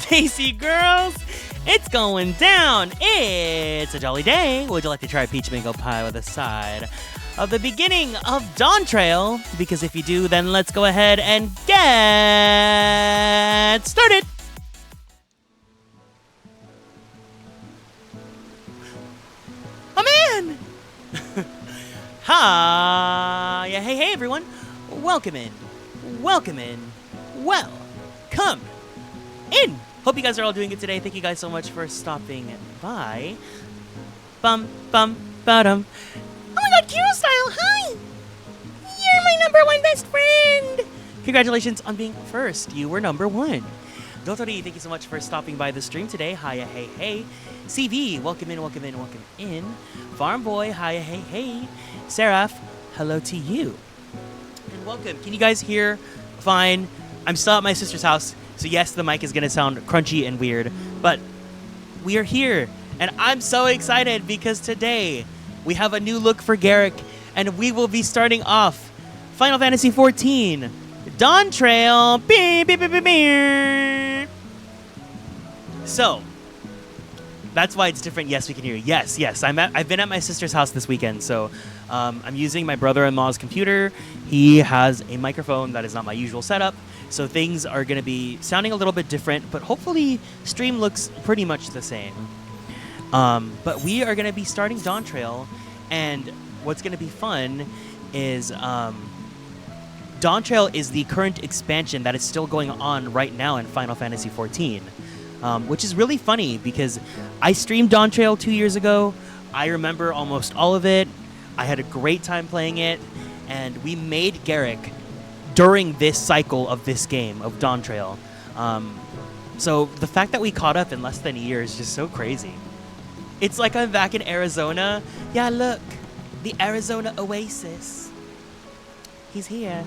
Stacy girls, it's going down. It's a jolly day. Would you like to try peach mango pie with a side of the beginning of Dawntrail? Because if you do, then let's go ahead and get started. Oh man! Hi, yeah, hey everyone. Welcome in. Welcome in. Welcome in. Hope you guys are all doing good today. Thank you guys so much for stopping by. Bum, bum, ba-dum. Oh my god, Kiro Style, hi! You're my #1 best friend! Congratulations on being first. You were #1. Dotori, thank you so much for stopping by the stream today. Hiya, hey. CV, welcome in. Farm Boy, hiya, hey. Seraph, hello to you. And welcome. Can you guys hear fine? I'm still at my sister's house. So yes, the mic is going to sound crunchy and weird, but we are here, and I'm so excited because today we have a new look for Garrick, and we will be starting off Final Fantasy XIV, Dawntrail. Beep, beep, beep, beep, beep. So, that's why it's different. Yes, we can hear you. Yes. I've been at my sister's house this weekend, so I'm using my brother-in-law's computer. He has a microphone that is not my usual setup, so things are going to be sounding a little bit different, but hopefully stream looks pretty much the same. But we are going to be starting Dawntrail, and what's going to be fun is Dawntrail is the current expansion that is still going on right now in Final Fantasy XIV. Which is really funny because I streamed Dawntrail 2 years ago. I remember almost all of it. I had a great time playing it, and we made Garrick during this cycle of this game of Dawntrail. So the fact that we caught up in less than a year is just so crazy. It's like I'm back in Arizona. Yeah, look, the Arizona Oasis. He's here.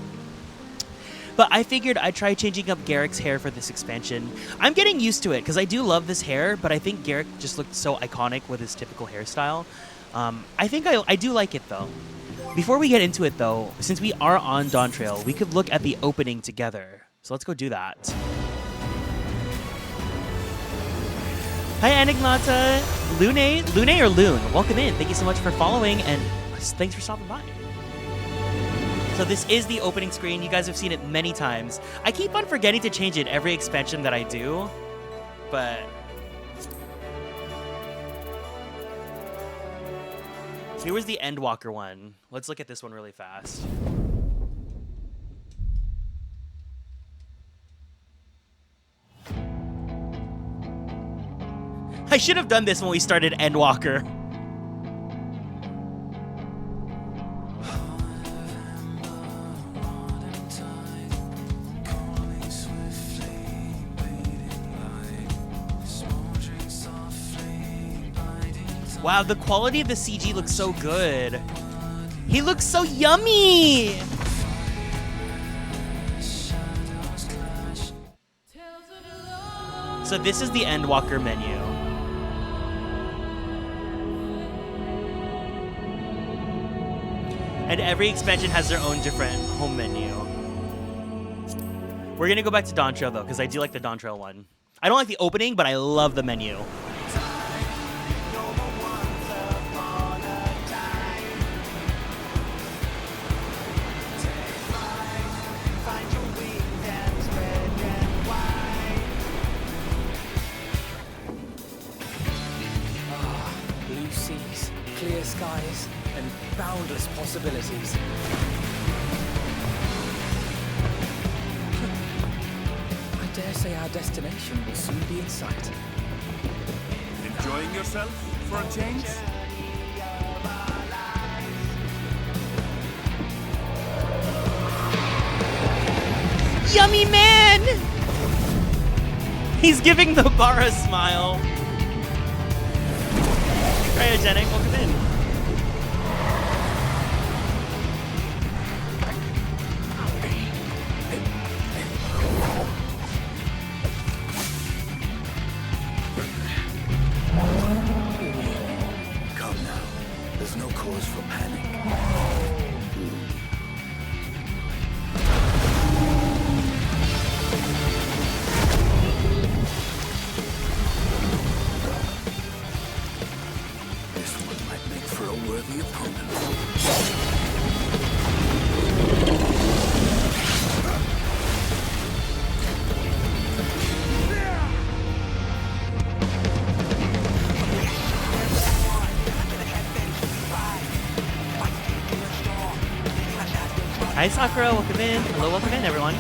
But I figured I'd try changing up Garrick's hair for this expansion. I'm getting used to it because I do love this hair, but I think Garrick just looked so iconic with his typical hairstyle. I think I do like it, though. Before we get into it, though, since we are on Dawntrail, we could look at the opening together. So let's go do that. Hi, Enigmata. Lune or Loon? Welcome in. Thank you so much for following, and thanks for stopping by. So this is the opening screen. You guys have seen it many times. I keep on forgetting to change it every expansion that I do, but here was the Endwalker one. Let's look at this one really fast. I should have done this when we started Endwalker. Wow, the quality of the CG looks so good. He looks so yummy! So this is the Endwalker menu. And every expansion has their own different home menu. We're gonna go back to Dawntrail though, because I do like the Dawntrail one. I don't like the opening, but I love the menu. Clear skies and boundless possibilities. I dare say our destination will soon be in sight. Enjoying yourself for a change? Yummy man! He's giving the bar a smile. Cryogenic, welcome in. Come now. There's no cause for panic. Worthy opponent. Hi Sakura, welcome in. Hello, welcome in everyone.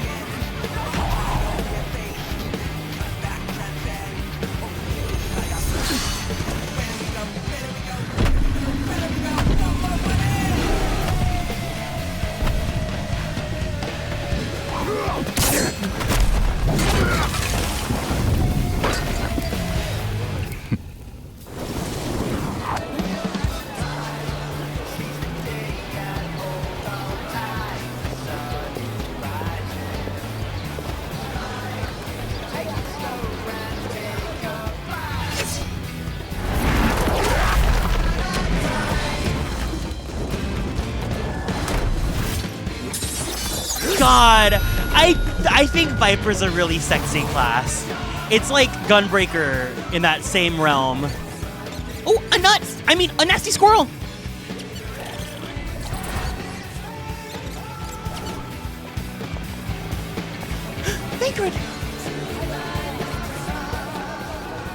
god! I think Viper's a really sexy class. It's like Gunbreaker in that same realm. Oh, a nasty squirrel! Sacred!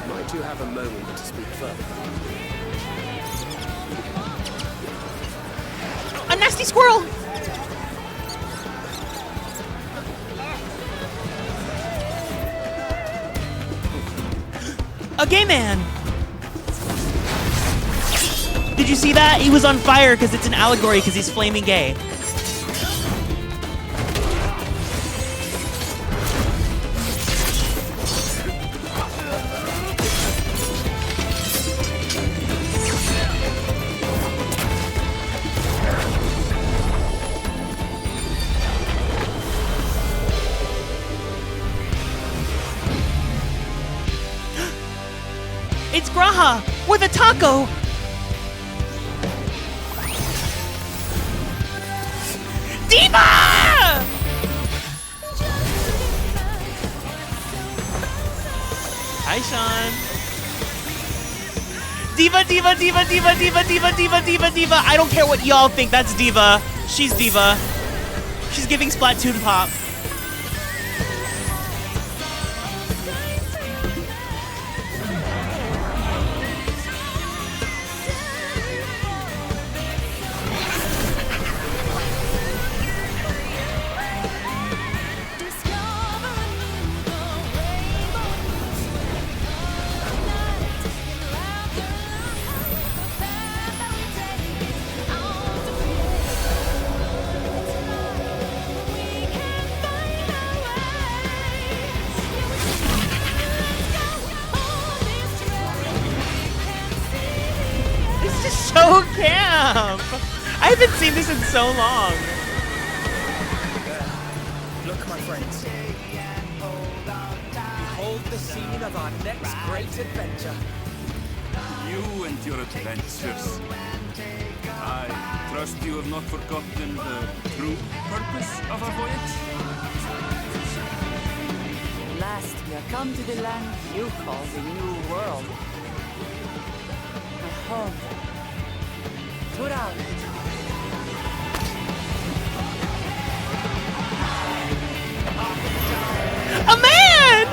Might you have a moment to speak further? A nasty squirrel! A gay man! Did you see that? He was on fire because it's an allegory because he's flaming gay. It's Graha with a taco! Diva! Hi, Sean. Diva, diva, diva, diva, diva, diva, diva, diva, diva. I don't care what y'all think. That's Diva. She's Diva. She's giving Splatoon pop. So camp! I haven't seen this in so long. Look, my friends. Behold the scene of our next great adventure. You and your adventures. I trust you have not forgotten the true purpose of our voyage. At last we are come to the land you call the New World. A home. Put out. A man!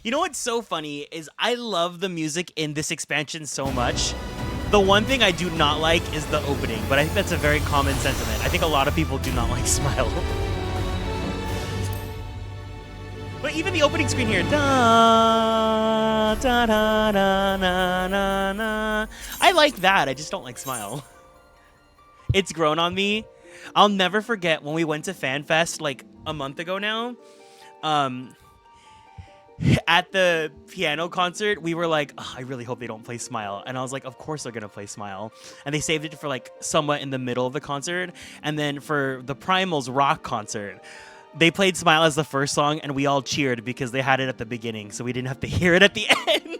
You know what's so funny is I love the music in this expansion so much. The one thing I do not like is the opening, but I think that's a very common sentiment. I think a lot of people do not like Smile. But even the opening screen here, da, da, da, da, na, na, na. I like that, I just don't like Smile. It's grown on me. I'll never forget when we went to FanFest like a month ago now. At the piano concert, we were like, oh, I really hope they don't play Smile. And I was like, of course they're going to play Smile. And they saved it for like somewhat in the middle of the concert. And then for the Primal's rock concert, they played Smile as the first song and we all cheered because they had it at the beginning. So we didn't have to hear it at the end.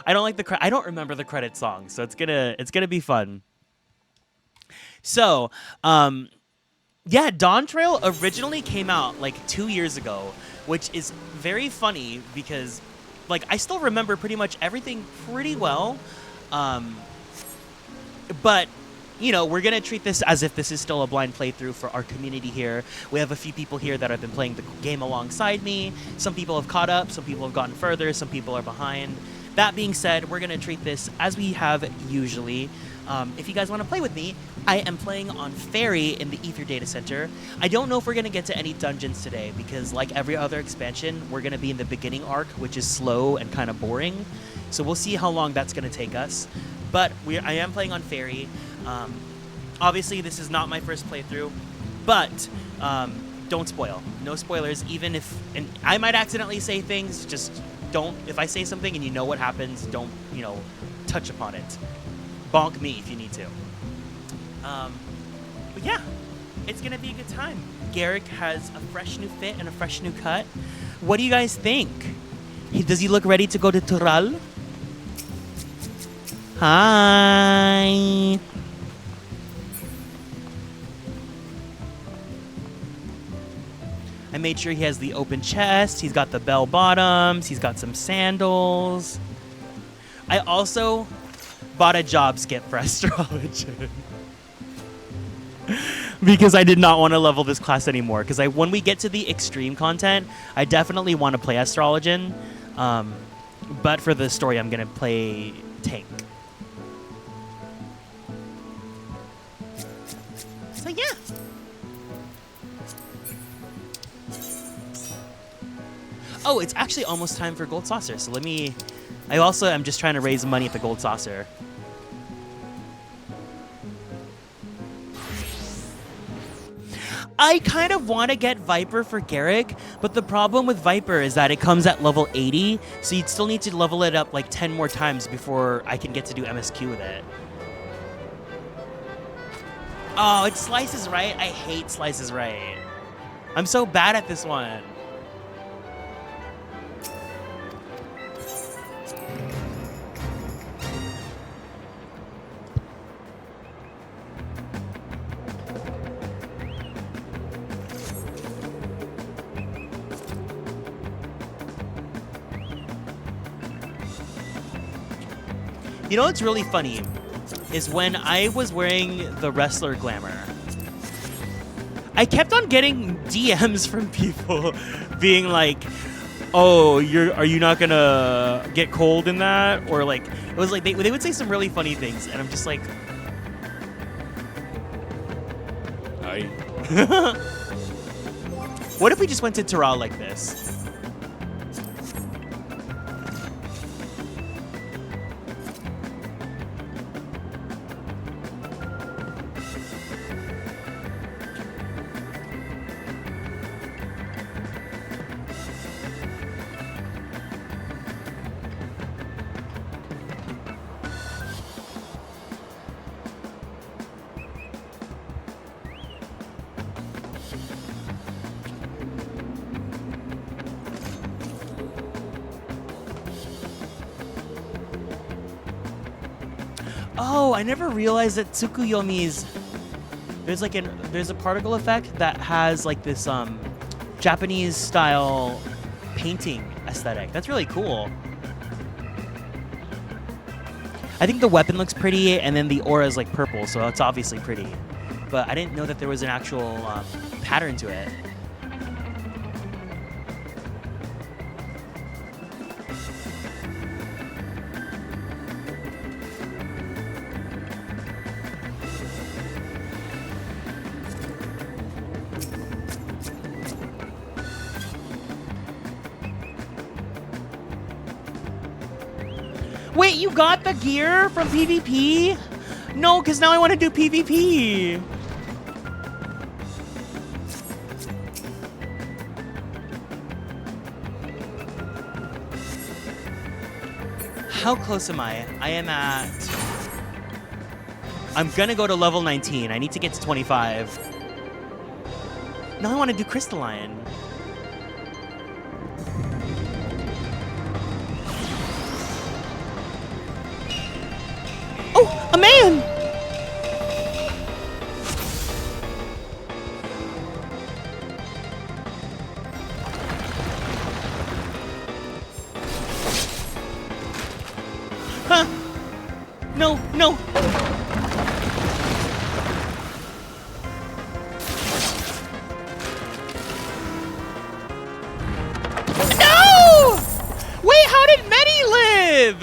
I don't like the I don't remember the credit song. So it's gonna be fun. So, yeah, Dawntrail originally came out like 2 years ago, which is very funny because, like, I still remember pretty much everything pretty well. But, you know, we're going to treat this as if this is still a blind playthrough for our community here. We have a few people here that have been playing the game alongside me. Some people have caught up, some people have gotten further, some people are behind. That being said, we're going to treat this as we have usually. If you guys want to play with me, I am playing on Fairy in the Ether Data Center. I don't know if we're going to get to any dungeons today because, like every other expansion, we're going to be in the beginning arc, which is slow and kind of boring. So we'll see how long that's going to take us. But I am playing on Fairy. Obviously, this is not my first playthrough, but don't spoil. No spoilers, even if... And I might accidentally say things, just don't... If I say something and you know what happens, don't, you know, touch upon it. Bonk me if you need to. But yeah, it's gonna be a good time. Garrick has a fresh new fit and a fresh new cut. What do you guys think? Does he look ready to go to Tural? Hi. I made sure he has the open chest. He's got the bell bottoms. He's got some sandals. I also bought a job skip for astrology. Because I did not want to level this class anymore. Because when we get to the extreme content, I definitely want to play Astrologian. But for the story, I'm going to play Tank. So yeah. Oh, it's actually almost time for Gold Saucer. So I also am just trying to raise money at the Gold Saucer. I kind of want to get Viper for Garrick, but the problem with Viper is that it comes at level 80, so you'd still need to level it up like 10 more times before I can get to do MSQ with it. Oh, it's Slices Right? I hate Slices Right. I'm so bad at this one. You know what's really funny is when I was wearing the wrestler glamour, I kept on getting DMs from people being like, "Oh, are you not gonna get cold in that?" Or like it was like they would say some really funny things, and I'm just like, Aye. what if we just went to Tural like this? Oh, I never realized that Tsukuyomi's there's a particle effect that has like this Japanese style painting aesthetic. That's really cool. I think the weapon looks pretty, and then the aura is like purple, so it's obviously pretty. But I didn't know that there was an actual pattern to it. Wait, you got the gear from PvP? No, because now I want to do PvP. How close am I? I'm gonna go to level 19. I need to get to 25. Now I want to do Crystalline. Oh, a man! Huh? No, no. No! Wait, how did Medi live?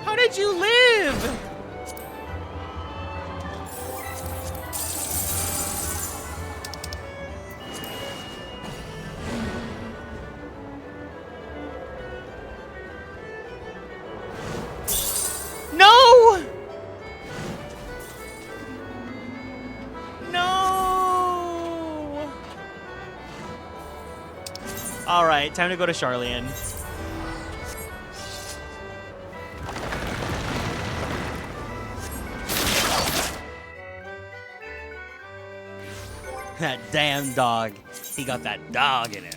How did you live? No! No! Alright, time to go to Charlian. That damn dog. He got that dog in him.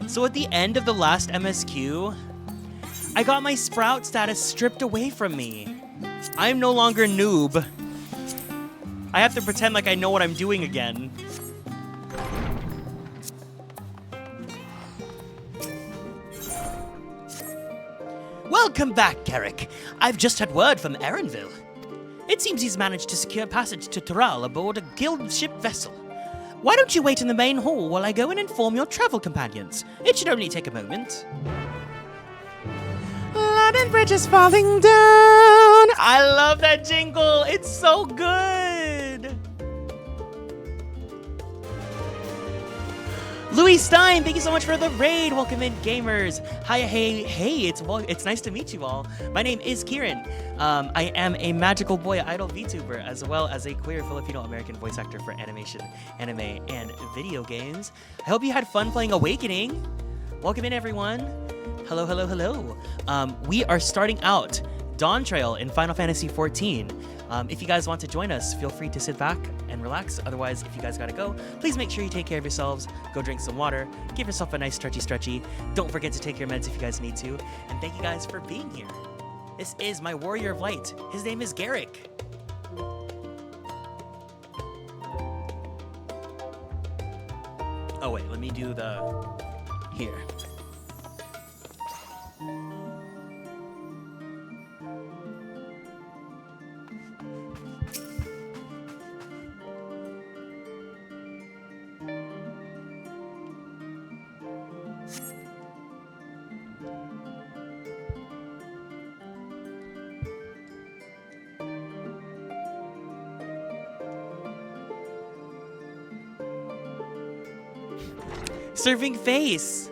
So at the end of the last MSQ, I got my Sprout status stripped away from me. I'm no longer noob. I have to pretend like I know what I'm doing again. Welcome back, Garrick. I've just had word from Erenville. It seems he's managed to secure passage to Tural aboard a guild ship vessel. Why don't you wait in the main hall while I go and inform your travel companions? It should only take a moment. London Bridge is falling down. I love that jingle. It's so good. Louis Stein, thank you so much for the raid. Welcome in, gamers. Hi, hey, it's nice to meet you all. My name is Kieran. I am a magical boy idol VTuber, as well as a queer Filipino-American voice actor for animation, anime, and video games. I hope you had fun playing Awakening. Welcome in, everyone. Hello, hello, hello. We are starting out Dawntrail in Final Fantasy XIV. If you guys want to join us, feel free to sit back and relax. Otherwise, if you guys gotta go, please make sure you take care of yourselves. Go drink some water. Give yourself a nice stretchy. Don't forget to take your meds if you guys need to. And thank you guys for being here. This is my Warrior of Light. His name is Garrick. Oh wait, let me do the... Here. Serving face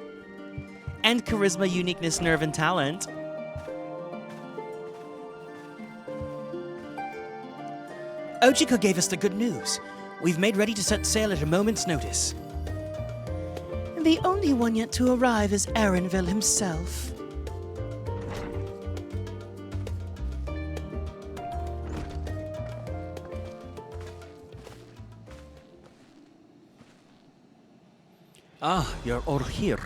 and charisma, uniqueness, nerve, and talent. Ojiko gave us the good news. We've made ready to set sail at a moment's notice. The only one yet to arrive is Erenville himself. Ah, you're all here.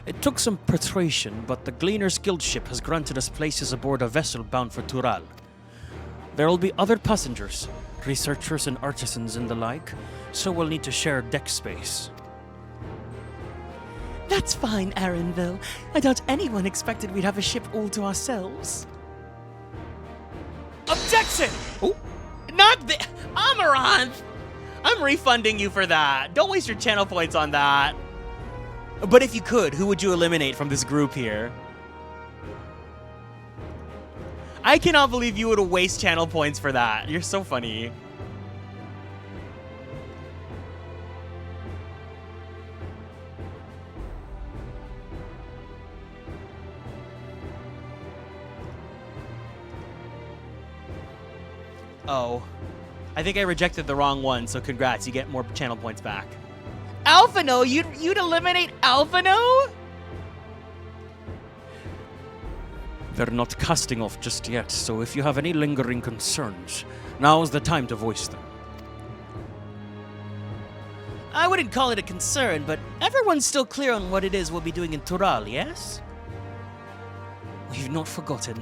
It took some persuasion, but the Gleaner's Guild ship has granted us places aboard a vessel bound for Tural. There will be other passengers, researchers and artisans and the like, so we'll need to share deck space. That's fine, Erenville. I doubt anyone expected we'd have a ship all to ourselves. Objection! Oh, not the Amaranth! I'm refunding you for that. Don't waste your channel points on that. But if you could, who would you eliminate from this group here? I cannot believe you would waste channel points for that. You're so funny. Oh. I think I rejected the wrong one, so congrats, you get more channel points back. Alphino, you'd eliminate Alphino? They're not casting off just yet, so if you have any lingering concerns, now's the time to voice them. I wouldn't call it a concern, but everyone's still clear on what it is we'll be doing in Tural, yes? We've not forgotten.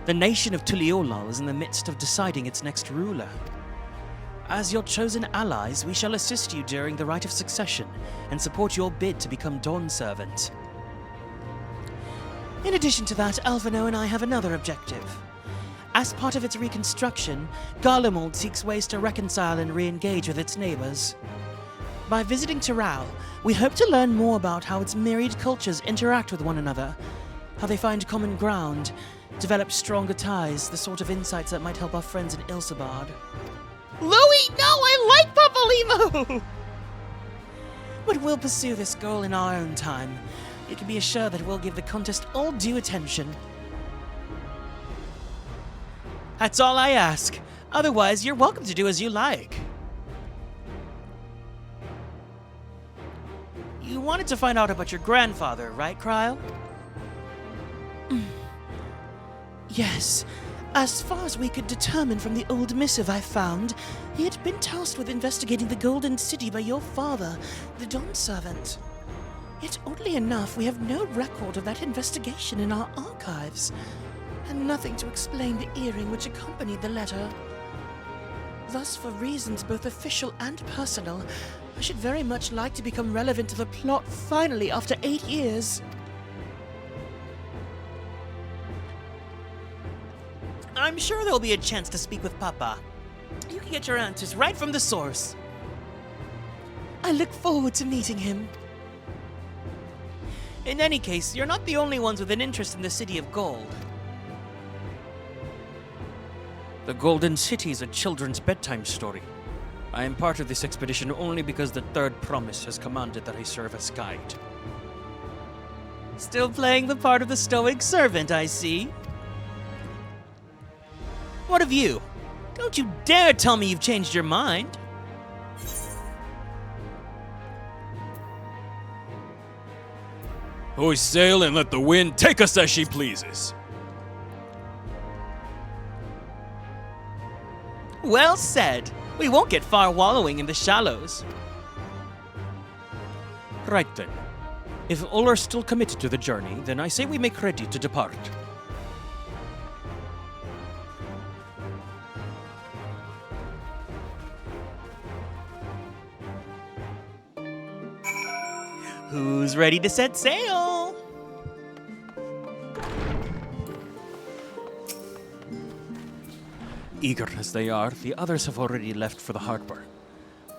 The nation of Tuliolal is in the midst of deciding its next ruler. As your chosen allies, we shall assist you during the rite of succession and support your bid to become Dawn Servant. In addition to that, Alphino and I have another objective. As part of its reconstruction, Garlemald seeks ways to reconcile and re-engage with its neighbors. By visiting Tural, we hope to learn more about how its myriad cultures interact with one another, how they find common ground, develop stronger ties, the sort of insights that might help our friends in Ilsabard. Louis, no, I like Papalimo! But we'll pursue this goal in our own time. You can be assured that we'll give the contest all due attention. That's all I ask. Otherwise, you're welcome to do as you like. You wanted to find out about your grandfather, right, Kryle? Yes. As far as we could determine from the old missive I found, he had been tasked with investigating the Golden City by your father, the Dawn Servant. Yet, oddly enough, we have no record of that investigation in our archives, and nothing to explain the earring which accompanied the letter. Thus, for reasons both official and personal, I should very much like to become relevant to the plot finally after 8 years. I'm sure there'll be a chance to speak with Papa. You can get your answers right from the source. I look forward to meeting him. In any case, you're not the only ones with an interest in the City of Gold. The Golden City is a children's bedtime story. I am part of this expedition only because the Third Promise has commanded that I serve as guide. Still playing the part of the stoic servant, I see. What of you? Don't you dare tell me you've changed your mind. Hoist sail and let the wind take us as she pleases. Well said. We won't get far wallowing in the shallows. Right then. If all are still committed to the journey, then I say we make ready to depart. Who's ready to set sail? Eager as they are, the others have already left for the harbor.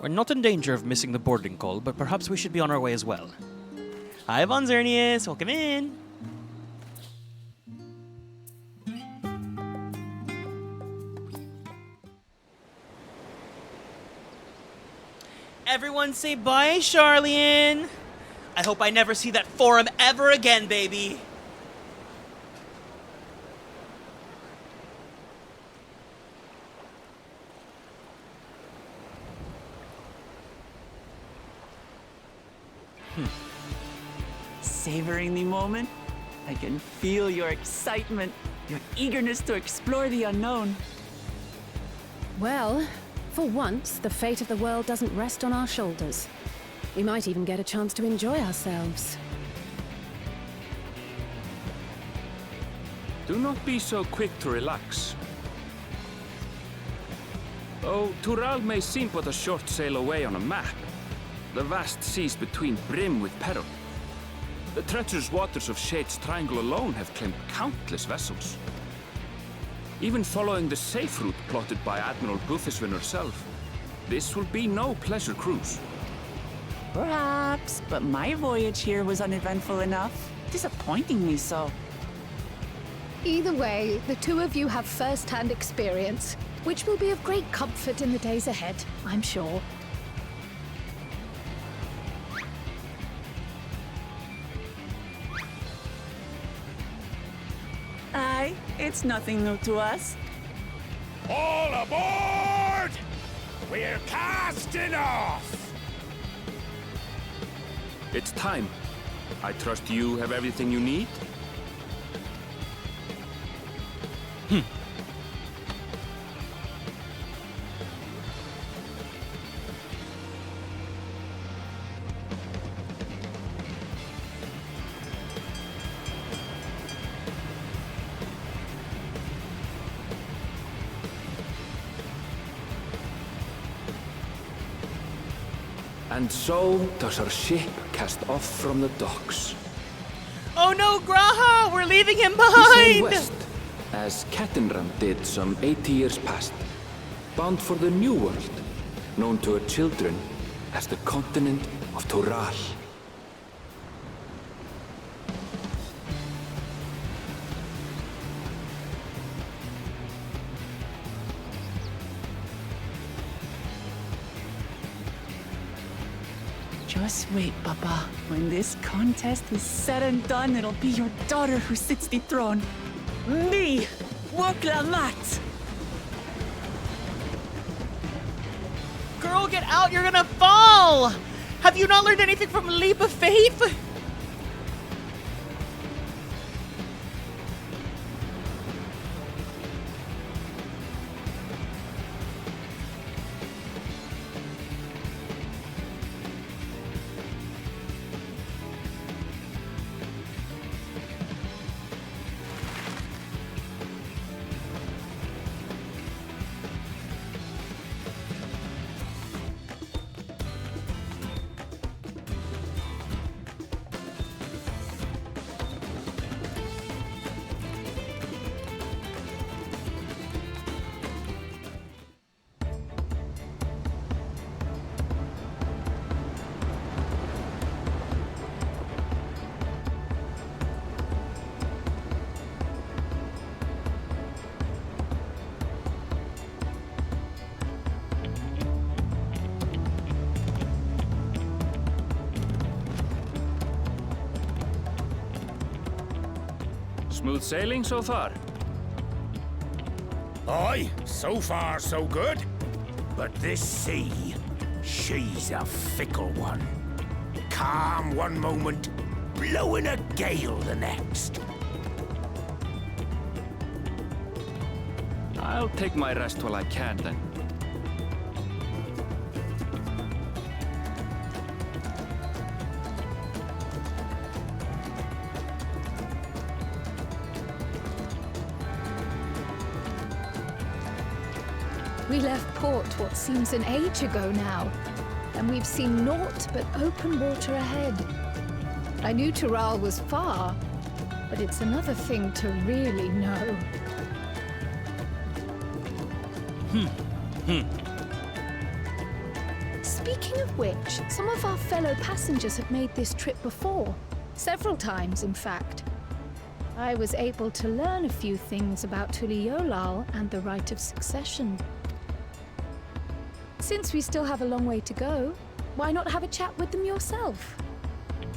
We're not in danger of missing the boarding call, but perhaps we should be on our way as well. Hi, Von Zernius. Welcome in. Everyone say bye, Charlian. I hope I never see that forum ever again, baby. Savoring the moment? I can feel your excitement, your eagerness to explore the unknown. Well, for once, the fate of the world doesn't rest on our shoulders. We might even get a chance to enjoy ourselves. Do not be so quick to relax. Though Tural may seem but a short sail away on a map, the vast seas between brim with peril. The treacherous waters of Shade's Triangle alone have claimed countless vessels. Even following the safe route plotted by Admiral Bufiswin herself, this will be no pleasure cruise. Perhaps, but my voyage here was uneventful enough. Disappointingly so. Either way, the two of you have first-hand experience, which will be of great comfort in the days ahead, I'm sure. Aye, it's nothing new to us. All aboard! We're casting off! It's time. I trust you have everything you need? And so does our ship cast off from the docks. Oh no, Graha! We're leaving him We sail behind! west, as Kettenram did some 80 years past, bound for the New World, known to her children as the continent of Tural. Just wait, Papa. When this contest is said and done, it'll be your daughter who sits the throne. Me, Woklamat. Girl, get out! You're gonna fall! Have you not learned anything from Leap of Faith? Smooth sailing so far? Aye, so far so good. But this sea, she's a fickle one. Calm one moment, blowing a gale the next. I'll take my rest while I can then. We left port what seems an age ago now, and we've seen naught but open water ahead. I knew Tural was far, but it's another thing to really know. Speaking of which, some of our fellow passengers have made this trip before. Several times, in fact. I was able to learn a few things about Tuliolal and the right of succession. Since we still have a long way to go, why not have a chat with them yourself?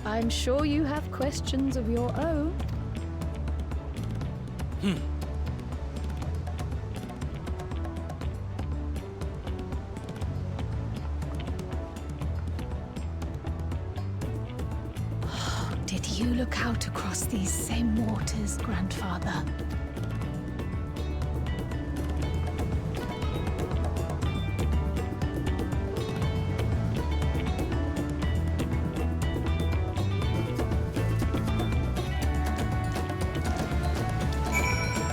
I'm sure you have questions of your own. Did you look out across these same waters, Grandfather?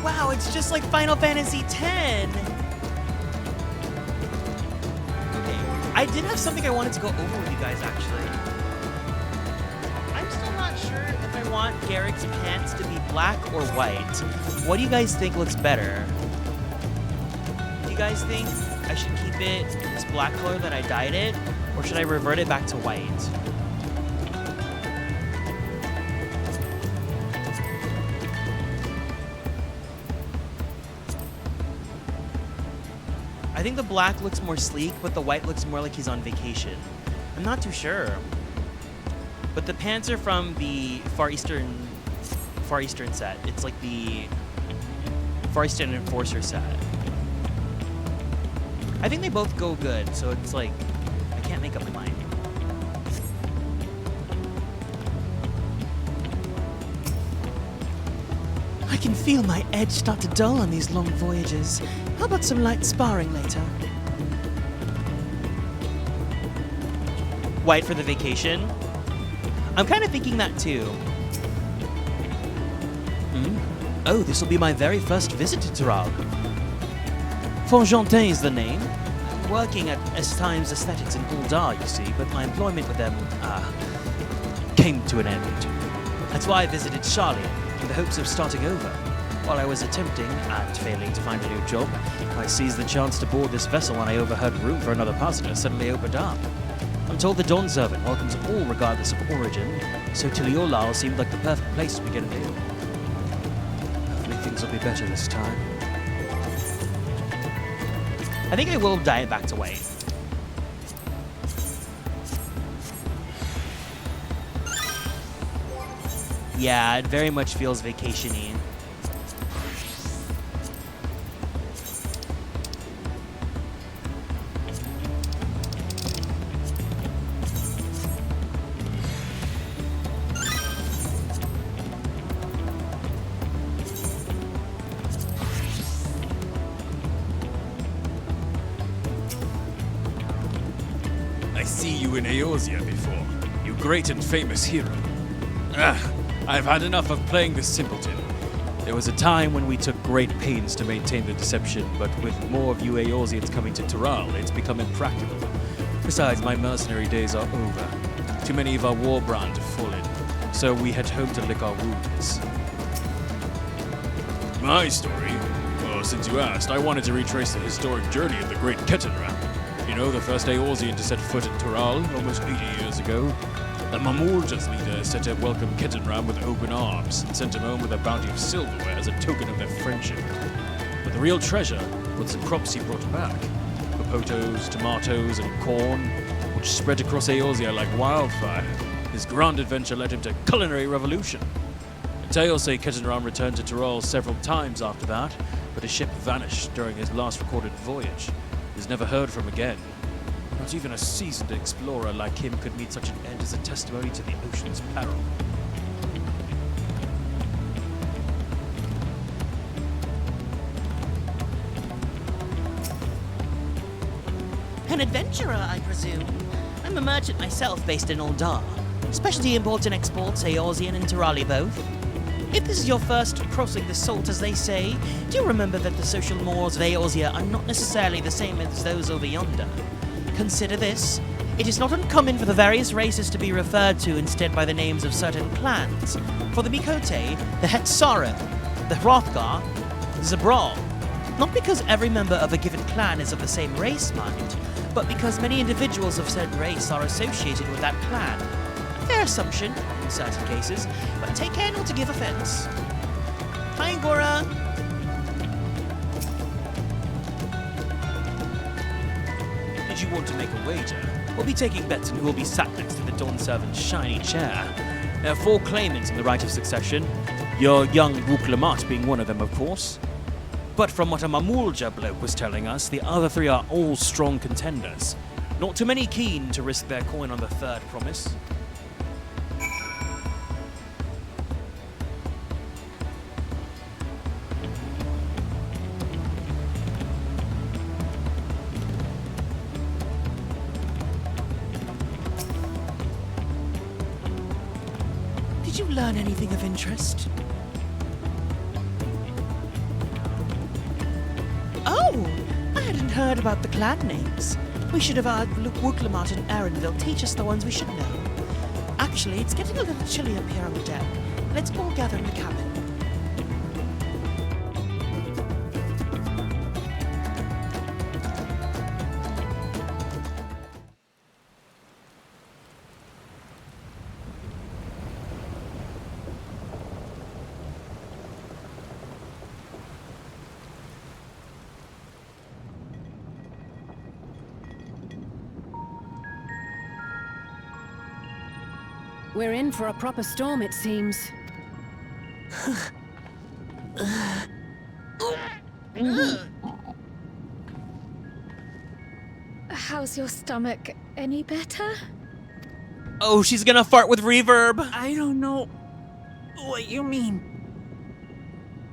Wow, it's just like Final Fantasy X. Okay, I did have something I wanted to go over with you guys, actually. I'm still not sure if I want Garrick's pants to be black or white. What do you guys think looks better? Do you guys think I should keep it this black color that I dyed it, or should I revert it back to white? I think the black looks more sleek, but the white looks more like he's on vacation. I'm not too sure. But the pants are from the Far Eastern set. It's like the Far Eastern Enforcer set. I think they both go good, so it's like, I can't make up my mind. I can feel my edge start to dull on these long voyages. How about some light sparring later? White for the vacation? I'm kind of thinking that too. Oh, this will be my very first visit to Tural. Fongentin is the name. I'm working at S-Times Aesthetics in Uldar, you see, but my employment with them, came to an end. That's why I visited Charlie, in the hopes of starting over. While I was attempting, and failing to find a new job, I seized the chance to board this vessel when I overheard room for another passenger suddenly opened up. I'm told the Dawn Servant welcomes all regardless of origin, so Tuliolal seemed like the perfect place to begin anew. Hopefully things will be better this time. I think I will dye it back to white. Yeah, it very much feels vacation-y. I see you in Eorzea before, you great and famous hero. I've had enough of playing this simpleton. There was a time when we took great pains to maintain the deception, but with more of you Eorzeans coming to Tural, it's become impractical. Besides, my mercenary days are over. Too many of our war brand have fallen, so we head home to lick our wounds. My story? Well, since you asked, I wanted to retrace the historic journey of the great Kettenram. You know, the first Eorzean to set foot in Tural, almost 80 years ago. The Mamulja's leader set to welcome Kettenram with open arms and sent him home with a bounty of silverware as a token of their friendship. But the real treasure was the crops he brought back. Popotos, tomatoes, and corn, which spread across Eorzea like wildfire. His grand adventure led him to culinary revolution. Tales say Kettenram returned to Tural several times after that, but his ship vanished during his last recorded voyage. He was never heard from again. Not even a seasoned explorer like him could meet such an end as a testimony to the ocean's peril. An adventurer, I presume. I'm a merchant myself based in Uldar. Specialty imports and exports, Eorzean and Turali both. If this is your first crossing the salt, as they say, do remember that the social mores of Eorzea are not necessarily the same as those over yonder. Consider this. It is not uncommon for the various races to be referred to instead by the names of certain clans. For the Mikote, the Hetsara, the Hrothgar, the Zabral. Not because every member of a given clan is of the same race, mind, but because many individuals of said race are associated with that clan. Fair assumption, in certain cases, but take care not to give offense. Hi, Angora! Did you want to make a wager? We'll be taking bets on who will be sat next to the Dawn Servant's shiny chair. There are 4 claimants in the right of succession, your young Wuk being one of them, of course. But from what a Mamulja bloke was telling us, the other 3 are all strong contenders. Not too many keen to risk their coin on the third promise. Did you learn anything of interest? Oh! I hadn't heard about the clan names. We should have had Wuk and Aaronville teach us the ones we should know. Actually, it's getting a little chilly up here on the deck. Let's all gather in the cabin. We're in for a proper storm, it seems. How's your stomach? Any better? Oh, she's gonna fart with reverb! I don't know what you mean.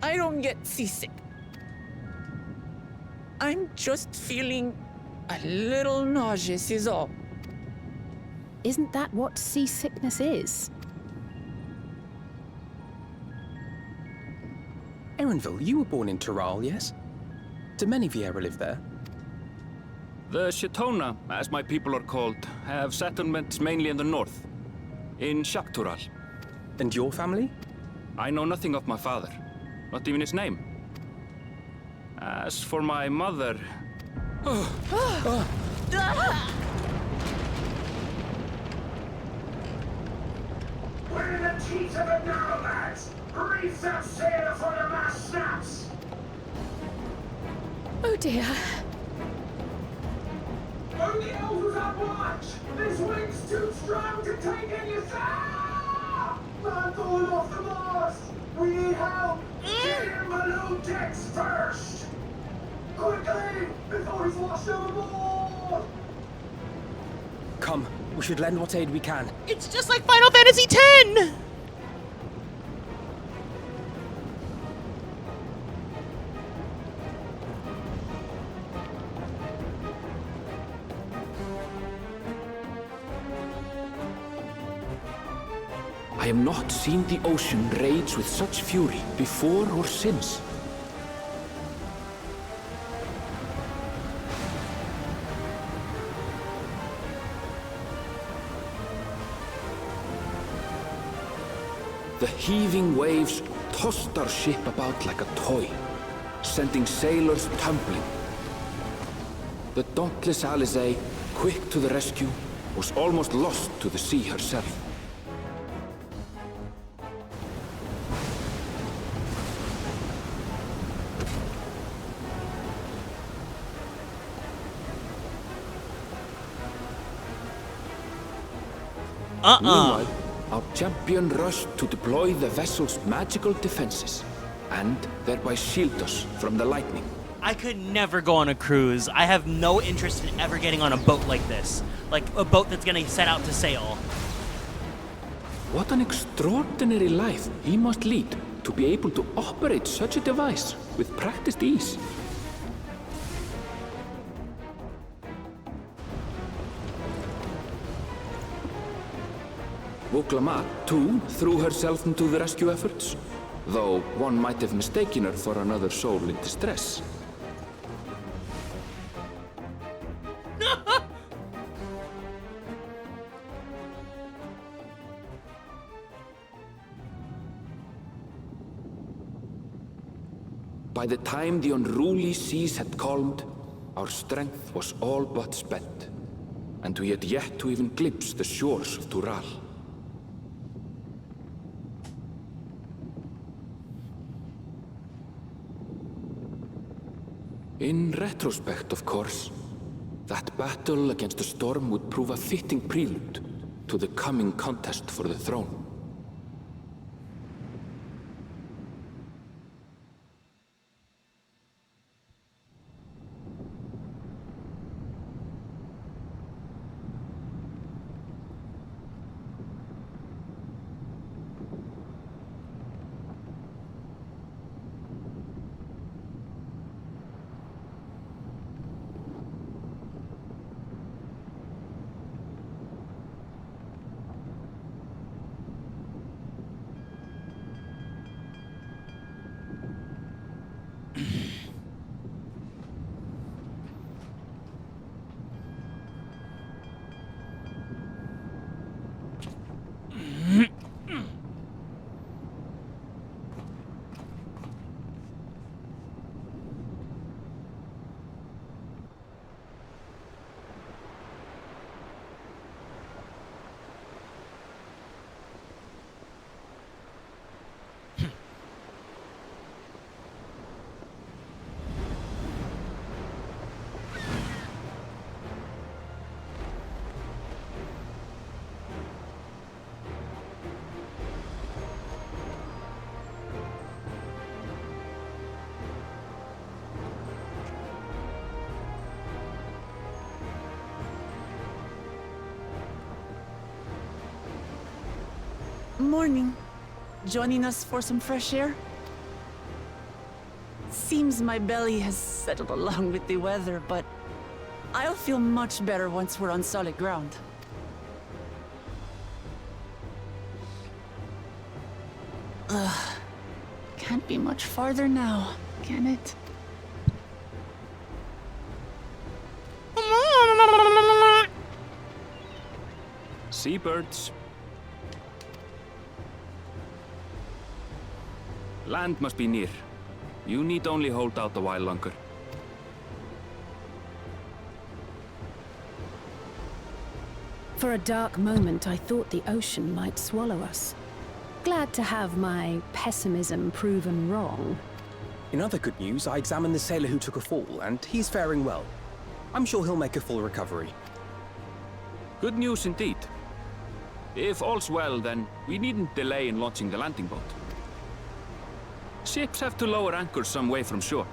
I don't get seasick. I'm just feeling a little nauseous is all. Isn't that what seasickness is? Aaronville, you were born in Tural, yes? Do many of you ever live there? The Shatona, as my people are called, have settlements mainly in the north, in Shaktural. And your family? I know nothing of my father, not even his name. As for my mother... We're in the teeth of it now, lads! Reef that sail for the mast snaps! Oh dear. Only elders on watch! This wind's too strong to take any... Ah! Man falling off the mast! We need help! Get him below decks first! Quickly! Before he's washed overboard! Come, we should lend what aid we can. It's just like Final Fantasy X! I have not seen the ocean rage with such fury before or since. The heaving waves tossed our ship about like a toy, sending sailors tumbling. The dauntless Alizé, quick to the rescue, was almost lost to the sea herself. Meanwhile, our champion rushed to deploy the vessel's magical defenses, and thereby shield us from the lightning. I could never go on a cruise. I have no interest in ever getting on a boat like this. Like a boat that's gonna set out to sail. What an extraordinary life he must lead to be able to operate such a device with practiced ease. Woklama, too, threw herself into the rescue efforts, though one might have mistaken her for another soul in distress. By the time the unruly seas had calmed, our strength was all but spent, and we had yet to even glimpse the shores of Tural. In retrospect, of course, that battle against the storm would prove a fitting prelude to the coming contest for the throne. Morning. Joining us for some fresh air? Seems my belly has settled along with the weather, but I'll feel much better once we're on solid ground. Ugh. Can't be much farther now, can it? Seabirds. Land must be near. You need only hold out a while longer. For a dark moment, I thought the ocean might swallow us. Glad to have my pessimism proven wrong. In other good news, I examined the sailor who took a fall, and he's faring well. I'm sure he'll make a full recovery. Good news indeed. If all's well, then we needn't delay in launching the landing boat. Ships have to lower anchors some way from shore.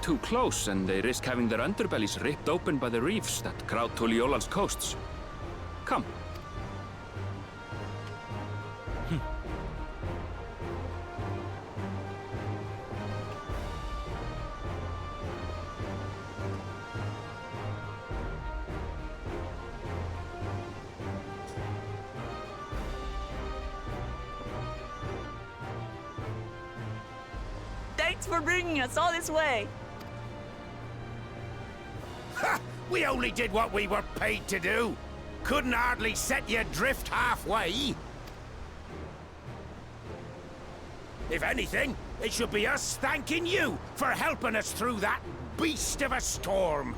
Too close, and they risk having their underbellies ripped open by the reefs that crowd Tuliola's coasts. Come. Thanks for bringing us all this way. Ha! We only did what we were paid to do. Couldn't hardly set you adrift halfway. If anything, it should be us thanking you for helping us through that beast of a storm.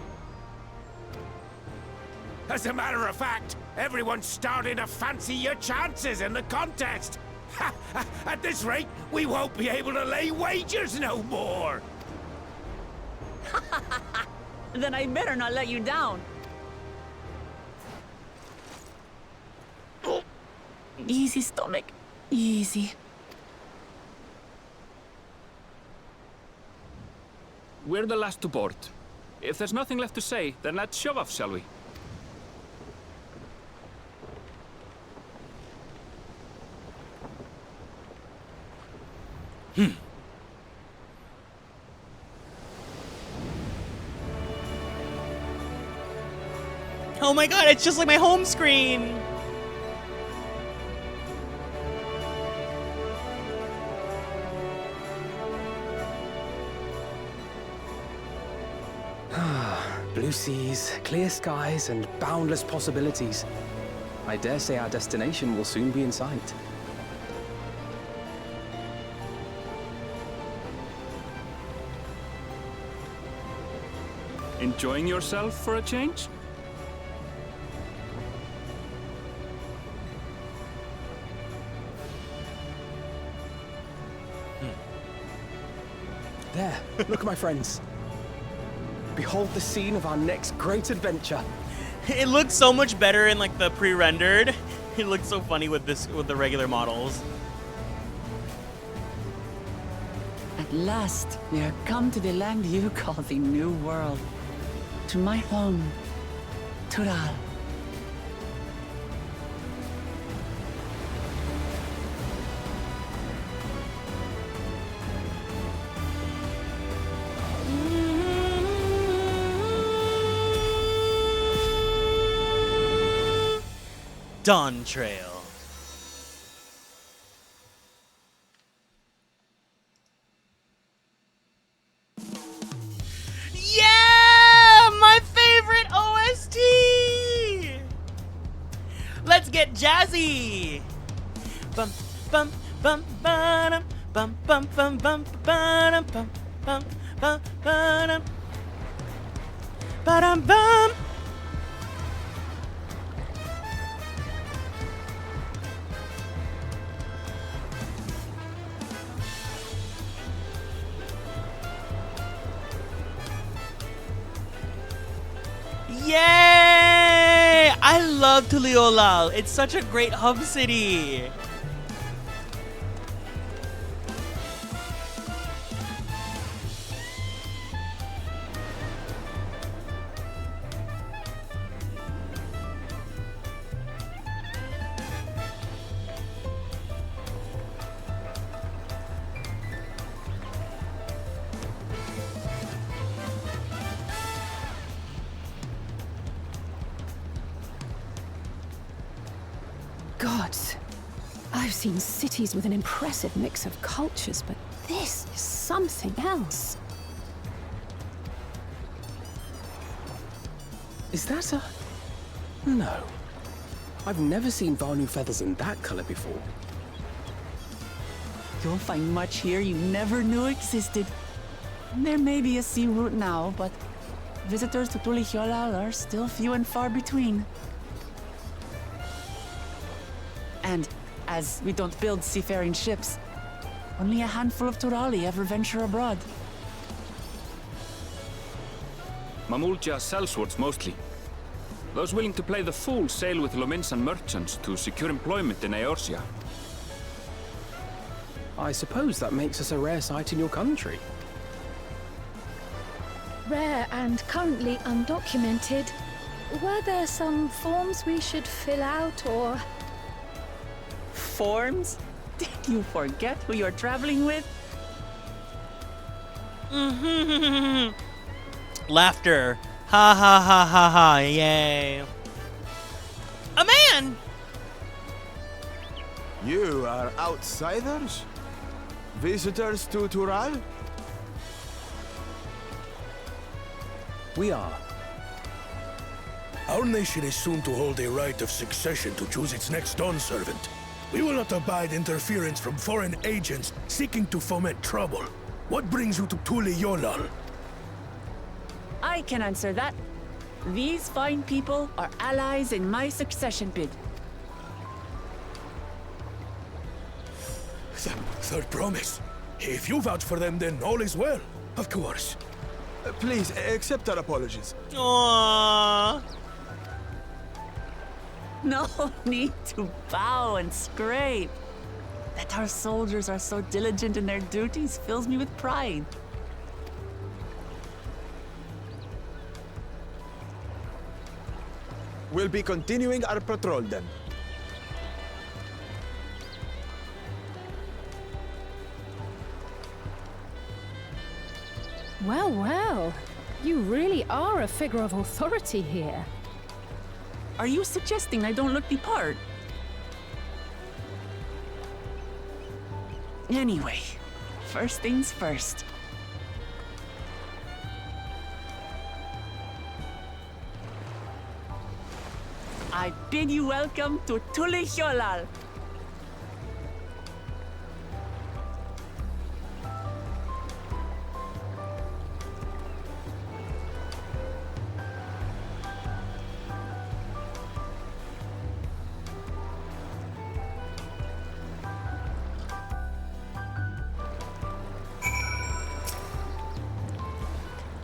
As a matter of fact, everyone's starting to fancy your chances in the contest. At this rate, we won't be able to lay wagers no more. Then I better not let you down. Easy, stomach. Easy. We're the last to board. If there's nothing left to say, then let's shove off, shall we? Oh my god, it's just like my home screen! Blue seas, clear skies, and boundless possibilities. I dare say our destination will soon be in sight. Enjoying yourself for a change? There, look, my friends. Behold the scene of our next great adventure. It looks so much better in like the pre-rendered. It looks so funny with the regular models. At last, we have come to the land you call the New World. To my home, Tural. Dawntrail. Yeah! My favorite OST! Let's get jazzy! Bum bum bum bum bum bum bum bum bum bum bum bum bum bum bum. Yay! I love Tuliolal. It's such a great hub city. Gods, I've seen cities with an impressive mix of cultures, but this is something else. Is that a... No. I've never seen Vanu feathers in that color before. You'll find much here you never knew existed. There may be a sea route now, but visitors to Tuliolal are still few and far between. And as we don't build seafaring ships, only a handful of Turali ever venture abroad. Mamulja sellswords mostly. Those willing to play the fool sail with Lominsan merchants to secure employment in Eorzea. I suppose that makes us a rare sight in your country. Rare and currently undocumented. Were there some forms we should fill out or... Forms? Did you forget who you're traveling with? Laughter. Ha ha ha ha ha. Yay. A man! You are outsiders? Visitors to Tural? We are. Our nation is soon to hold a right of succession to choose its next Dawn servant. We will not abide interference from foreign agents seeking to foment trouble. What brings you to Tuli-Yolal? I can answer that. These fine people are allies in my succession bid. Third promise. If you vouch for them, then all is well. Of course. Please, accept our apologies. Aww. No need to bow and scrape. That our soldiers are so diligent in their duties fills me with pride. We'll be continuing our patrol then. Well, well. You really are a figure of authority here. Are you suggesting I don't look the part? Anyway, first things first. I bid you welcome to Tuli-Yolal.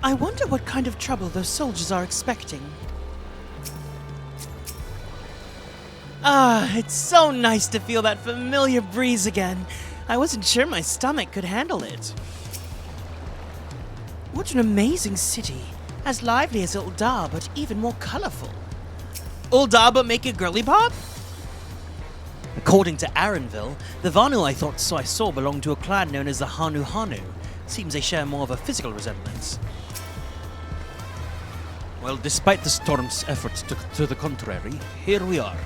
I wonder what kind of trouble those soldiers are expecting. Ah, it's so nice to feel that familiar breeze again. I wasn't sure my stomach could handle it. What an amazing city. As lively as Ul'dah, but even more colorful. Ul'dah, but make it girly pop? According to Arenville, the Vanu I saw belonged to a clan known as the Hanu Hanu. Seems they share more of a physical resemblance. Well, despite the storm's efforts to the contrary, here we are,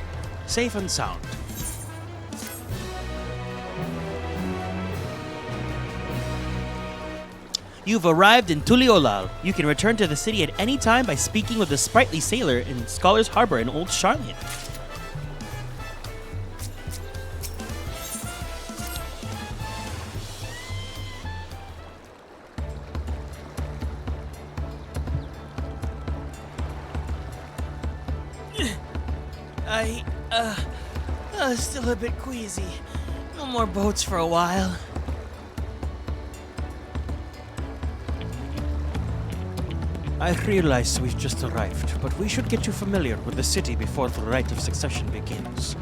safe and sound. You've arrived in Tuli-Yolal. You can return to the city at any time by speaking with the sprightly sailor in Scholar's Harbor in Old Charlian. Still a bit queasy. No more boats for a while. I realize we've just arrived, but we should get you familiar with the city before the rite of succession begins.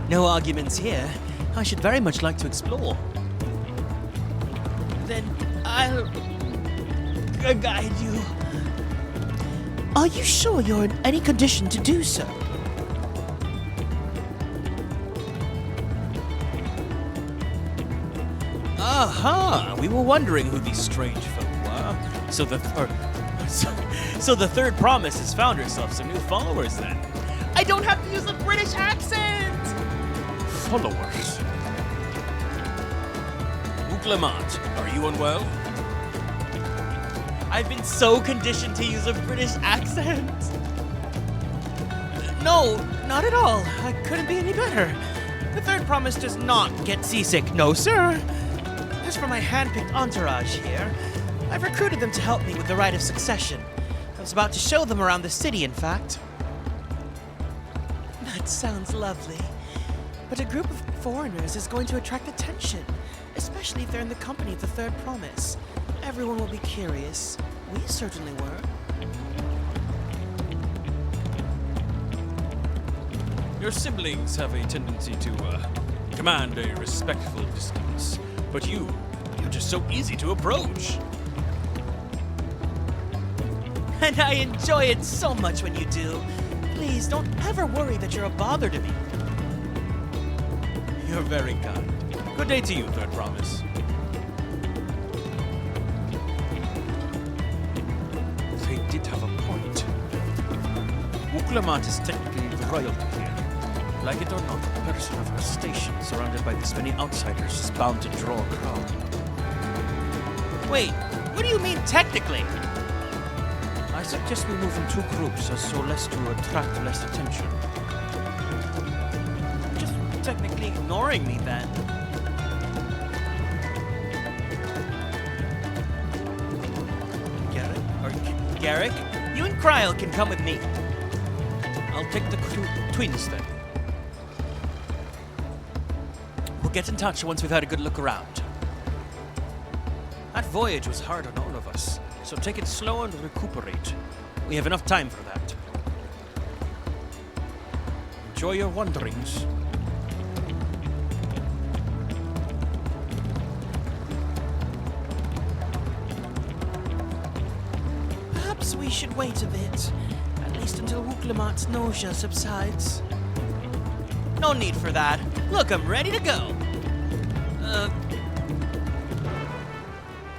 No arguments here. I should very much like to explore. Then I'll guide you. Are you sure you're in any condition to do so? Aha! We were wondering who these strange folk were. So the third promise has found herself some new followers then. I don't have to use a British accent! Followers? Clement, are you unwell? I've been so conditioned to use a British accent. No, not at all. I couldn't be any better. The third promise does not get seasick, no sir. As for my hand-picked entourage here, I've recruited them to help me with the rite of succession. I was about to show them around the city, in fact. That sounds lovely. But a group of foreigners is going to attract attention, especially if they're in the company of the third promise. Everyone will be curious. We certainly were. Your siblings have a tendency to command a respectful distance, but you're just so easy to approach. And I enjoy it so much when you do. Please don't ever worry that you're a bother to me. You're very kind. Good day to you, Third Promise. They did have a point. Uklamat is technically the royalty here. Like it or not, a person of her station, surrounded by this many outsiders, is bound to draw a crowd. Wait, what do you mean technically? I suggest we move in 2 groups so less to attract less attention. Just technically ignoring me then. Garrick, you and Kryl can come with me. I'll take the twins then. We'll get in touch once we've had a good look around. That voyage was hard on all of us, so take it slow and recuperate. We have enough time for that. Enjoy your wanderings. Perhaps we should wait a bit, at least until Wuklamat's nausea subsides. No need for that. Look, I'm ready to go.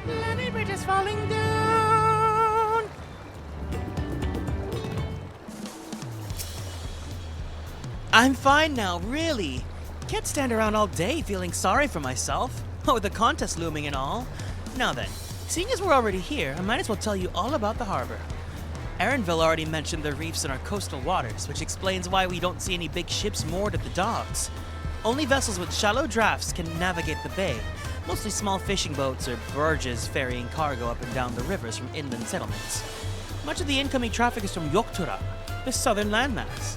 Levy Bridge is falling down. I'm fine now, really. Can't stand around all day feeling sorry for myself. With the contest looming and all. Now then, seeing as we're already here, I might as well tell you all about the harbor. Erenville already mentioned the reefs in our coastal waters, which explains why we don't see any big ships moored at the docks. Only vessels with shallow drafts can navigate the bay, mostly small fishing boats or barges ferrying cargo up and down the rivers from inland settlements. Much of the incoming traffic is from Yoktura, the southern landmass.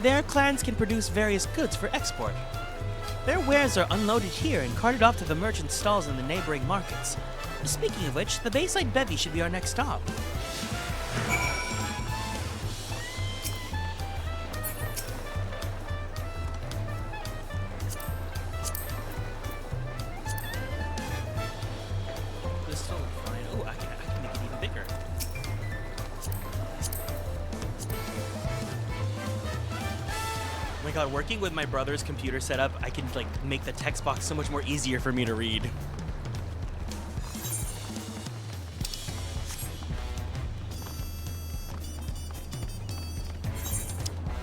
There, clans can produce various goods for export. Their wares are unloaded here and carted off to the merchant stalls in the neighboring markets. Speaking of which, the Bayside Bevy should be our next stop. This is totally fine. Oh, I can make it even bigger. Oh my god, working with my brother's computer setup, I can like make the text box so much more easier for me to read.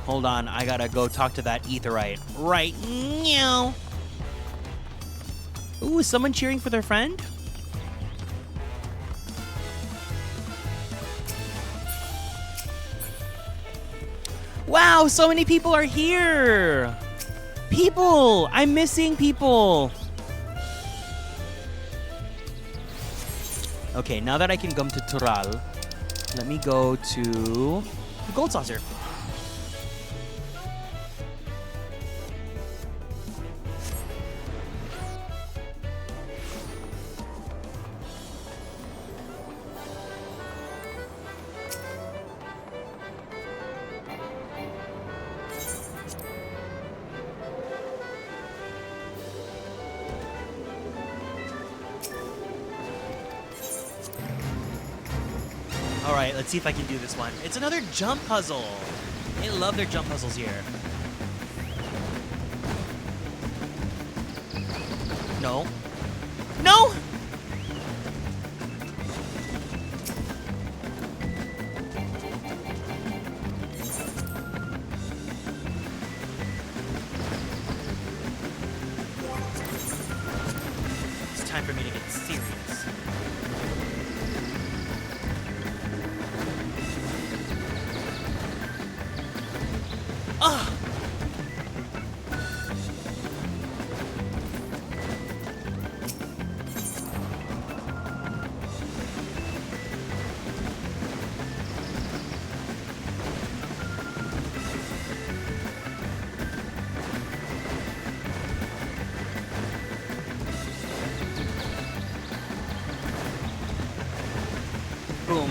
Hold on, I gotta go talk to that Aetheryte right now. Ooh, is someone cheering for their friend? Wow, so many people are here! People! I'm missing people! Okay, now that I can come to Tural, let me go to the Gold Saucer. Alright, let's see if I can do this one. It's another jump puzzle. They love their jump puzzles here. No. No! It's time for me to get serious. Ah! Boom.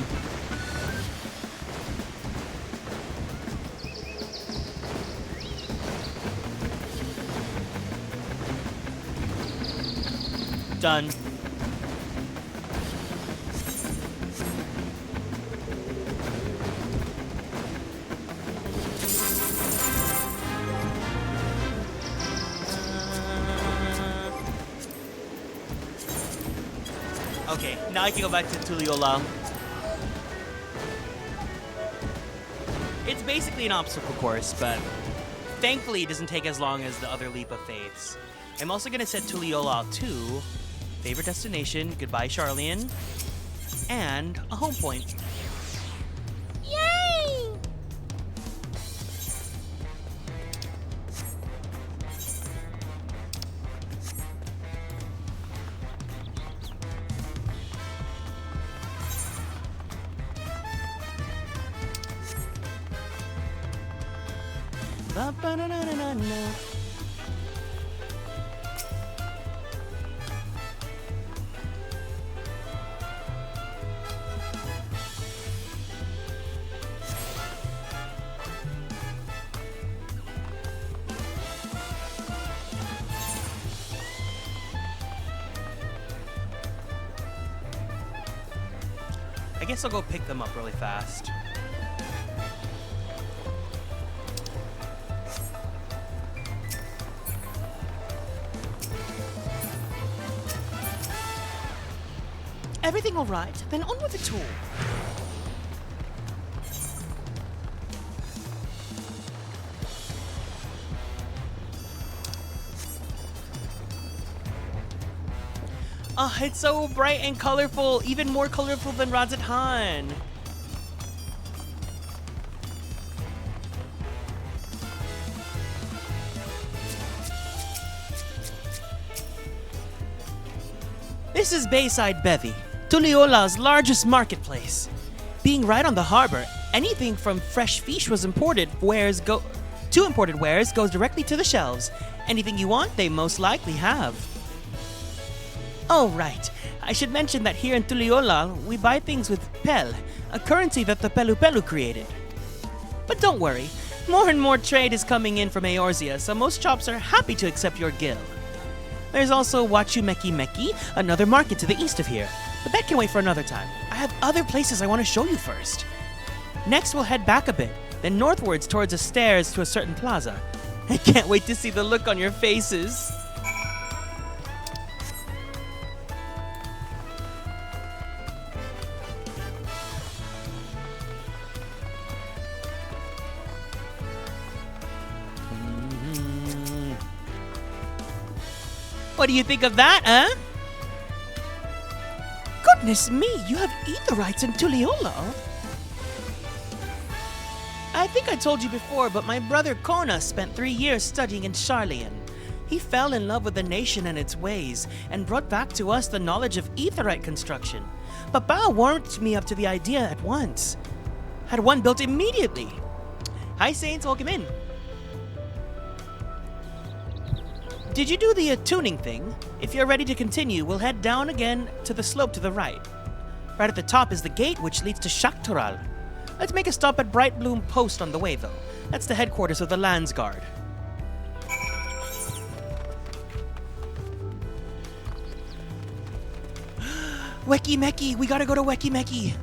Done. Okay, now I can go back to Tuliyollal. It's basically an obstacle course, but thankfully it doesn't take as long as the other Leap of Faiths. I'm also going to set Tuliyollal to favorite destination, goodbye Charlian, and a home point. Yay! Ba-ba-na-na-na-na. I guess I'll go pick them up really fast. Everything all right? Then on with the tour. Oh, it's so bright and colorful, even more colorful than Razathan. This is Bayside Bevy, Tuliollal's largest marketplace. Being right on the harbor, anything from fresh fish to imported wares goes directly to the shelves. Anything you want, they most likely have. Oh, right. I should mention that here in Tuliyollal, we buy things with Pel, a currency that the Pelu created. But don't worry, more and more trade is coming in from Eorzea, so most shops are happy to accept your gil. There's also Wachumeki, another market to the east of here, but that can wait for another time. I have other places I want to show you first. Next, we'll head back a bit, then northwards towards the stairs to a certain plaza. I can't wait to see the look on your faces. What do you think of that, huh? Goodness me, you have Aetherites in Tuliyollal? I think I told you before, but my brother Kona spent 3 years studying in Charlian. He fell in love with the nation and its ways, and brought back to us the knowledge of Aetherite construction. Papa warmed me up to the idea at once. Had one built immediately. Hi Saints, welcome in. Did you do the tuning thing? If you're ready to continue, we'll head down again to the slope to the right. Right at the top is the gate which leads to Shaktural. Let's make a stop at Bright Bloom Post on the way though. That's the headquarters of the Landsguard. Weki-Meki, we gotta go to Weki-Meki.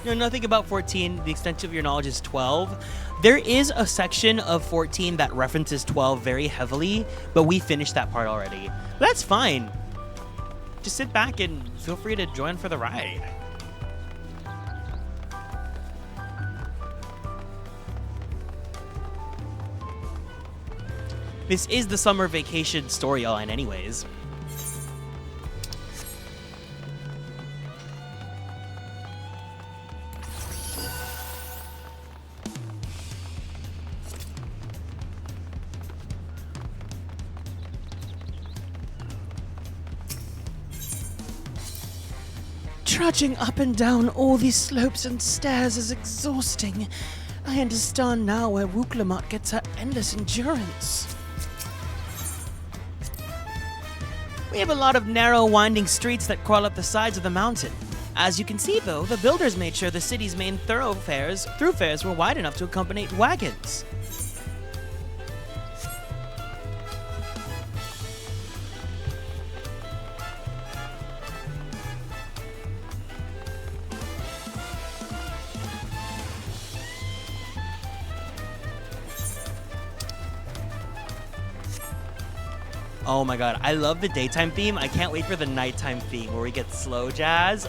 You know nothing about 14, the extent of your knowledge is 12. There is a section of 14 that references 12 very heavily, but we finished that part already. That's fine. Just sit back and feel free to join for the ride. This is the summer vacation storyline anyways. Trudging up and down all these slopes and stairs is exhausting. I understand now where Wooklamat gets her endless endurance. We have a lot of narrow, winding streets that crawl up the sides of the mountain. As you can see, though, the builders made sure the city's main thoroughfares were wide enough to accommodate wagons. Oh my god, I love the daytime theme. I can't wait for the nighttime theme where we get slow jazz.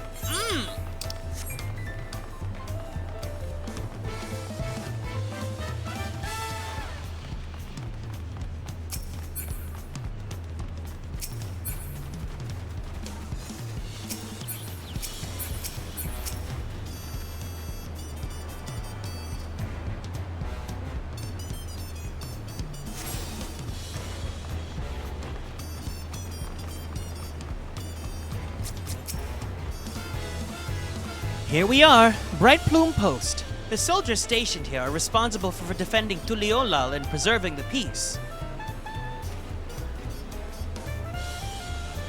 Here we are, Bright Plume Post. The soldiers stationed here are responsible for defending Tuliolal and preserving the peace.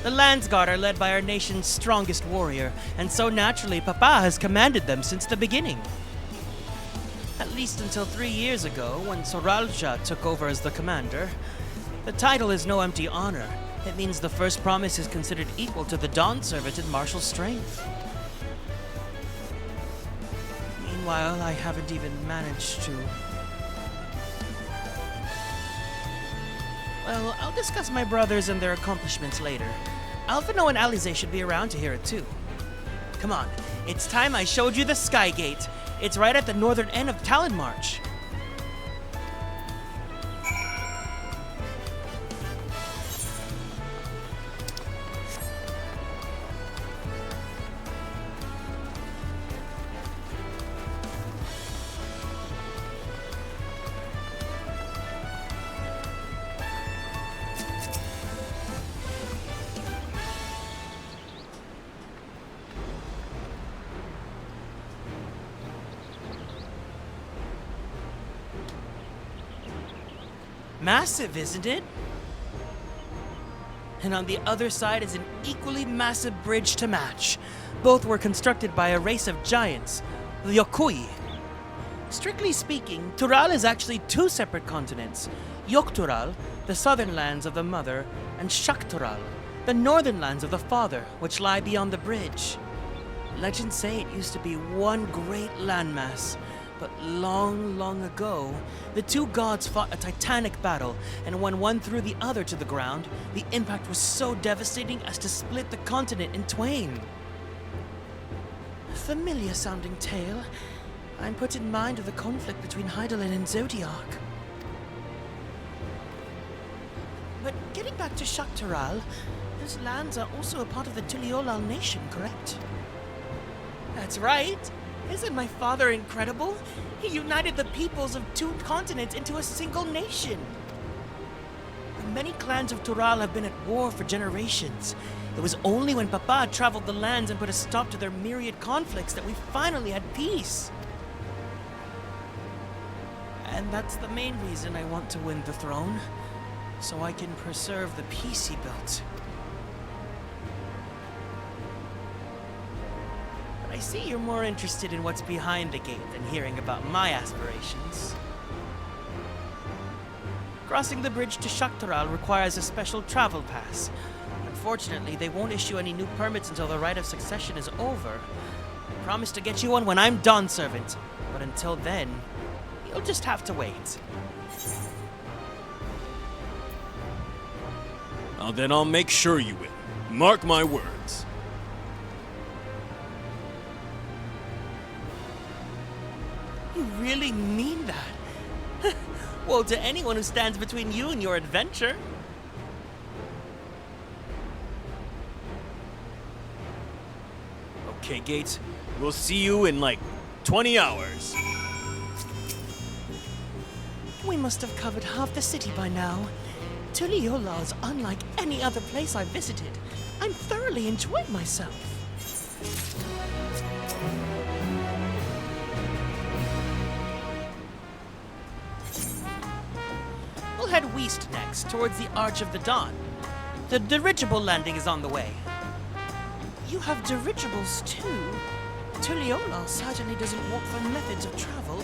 The Landsguard are led by our nation's strongest warrior, and so naturally Papa has commanded them since the beginning. At least until 3 years ago, when Soralja took over as the commander. The title is no empty honor. It means the first promise is considered equal to the Dawn Servant in martial strength. Meanwhile, I haven't even managed to... Well, I'll discuss my brothers and their accomplishments later. Alphino and Alize should be around to hear it too. Come on, it's time I showed you the Skygate. It's right at the northern end of Talon March. Massive, isn't it? And on the other side is an equally massive bridge to match. Both were constructed by a race of giants, the Yokui. Strictly speaking, Tural is actually 2 separate continents. Yoktural, the southern lands of the mother, and Shaktural, the northern lands of the father, which lie beyond the bridge. Legends say it used to be one great landmass. But long, long ago, the 2 gods fought a titanic battle, and when one threw the other to the ground, the impact was so devastating as to split the continent in twain. A familiar sounding tale. I'm put in mind of the conflict between Hydaelyn and Zodiac. But getting back to Shaktural, those lands are also a part of the Tuliolal nation, correct? That's right. Isn't my father incredible? He united the peoples of 2 continents into a single nation. The many clans of Tural have been at war for generations. It was only when Papa traveled the lands and put a stop to their myriad conflicts that we finally had peace. And that's the main reason I want to win the throne, so I can preserve the peace he built. I see you're more interested in what's behind the gate than hearing about my aspirations. Crossing the bridge to Shaktural requires a special travel pass. Unfortunately, they won't issue any new permits until the Rite of Succession is over. I promise to get you one when I'm Dawn Servant, but until then, you'll just have to wait. Then I'll make sure you win. Mark my words. You really mean that? Woe to anyone who stands between you and your adventure. Okay, Gates. We'll see you in like 20 hours. We must have covered half the city by now. Tuliolal is unlike any other place I've visited. I'm thoroughly enjoying myself. We'll head west next, towards the Arch of the Dawn. The dirigible landing is on the way. You have dirigibles too? Tulliola certainly doesn't walk for methods of travel.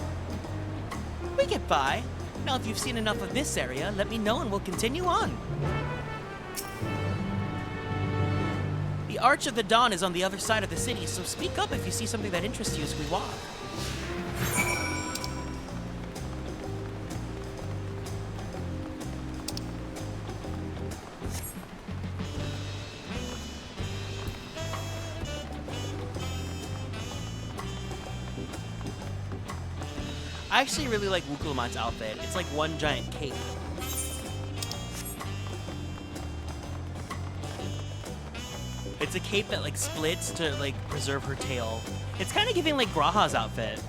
We get by. Now if you've seen enough of this area, let me know and we'll continue on. The Arch of the Dawn is on the other side of the city, so speak up if you see something that interests you as we walk. I actually really like Wukulamat's outfit. It's like one giant cape. It's a cape that like splits to like preserve her tail. It's kind of giving like Graha's outfit.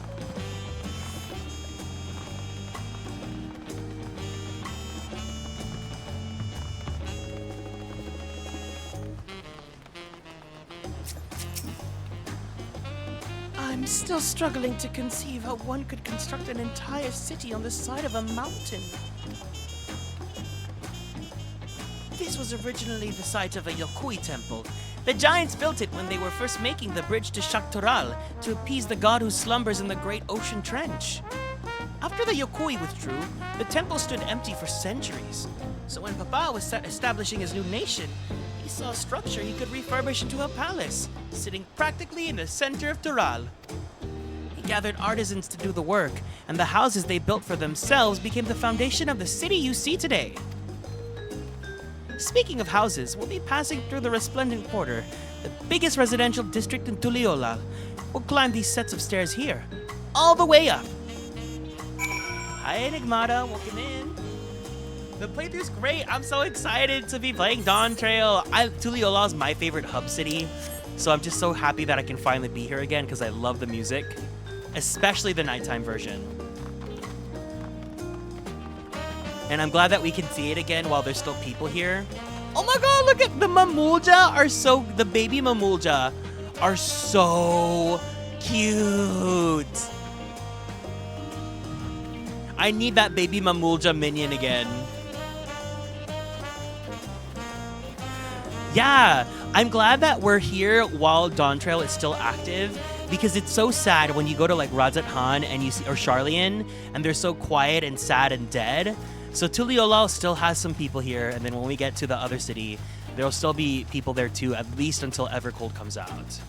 I'm still struggling to conceive how one could construct an entire city on the side of a mountain. This was originally the site of a Yokui temple. The giants built it when they were first making the bridge to Shaktural to appease the god who slumbers in the great ocean trench. After the Yokui withdrew, the temple stood empty for centuries. So when Papa was establishing his new nation, he saw a structure he could refurbish into a palace, sitting practically in the center of Tural. He gathered artisans to do the work, and the houses they built for themselves became the foundation of the city you see today. Speaking of houses, we'll be passing through the Resplendent Quarter, the biggest residential district in Tulliola. We'll climb these sets of stairs here, all the way up. Hi Enigmata, welcome in. The playthrough's great. I'm so excited to be playing Dawntrail. Tulliola is my favorite hub city, so I'm just so happy that I can finally be here again because I love the music, especially the nighttime version. And I'm glad that we can see it again while there's still people here. Oh my god, look at the Mamulja the baby Mamulja are so cute. I need that baby Mamulja minion again. Yeah, I'm glad that we're here while Dawntrail is still active, because it's so sad when you go to like Radzat Han and you see, or Charlian, and they're so quiet and sad and dead. So Tulliola still has some people here, and then when we get to the other city, there'll still be people there too, at least until Evercold comes out.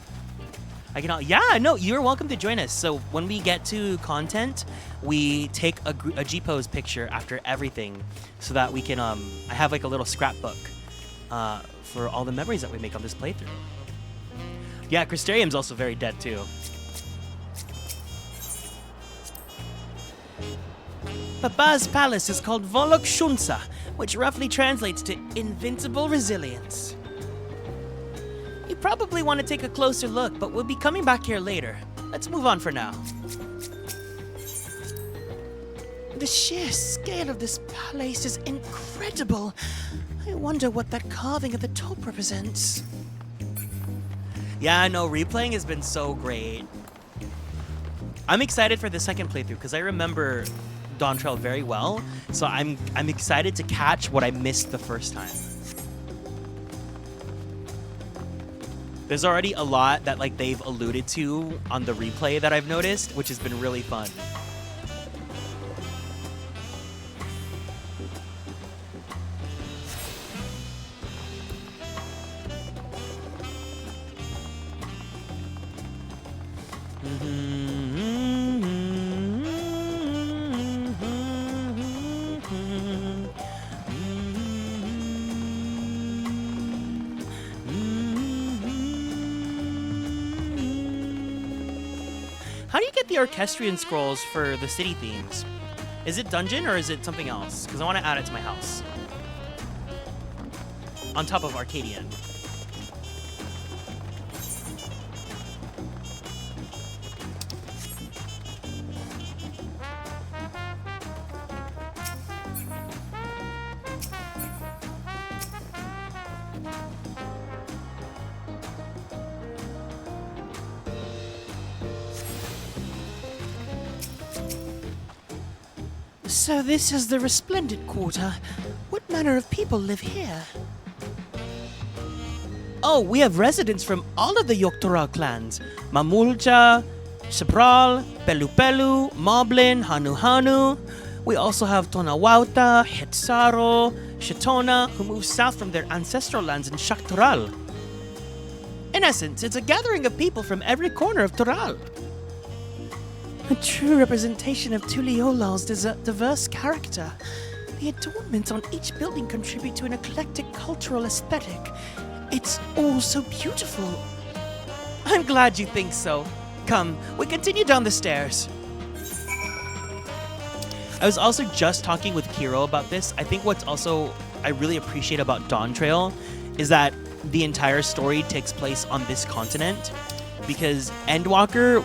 Yeah, no, you're welcome to join us. So when we get to content, we take a G-pose picture after everything, so that we can, I have like a little scrapbook for all the memories that we make on this playthrough. Yeah, Crystarium's also very dead too. Papa's palace is called Volok Shunsa, which roughly translates to invincible resilience. You probably want to take a closer look, but we'll be coming back here later. Let's move on for now. The sheer scale of this place is incredible. I wonder what that carving at the top represents. Yeah, no, replaying has been so great. I'm excited for the second playthrough because I remember Dawntrail very well, so I'm excited to catch what I missed the first time. There's already a lot that like they've alluded to on the replay that I've noticed, which has been really fun. How do you get the orchestrion scrolls for the city themes? Is it dungeon or is it something else? Because I want to add it to my house. On top of Arcadian. So this is the Resplendent Quarter. What manner of people live here? Oh, we have residents from all of the Yogg-Toral clans. Mamulja, Sabral, Pelupelu, Moblin, Hanu. We also have Tonawauta, Hetsaro, Shatona, who moved south from their ancestral lands in Shak-Toral. In essence, it's a gathering of people from every corner of Toral. A true representation of Tuliolal's diverse character. The adornments on each building contribute to an eclectic cultural aesthetic. It's all so beautiful. I'm glad you think so. Come, we continue down the stairs. I was also just talking with Kiro about this. I think what's also I really appreciate about Dawntrail is that the entire story takes place on this continent, because Endwalker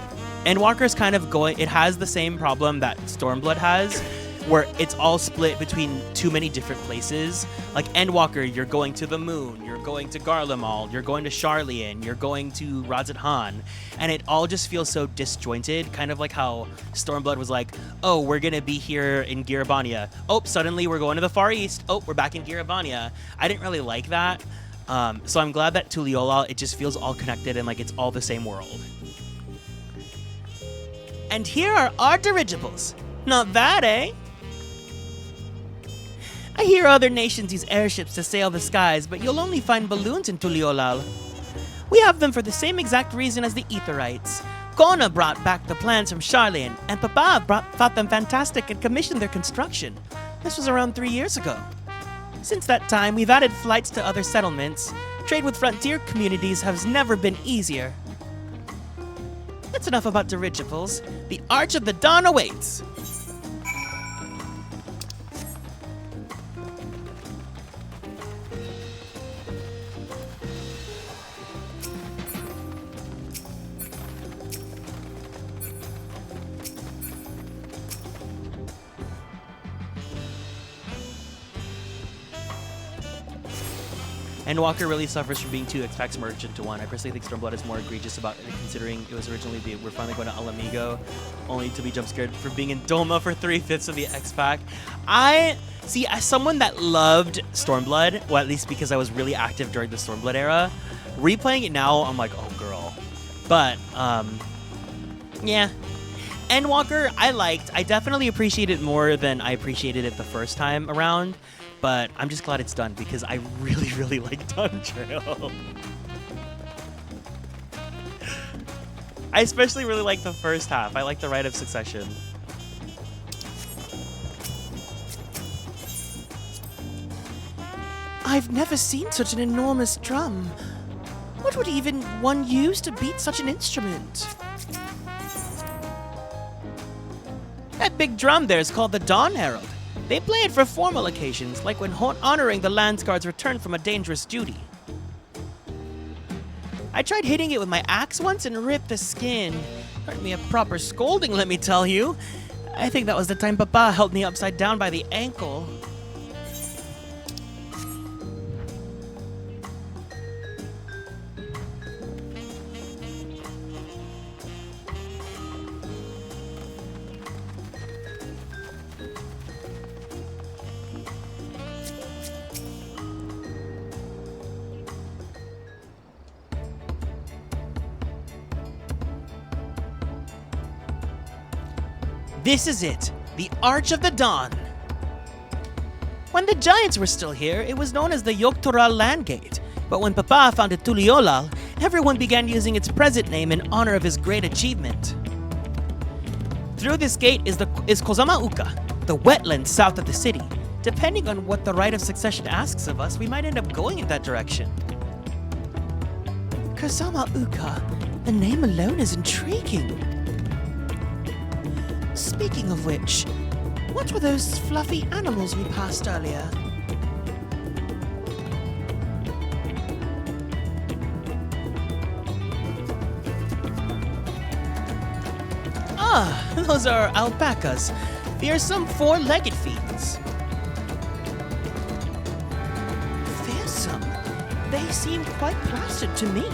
is kind of going, it has the same problem that Stormblood has, where it's all split between too many different places. Like Endwalker, you're going to the moon, you're going to Garlemald, you're going to Sharlayan, you're going to Radz-at-Han, and it all just feels so disjointed, kind of like how Stormblood was like, oh, we're gonna be here in Girabania. Oh, suddenly we're going to the Far East. Oh, we're back in Girabania. I didn't really like that. So I'm glad that Tuliolal, it just feels all connected and like it's all the same world. And here are our dirigibles. Not bad, eh? I hear other nations use airships to sail the skies, but you'll only find balloons in Tuliolal. We have them for the same exact reason as the Aetherites. Kona brought back the plans from Sharlayan, and Papa thought them fantastic and commissioned their construction. This was around 3 years ago. Since that time, we've added flights to other settlements. Trade with frontier communities has never been easier. That's enough about dirigibles. The Arch of the Dawn awaits! Endwalker really suffers from being 2 X-Packs merged into 1. I personally think Stormblood is more egregious about it, considering it was originally we're finally going to Alamigo, only to be jump scared for being in Doma for 3/5 of the X-Pack. I see, as someone that loved Stormblood, well, at least because I was really active during the Stormblood era, replaying it now, I'm like, oh girl. But yeah. Endwalker, I liked. I definitely appreciate it more than I appreciated it the first time around. But I'm just glad it's done because I really, really like Dawntrail. I especially really like the first half. I like the Rite of Succession. I've never seen such an enormous drum. What would even one use to beat such an instrument? That big drum there is called the Dawn Herald. They play it for formal occasions, like when honoring the Landsguard's return from a dangerous duty. I tried hitting it with my axe once and ripped the skin. Earned me a proper scolding, let me tell you. I think that was the time Papa held me upside down by the ankle. This is it, the Arch of the Dawn. When the Giants were still here, it was known as the Yogg-Toral Landgate. But when Papa founded Tuliolal, everyone began using its present name in honor of his great achievement. Through this gate is Kozama Uka, the wetlands south of the city. Depending on what the Rite of Succession asks of us, we might end up going in that direction. Kozama Uka, the name alone is intriguing. Speaking of which, what were those fluffy animals we passed earlier? Ah, those are alpacas. Fearsome 4-legged fiends. Fearsome? They seem quite placid to me.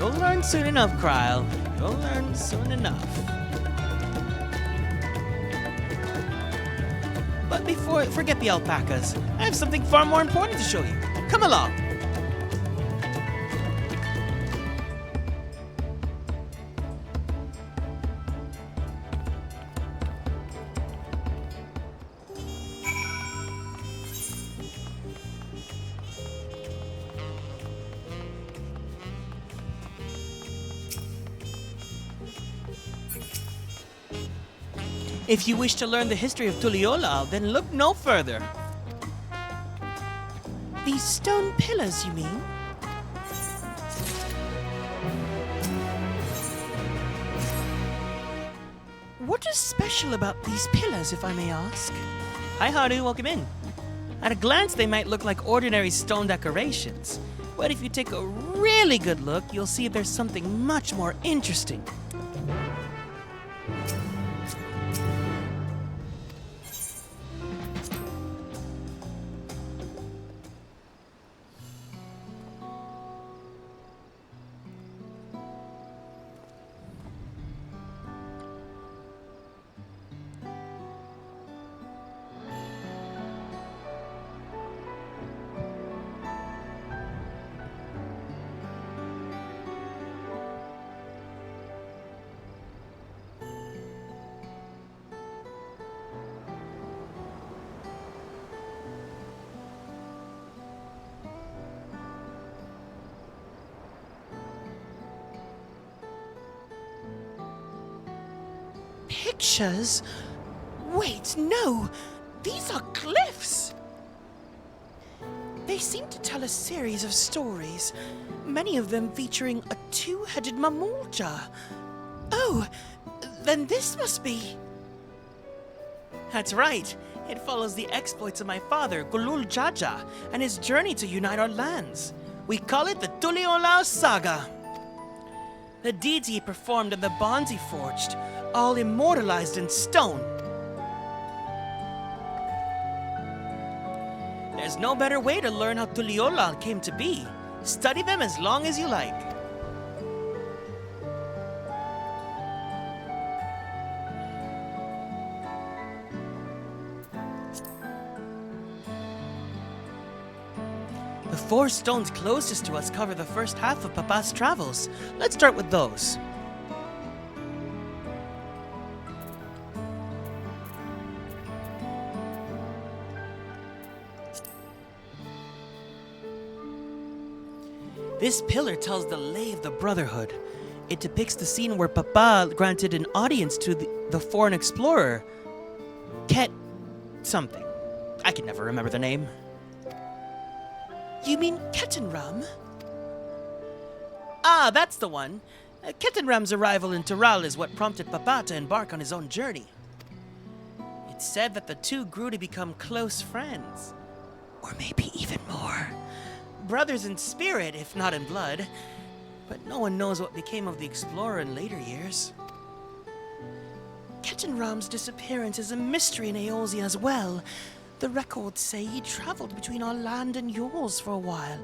You'll learn soon enough, Kryle. You'll learn soon enough. But forget the alpacas. I have something far more important to show you. Come along. If you wish to learn the history of Tuliyollal, then look no further. These stone pillars, you mean? What is special about these pillars, if I may ask? Hi, Haru, welcome in. At a glance, they might look like ordinary stone decorations. But if you take a really good look, you'll see there's something much more interesting. Pictures? Wait, no! These are glyphs! They seem to tell a series of stories, many of them featuring a two-headed mamulja. Oh, then this must be... That's right. It follows the exploits of my father, Gulul Jaja, and his journey to unite our lands. We call it the Tuliyollal Saga. The deeds he performed and the bonds he forged, all immortalized in stone. There's no better way to learn how Tuliyollal came to be. Study them as long as you like. The 4 stones closest to us cover the first half of Papa's travels. Let's start with those. This pillar tells the lay of the Brotherhood. It depicts the scene where Papa granted an audience to the foreign explorer, Ket something. I can never remember the name. You mean Ketenram? Ah, that's the one. Ketenram's arrival in Tural is what prompted Papa to embark on his own journey. It's said that the two grew to become close friends. Or maybe even more. Brothers in spirit, if not in blood. But no one knows what became of the explorer in later years. Ketenram's disappearance is a mystery in Eorzea as well. The records say he traveled between our land and yours for a while,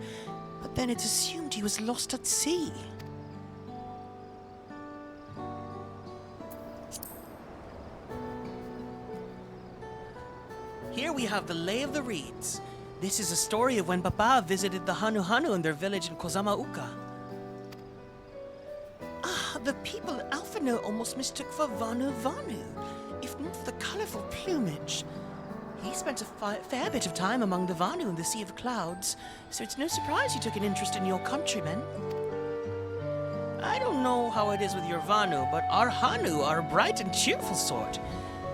but then it's assumed he was lost at sea. Here we have the Lay of the Reeds. This is a story of when Papa visited the Hanu Hanu in their village in Kozamauka. Ah, the people at Alphano almost mistook for Vanu Vanu, if not for the colorful plumage. He spent a fair bit of time among the Vanu in the Sea of Clouds, so it's no surprise he took an interest in your countrymen. I don't know how it is with your Vanu, but our Hanu are a bright and cheerful sort.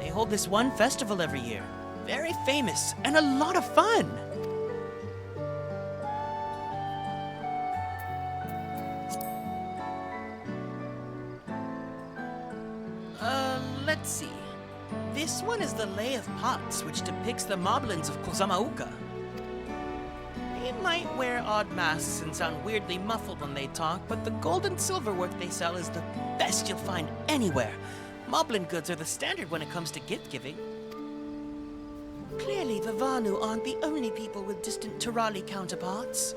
They hold this one festival every year. Very famous, and a lot of fun. Let's see. This one is the Lay of Pots, which depicts the moblins of Kozamauka. They might wear odd masks and sound weirdly muffled when they talk, but the gold and silver work they sell is the best you'll find anywhere. Moblin goods are the standard when it comes to gift-giving. Clearly, the Vanu aren't the only people with distant Turali counterparts.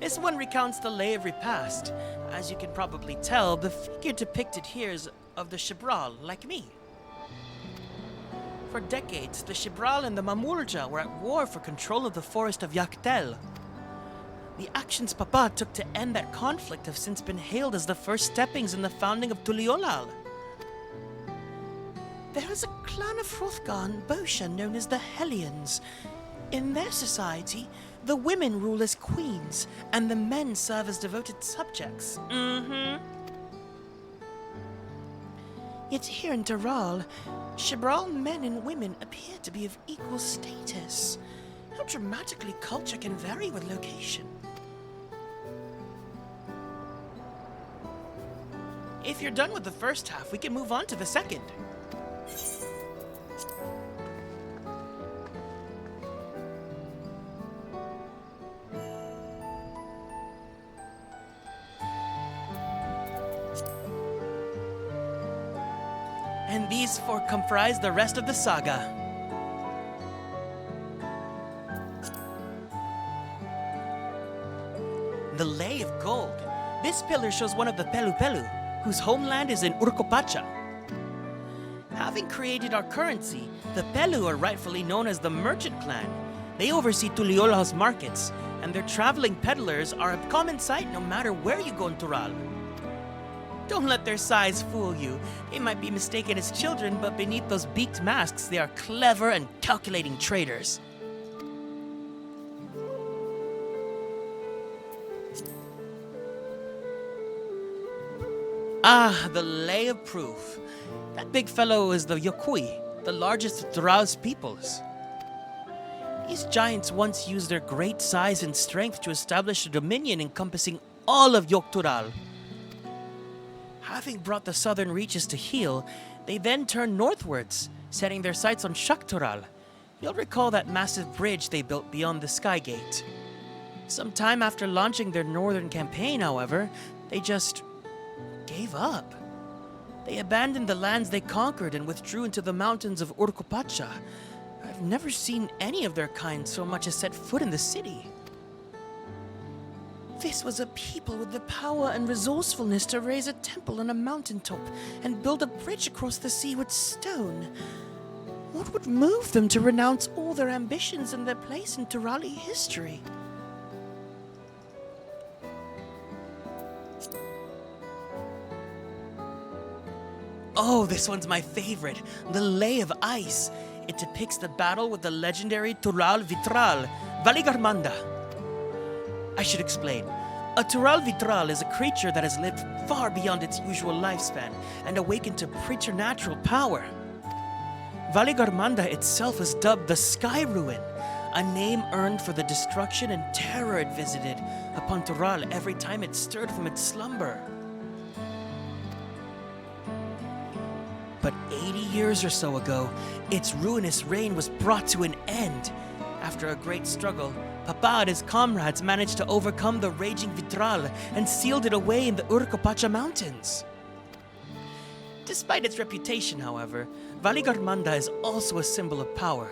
This one recounts the lay of repast. As you can probably tell, the figure depicted here is of the Shibral, like me. For decades, the Shibral and the Mamurja were at war for control of the forest of Yaktel. The actions Papa took to end that conflict have since been hailed as the first steppings in the founding of Tuliolal. There is a clan of Hrothgar and Bosha known as the Hellions. In their society, the women rule as queens, and the men serve as devoted subjects. Yet here in Dural, Shibral men and women appear to be of equal status. How dramatically culture can vary with location. If you're done with the first half, we can move on to the second. And these four comprise the rest of the saga. The Lay of Gold. This pillar shows one of the Pelu Pelu, whose homeland is in Urkopacha. Having created our currency, the Pelu are rightfully known as the Merchant Clan. They oversee Tuliola's markets, and their traveling peddlers are a common sight no matter where you go in Tural. Don't let their size fool you. They might be mistaken as children, but beneath those beaked masks, they are clever and calculating traders. Ah, the Lay of Proof. That big fellow is the Yokui, the largest of Tural's peoples. These giants once used their great size and strength to establish a dominion encompassing all of Yoktural. Having brought the southern reaches to heel, they then turned northwards, setting their sights on Shaktural. You'll recall that massive bridge they built beyond the Sky Gate. Sometime after launching their northern campaign, however, they just gave up. They abandoned the lands they conquered and withdrew into the mountains of Urkopacha. I've never seen any of their kind so much as set foot in the city. This was a people with the power and resourcefulness to raise a temple on a mountaintop and build a bridge across the sea with stone. What would move them to renounce all their ambitions and their place in Turali history? Oh, this one's my favorite, the Lay of Ice. It depicts the battle with the legendary Tural Vitral, Valigarmanda. I should explain. A Tural Vitral is a creature that has lived far beyond its usual lifespan and awakened to preternatural power. Valigarmanda itself is dubbed the Sky Ruin, a name earned for the destruction and terror it visited upon Tural every time it stirred from its slumber. But 80 years or so ago, its ruinous reign was brought to an end. After a great struggle, Papa and his comrades managed to overcome the raging Vitral and sealed it away in the Urkopacha Mountains. Despite its reputation, however, Valigarmanda is also a symbol of power.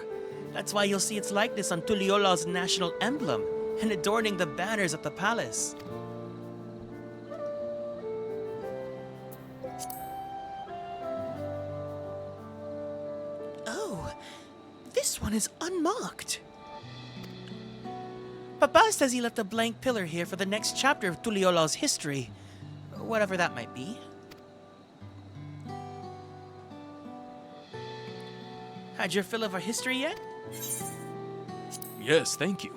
That's why you'll see its likeness on Tuliola's national emblem and adorning the banners at the palace. Oh, this one is unmarked. Papa says he left a blank pillar here for the next chapter of Tuliola's history, whatever that might be. Had your fill of our history yet? Yes, thank you.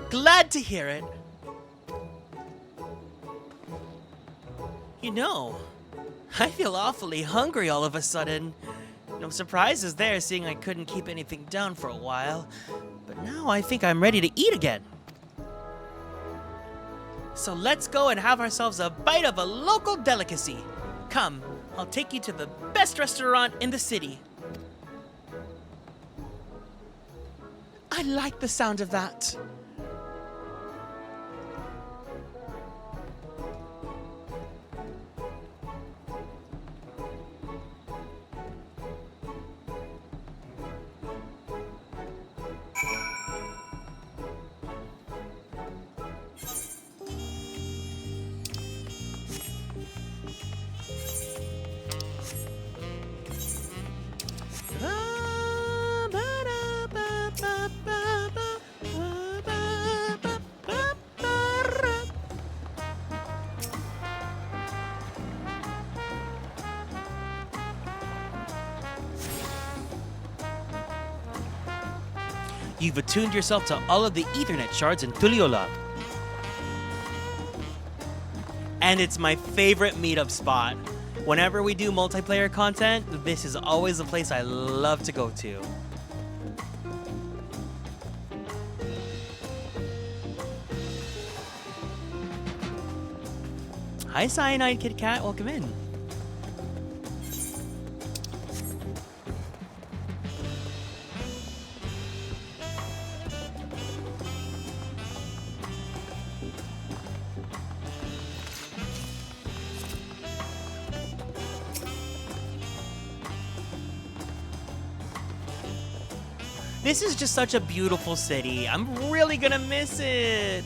Glad to hear it. You know, I feel awfully hungry all of a sudden. No surprises there, seeing I couldn't keep anything down for a while. But now I think I'm ready to eat again. So let's go and have ourselves a bite of a local delicacy. Come, I'll take you to the best restaurant in the city. I like the sound of that. you've attuned yourself to all of the Ethernet shards in Tuliyollal. And it's my favorite meetup spot. Whenever we do multiplayer content, this is always the place I love to go to. Hi, Cyanide Kit Kat. Welcome in. This is just such a beautiful city. I'm really gonna miss it.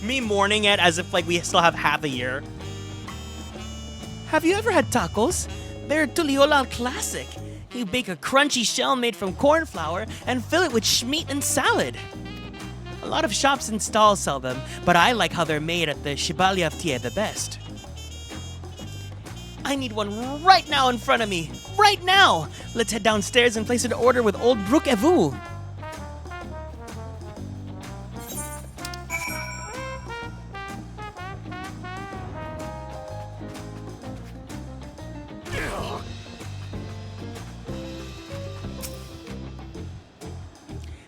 Me mourning it as if like we still have half a year. Have you ever had tacos? They're a Tuliyollal classic. You bake a crunchy shell made from corn flour and fill it with schmeat and salad. A lot of shops and stalls sell them, but I like how they're made at the ffxiv the best. I need one right now in front of me. Right now! Let's head downstairs and place an order with old prejudiced.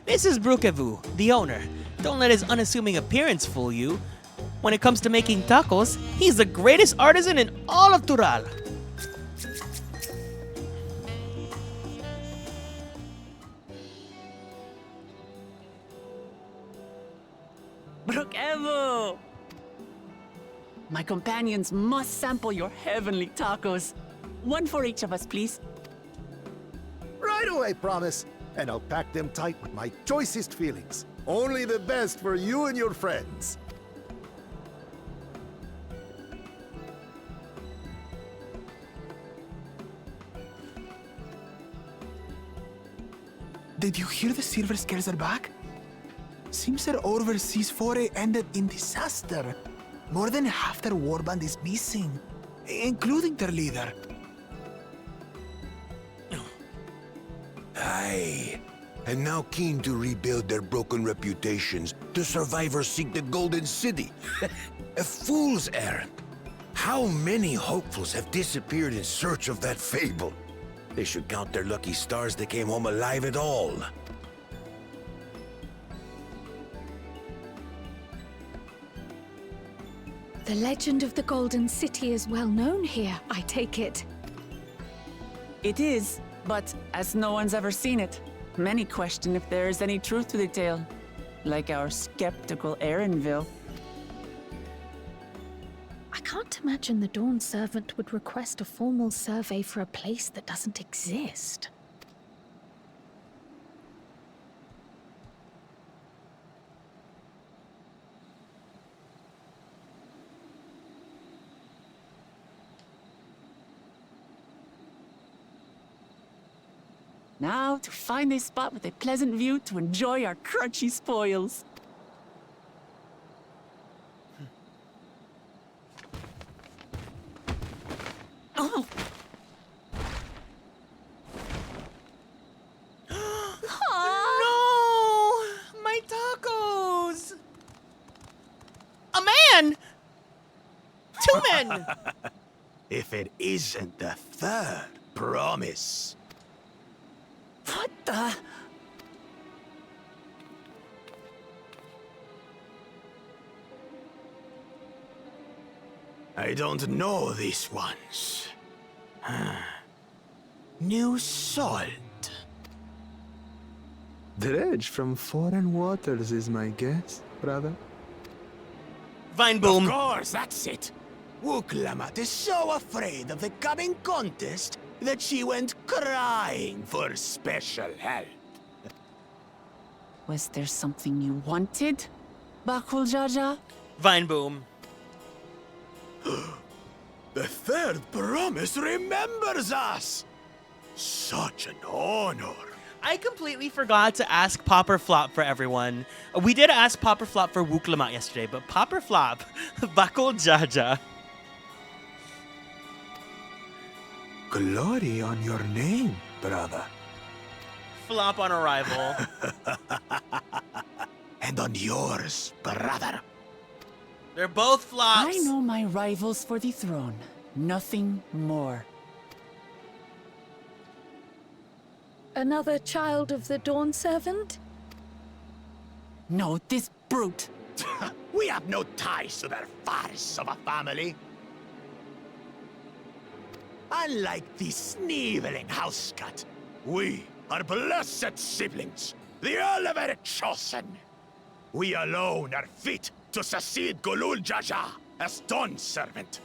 This is prejudiced, the owner. Don't let his unassuming appearance fool you. When it comes to making tacos, he's the greatest artisan in all of Tural. Prejudiced! My companions must sample your heavenly tacos. One for each of us, please. Right away, promise. And I'll pack them tight with my choicest feelings. Only the best for you and your friends. Did you hear the Silver Scales are back? Seems their overseas foray ended in disaster. More than half their warband is missing, including their leader. Aye. And now keen to rebuild their broken reputations, the survivors seek the Golden City. A fool's errand. How many hopefuls have disappeared in search of that fable? They should count their lucky stars they came home alive at all. The legend of the Golden City is well known here, I take it. It is, but as no one's ever seen it, many question if there is any truth to the tale. Like our skeptical Erinville. I can't imagine the Dawn Servant would request a formal survey for a place that doesn't exist. Now to find a spot with a pleasant view to enjoy our crunchy spoils. Oh! No! My tacos! A man! Two men! If it isn't the third promise. What the? I don't know these ones. New salt. Dredge from foreign waters is my guess, brother. Vine boom. Of course, that's it. Wuklamat is so afraid of the coming contest that she went crying for special help. Was there something you wanted, Bakul Jaja? Vine boom. The third promise remembers us. Such an honor. I completely forgot to ask Popper Flop for everyone. We did ask Popper Flop for Wuklamat yesterday, but Popper Flop, Bakul Jaja. Glory on your name, brother. Flop on arrival. And on yours, brother. They're both flops. I know my rivals for the throne. Nothing more. Another child of the Dawn Servant? No, this brute. We have no ties to their farce of a family. Unlike the sneevling housecut, we are blessed siblings, the elevated chosen. We alone are fit to succeed Golul Jaja as Dawn Servant.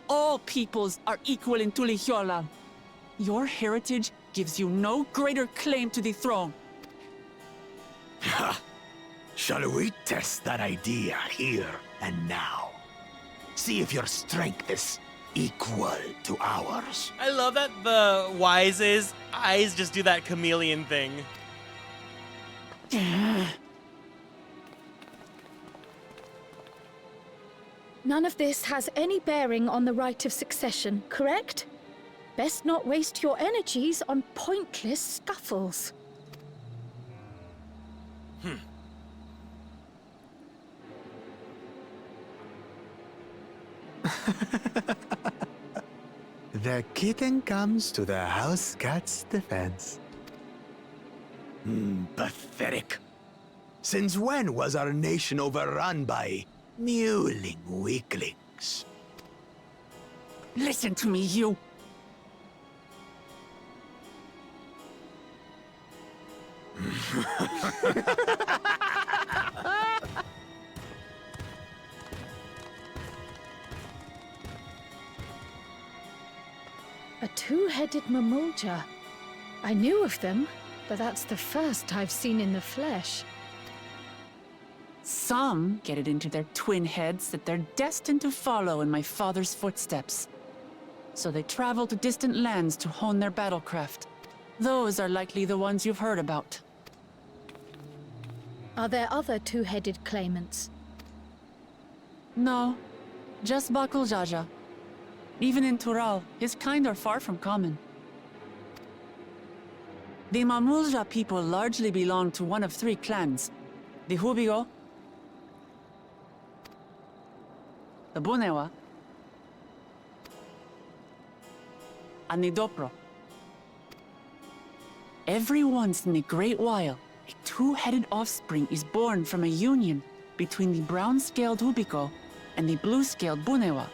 All peoples are equal in Tulihiola. Your heritage gives you no greater claim to the throne. Ha! Shall we test that idea here and now? See if your strength is equal to ours. I love that the Wise's eyes just do that chameleon thing. None of this has any bearing on the right of succession, correct? Best not waste your energies on pointless scuffles. The kitten comes to the house cat's defense. Pathetic. Since when was our nation overrun by mewling weaklings? Listen to me, you. A two-headed mamulja. I knew of them, but that's the first I've seen in the flesh. Some get it into their twin heads that they're destined to follow in my father's footsteps. So they travel to distant lands to hone their battlecraft. Those are likely the ones you've heard about. Are there other two-headed claimants? No, just Bakul Jaja. Even in Tural, his kind are far from common. The Mamulja people largely belong to one of three clans. The Hubigo, the Bunewa, and the Dopro. Every once in a great while, a two-headed offspring is born from a union between the brown-scaled Hubigo and the blue-scaled Bunewa.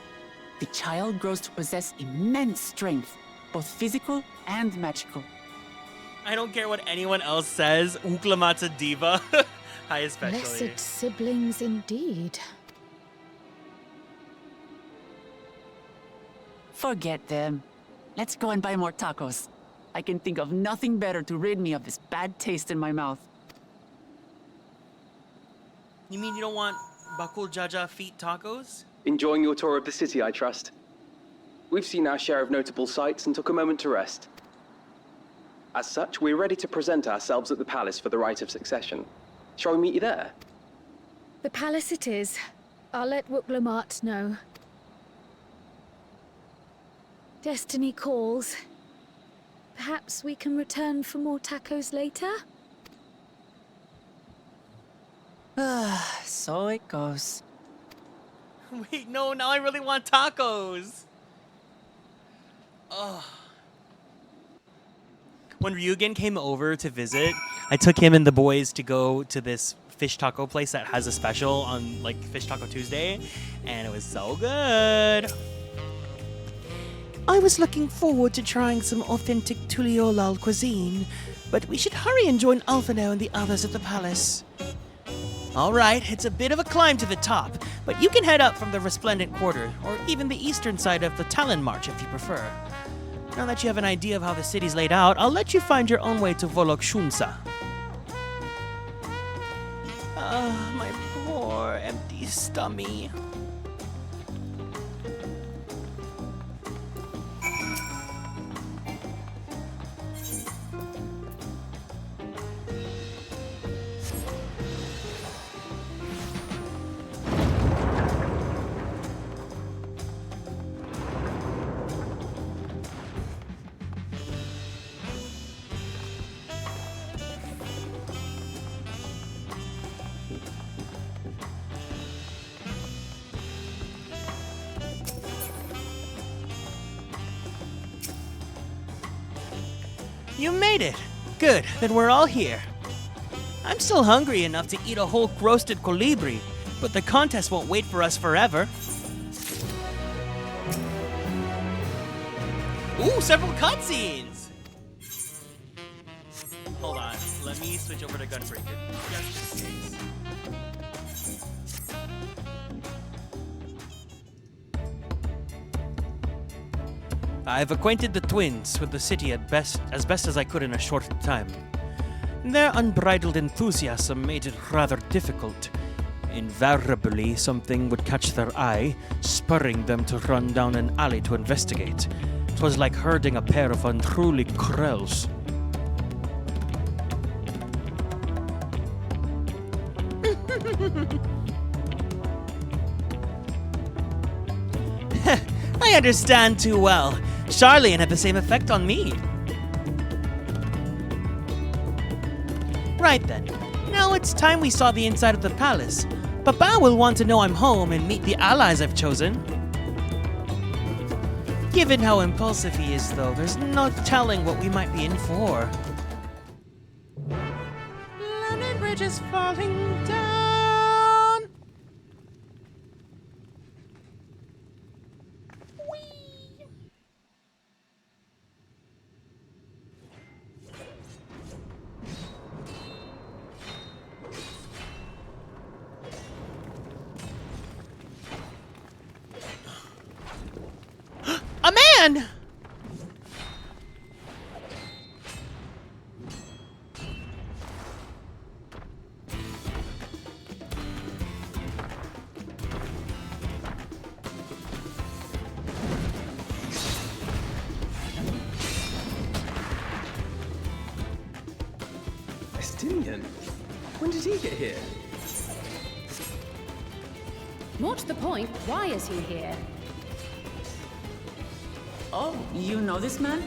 The child grows to possess immense strength, both physical and magical. I don't care what anyone else says. Uklamata diva. Hi, especially. Blessed siblings indeed. Forget them. Let's go and buy more tacos. I can think of nothing better to rid me of this bad taste in my mouth. You mean you don't want Bakul Jaja feet tacos? Enjoying your tour of the city, I trust. We've seen our share of notable sights and took a moment to rest. As such, we're ready to present ourselves at the palace for the rite of succession. Shall we meet you there? The palace it is. I'll let Wuklamat know. Destiny calls. Perhaps we can return for more tacos later? So it goes. Wait, no, now I really want tacos. Ugh. When Ryugen came over to visit, I took him and the boys to go to this fish taco place that has a special on like Fish Taco Tuesday, and it was so good. I was looking forward to trying some authentic Tuliolal cuisine, but we should hurry and join Alphino and the others at the palace. All right, it's a bit of a climb to the top, but you can head up from the Resplendent Quarter, or even the eastern side of the Talon March if you prefer. Now that you have an idea of how the city's laid out, I'll let you find your own way to Volok Shunsa. My poor empty stomach. You made it! Good, then we're all here. I'm still hungry enough to eat a whole roasted colibri, but the contest won't wait for us forever. Ooh, several cutscenes! Hold on, let me switch over to Gunbreaker. Just in case. I've acquainted the twins with the city as best as I could in a short time. Their unbridled enthusiasm made it rather difficult. Invariably, something would catch their eye, spurring them to run down an alley to investigate. 'Twas like herding a pair of unruly krells. I understand too well. Charlene had the same effect on me. Right then. Now it's time we saw the inside of the palace. Papa will want to know I'm home and meet the allies I've chosen. Given how impulsive he is, though, there's no telling what we might be in for. London Bridge is falling down. A man! Estinian? When did he get here? More to the point, why is he here? Oh, you know this man?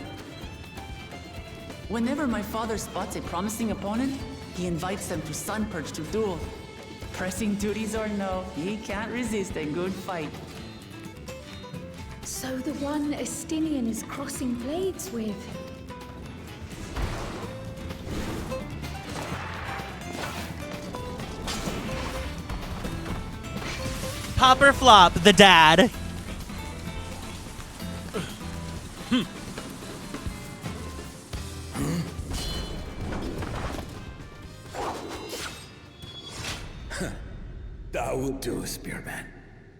Whenever my father spots a promising opponent, he invites them to Sunpurge to duel. Pressing duties or no, he can't resist a good fight. So the one Estinian is crossing blades with. Pop or flop, the dad. That will do, Spearman.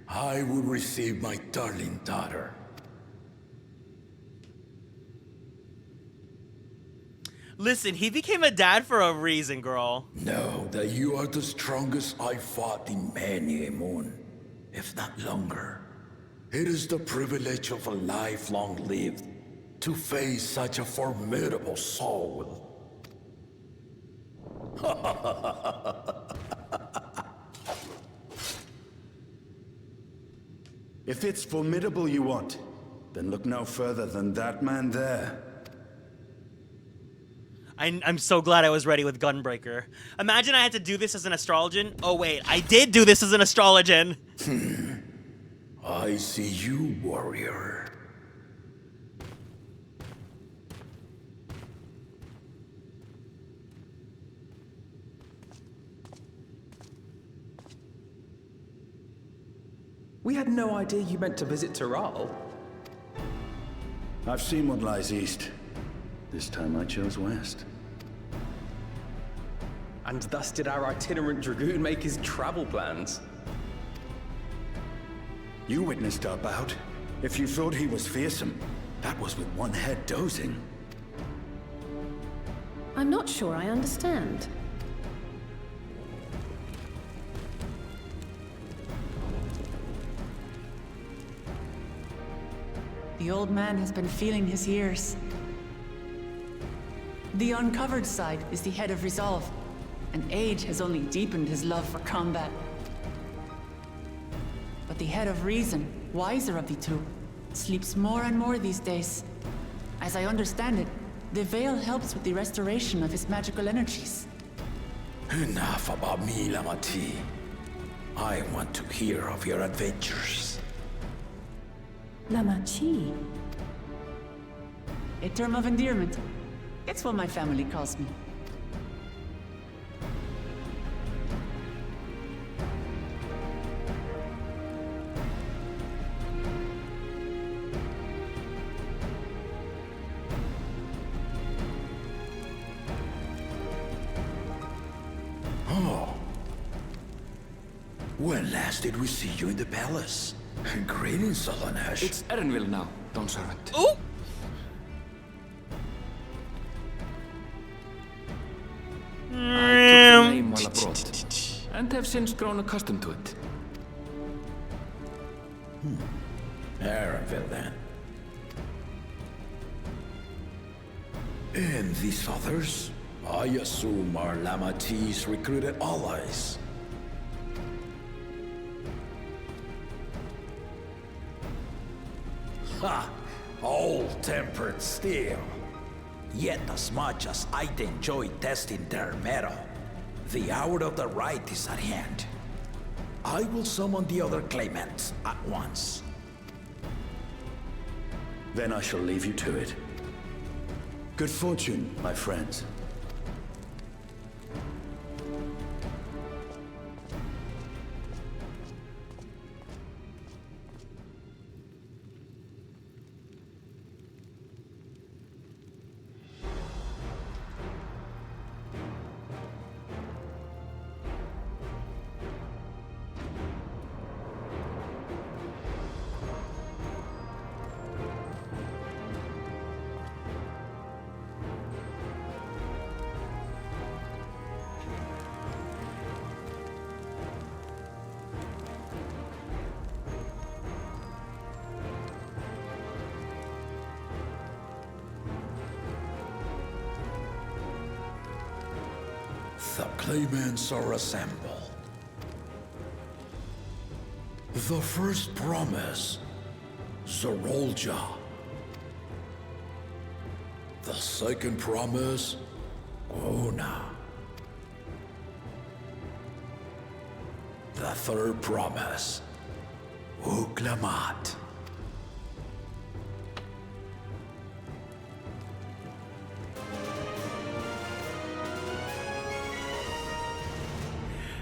I will receive my darling daughter. Listen, he became a dad for a reason, girl. Know that you are the strongest I fought in many a moon, if not longer. It is the privilege of a life long lived to face such a formidable soul. If it's formidable you want, then look no further than that man there. I'm so glad I was ready with Gunbreaker. Imagine I had to do this as an astrologian. Oh wait, I did do this as an astrologian. I see you, warrior. We had no idea you meant to visit Tural. I've seen what lies east. This time I chose west. And thus did our itinerant dragoon make his travel plans. You witnessed our bout. If you thought he was fearsome, that was with one head dozing. I'm not sure I understand. The old man has been feeling his years. The uncovered side is the head of resolve, and age has only deepened his love for combat. But the head of reason, wiser of the two, sleeps more and more these days. As I understand it, the veil helps with the restoration of his magical energies. Enough about me, lamaty'i. I want to hear of your adventures. Lamaty'i. A term of endearment. It's what my family calls me. Oh. When last did we see you in the palace? Greetings, Solanesh. It's Erenville now, Dawn Servant. Oh! I took the name while abroad, and have since grown accustomed to it. Erenville, then. And these others? I assume are lamaty'i's recruited allies. Ha! Old-tempered still. Yet as much as I'd enjoy testing their mettle, the hour of the right is at hand. I will summon the other claimants at once. Then I shall leave you to it. Good fortune, my friends. The claimants are assembled. The first promise, Zorolja. The second promise, Ona. The third promise, Uklamat.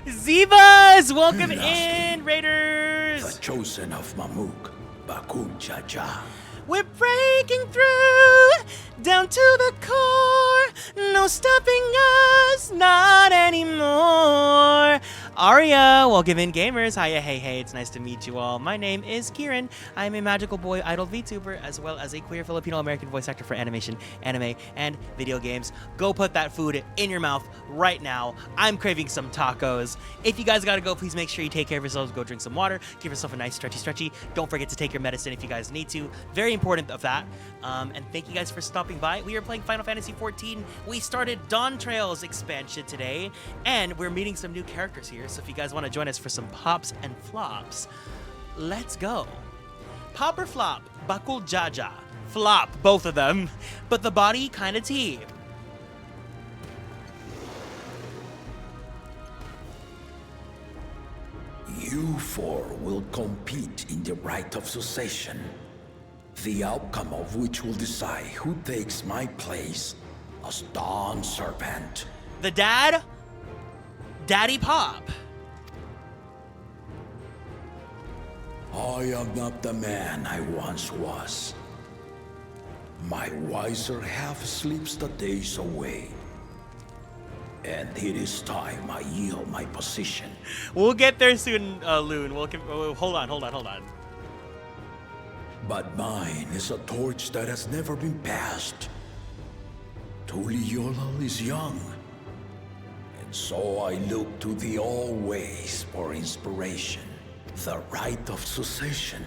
Zivas! Welcome in, Raiders! The chosen of Mamuk, Bakun Jaja. We're breaking through, down to the core. No stopping us, not anymore. Arya, welcome in, gamers. Hiya, hey, it's nice to meet you all. My name is Kieran. I'm a magical boy idol VTuber, as well as a queer Filipino-American voice actor for animation, anime, and video games. Go put that food in your mouth right now. I'm craving some tacos. If you guys gotta go, please make sure you take care of yourselves. Go drink some water. Give yourself a nice stretchy. Don't forget to take your medicine if you guys need to. Very important of that. And thank you guys for stopping by. We are playing Final Fantasy XIV. We started Dawntrail's expansion today, and we're meeting some new characters here. So if you guys want to join us for some pops and flops, let's go. Pop or flop? Bakul Jaja. Flop, both of them. But the body kinda tea. You four will compete in the right of succession, the outcome of which will decide who takes my place as Dawn Servant. The dad? Daddy Pop. I am not the man I once was. My wiser half sleeps the days away. And it is time I yield my position. We'll get there soon, Loon. Hold on. But mine is a torch that has never been passed. Tuliyola is young. And so I look to thee always for inspiration. The right of succession.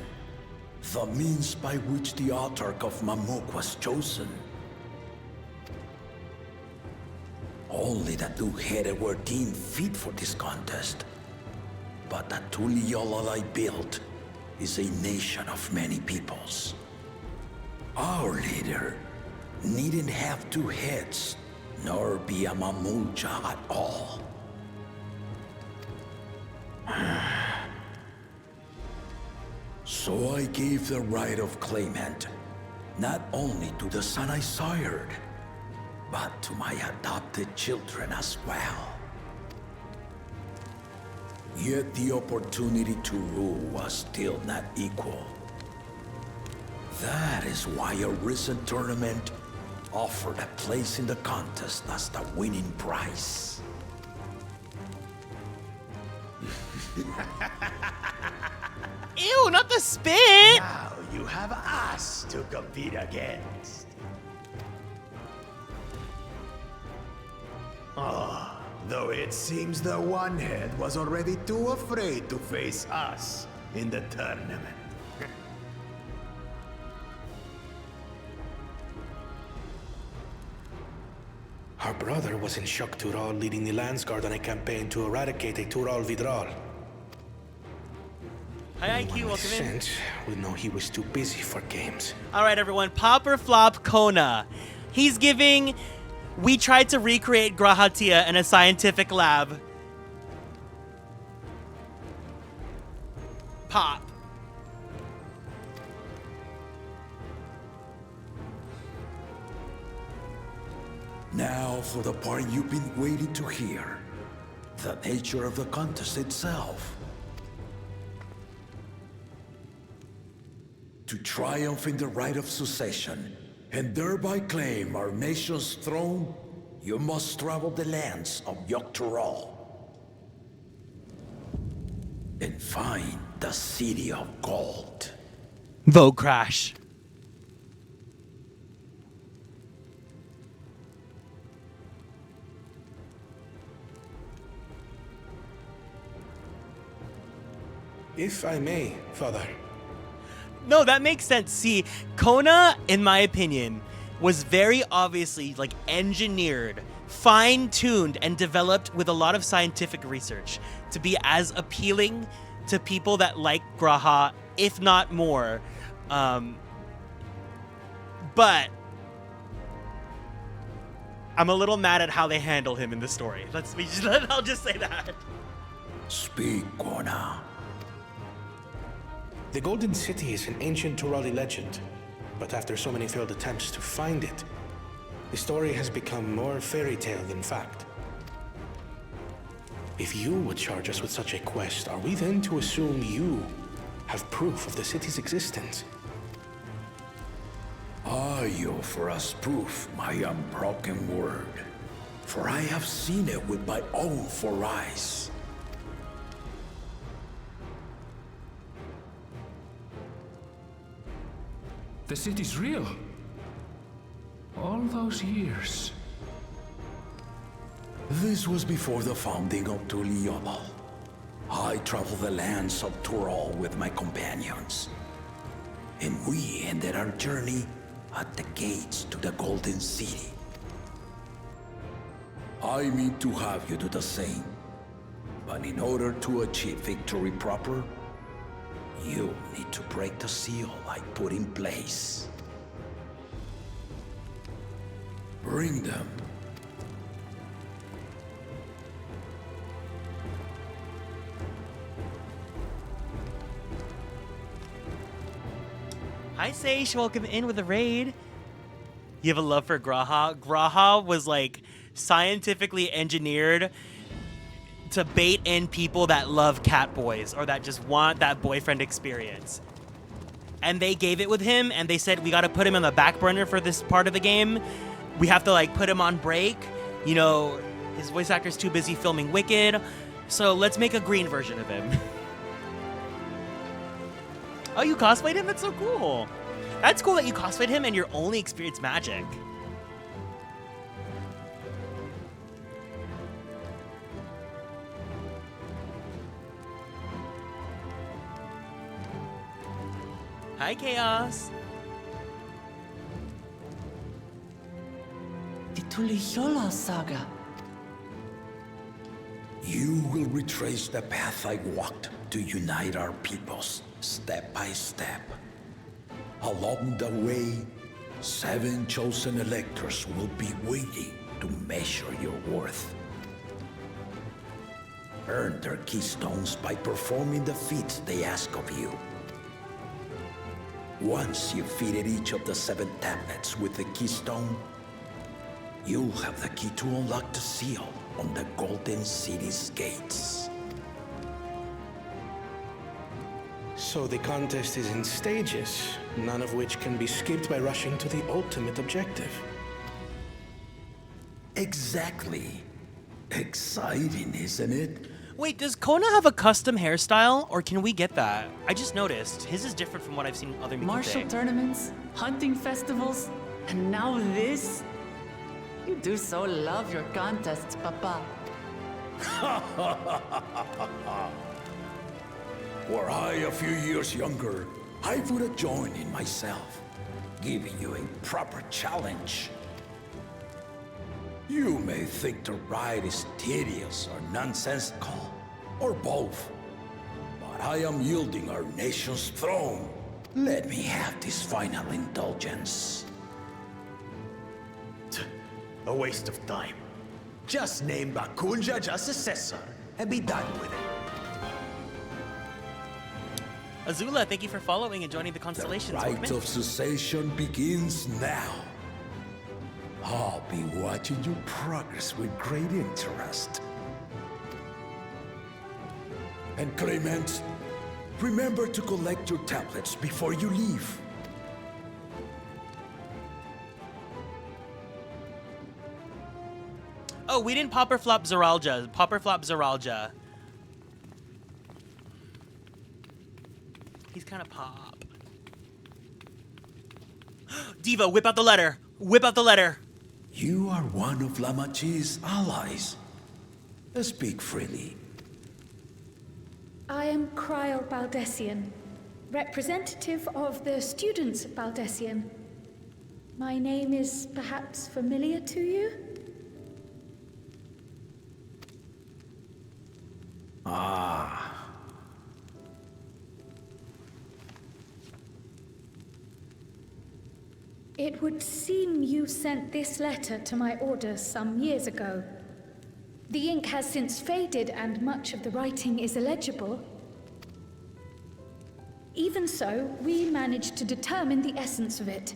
The means by which the autarch of Mamuk was chosen. Only the two-headed were deemed fit for this contest. But the Tuliyola I built is a nation of many peoples. Our leader needn't have two heads, nor be a Mamulja at all. So I gave the right of claimant, not only to the son I sired, but to my adopted children as well. Yet the opportunity to rule was still not equal. That is why a recent tournament offered a place in the contest as the winning prize. Ew, not the spit! Now you have us to compete against. Though it seems the one-head was already too afraid to face us in the tournament. Our brother was in Shock Tural leading the Landsguard on a campaign to eradicate a Tural Vidral. Hi, IQ, welcome in. We know he was too busy for games. Alright, everyone, pop or flop Kona. He's giving... We tried to recreate Grahatia in a scientific lab. Pop. Now for the part you've been waiting to hear. The nature of the contest itself. To triumph in the right of succession, and thereby claim our nation's throne, you must travel the lands of Yogg-Tural and find the City of Gold. Vogue crash. If I may, Father. No, that makes sense. See, Kona, in my opinion, was very obviously like engineered, fine-tuned, and developed with a lot of scientific research to be as appealing to people that like Graha, if not more. But I'm a little mad at how they handle him in the story. I'll just say that. Speak, Kona. The Golden City is an ancient Turali legend, but after so many failed attempts to find it, the story has become more fairy tale than fact. If you would charge us with such a quest, are we then to assume you have proof of the city's existence? I offer us proof, my unbroken word, for I have seen it with my own 4 eyes. The city's real. All those years. This was before the founding of Tuliyola. I traveled the lands of Tural with my companions. And we ended our journey at the gates to the Golden City. I mean to have you do the same. But in order to achieve victory proper, you need to break the seal I put in place. Bring them. Hi, Seish. Welcome in with a raid. You have a love for Graha? Graha was like scientifically engineered to bait in people that love cat boys or that just want that boyfriend experience. And they gave it with him, and they said, we got to put him on the back burner for this part of the game. We have to like put him on break. You know, his voice actor's too busy filming Wicked. So let's make a green version of him. Oh, you cosplayed him? That's so cool. That's cool that you cosplayed him and you're only experienced magic. Hi, Chaos. The Tuliyola saga. You will retrace the path I walked to unite our peoples, step by step. Along the way, 7 chosen electors will be waiting to measure your worth. Earn their keystones by performing the feats they ask of you. Once you've fitted each of the 7 tablets with the keystone, you'll have the key to unlock the seal on the Golden City's gates. So the contest is in stages, none of which can be skipped by rushing to the ultimate objective. Exactly. Exciting, isn't it? Wait, does Kona have a custom hairstyle, or can we get that? I just noticed his is different from what I've seen other people Martial say. tournaments, hunting festivals, and now this? You do so love your contests, Papa. Were I a few years younger, I would have joined in myself, giving you a proper challenge. You may think the ride is tedious or nonsensical, or both, but I am yielding our nation's throne. Let me have this final indulgence. A waste of time. Just name Bakunja just successor and be done with it. Azula, thank you for following and joining the Constellations. The rite Workman. of cessation begins now. I'll be watching your progress with great interest. And Clement, remember to collect your tablets before you leave. Oh, we didn't popper flop Zeralja. Popper flop Zeralja. He's kind of pop. Diva, whip out the letter. Whip out the letter. You are one of lamaty'i's allies. Speak freely. I am Cryle Baldessian, representative of the students of Baldessian. My name is perhaps familiar to you? Ah. It would seem you sent this letter to my orders some years ago. The ink has since faded and much of the writing is illegible. Even so, we managed to determine the essence of it.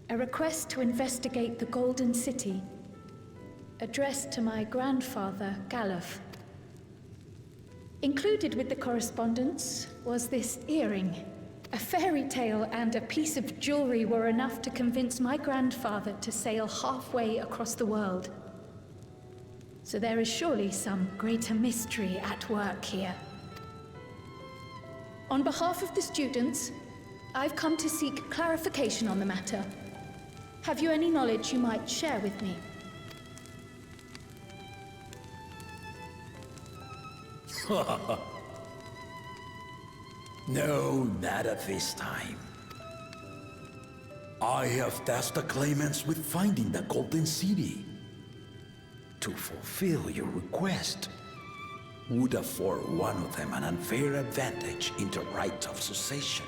A request to investigate the Golden City, addressed to my grandfather, Galuf. Included with the correspondence was this earring. A fairy tale and a piece of jewelry were enough to convince my grandfather to sail halfway across the world. So there is surely some greater mystery at work here. On behalf of the students, I've come to seek clarification on the matter. Have you any knowledge you might share with me? No, not at this time. I have tasked the claimants with finding the Golden City. To fulfill your request would afford one of them an unfair advantage in the rite of succession.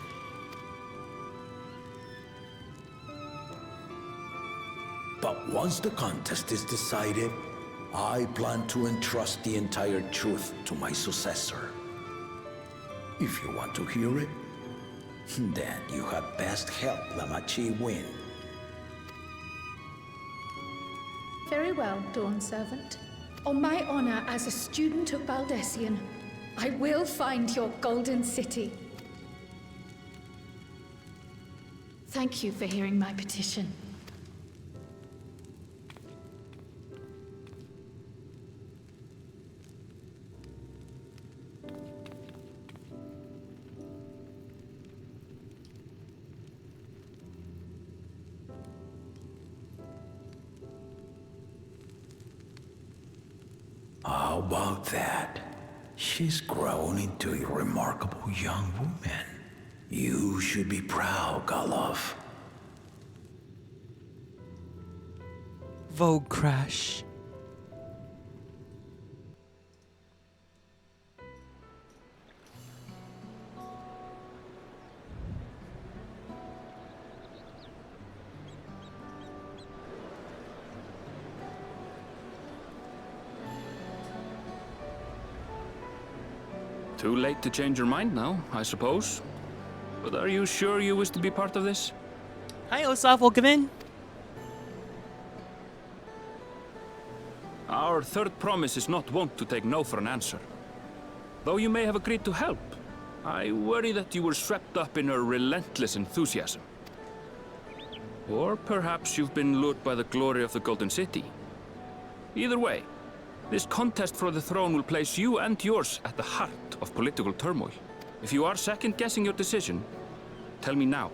But once the contest is decided, I plan to entrust the entire truth to my successor. If you want to hear it, then you had best help lamaty'i win. Very well, Dawn Servant. On my honor as a student of Baldessian, I will find your Golden City. Thank you for hearing my petition. How about that? She's grown into a remarkable young woman. You should be proud, Galuf. Vogue crash. Too late to change your mind now, I suppose. But are you sure you wish to be part of this? Hi, Osaf. Welcome in. our third promise is not wont to take no for an answer. Though you may have agreed to help, I worry that you were swept up in her relentless enthusiasm. Or perhaps you've been lured by the glory of the Golden City. Either way, this contest for the throne will place you and yours at the heart of political turmoil. If you are second-guessing your decision, tell me now.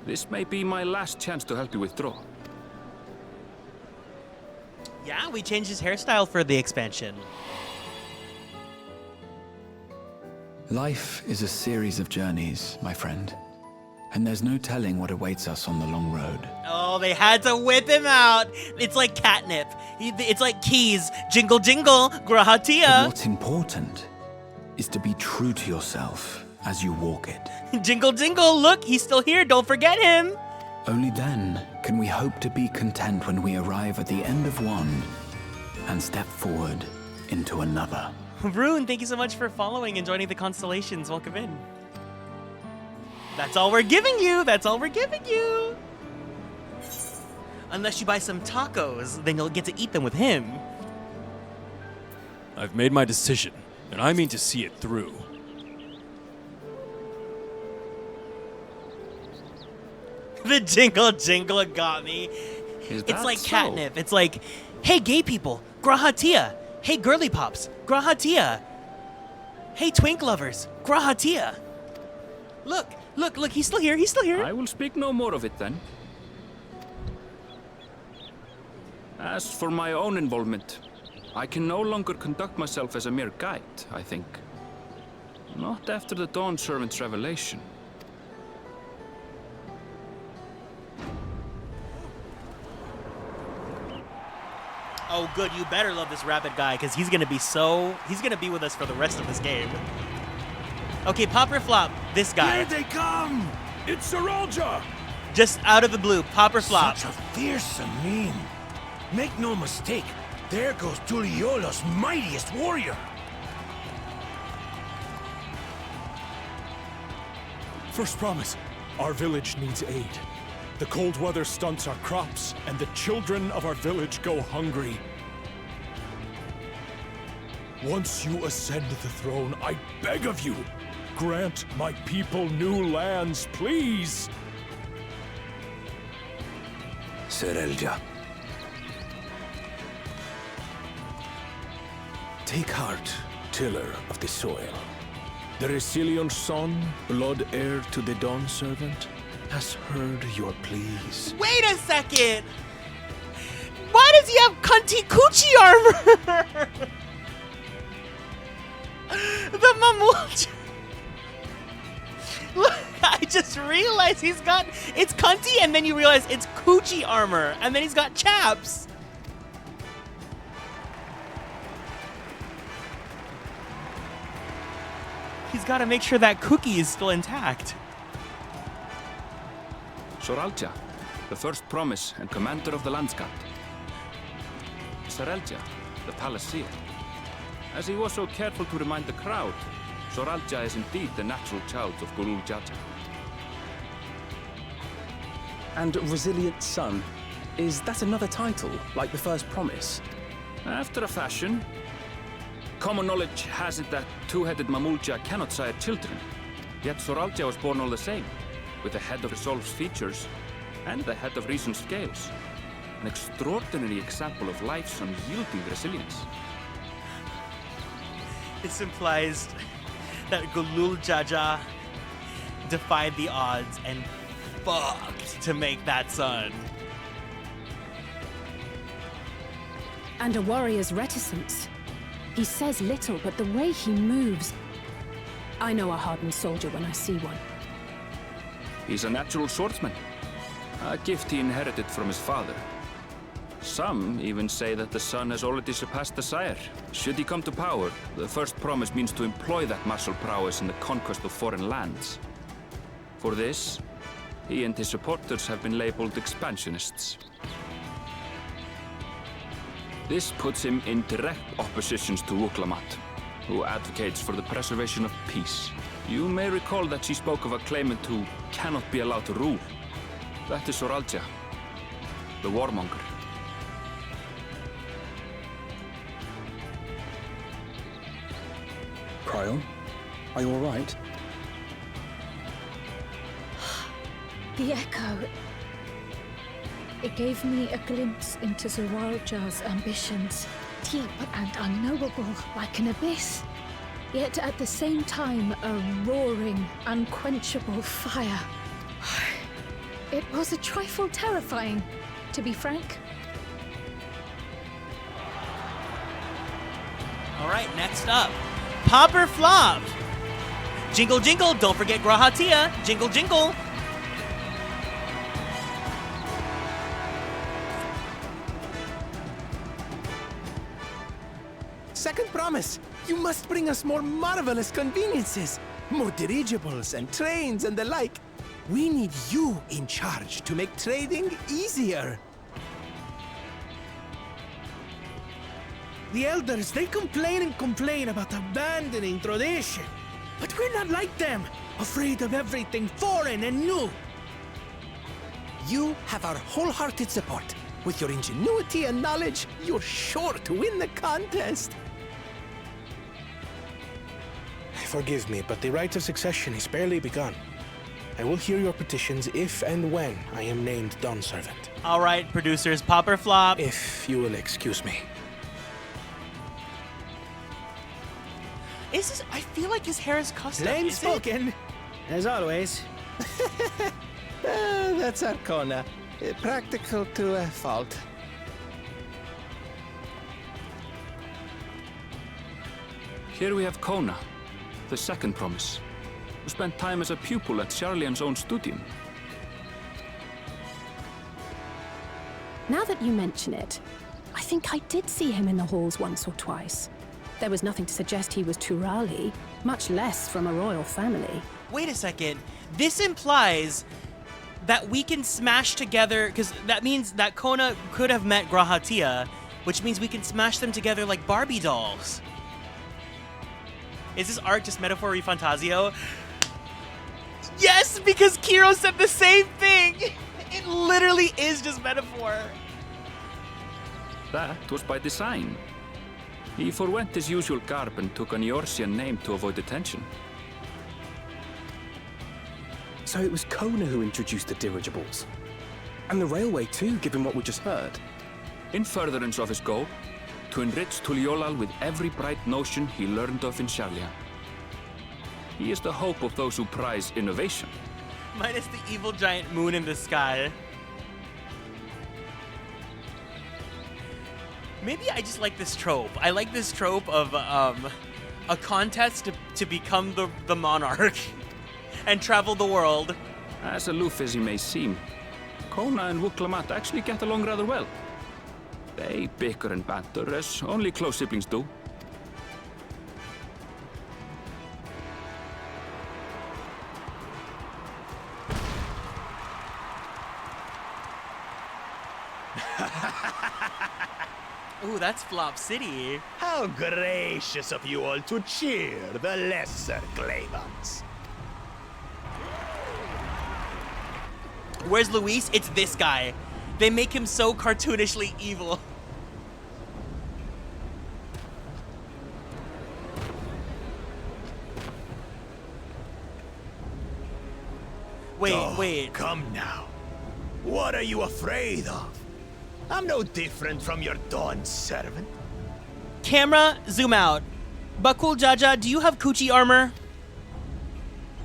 This may be my last chance to help you withdraw. Yeah, we changed his hairstyle for the expansion. Life is a series of journeys, my friend. And there's no telling what awaits us on the long road. Oh, they had to whip him out. It's like catnip. It's like keys. Jingle, jingle, grahatia. But what's important is to be true to yourself as you walk it. Jingle, jingle, look, he's still here. Don't forget him. Only then can we hope to be content when we arrive at the end of one and step forward into another. Rune, thank you so much for following and joining the Konstellations. Welcome in. That's all we're giving you. That's all we're giving you. Unless you buy some tacos, then you'll get to eat them with him. I've made my decision, and I mean to see it through. The jingle jingle got me. It's like catnip. It's like, hey gay people, grahatia. Hey girly pops, grahatia. Hey twink lovers, grahatia. Look, look, look, he's still here, he's still here. I will speak no more of it then. As for my own involvement, I can no longer conduct myself as a mere guide, I think. Not after the Dawn Servant's revelation. Oh good, you better love this rabbit guy, because he's gonna be with us for the rest of this game. Okay, pop or flop, this guy. Here they come! It's Saralja! Just out of the blue, pop or flop. Such a fearsome meme. Make no mistake, there goes Tuliola's mightiest warrior. First promise, our village needs aid. The cold weather stunts our crops, and the children of our village go hungry. Once you ascend the throne, I beg of you, grant my people new lands, please! Saralja. Take heart, tiller of the soil. The Resilion son, blood heir to the Dawn Servant, has heard your pleas. Wait a second! Why does he have cunty coochie armor? The Mamulja. Look, I just realized it's cunty, and then you realize it's coochie armor, and then he's got chaps. He's got to make sure that cookie is still intact. Saralja, the first promise and commander of the Landscat. Saralja, the palace seer. As he was so careful to remind the crowd, Saralja is indeed the natural child of Gulul Jaja. And Resilient Son, is that another title, like the first promise? After a fashion. Common knowledge has it that two-headed Mamulja cannot sire children. Yet Saralja was born all the same, with the head of Resolve's features and the head of Reason's scales. An extraordinary example of life's unyielding resilience. This implies that Gulul Jaja defied the odds and fucked to make that son. And a warrior's reticence. He says little, but the way he moves... I know a hardened soldier when I see one. He's a natural swordsman, a gift he inherited from his father. Some even say that the son has already surpassed the sire. Should he come to power, the first promise means to employ that martial prowess in the conquest of foreign lands. For this, he and his supporters have been labeled expansionists. This puts him in direct opposition to Wuklamat, who advocates for the preservation of peace. You may recall that she spoke of a claimant who cannot be allowed to rule. That is Saralja, the warmonger. Kyle. Are you all right? The echo. It gave me a glimpse into Zeralja's ambitions, deep and unknowable like an abyss, yet at the same time a roaring, unquenchable fire. It was a trifle terrifying, to be frank. All right, next up, Pop or Flop. Jingle, jingle, don't forget Grahatia. Jingle, jingle. Second promise, you must bring us more marvelous conveniences, more dirigibles and trains and the like. We need you in charge to make trading easier. The elders, they complain and complain about abandoning tradition. But we're not like them, afraid of everything foreign and new. You have our wholehearted support. With your ingenuity and knowledge, you're sure to win the contest. Forgive me, but the right of succession is barely begun. I will hear your petitions if and when I am named Dawn Servant. All right, producers, Pop or Flop. If you will excuse me. I feel like his hair is custom. Plain spoken, as always. That's Arcona. Practical to a fault. Here we have Kona, the second promise, who spent time as a pupil at Charlian's own studium. Now that you mention it, I think I did see him in the halls once or twice. There was nothing to suggest he was Turali, much less from a royal family. Wait a second. This implies that we can smash together, because that means that Kona could have met Grahatia, which means we can smash them together like Barbie dolls. Is this art just metaphor Fantasio? Yes, because Kiro said the same thing! It literally is just metaphor. That was by design. He forwent his usual garb and took an Eorzean name to avoid attention. So it was Kona who introduced the dirigibles. And the railway too, given what we just heard. In furtherance of his goal, to enrich Tuliolal with every bright notion he learned of in Charlia. He is the hope of those who prize innovation. Minus the evil giant moon in the sky. Maybe I just like this trope. I like this trope of a contest to become the monarch and travel the world. As aloof as he may seem, Kona and Wuklamat actually get along rather well. They bicker and banter as only close siblings do. Ooh, that's Flop City. How gracious of you all to cheer the lesser claimants. Where's Luis? It's this guy. They make him so cartoonishly evil. Wait. Come now. What are you afraid of? I'm no different from your Dawn servant. Camera, zoom out. Bakul Jaja, do you have Coochie armor?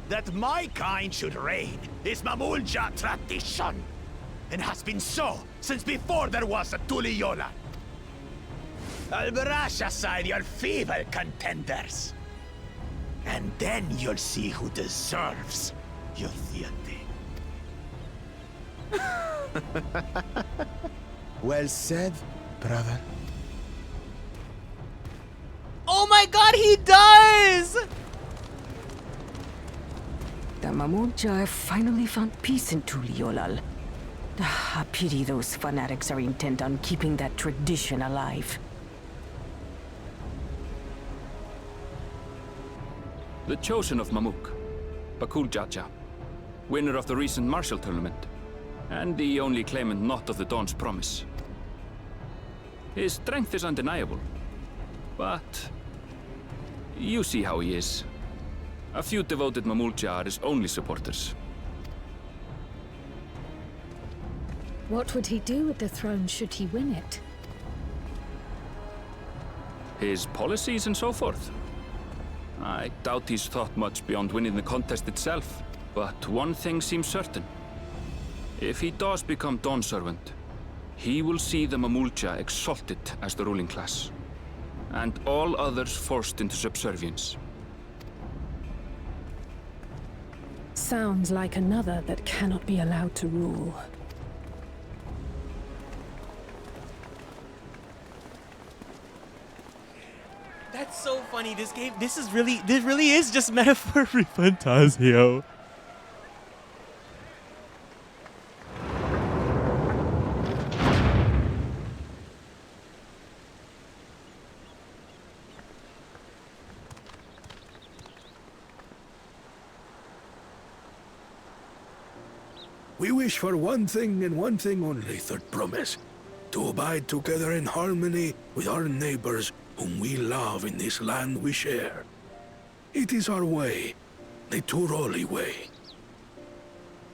That my kind should reign is Mamulja tradition, and has been so since before there was a Tuliyola. I'll brush aside your feeble contenders, and then you'll see who deserves your deity. Well said, brother. Oh my god, he does! The Mamulja finally found peace in Tuliolal. I pity those fanatics are intent on keeping that tradition alive. The chosen of Mamuk, Bakul Jaja, winner of the recent martial tournament, and the only claimant not of the Dawn's promise. His strength is undeniable, but You see how he is. A few devoted Mamulja are his only supporters. What would he do with the throne should he win it? His policies and so forth. I doubt he's thought much beyond winning the contest itself. But one thing seems certain. If he does become Dawn Servant, he will see the Mamulja exalted as the ruling class, and all others forced into subservience. Sounds like another that cannot be allowed to rule. That's so funny. This really is just metaphor for Fantasio. We wish for one thing and one thing only, Third Promise. To abide together in harmony with our neighbors whom we love in this land we share. It is our way, the Turoli way.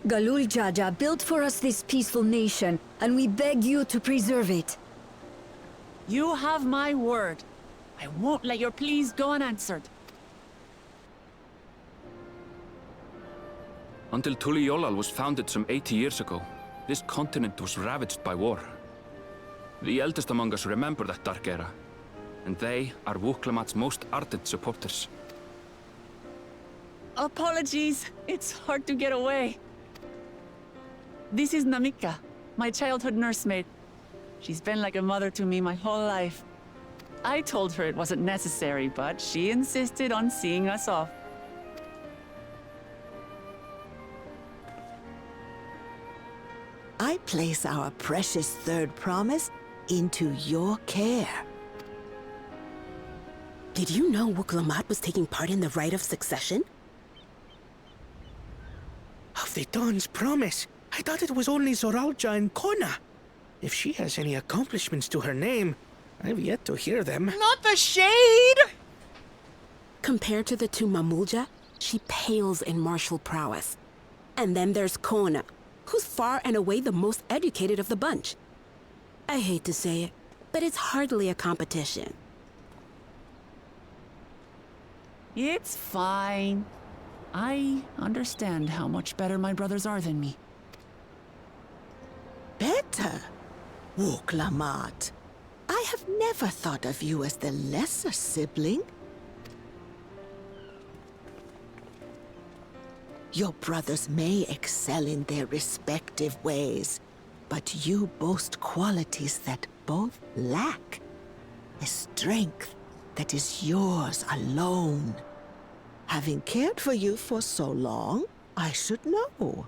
Galul Jaja built for us this peaceful nation, and we beg you to preserve it. You have my word. I won't let your pleas go unanswered. Until Tuliyollal was founded some 80 years ago, this continent was ravaged by war. The eldest among us remember that dark era, and they are Wuklamat's most ardent supporters. Apologies, it's hard to get away. This is Namika, my childhood nursemaid. She's been like a mother to me my whole life. I told her it wasn't necessary, but she insisted on seeing us off. I place our precious Third Promise into your care. Did you know Wuklamat was taking part in the rite of succession? Of the Dawn's Promise? I thought it was only Zoralja and Kona. If she has any accomplishments to her name, I've yet to hear them. Not the shade! Compared to the two Mamulja, she pales in martial prowess. And then there's Kona, who's far and away the most educated of the bunch. I hate to say it, but it's hardly a competition. It's fine. I understand how much better my brothers are than me. Better? Wuklamat, I have never thought of you as the lesser sibling. Your brothers may excel in their respective ways, but you boast qualities that both lack. A strength that is yours alone. Having cared for you for so long, I should know.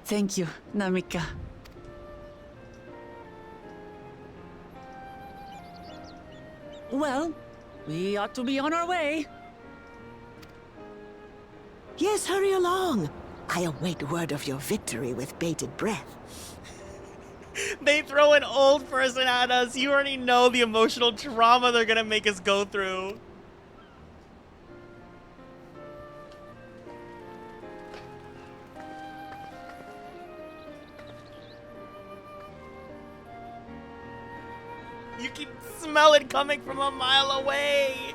Thank you, Namika. Well, we ought to be on our way. Yes, hurry along. I await word of your victory with bated breath. They throw an old person at us. You already know the emotional trauma they're gonna make us go through. You can smell it coming from a mile away.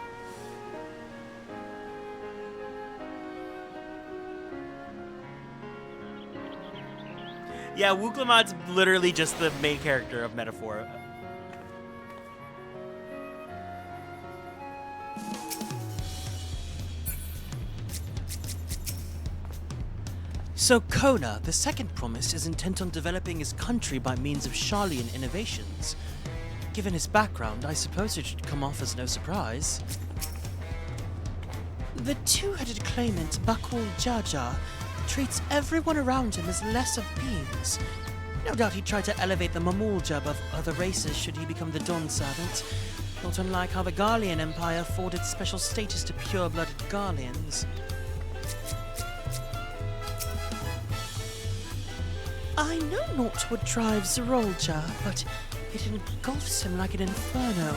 Yeah, Wuklamat's literally just the main character of Metaphor. So Kona, the second promise, is intent on developing his country by means of Sharlayan innovations. Given his background, I suppose it should come off as no surprise. The two-headed claimant, Bakul Jaja, treats everyone around him as lesser beings. No doubt he'd try to elevate the Mamulja above other races should he become the Dawn Servant, not unlike how the Garlean Empire afforded special status to pure-blooded Garleans. I know not what drives Zoralja, but it engulfs him like an inferno.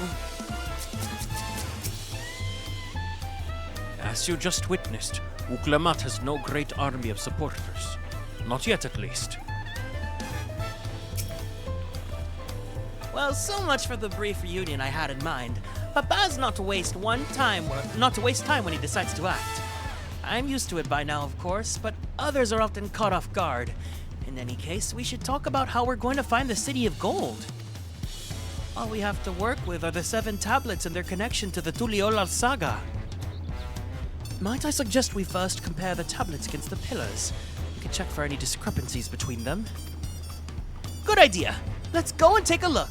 As you just witnessed, Uklamat has no great army of supporters. Not yet, at least. Well, so much for the brief reunion I had in mind. But Baz not to waste time when he decides to act. I'm used to it by now, of course, but others are often caught off guard. In any case, we should talk about how we're going to find the City of Gold. All we have to work with are the 7 tablets and their connection to the Tuliolal saga. Might I suggest we first compare the tablets against the pillars? We can check for any discrepancies between them. Good idea! Let's go and take a look!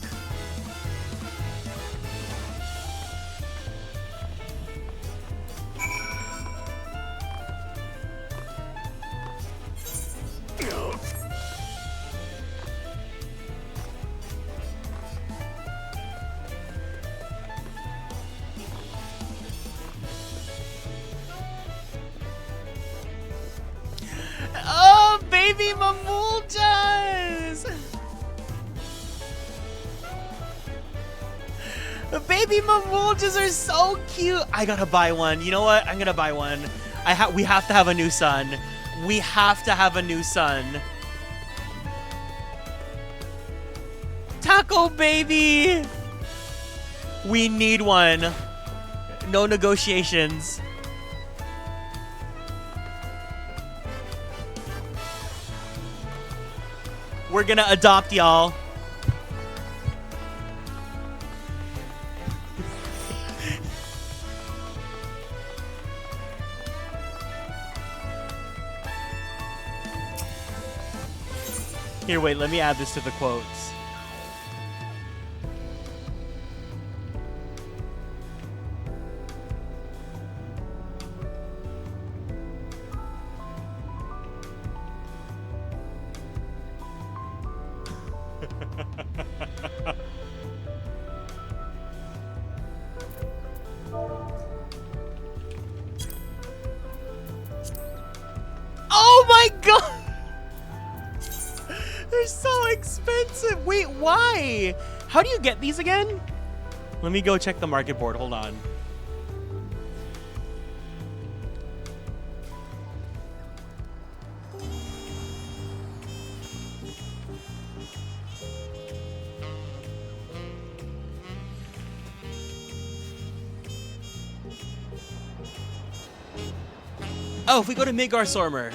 Oh, baby Mamuljas! The baby Mamuljas are so cute. I gotta buy one. You know what? I'm gonna buy one. We have to have a new son. We have to have a new son. Taco baby! We need one. No negotiations. We're gonna adopt y'all. Here, wait, let me add this to the quotes. Oh my god! They're so expensive. Wait, why? How do you get these again? Let me go check the market board. Hold on. Oh, if we go to Midgar Sormer.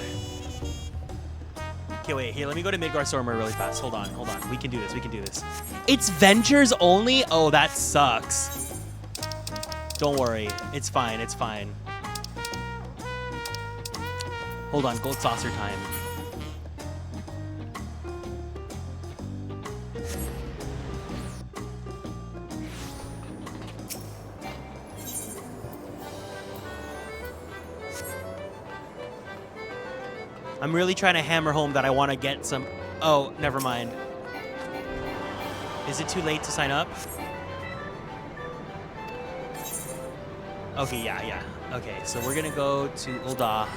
Okay, wait, here, let me go to Midgar Sormer really fast. Hold on. We can do this. It's Ventures only? Oh, that sucks. Don't worry. It's fine. Hold on, gold saucer time. I'm really trying to hammer home that I want to get some... Oh, never mind. Is it too late to sign up? Okay, yeah. Okay, so we're gonna go to Ul'dah.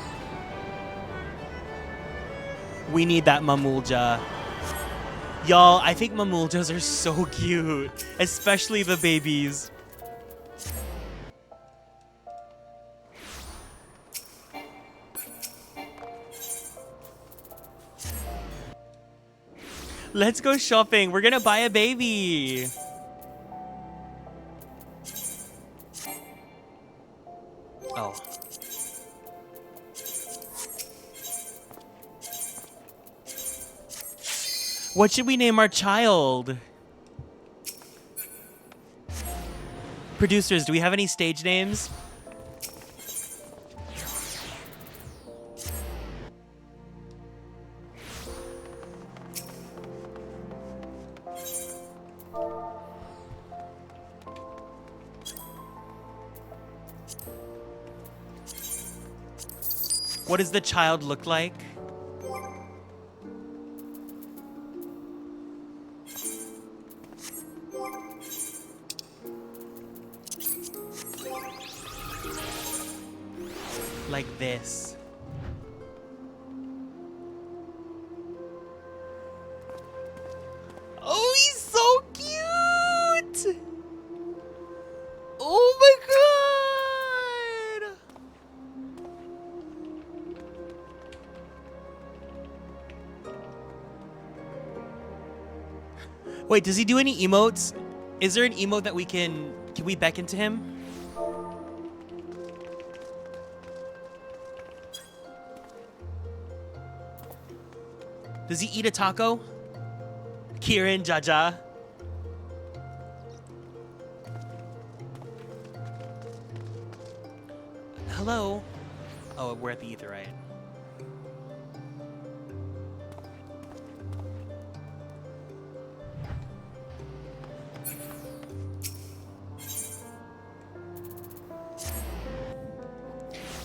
We need that Mamulja. Y'all, I think Mamuljas are so cute. Especially the babies. Let's go shopping. We're gonna buy a baby. Oh. What should we name our child? Producers, do we have any stage names? What does the child look like? Like this. Oh, he's so cute! Oh my god! Wait, does he do any emotes? Is there an emote that we can we beckon to him? Does he eat a taco? Kieran, Jaja. Hello? Oh, we're at the ether, right?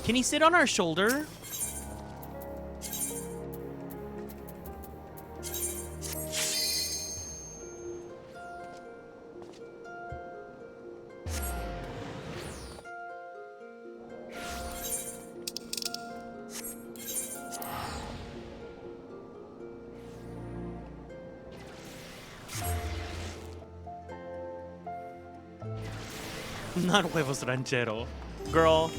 Can he sit on our shoulder? Not huevos ranchero. Girl.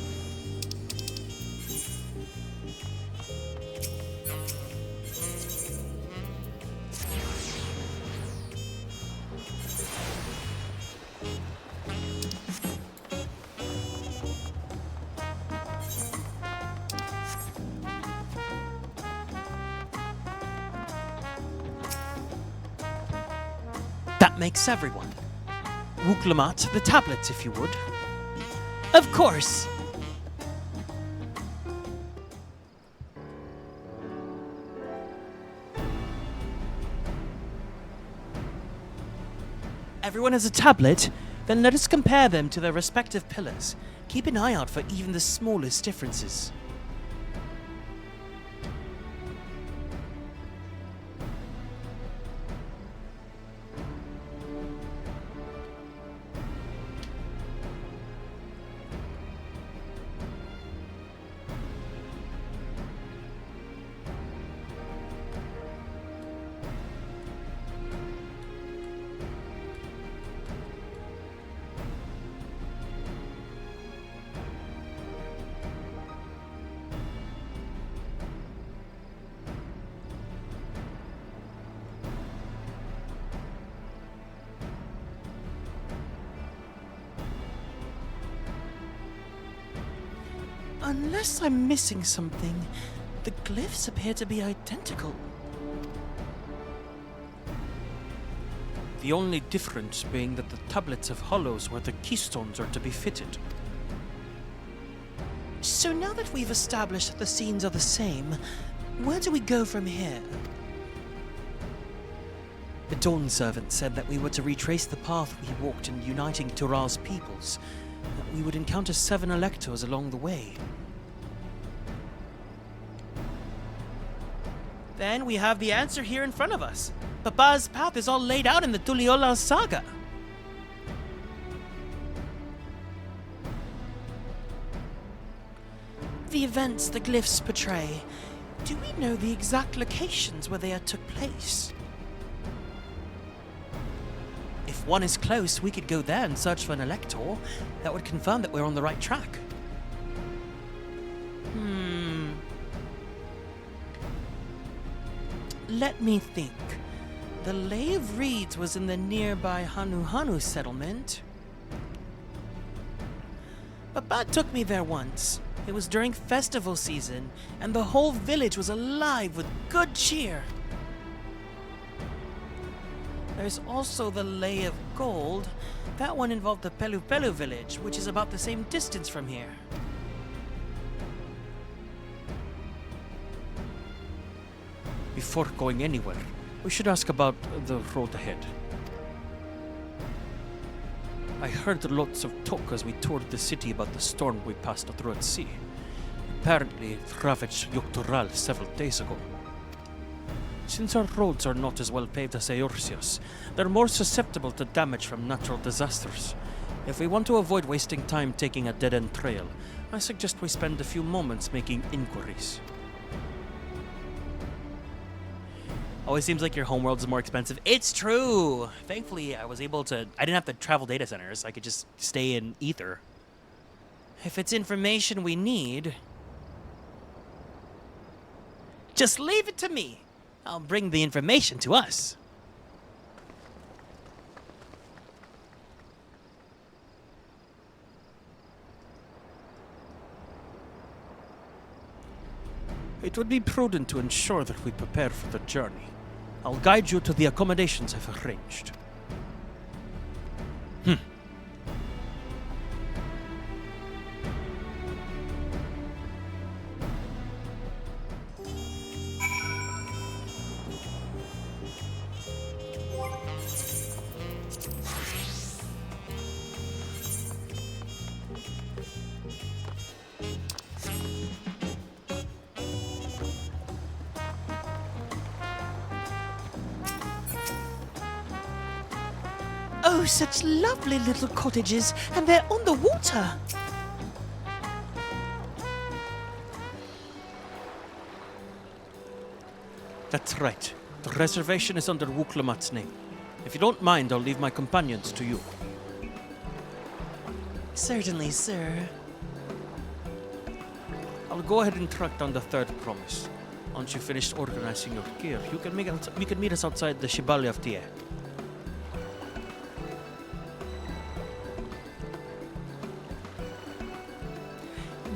That makes everyone. Wuklamat, the tablets, if you would. Of course! Everyone has a tablet? Then let us compare them to their respective pillars. Keep an eye out for even the smallest differences. Unless I'm missing something, the glyphs appear to be identical. The only difference being that the tablets have hollows where the keystones are to be fitted. So now that we've established that the scenes are the same, where do we go from here? The Dawn Servant said that we were to retrace the path we walked in uniting Tural's peoples. That we would encounter 7 electors along the way. Then we have the answer here in front of us. Papa's path is all laid out in the Tuliyollal saga. The events the glyphs portray, do we know the exact locations where they took place? If one is close, we could go there and search for an elector. That would confirm that we're on the right track. Let me think. The Lay of Reeds was in the nearby Hanu settlement. Papa took me there once. It was during festival season, and the whole village was alive with good cheer. There's also the Lay of Gold. That one involved the Pelu Pelu village, which is about the same distance from here. Before going anywhere, we should ask about the road ahead. I heard lots of talk as we toured the city about the storm we passed through at sea. Apparently, it ravaged Yoctoral several days ago. Since our roads are not as well paved as Eorsia's, they're more susceptible to damage from natural disasters. If we want to avoid wasting time taking a dead-end trail, I suggest we spend a few moments making inquiries. Always seems like your homeworld is more expensive. It's true! Thankfully, I didn't have to travel data centers. I could just stay in Ether. If it's information we need, just leave it to me. I'll bring the information to us. It would be prudent to ensure that we prepare for the journey. I'll guide you to the accommodations I've arranged. Oh, such lovely little cottages, and they're on the water. That's right. The reservation is under Wuk-Lamat's name. If you don't mind, I'll leave my companions to you. Certainly, sir. I'll go ahead and track down the third promise. Once you've finished organizing your gear, you can meet us outside the Shibali of Tie.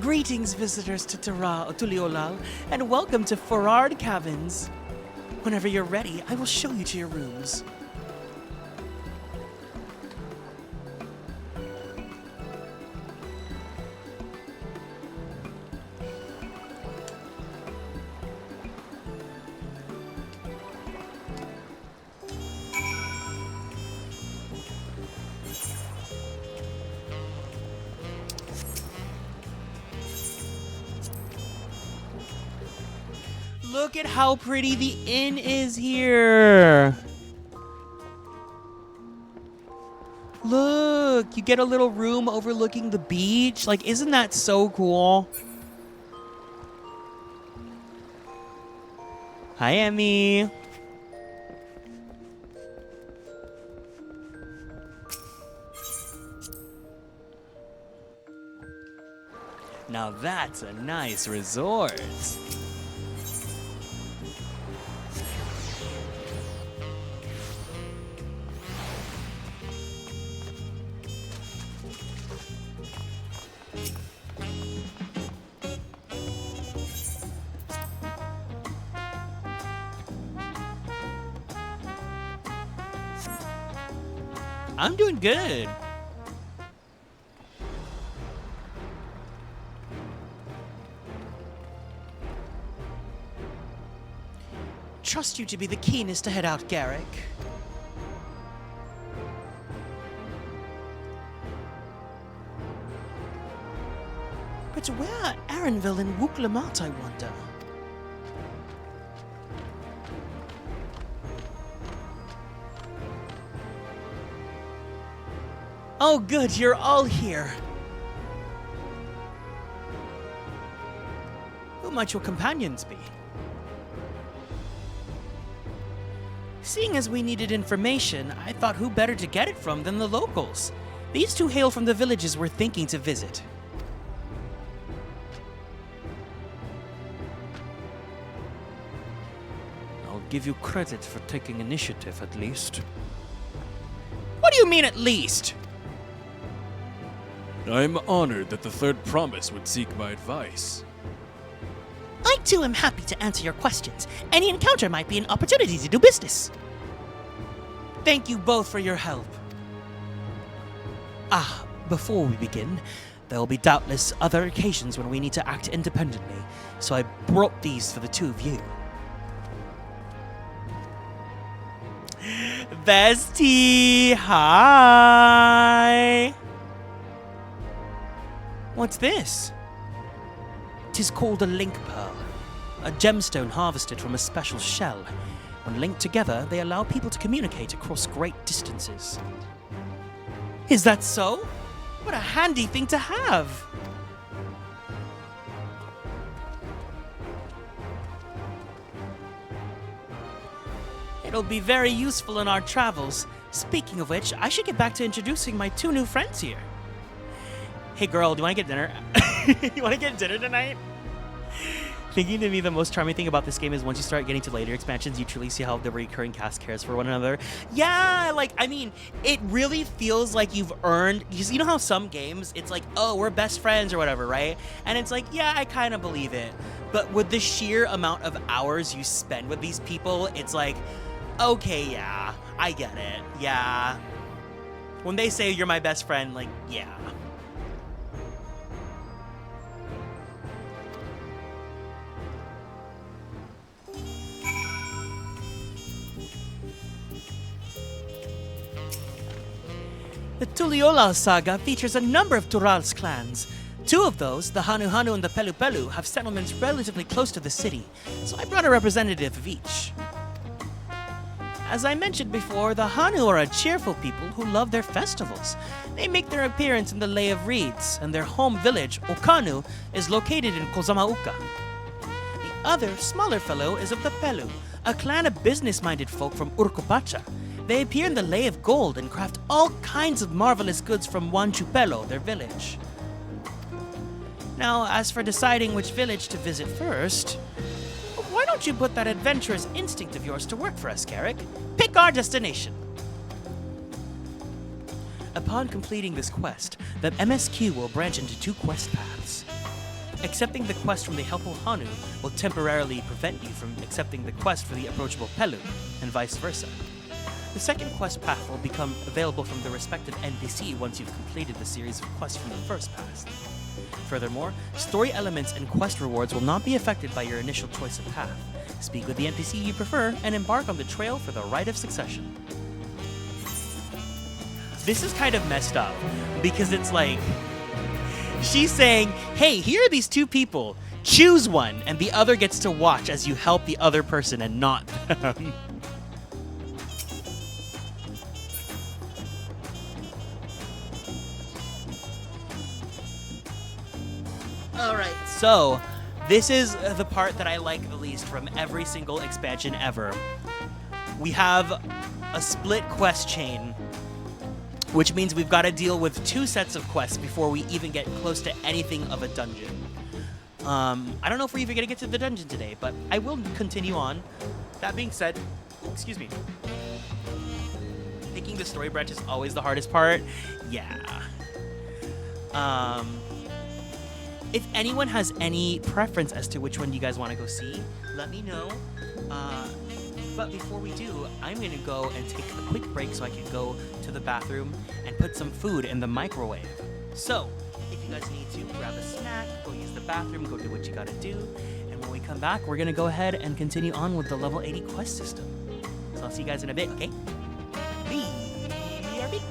Greetings, visitors to Tuliolal, and welcome to Farard Cabins. Whenever you're ready, I will show you to your rooms. Look at how pretty the inn is here. Look, you get a little room overlooking the beach. Like, isn't that so cool? Hi, Emmy. Now that's a nice resort. I'm doing good. Trust you to be the keenest to head out, Garrick. But where are Arenville and Wuk-Lamat, I wonder? Oh, good, you're all here. Who might your companions be? Seeing as we needed information, I thought who better to get it from than the locals. These two hail from the villages we're thinking to visit. I'll give you credit for taking initiative, at least. What do you mean, at least? I'm honored that the third promise would seek my advice. I too am happy to answer your questions. Any encounter might be an opportunity to do business. Thank you both for your help. Before we begin, there will be doubtless other occasions when we need to act independently, so I brought these for the two of you. Bestie, hi! What's this? 'Tis called a link pearl, a gemstone harvested from a special shell. When linked together, they allow people to communicate across great distances. Is that so? What a handy thing to have! It'll be very useful in our travels. Speaking of which, I should get back to introducing my two new friends here. Hey girl, do you want to get dinner? You want to get dinner tonight? Thinking to me, the most charming thing about this game is once you start getting to later expansions, you truly see how the recurring cast cares for one another. Yeah, like, I mean, it really feels like you've earned, you know how some games, it's like, oh, we're best friends or whatever, right? And it's like, yeah, I kind of believe it. But with the sheer amount of hours you spend with these people, it's like, okay, yeah, I get it. Yeah. When they say you're my best friend, like, yeah. The Tuliolal saga features a number of Tural's clans. Two of those, the Hanu Hanu and the Pelu Pelu, have settlements relatively close to the city, so I brought a representative of each. As I mentioned before, the Hanu are a cheerful people who love their festivals. They make their appearance in the Lay of Reeds, and their home village, Okanu, is located in Kozamauka. The other, smaller fellow is of the Pelu, a clan of business-minded folk from Urkupacha. They appear in the Lay of Gold and craft all kinds of marvelous goods from Wanchupelo, their village. Now, as for deciding which village to visit first, why don't you put that adventurous instinct of yours to work for us, Carrick? Pick our destination! Upon completing this quest, the MSQ will branch into two quest paths. Accepting the quest from the helpful Hanu will temporarily prevent you from accepting the quest for the approachable Pelu, and vice versa. The second quest path will become available from the respective NPC once you've completed the series of quests from the first path. Furthermore, story elements and quest rewards will not be affected by your initial choice of path. Speak with the NPC you prefer and embark on the trail for the rite of succession. This is kind of messed up, because it's like, she's saying, hey, here are these two people, choose one, and the other gets to watch as you help the other person and not them. Alright, so this is the part that I like the least from every single expansion ever. We have a split quest chain, which means we've got to deal with two sets of quests before we even get close to anything of a dungeon. I don't know if we're even going to get to the dungeon today, but I will continue on. That being said, excuse me. Picking the story branch is always the hardest part. Yeah. If anyone has any preference as to which one you guys want to go see, let me know. But before we do, I'm going to go and take a quick break so I can go to the bathroom and put some food in the microwave. So, if you guys need to, grab a snack, go use the bathroom, go do what you gotta do, and when we come back, we're going to go ahead and continue on with the level 80 quest system. So I'll see you guys in a bit, okay? BRB.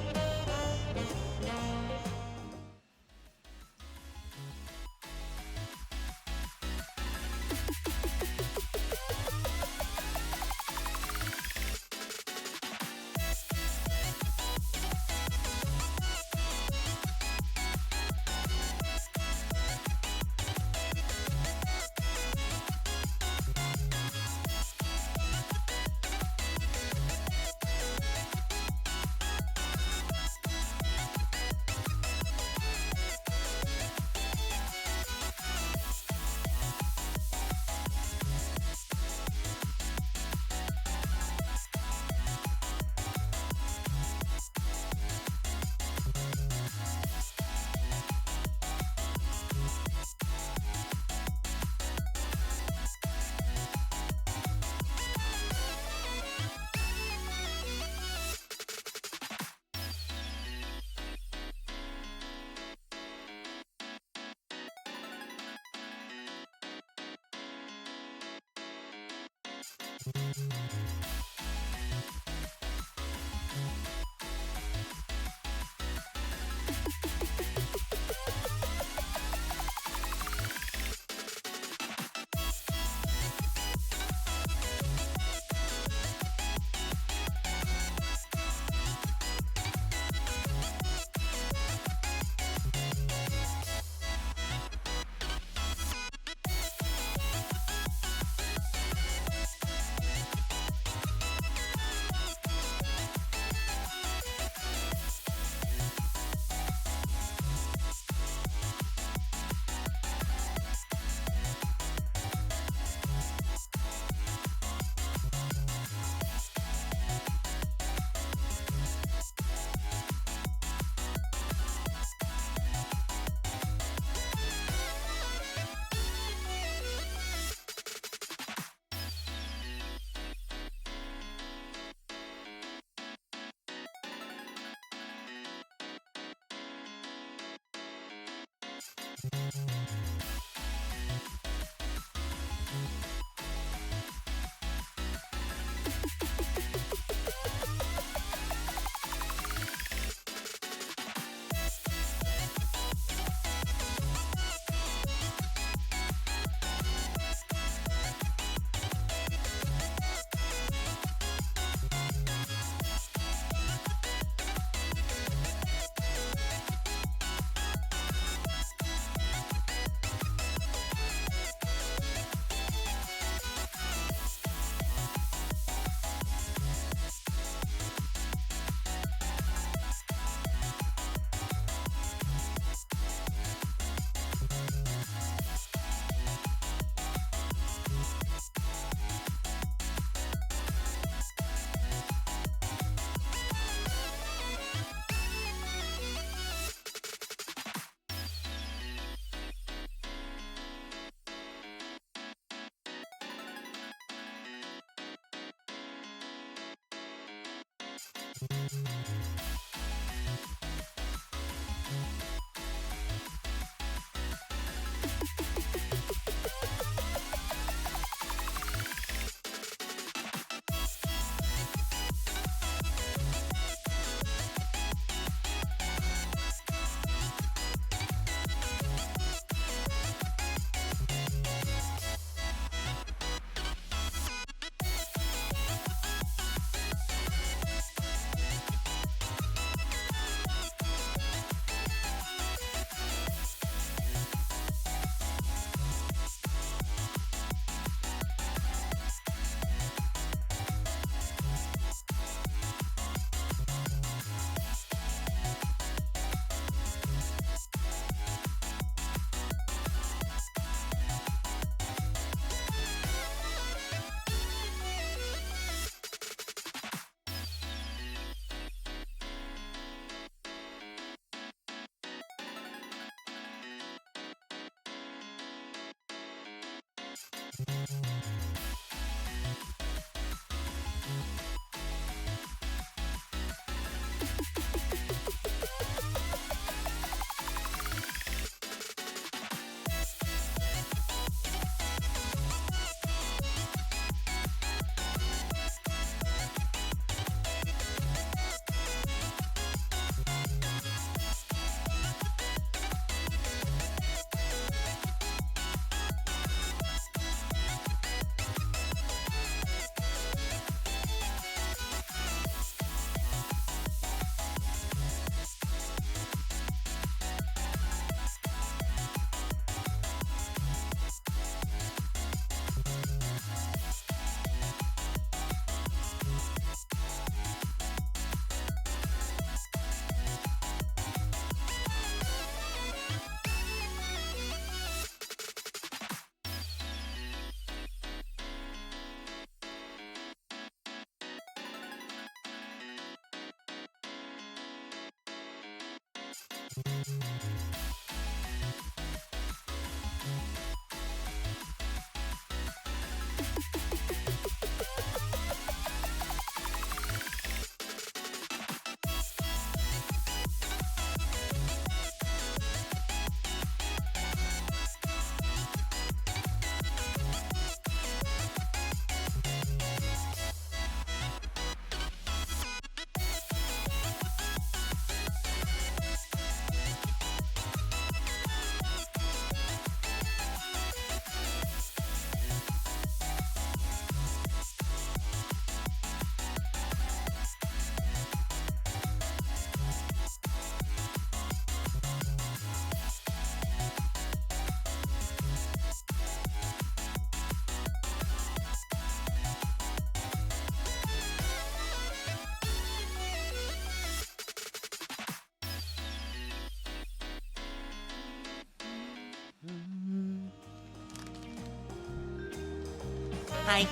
Hi.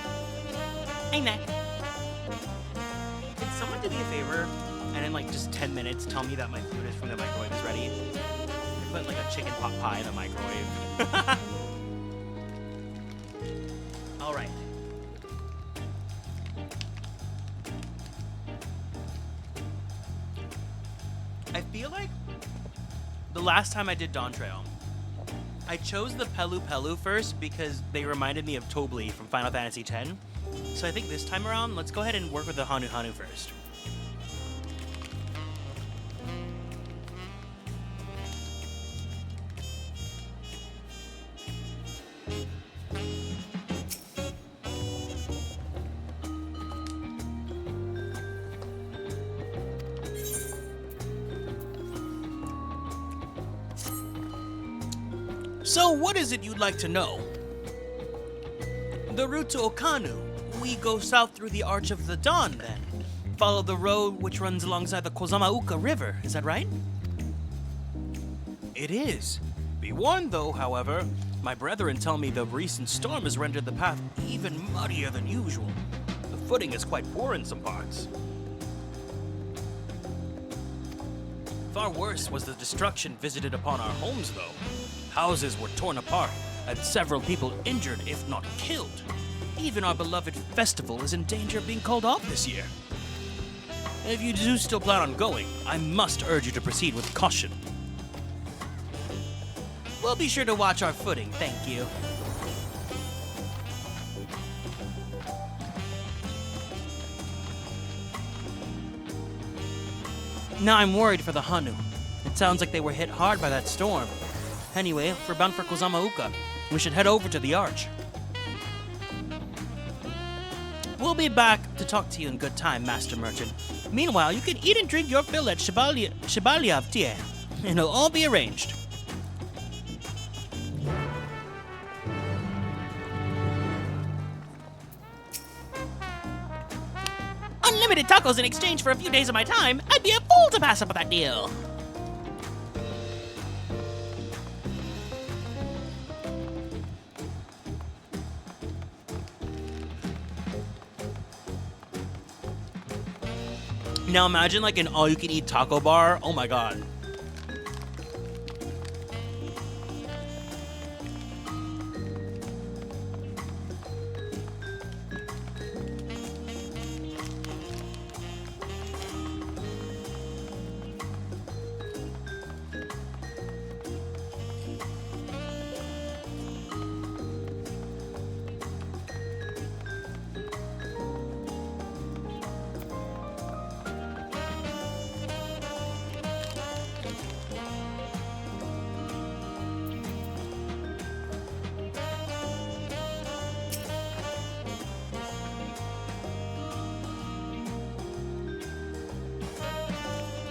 Hi, Mac. Can someone do me a favor and in like just 10 minutes tell me that my food is from the microwave is ready? I put like a chicken pot pie in the microwave. All right. I feel like the last time I did Dawntrail, I chose the Pelu Pelu first because they reminded me of Tobli from Final Fantasy X. So I think this time around, let's go ahead and work with the Hanu Hanu first. So, what is it you'd like to know? The route to Okanu. We go south through the Arch of the Dawn, then. Follow the road which runs alongside the Kozamauka River, is that right? It is. Be warned, though, however. My brethren tell me the recent storm has rendered the path even muddier than usual. The footing is quite poor in some parts. Far worse was the destruction visited upon our homes, though. Houses were torn apart, and several people injured, if not killed. Even our beloved festival is in danger of being called off this year. If you do still plan on going, I must urge you to proceed with caution. We'll be sure to watch our footing, thank you. Now I'm worried for the Hanu. It sounds like they were hit hard by that storm. Anyway, if we're bound for Kozamauka, we should head over to the Arch. We'll be back to talk to you in good time, Master Merchant. Meanwhile, you can eat and drink your fill at ffxiv. It'll all be arranged. Unlimited tacos in exchange for a few days of my time? I'd be a fool to pass up on that deal. Now imagine like an all-you-can-eat taco bar. Oh my god.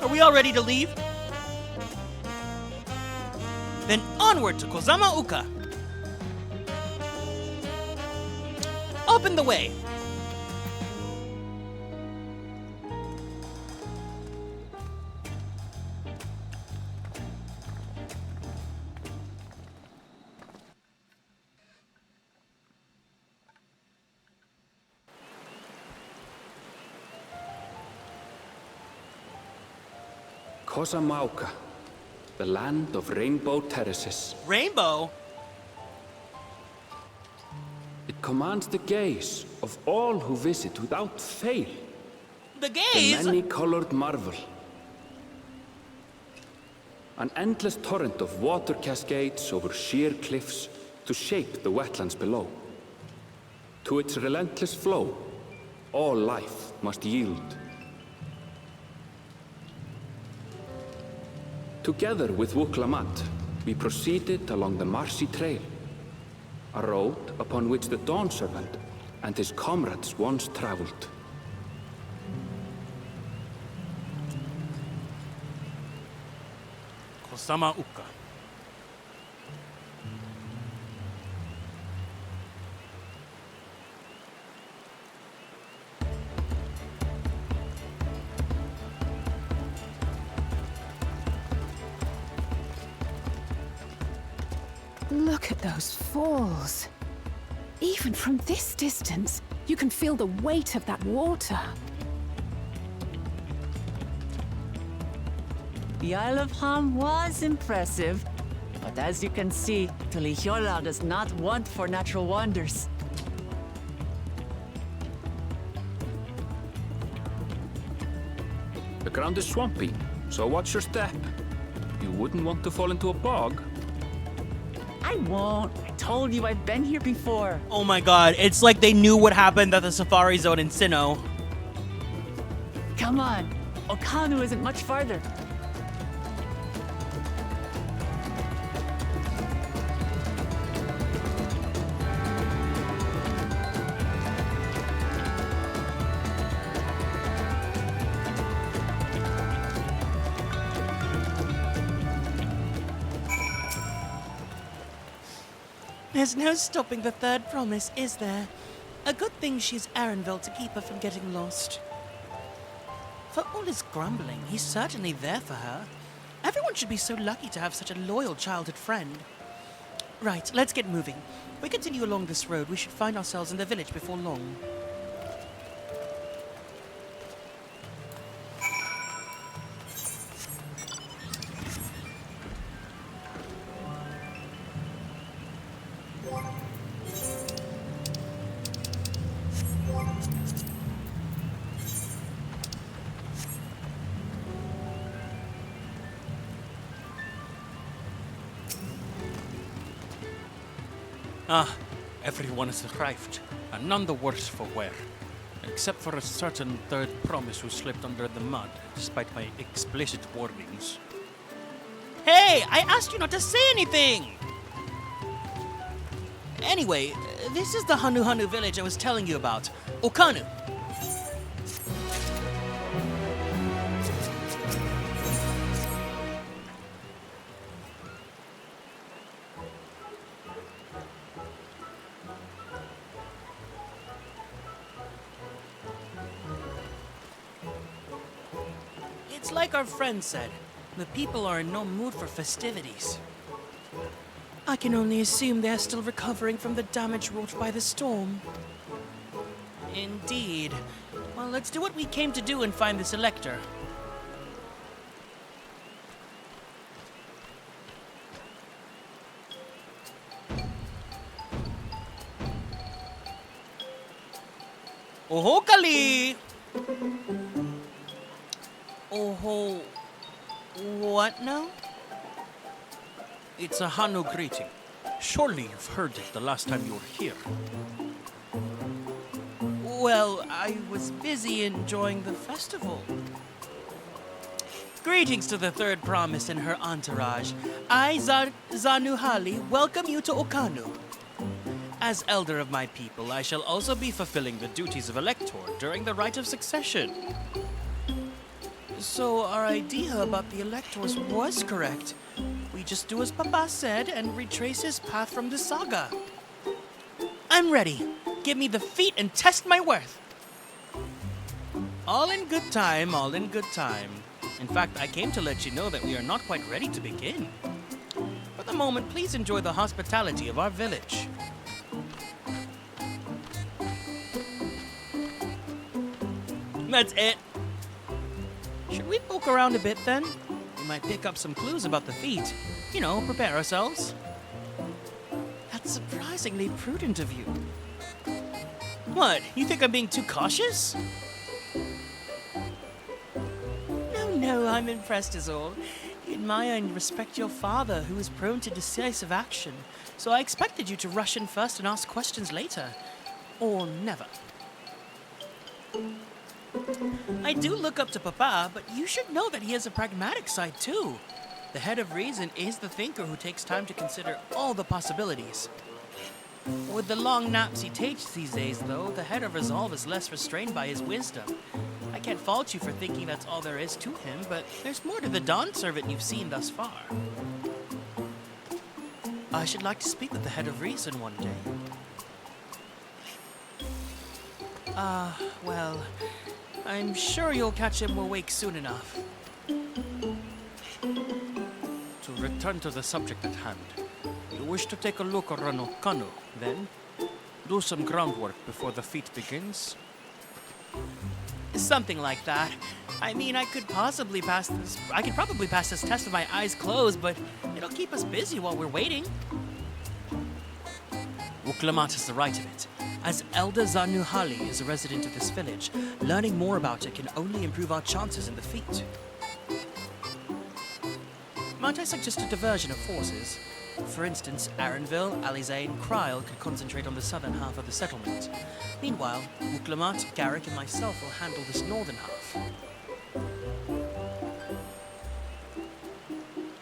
Are we all ready to leave? Then onward to Kozamauka. Open the way. Kozamauka, the land of rainbow terraces. Rainbow? It commands the gaze of all who visit without fail. The gaze? The many-colored marvel. An endless torrent of water cascades over sheer cliffs to shape the wetlands below. To its relentless flow, all life must yield. Together with Wuklamat, we proceeded along the marshy trail, a road upon which the Dawn Servant and his comrades once traveled. Kozamauka. Look at those falls. Even from this distance, you can feel the weight of that water. The Isle of Ham was impressive, but as you can see, Tuliyollal does not want for natural wonders. The ground is swampy, so watch your step. You wouldn't want to fall into a bog. I won't. I told you I've been here before. Oh my god, it's like they knew what happened at the safari zone in Sinnoh. Come on. Okanu isn't much farther. There's no stopping the third promise, is there? A good thing she's Arenville to keep her from getting lost. For all his grumbling, he's certainly there for her. Everyone should be so lucky to have such a loyal childhood friend. Right, let's get moving. If we continue along this road, we should find ourselves in the village before long. Ah, everyone has arrived, and none the worse for wear. Except for a certain third promise who slipped under the mud, despite my explicit warnings. Hey, I asked you not to say anything! Anyway, this is the Hanu village I was telling you about. Okanu. It's like our friend said, the people are in no mood for festivities. I can only assume they're still recovering from the damage wrought by the storm. Indeed. Well, let's do what we came to do and find this elector. Oho, Kali! Oho... what now? It's a Hanu greeting. Surely you've heard it the last time you were here. Well, I was busy enjoying the festival. Greetings to the third promise and her entourage. I, Zanuhali, welcome you to Okanu. As elder of my people, I shall also be fulfilling the duties of elector during the rite of succession. So our idea about the electors was correct. We just do as Papa said and retrace his path from the saga. I'm ready. Give me the feat and test my worth. All in good time, all in good time. In fact, I came to let you know that we are not quite ready to begin. For the moment, please enjoy the hospitality of our village. That's it. Should we poke around a bit then? We might pick up some clues about the feat. You know, prepare ourselves. That's surprisingly prudent of you. What, you think I'm being too cautious? No, I'm impressed is all. You admire and respect your father, who is prone to decisive action. So I expected you to rush in first and ask questions later. Or never. I do look up to Papa, but you should know that he has a pragmatic side too. The head of reason is the thinker who takes time to consider all the possibilities. With the long naps he takes these days, though, the head of resolve is less restrained by his wisdom. I can't fault you for thinking that's all there is to him, but there's more to the Dawn servant you've seen thus far. I should like to speak with the head of reason one day. Well, I'm sure you'll catch him awake soon enough. To return to the subject at hand, you wish to take a look around Okanu, then? Do some groundwork before the feat begins? Something like that. I mean, I could probably pass this test with my eyes closed, but it'll keep us busy while we're waiting. Uklamat is the right of it. As Elder Zanuhali is a resident of this village, learning more about it can only improve our chances in the feat. Might I suggest a diversion of forces? For instance, Arenville, Alizé, and Kryl could concentrate on the southern half of the settlement. Meanwhile, Uklamat, Garrick, and myself will handle this northern half.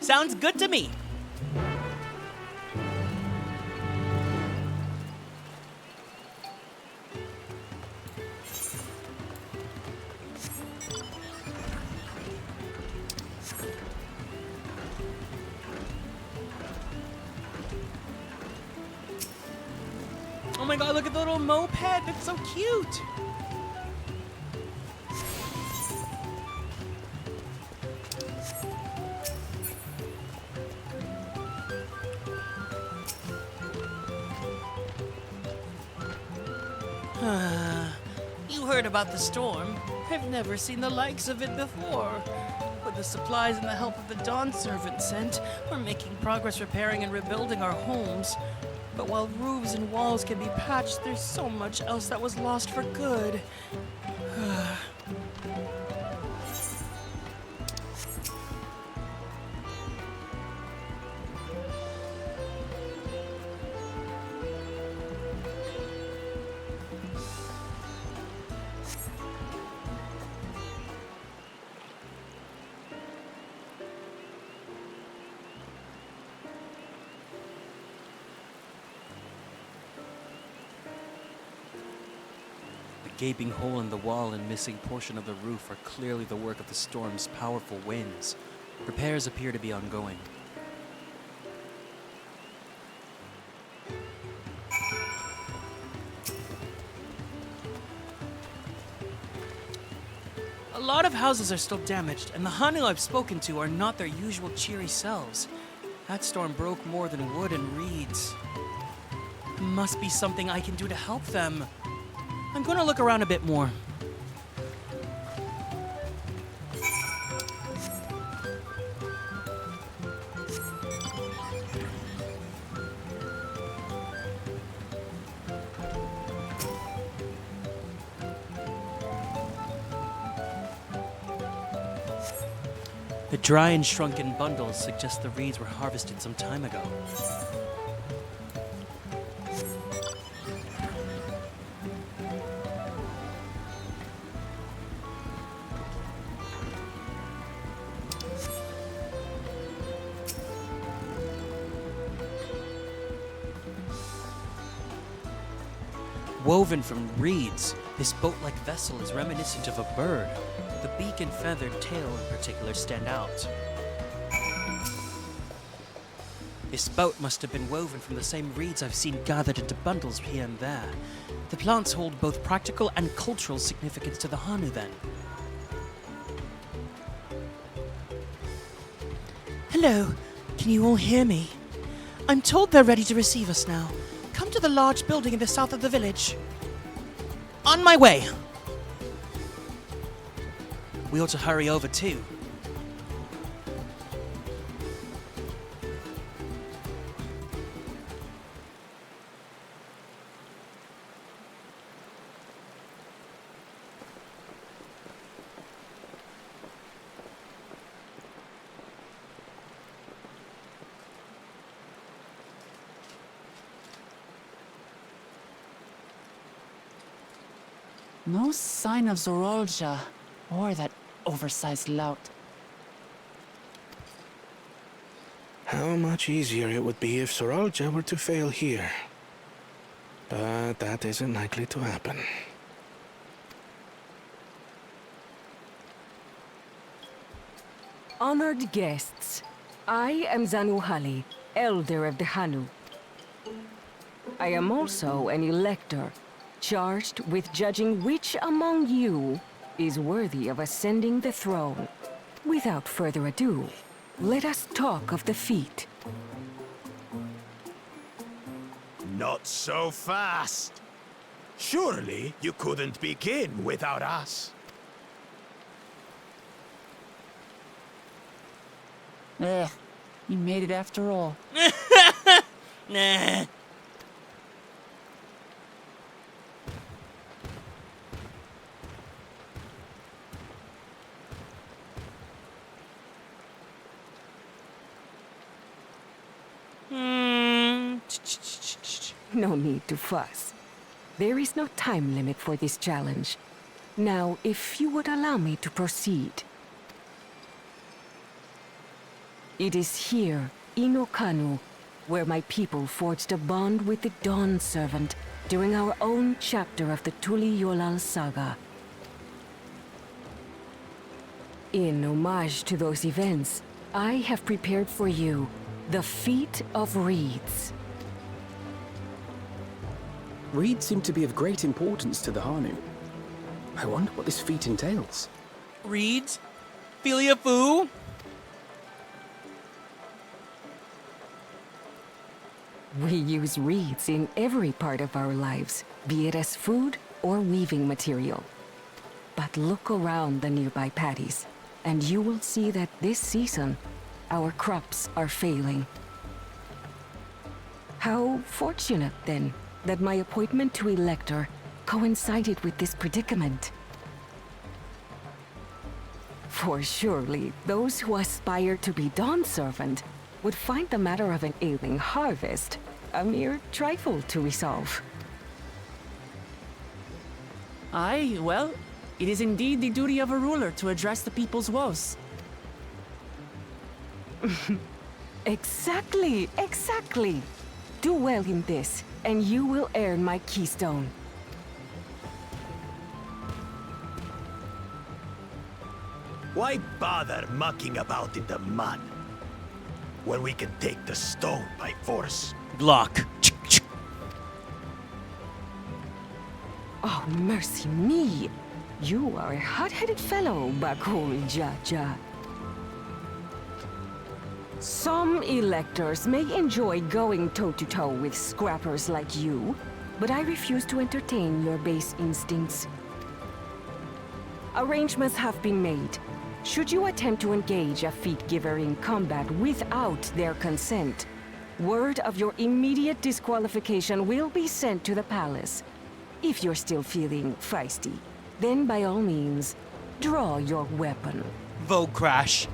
Sounds good to me! Oh my god, look at the little moped! It's so cute! You heard about the storm. I've never seen the likes of it before. With the supplies and the help of the Dawn servant sent, we're making progress repairing and rebuilding our homes. But while roofs and walls can be patched, there's so much else that was lost for good. The gaping hole in the wall and missing portion of the roof are clearly the work of the storm's powerful winds. Repairs appear to be ongoing. A lot of houses are still damaged, and the Hanu I've spoken to are not their usual cheery selves. That storm broke more than wood and reeds. There must be something I can do to help them. I'm gonna look around a bit more. The dry and shrunken bundles suggest the reeds were harvested some time ago. Woven from reeds, this boat-like vessel is reminiscent of a bird. The beak and feathered tail in particular stand out. This boat must have been woven from the same reeds I've seen gathered into bundles here and there. The plants hold both practical and cultural significance to the Hanu then. Hello, can you all hear me? I'm told they're ready to receive us now. Come to the large building in the south of the village. On my way! We ought to hurry over too. No sign of Zorolja or that oversized lout. How much easier it would be if Zorolja were to fail here. But that isn't likely to happen. Honored guests, I am Zanuhali, Elder of the Hanu. I am also an elector, charged with judging which among you is worthy of ascending the throne. Without further ado, let us talk of the feat. Not so fast. Surely you couldn't begin without us. You made it after all. Nah. No need to fuss. There is no time limit for this challenge. Now, if you would allow me to proceed. It is here, in Okanu, where my people forged a bond with the Dawn Servant during our own chapter of the Tuli Yolal saga. In homage to those events, I have prepared for you the Feat of Reeds. Reeds seem to be of great importance to the Hanu. I wonder what this feat entails. Reeds? Philia Fu? We use reeds in every part of our lives, be it as food or weaving material. But look around the nearby paddies, and you will see that this season, our crops are failing. How fortunate, then, that my appointment to Elector coincided with this predicament. For surely, those who aspire to be Dawn Servant would find the matter of an ailing harvest a mere trifle to resolve. Aye, well, it is indeed the duty of a ruler to address the people's woes. Exactly, exactly. Do well in this, and you will earn my keystone. Why bother mucking about in the mud when we can take the stone by force? Block. Oh, mercy me. You are a hot-headed fellow, Bakul Jaja. Some electors may enjoy going toe-to-toe with scrappers like you, but I refuse to entertain your base instincts. Arrangements have been made. Should you attempt to engage a feat giver in combat without their consent, word of your immediate disqualification will be sent to the palace. If you're still feeling feisty, then by all means, draw your weapon. Vogue crash.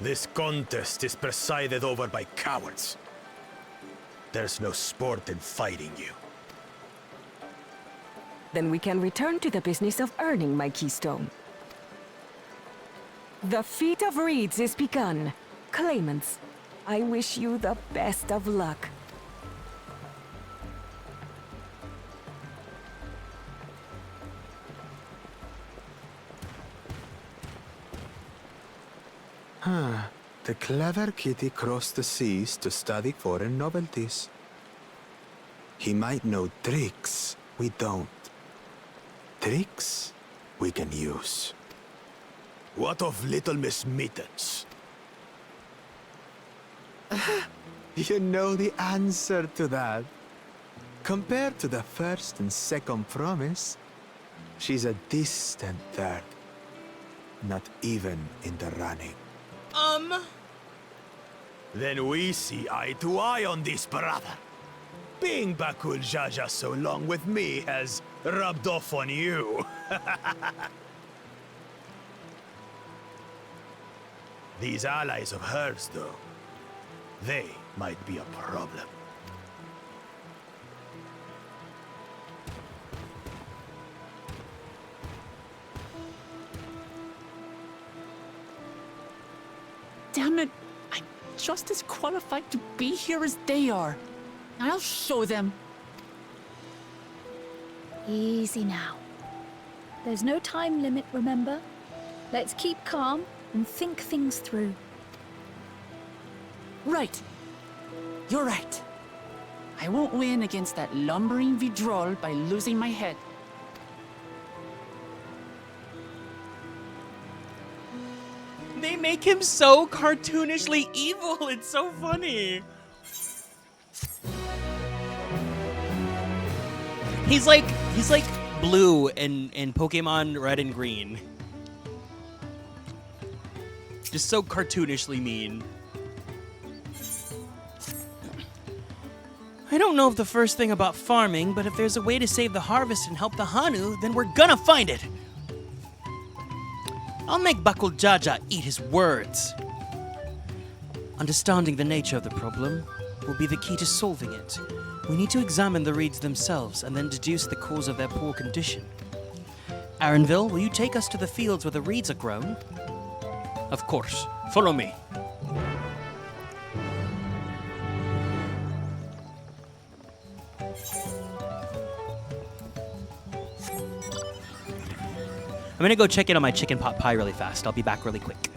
This contest is presided over by cowards. There's no sport in fighting you. Then we can return to the business of earning my keystone. The Feat of Reeds is begun. Claimants, I wish you the best of luck. The clever kitty crossed the seas to study foreign novelties. He might know tricks we don't. Tricks we can use. What of Little Miss Mittens? You know the answer to that. Compared to the first and second promise, she's a distant third. Not even in the running. Then we see eye to eye on this, brother. Being Bakul Jaja so long with me has rubbed off on you. These allies of hers, though, they might be a problem. Damn it! I'm just as qualified to be here as they are. I'll show them. Easy now. There's no time limit, remember? Let's keep calm and think things through. Right. You're right. I won't win against that lumbering Vidrol by losing my head. They make him so cartoonishly evil. It's so funny. He's like blue in Pokemon Red and Green. Just so cartoonishly mean. I don't know if the first thing about farming, but if there's a way to save the harvest and help the Hanu, then we're gonna find it. I'll make Bakul Jaja eat his words. Understanding the nature of the problem will be the key to solving it. We need to examine the reeds themselves and then deduce the cause of their poor condition. Arenville, will you take us to the fields where the reeds are grown? Of course. Follow me. I'm gonna go check in on my chicken pot pie really fast. I'll be back really quick.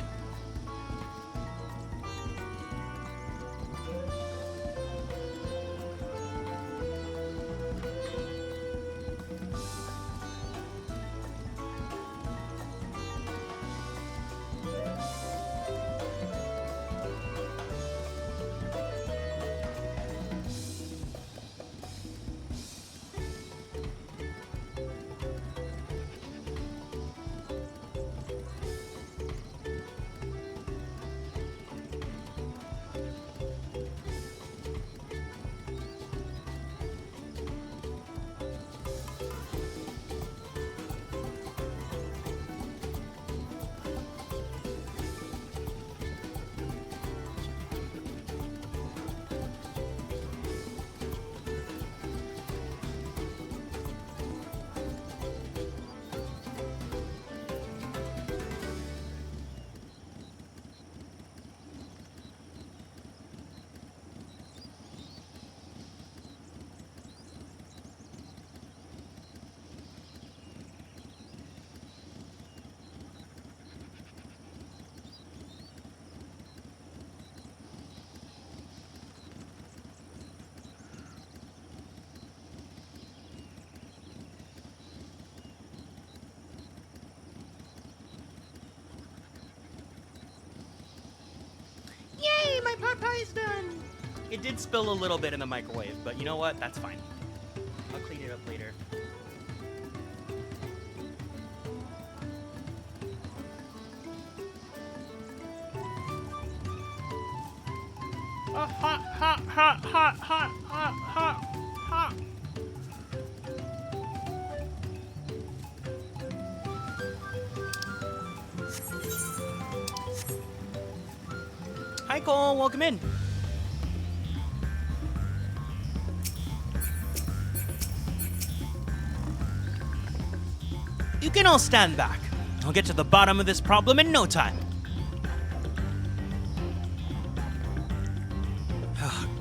Yay, my pot pie is done! It did spill a little bit in the microwave, but you know what? That's fine. I'll clean it up later. Hot, hot, hot, hot, hot, hot, hot, hot. Hi, Cole. Welcome in. You can all stand back. I'll get to the bottom of this problem in no time.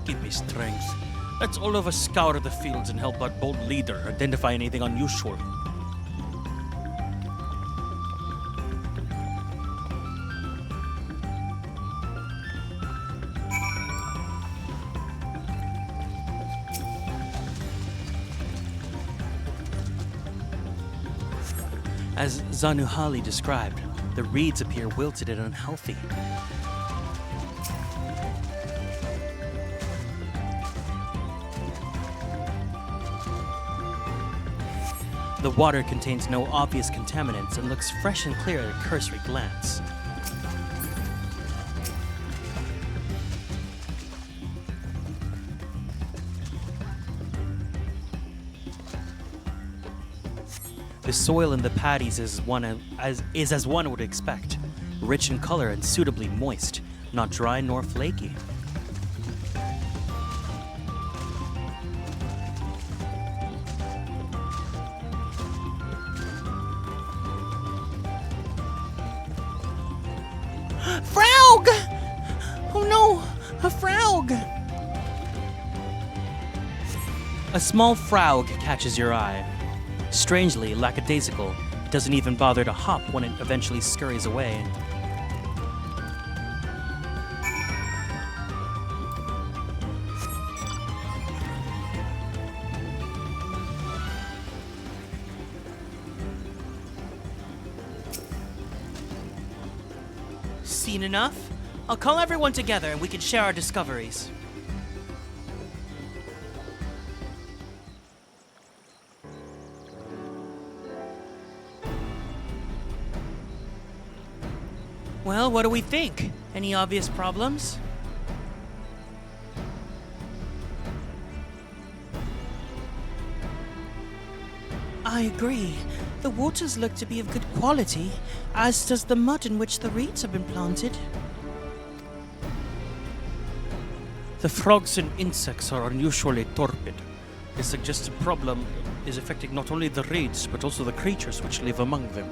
Give me strength. Let's all of us scour the fields and help our bold leader identify anything unusual. As Zanuhali described, the reeds appear wilted and unhealthy. The water contains no obvious contaminants and looks fresh and clear at a cursory glance. The soil in the paddies is as one would expect, rich in color and suitably moist, not dry nor flaky. Frog! Oh no, a frog! A small frog catches your eye. Strangely lackadaisical, it doesn't even bother to hop when it eventually scurries away. Seen enough? I'll call everyone together and we can share our discoveries. Well, what do we think? Any obvious problems? I agree. The waters look to be of good quality, as does the mud in which the reeds have been planted. The frogs and insects are unusually torpid. This suggests a problem is affecting not only the reeds, but also the creatures which live among them.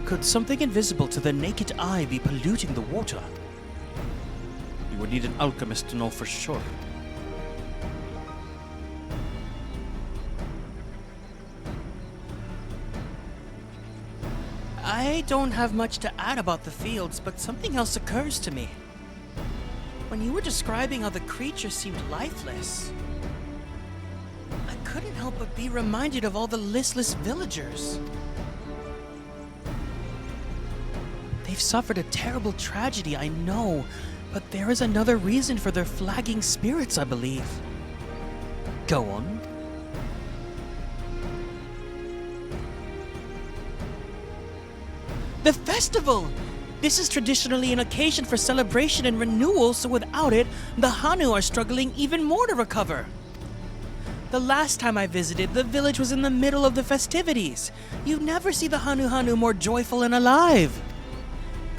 Could something invisible to the naked eye be polluting the water? We would need an alchemist to know for sure. I don't have much to add about the fields, but something else occurs to me. When you were describing how the creatures seemed lifeless, I couldn't help but be reminded of all the listless villagers. They've suffered a terrible tragedy, I know, but there is another reason for their flagging spirits, I believe. Go on. The festival! This is traditionally an occasion for celebration and renewal, so without it, the Hanu are struggling even more to recover. The last time I visited, the village was in the middle of the festivities. You never see the Hanu more joyful and alive.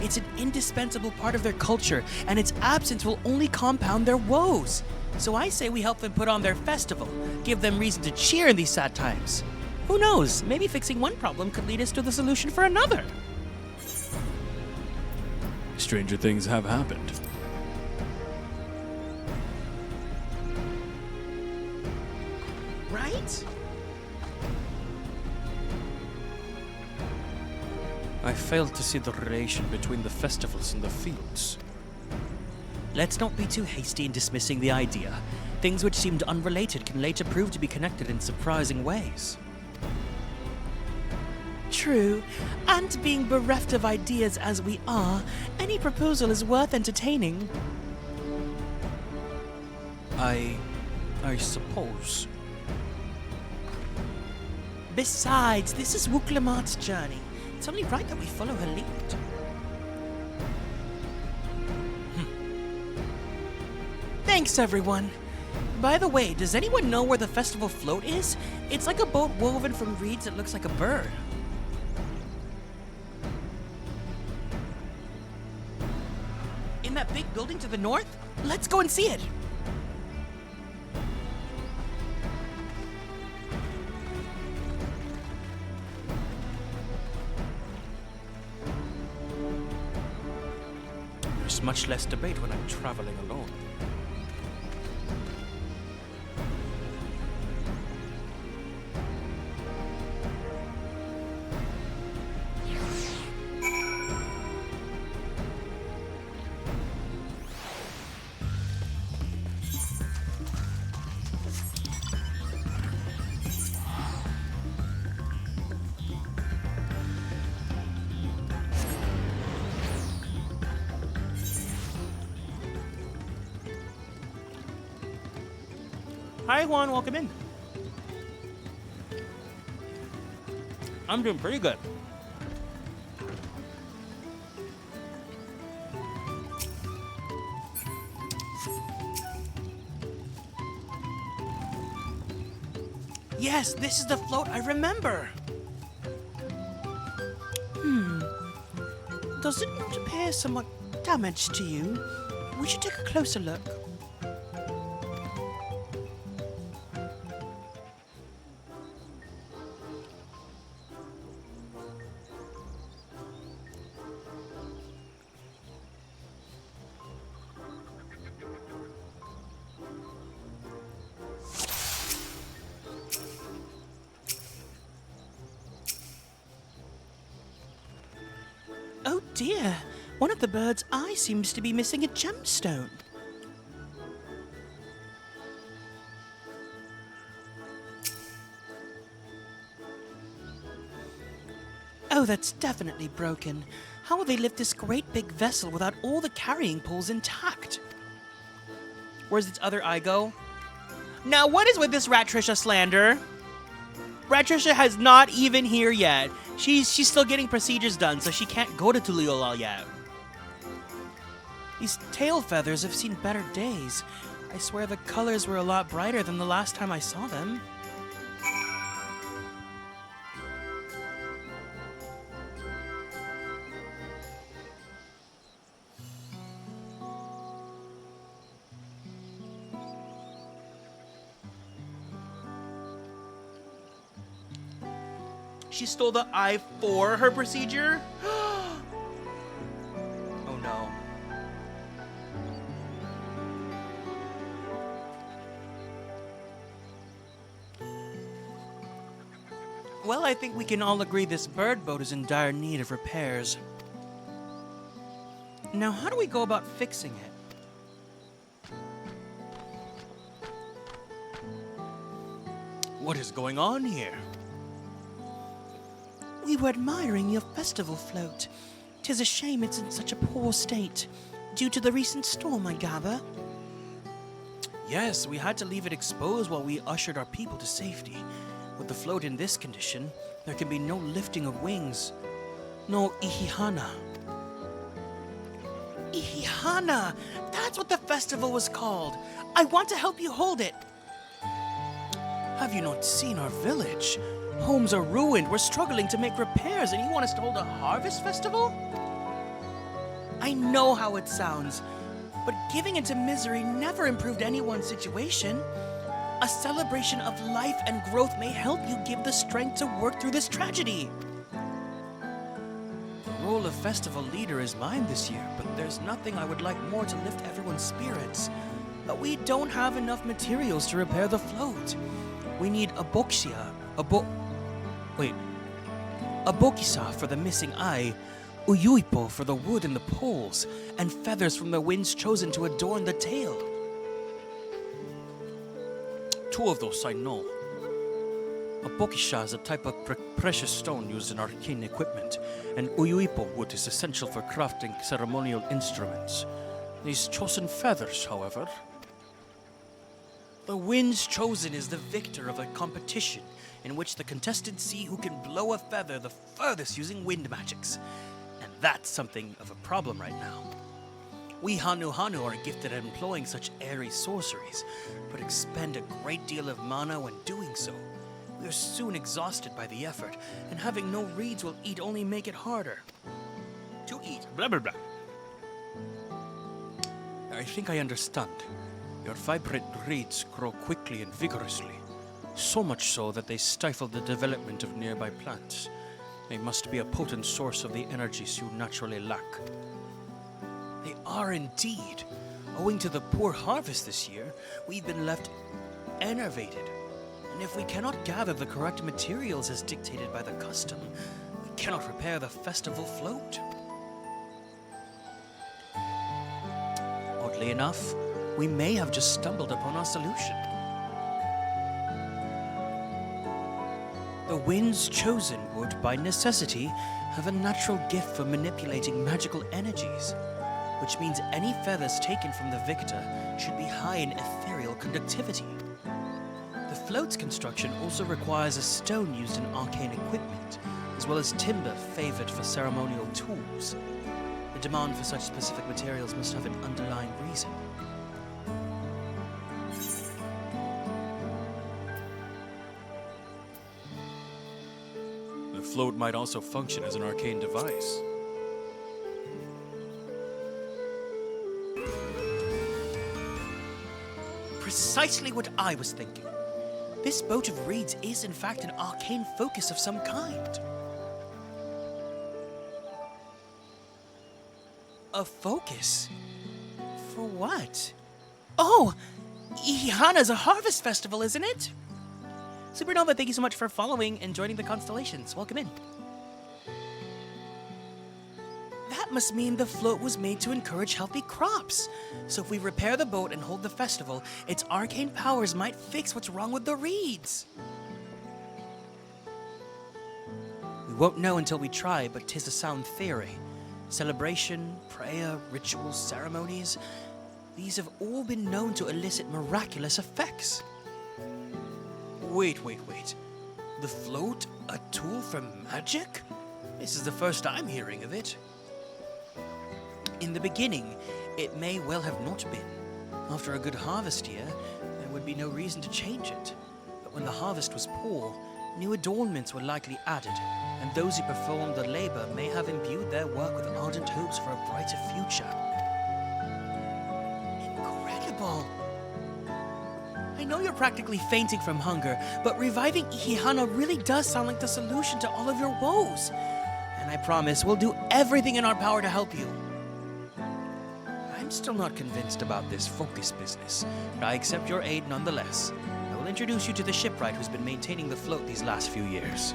It's an indispensable part of their culture, and its absence will only compound their woes. So I say we help them put on their festival, give them reason to cheer in these sad times. Who knows, maybe fixing one problem could lead us to the solution for another. Stranger things have happened. Right? I failed to see the relation between the festivals and the fields. Let's not be too hasty in dismissing the idea. Things which seemed unrelated can later prove to be connected in surprising ways. True, and being bereft of ideas as we are, any proposal is worth entertaining. I suppose. Besides, this is Wuklemart's journey. It's only right that we follow her lead. Thanks, everyone. By the way, does anyone know where the festival float is? It's like a boat woven from reeds that looks like a bird. In that big building to the north? Let's go and see it. There's much less debate when I'm traveling alone. Hi, Juan. Welcome in. I'm doing pretty good. Yes, this is the float I remember. Does it not appear somewhat damaged to you? We should take a closer look. Oh dear, one of the bird's eye seems to be missing a gemstone. Oh, that's definitely broken. How will they lift this great big vessel without all the carrying poles intact? Where's its other eye go? Now, what is with this Ratrisha slander? Ratrisha has not even here yet. She's still getting procedures done, so she can't go to Tuliolal yet. These tail feathers have seen better days. I swear the colors were a lot brighter than the last time I saw them. she stole the eye for her procedure? Oh no. Well, I think we can all agree this bird boat is in dire need of repairs. Now, how do we go about fixing it? What is going on here? We were admiring your festival float. 'Tis a shame it's in such a poor state, due to the recent storm, I gather. Yes, we had to leave it exposed while we ushered our people to safety. With the float in this condition, there can be no lifting of wings. No ihihana. Ihihana! That's what the festival was called! I want to help you hold it! Have you not seen our village? Homes are ruined, we're struggling to make repairs, and you want us to hold a harvest festival? I know how it sounds, but giving into misery never improved anyone's situation. A celebration of life and growth may help you give the strength to work through this tragedy. The role of festival leader is mine this year, but there's nothing I would like more to lift everyone's spirits. But we don't have enough materials to repair the float. We need a bokisa for the missing eye, uyuipo for the wood and the poles, and feathers from the winds chosen to adorn the tail. 2 of those I know. A bokisha is a type of precious stone used in arcane equipment, and uyuipo wood is essential for crafting ceremonial instruments. These chosen feathers, however... The winds chosen is the victor of a competition in which the contestants see who can blow a feather the furthest using wind magics. And that's something of a problem right now. We Hanu are gifted at employing such airy sorceries, but expend a great deal of mana when doing so. We are soon exhausted by the effort, and having no reeds we'll eat only make it harder. To eat, blah blah blah. I think I understand. Your vibrant reeds grow quickly and vigorously, so much so that they stifle the development of nearby plants. They must be a potent source of the energies you naturally lack. They are indeed. Owing to the poor harvest this year, we've been left enervated. And if we cannot gather the correct materials as dictated by the custom, we cannot repair the festival float. Oddly enough, we may have just stumbled upon our solution. The winds chosen would, by necessity, have a natural gift for manipulating magical energies, which means any feathers taken from the victor should be high in ethereal conductivity. The float's construction also requires a stone used in arcane equipment, as well as timber favored for ceremonial tools. The demand for such specific materials must have an underlying reason. The float might also function as an arcane device. Precisely what I was thinking. This boat of reeds is in fact an arcane focus of some kind. A focus? For what? Oh! Ihana's a harvest festival, isn't it? Supernova, thank you so much for following and joining the Konstellations. Welcome in. That must mean the float was made to encourage healthy crops. So if we repair the boat and hold the festival, its arcane powers might fix what's wrong with the reeds. We won't know until we try, but 'tis a sound theory. Celebration, prayer, rituals, ceremonies, these have all been known to elicit miraculous effects. Wait. The float? A tool for magic? This is the first I'm hearing of it. In the beginning, it may well have not been. After a good harvest year, there would be no reason to change it. But when the harvest was poor, new adornments were likely added, and those who performed the labor may have imbued their work with ardent hopes for a brighter future. Incredible! I know you're practically fainting from hunger, but reviving Ihihana really does sound like the solution to all of your woes. And I promise we'll do everything in our power to help you. I'm still not convinced about this focus business, but I accept your aid nonetheless. I will introduce you to the shipwright who's been maintaining the float these last few years.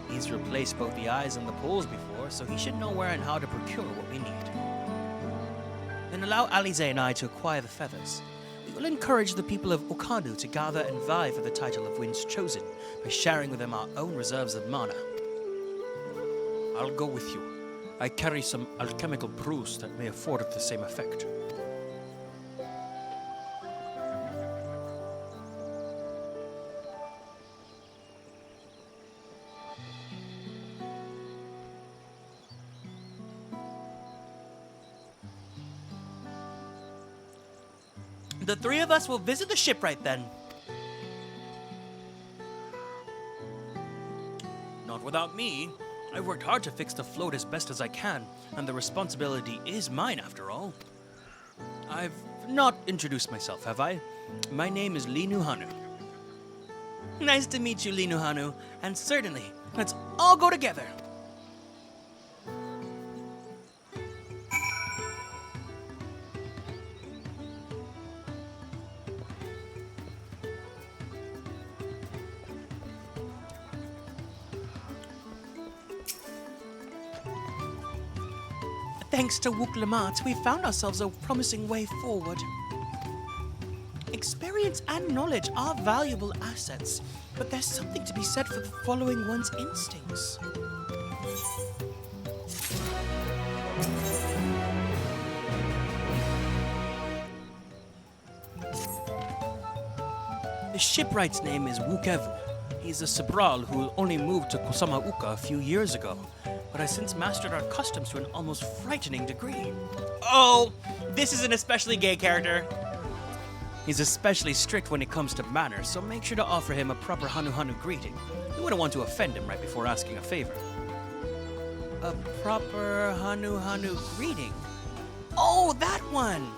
He's replaced both the eyes and the poles before, so he should know where and how to procure what we need. Then allow Alize and I to acquire the feathers. We will encourage the people of Okanu to gather and vie for the title of Winds Chosen by sharing with them our own reserves of mana. I'll go with you. I carry some alchemical brews that may afford the same effect. The three of us will visit the shipwright then. Not without me. I've worked hard to fix the float as best as I can, and the responsibility is mine after all. I've not introduced myself, have I? My name is Linuhanu. Nice to meet you, Linuhanu, and certainly, let's all go together. Thanks to Wook Lamat, we found ourselves a promising way forward. Experience and knowledge are valuable assets, but there's something to be said for following one's instincts. The shipwright's name is Wukevu. He's a Sabral who only moved to Kusama Uka a few years ago, but has since mastered our customs to an almost frightening degree. Oh, this is an especially gay character. He's especially strict when it comes to manners, so make sure to offer him a proper Hanu greeting. You wouldn't want to offend him right before asking a favor. A proper Hanu greeting? Oh, that one!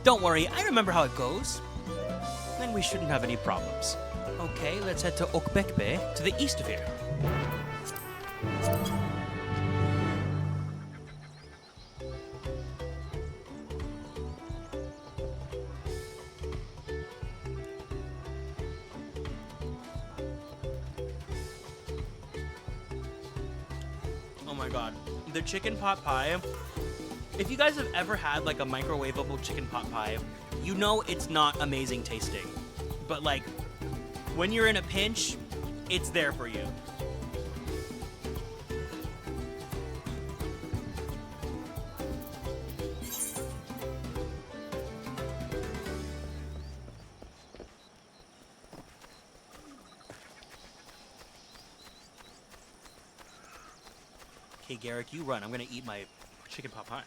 Don't worry, I remember how it goes. Then we shouldn't have any problems. Okay, let's head to Okbekbe, to the east of here. Oh my god, the chicken pot pie. If you guys have ever had like a microwavable chicken pot pie, you know it's not amazing tasting. But like, when you're in a pinch, it's there for you. Okay, Garrick, you run. I'm gonna eat my chicken pot pie.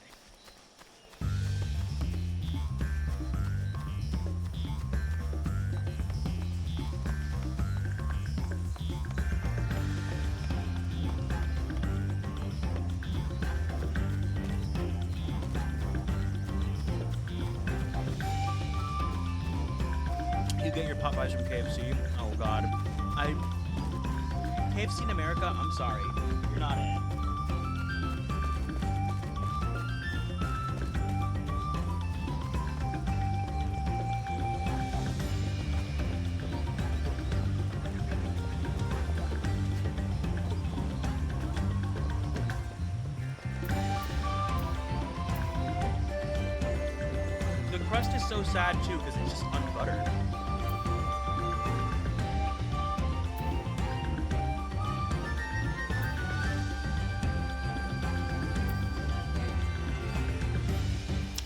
You get your pot pies from KFC? Oh god. KFC in America, I'm sorry. You're not in. The crust is so sad too because it's just unbuttered.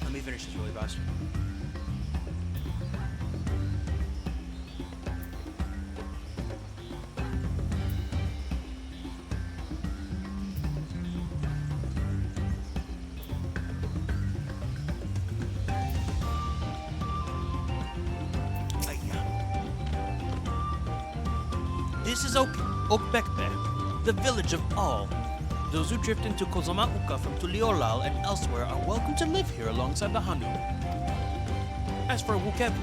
Let me finish this really fast. This is Okbekbe, the village of all. Those who drift into Kozama Uka from Tuliolal and elsewhere are welcome to live here alongside the Hanu. As for Wukevu,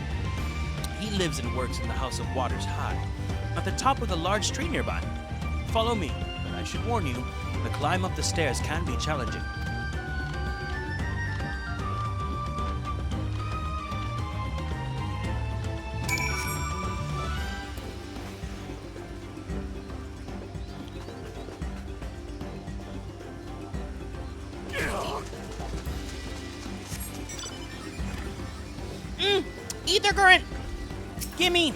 He lives and works in the House of Waters High, at the top of the large tree nearby. Follow me, but I should warn you, the climb up the stairs can be challenging. Ether current! Gimme!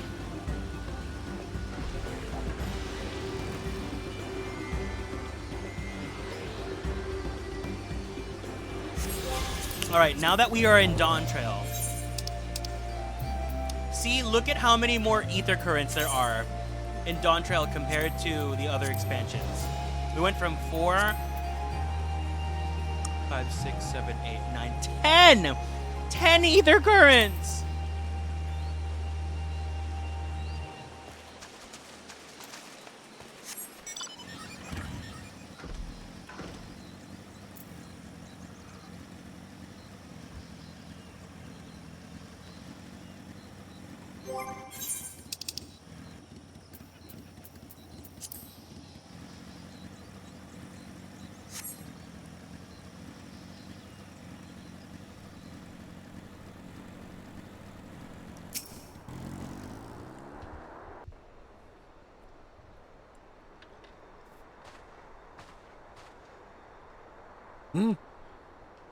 Alright, now that we are in Dawntrail. See, look at how many more ether currents there are in Dawntrail compared to the other expansions. We went from 4, 5, 6, 7, 8, 9, 10! 10 ether currents!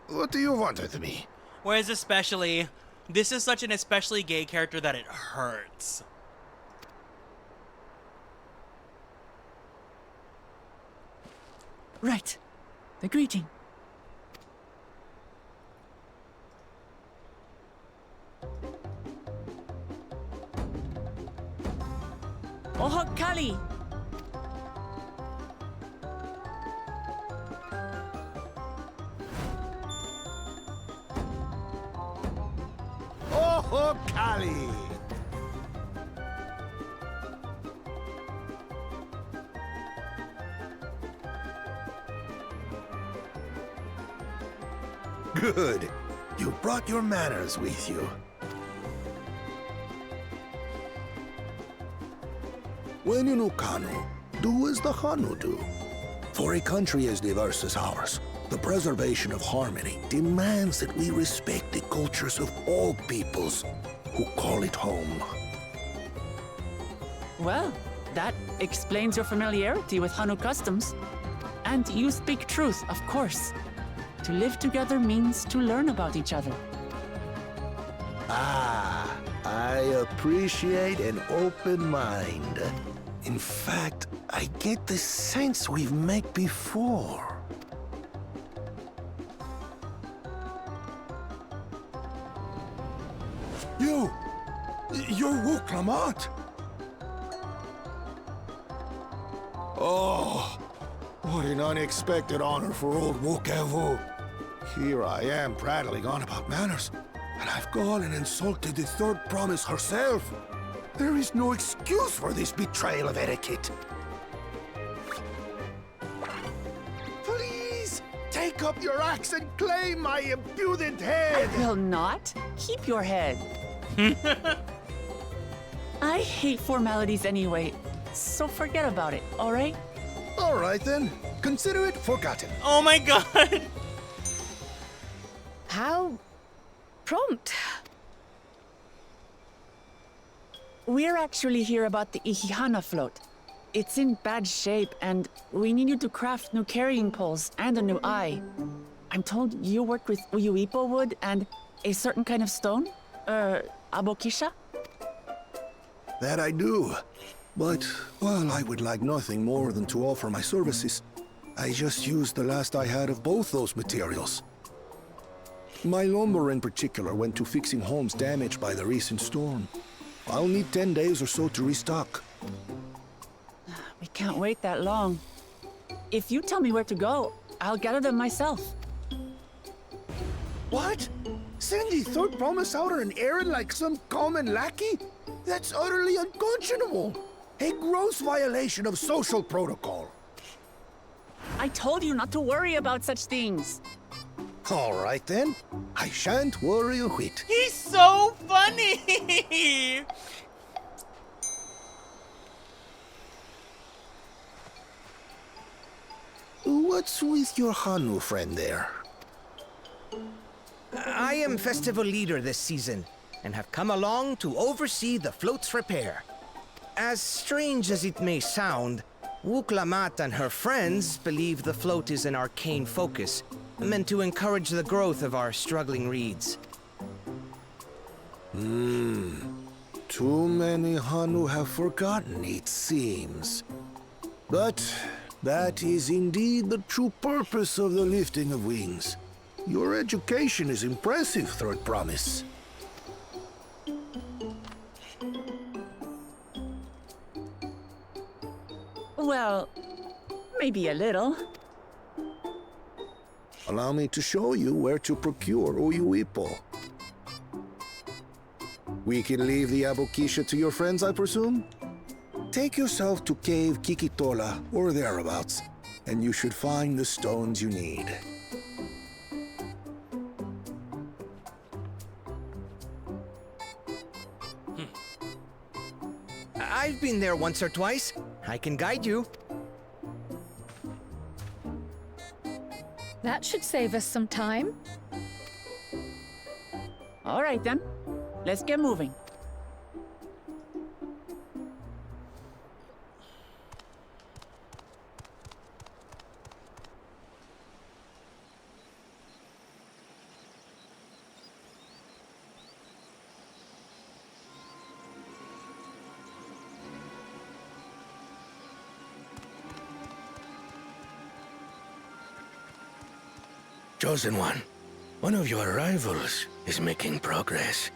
What do you want with me? Whereas especially, this is such an especially gay character that it hurts. Right. The greeting. Oho Kali! Oh, Kali! Good. You brought your manners with you. When in Ukanu, do as the Hanu do. For a country as diverse as ours, the preservation of harmony demands that we respect the cultures of all peoples who call it home. Well, that explains your familiarity with Hanu customs. And you speak truth, of course. To live together means to learn about each other. Ah, I appreciate an open mind. In fact, I get the sense we've met before. You're Wook Lamont. Oh, what an unexpected honor for old Wook Evu. Here I am prattling on about manners, and I've gone and insulted the third promise herself. There is no excuse for this betrayal of etiquette. Please, take up your axe and claim my impudent head. I will not. Keep your head. I hate formalities anyway, so forget about it, all right? All right then. Consider it forgotten. Oh my god! How prompt. We're actually here about the Ihihana float. It's in bad shape, and we need you to craft new carrying poles and a new eye. I'm told you work with Uyuipo wood and a certain kind of stone? Abokisha? That I do. But, well, I would like nothing more than to offer my services. I just used the last I had of both those materials. My lumber in particular went to fixing homes damaged by the recent storm. I'll need 10 days or so to restock. We can't wait that long. If you tell me where to go, I'll gather them myself. What? Send the third promise out on an errand like some common lackey? That's utterly unconscionable. A gross violation of social protocol. I told you not to worry about such things. All right then. I shan't worry a whit. He's so funny! What's with your Hanu friend there? I am festival leader this season, and have come along to oversee the float's repair. As strange as it may sound, Wuklamat and her friends believe the float is an arcane focus, meant to encourage the growth of our struggling reeds. Too many Hanu have forgotten, it seems. But that is indeed the true purpose of the lifting of wings. Your education is impressive, Third Promise. Well, maybe a little. Allow me to show you where to procure Uyuipo. We can leave the Abokisha to your friends, I presume? Take yourself to Cave Kikitola, or thereabouts, and you should find the stones you need. I've been there once or twice. I can guide you. That should save us some time. All right then. Let's get moving. Chosen one of your rivals is making progress.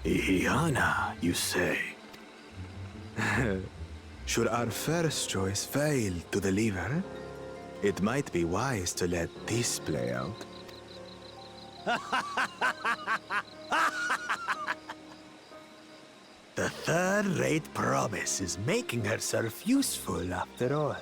Ihiana, you say? Should our first choice fail to deliver, it might be wise to let this play out. The third-rate promise is making herself useful after all.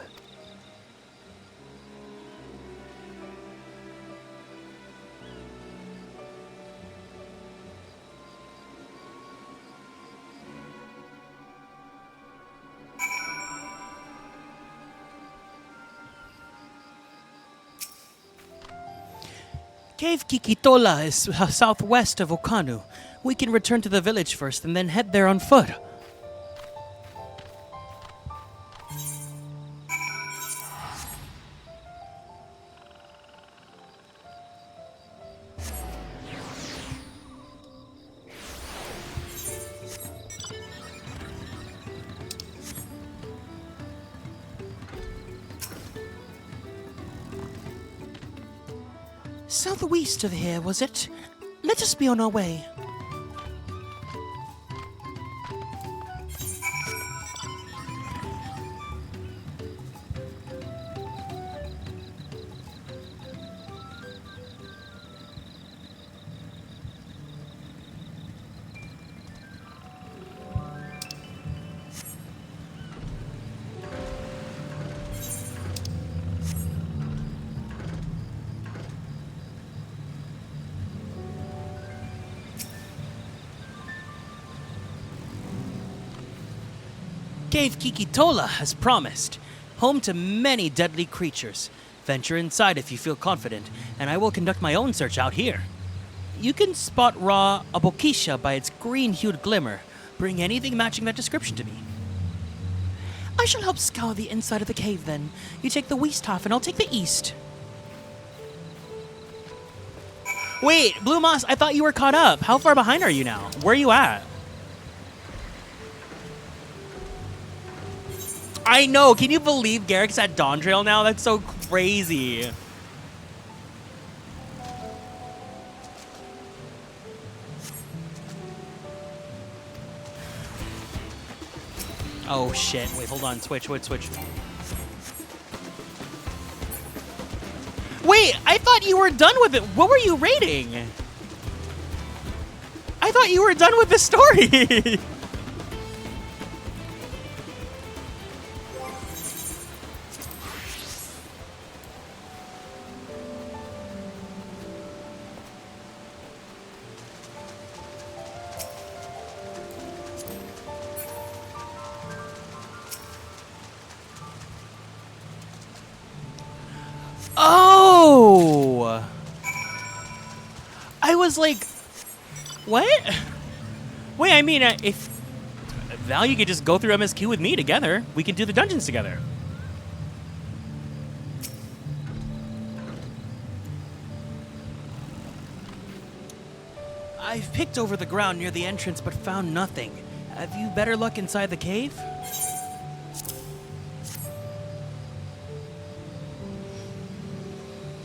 Cave Kikitola is southwest of Okanu. We can return to the village first and then head there on foot. Southwest of here, was it? Let us be on our way. Cave Kikitola, as promised, home to many deadly creatures. Venture inside if you feel confident, and I will conduct my own search out here. You can spot raw Abokisha by its green-hued glimmer. Bring anything matching that description to me. I shall help scour the inside of the cave then. You take the west half and I'll take the east. Wait, Blue Moss, I thought you were caught up. How far behind are you now? Where are you at? I know, can you believe Garrick's at Dawntrail now? That's so crazy. Oh shit, wait, hold on, switch. Wait, I thought you were done with it. What were you rating? I thought you were done with the story. like... What? Wait, I mean, if... Val, you could just go through MSQ with me together. We could do the dungeons together. I've picked over the ground near the entrance but found nothing. Have you better luck inside the cave?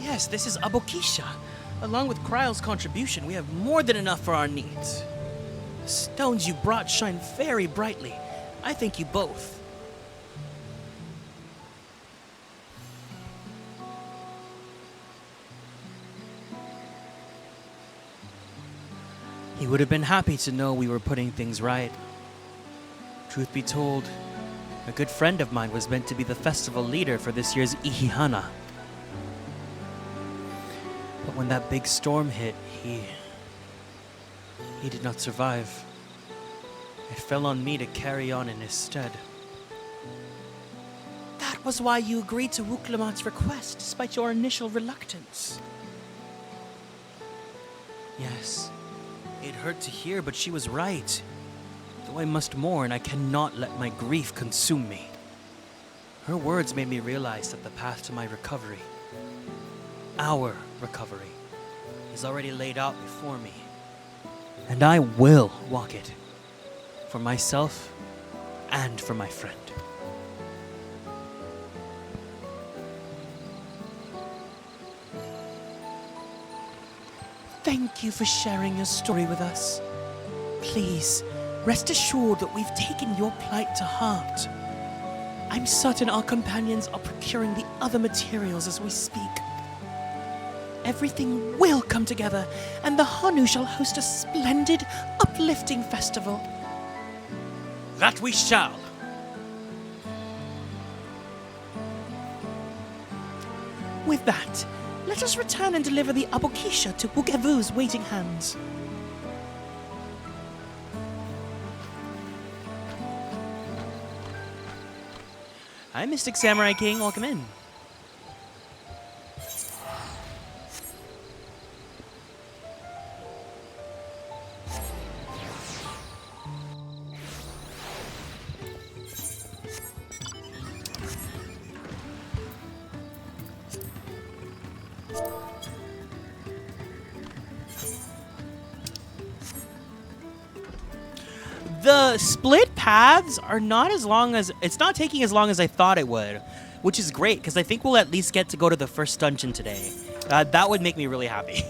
Yes, this is Abokisha. Along with Kryle's contribution, we have more than enough for our needs. The stones you brought shine very brightly. I thank you both. He would have been happy to know we were putting things right. Truth be told, a good friend of mine was meant to be the festival leader for this year's Ihihana. But when that big storm hit, he did not survive. It fell on me to carry on in his stead. That was why you agreed to Wuklamat's request, despite your initial reluctance. Yes, it hurt to hear, but she was right. Though I must mourn, I cannot let my grief consume me. Her words made me realize that the path to my recovery, our recovery, is already laid out before me. And I will walk it. For myself and for my friend. Thank you for sharing your story with us. Please, rest assured that we've taken your plight to heart. I'm certain our companions are procuring the other materials as we speak. Everything will come together, and the Hanu shall host a splendid, uplifting festival. That we shall. With that, let us return and deliver the Abokisha to Bugevu's waiting hands. Hi, Mystic Samurai King. Welcome in. The split paths are not as long as... It's not taking as long as I thought it would, which is great, because I think we'll at least get to go to the first dungeon today. That would make me really happy.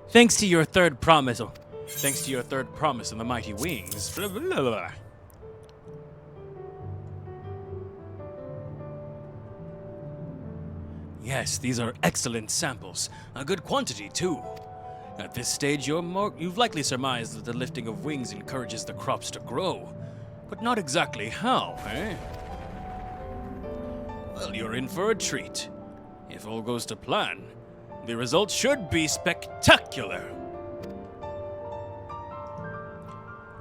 Thanks to your third promise. Oh, thanks to your third promise in the mighty wings. Blah, blah, blah, blah. Yes, these are excellent samples. A good quantity, too. At this stage, you've likely surmised that the lifting of wings encourages the crops to grow. But not exactly how, eh? Well, you're in for a treat. If all goes to plan, the result should be spectacular.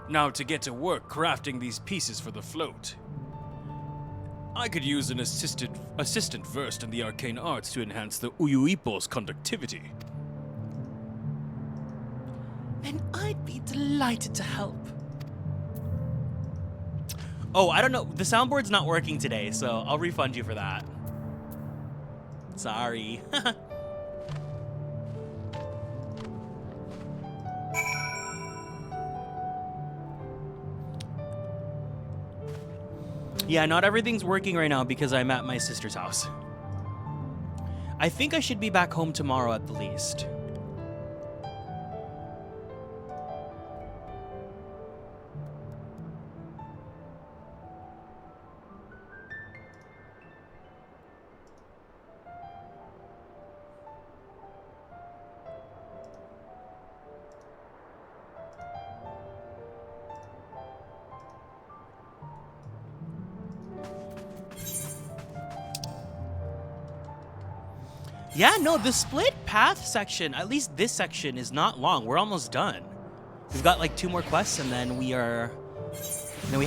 Now to get to work crafting these pieces for the float. I could use an assistant versed in the arcane arts to enhance the Uyuipo's conductivity. And I'd be delighted to help. Oh, I don't know. The soundboard's not working today, so I'll refund you for that. Sorry. Yeah, not everything's working right now because I'm at my sister's house. I think I should be back home tomorrow at the least. Yeah, no, the split path section, at least this section, is not long. We're almost done. We've got like 2 more quests, and then we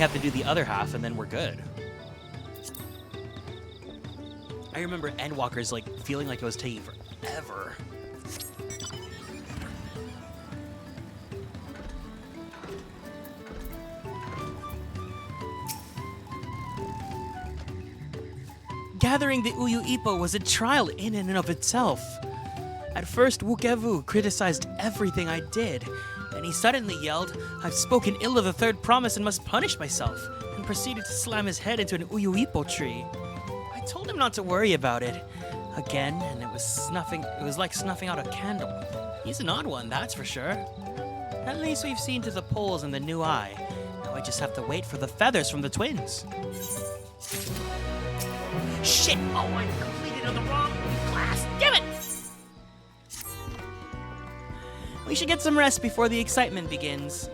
have to do the other half, and then we're good. I remember Endwalkers like feeling like it was taking forever. Gathering the Uyu Ipo was a trial in and of itself. At first, Wukevu criticized everything I did. Then he suddenly yelled, "I've spoken ill of the third promise and must punish myself," and proceeded to slam his head into an Uyu Ipo tree. I told him not to worry about it. Again, and it was like snuffing out a candle. He's an odd one, that's for sure. At least we've seen to the poles and the new eye. Now I just have to wait for the feathers from the twins. Shit! Oh, I completed on the wrong class! Damn it! We should get some rest before the excitement begins.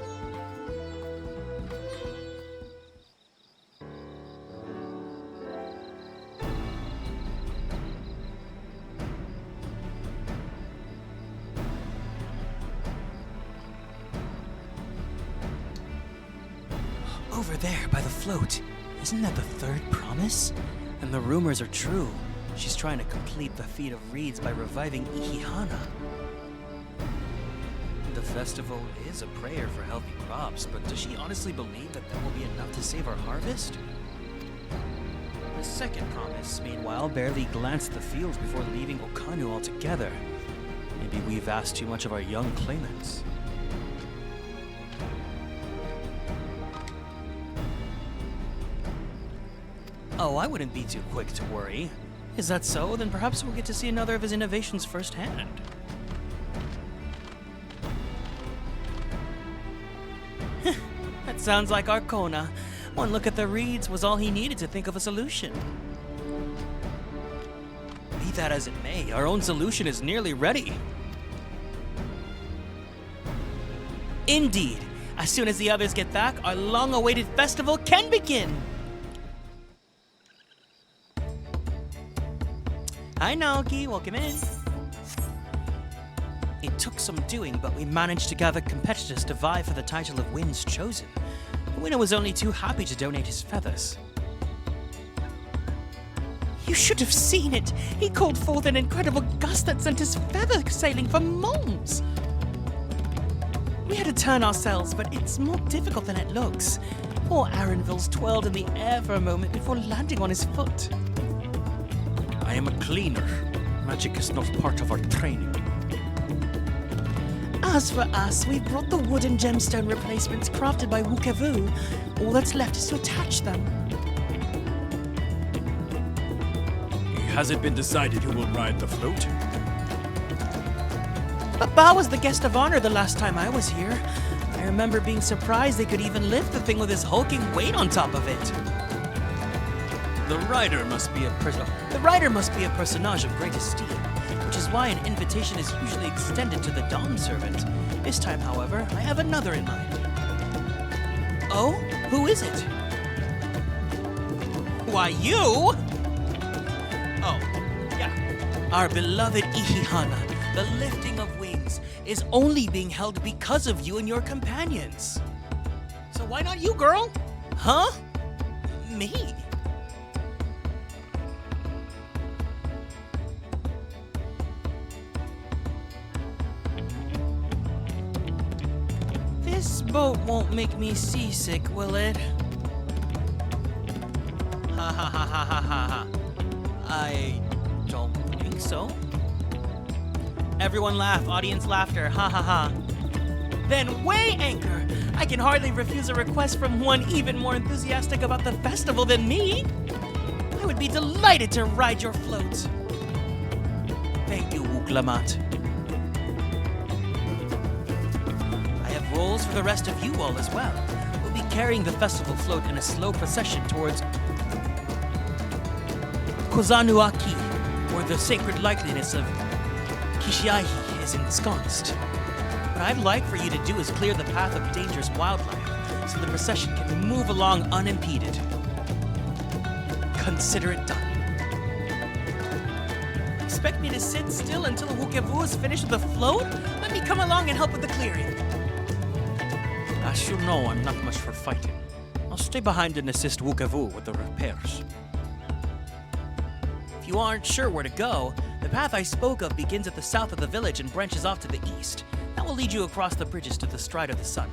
Over there, by the float. Isn't that the third promise? And the rumors are true. She's trying to complete the feat of reeds by reviving Ihihana. The festival is a prayer for healthy crops, but does she honestly believe that will be enough to save our harvest? The second promise, meanwhile, barely glanced at the fields before leaving Okanu altogether. Maybe we've asked too much of our young claimants. Oh, I wouldn't be too quick to worry. Is that so? Then perhaps we'll get to see another of his innovations firsthand. That sounds like Arcona. One look at the reeds was all he needed to think of a solution. Be that as it may, our own solution is nearly ready. Indeed. As soon as the others get back, our long-awaited festival can begin. Hi, Naoki. Welcome in. It took some doing, but we managed to gather competitors to vie for the title of Wind's Chosen. The winner was only too happy to donate his feathers. You should have seen it. He called forth an incredible gust that sent his feather sailing for moons. We had to turn ourselves, but it's more difficult than it looks. Poor Arenville's twirled in the air for a moment before landing on his foot. I am a cleaner. Magic is not part of our training. As for us, we've brought the wooden gemstone replacements crafted by Wukevu. All that's left is to attach them. Has it been decided who will ride the float? Ba was the guest of honor the last time I was here. I remember being surprised they could even lift the thing with his hulking weight on top of it. The rider must be a personage of great esteem, which is why an invitation is usually extended to the Dawn servant. This time, however, I have another in mind. Oh? Who is it? Why, you? Oh, yeah. Our beloved Ihihana, the lifting of wings, is only being held because of you and your companions. So why not you, girl? Huh? Me? This boat won't make me seasick, will it? Ha ha ha ha ha ha ha. I don't think so. Everyone laugh, audience laughter, ha ha ha. Then weigh anchor! I can hardly refuse a request from one even more enthusiastic about the festival than me. I would be delighted to ride your float. Thank you, Wuklamat. Roles for the rest of you all as well. We'll be carrying the festival float in a slow procession towards Kozanuaki, where the sacred likeliness of Kishiaihi is ensconced. What I'd like for you to do is clear the path of dangerous wildlife, so the procession can move along unimpeded. Consider it done. expect me to sit still until Wukevu is finished with the float? Let me come along and help with the clearing. As you know, I'm not much for fighting. I'll stay behind and assist Wukevu with the repairs. If you aren't sure where to go, the path I spoke of begins at the south of the village and branches off to the east. That will lead you across the bridges to the stride of the sun.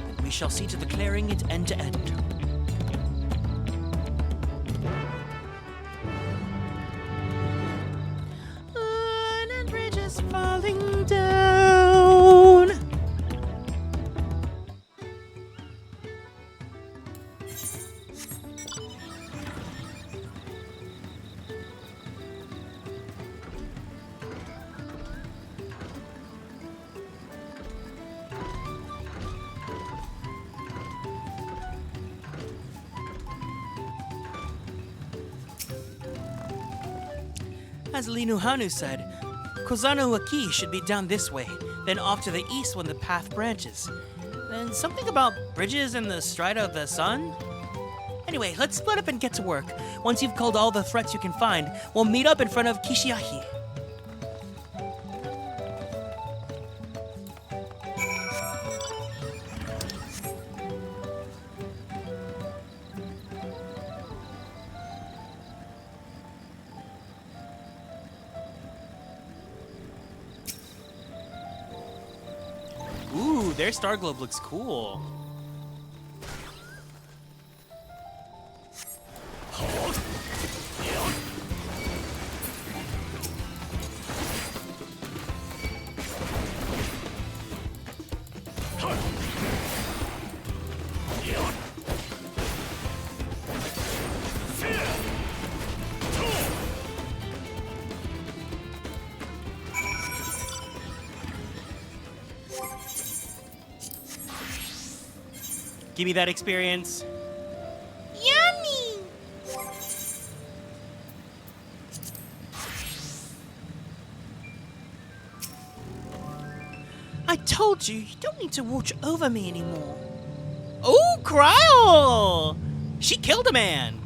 And we shall see to the clearing it end to end. And bridges falling down. As Linuhanu said, Kozanu-Aki should be down this way, then off to the east when the path branches. Then something about bridges and the stride of the sun? Anyway, let's split up and get to work. Once you've culled all the threats you can find, we'll meet up in front of Kishiahi. Ooh, their star globe looks cool. Give me that experience. Yummy! I told you, you don't need to watch over me anymore. Oh, Cryle! She killed a man.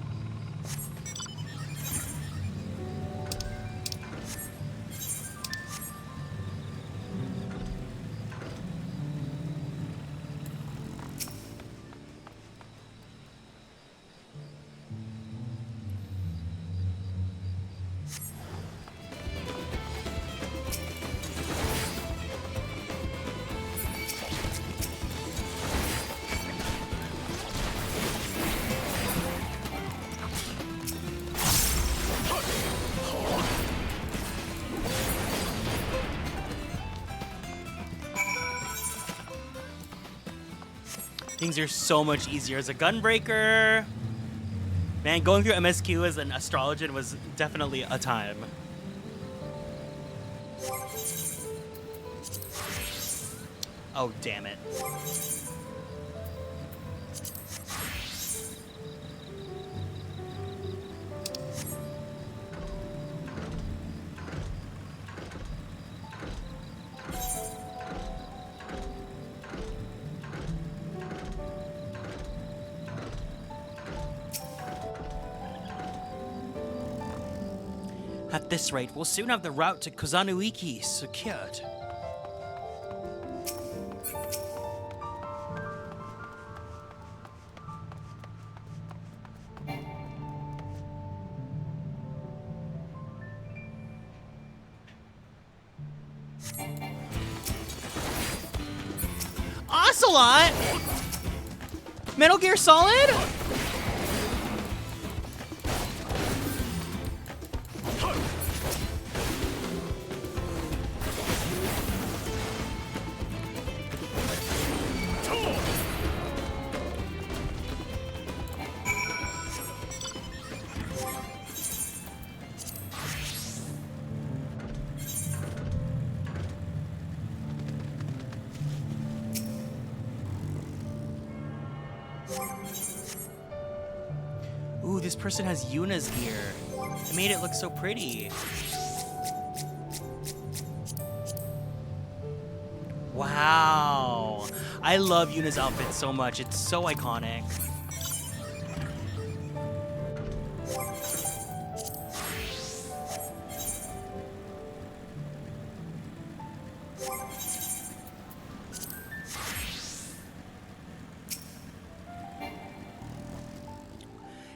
Things are so much easier as a gunbreaker. Man, going through MSQ as an astrologian was definitely a time. Oh, damn it. At this rate, we'll soon have the route to Kozanu-Iki secured. Ocelot? Metal Gear Solid? Ooh, this person has Yuna's gear. It made it look so pretty. Wow. I love Yuna's outfit so much. It's so iconic.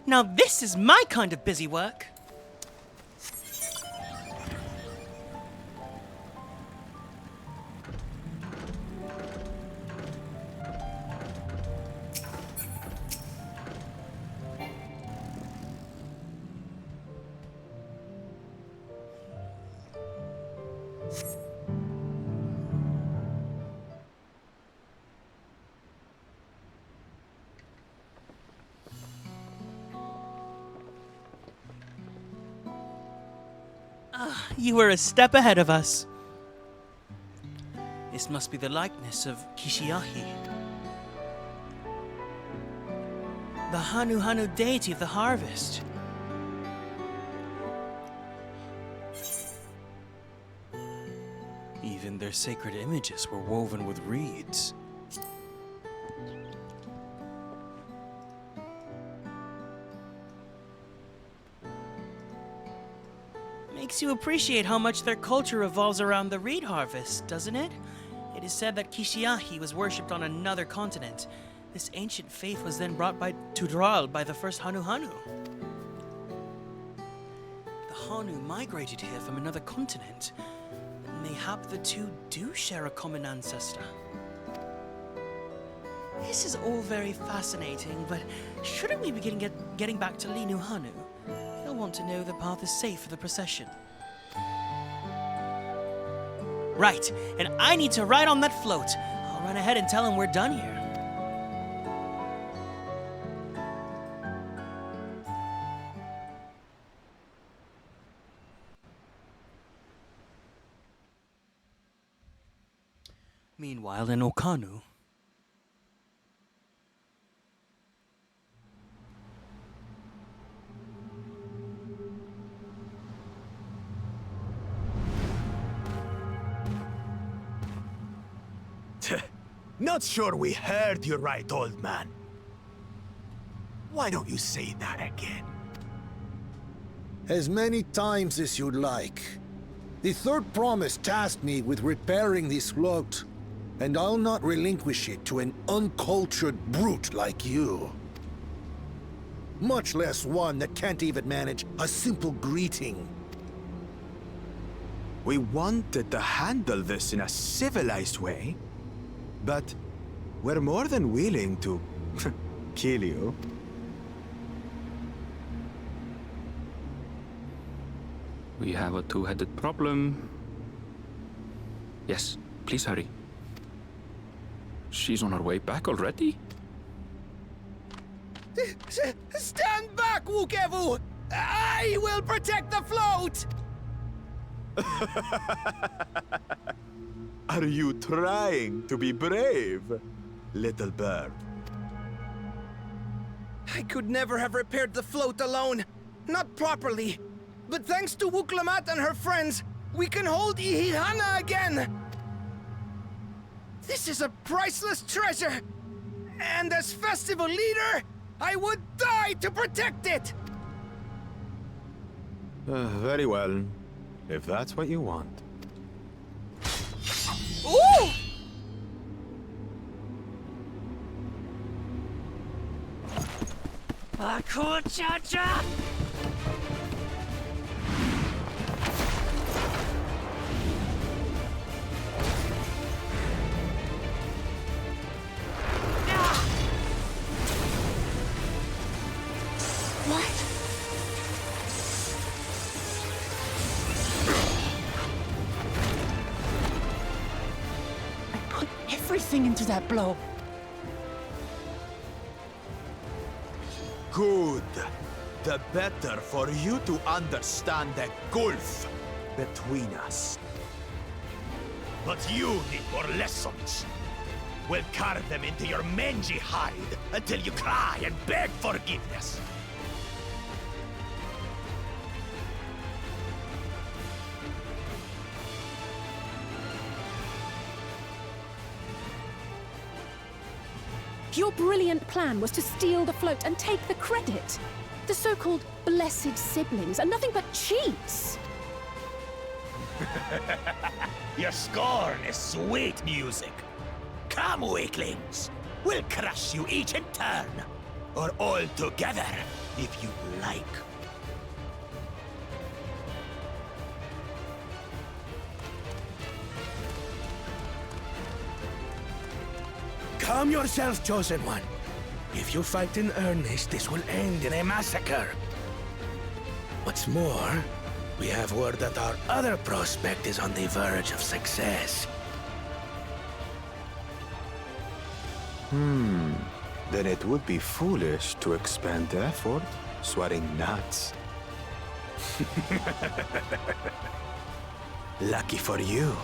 Now this is my kind of busy work. You were a step ahead of us. This must be the likeness of Kishiahi, the Hanu deity of the harvest. Even their sacred images were woven with reeds. Makes you appreciate how much their culture revolves around the reed harvest, doesn't it? It is said that Kishiahi was worshipped on another continent. This ancient faith was then brought to Dural by the first Hanu. The Hanu migrated here from another continent. Mayhap the two do share a common ancestor. This is all very fascinating, but shouldn't we be getting back to Linu Hanu? He'll want to know the path is safe for the procession. Right, and I need to ride on that float. I'll run ahead and tell him we're done here. Meanwhile, in Okanu, Not sure we heard you right, old man. Why don't you say that again? As many times as you'd like. The third promise tasked me with repairing this float, and I'll not relinquish it to an uncultured brute like you. Much less one that can't even manage a simple greeting. We wanted to handle this in a civilized way, but we're more than willing to kill you. We have a two-headed problem. Yes, please hurry. She's on her way back already? Stand back, Wukevu! I will protect the float! Are you trying to be brave, little bird? I could never have repaired the float alone. Not properly. But thanks to Wuklamat and her friends, we can hold Ihihana again! This is a priceless treasure! And as festival leader, I would die to protect it! Very well, if that's what you want. Ooh! Cha-cha! Everything into that blow. Good. The better for you to understand the gulf between us. But you need more lessons. We'll carve them into your mangy hide until you cry and beg forgiveness. Your brilliant plan was to steal the float and take the credit. The so-called blessed siblings are nothing but cheats. Your scorn is sweet music. Come, weaklings. We'll crush you each in turn. Or all together. if you like. Calm yourself, Chosen One. If you fight in earnest, this will end in a massacre. What's more, we have word that our other prospect is on the verge of success. Then it would be foolish to expend effort sweating nuts. Lucky for you.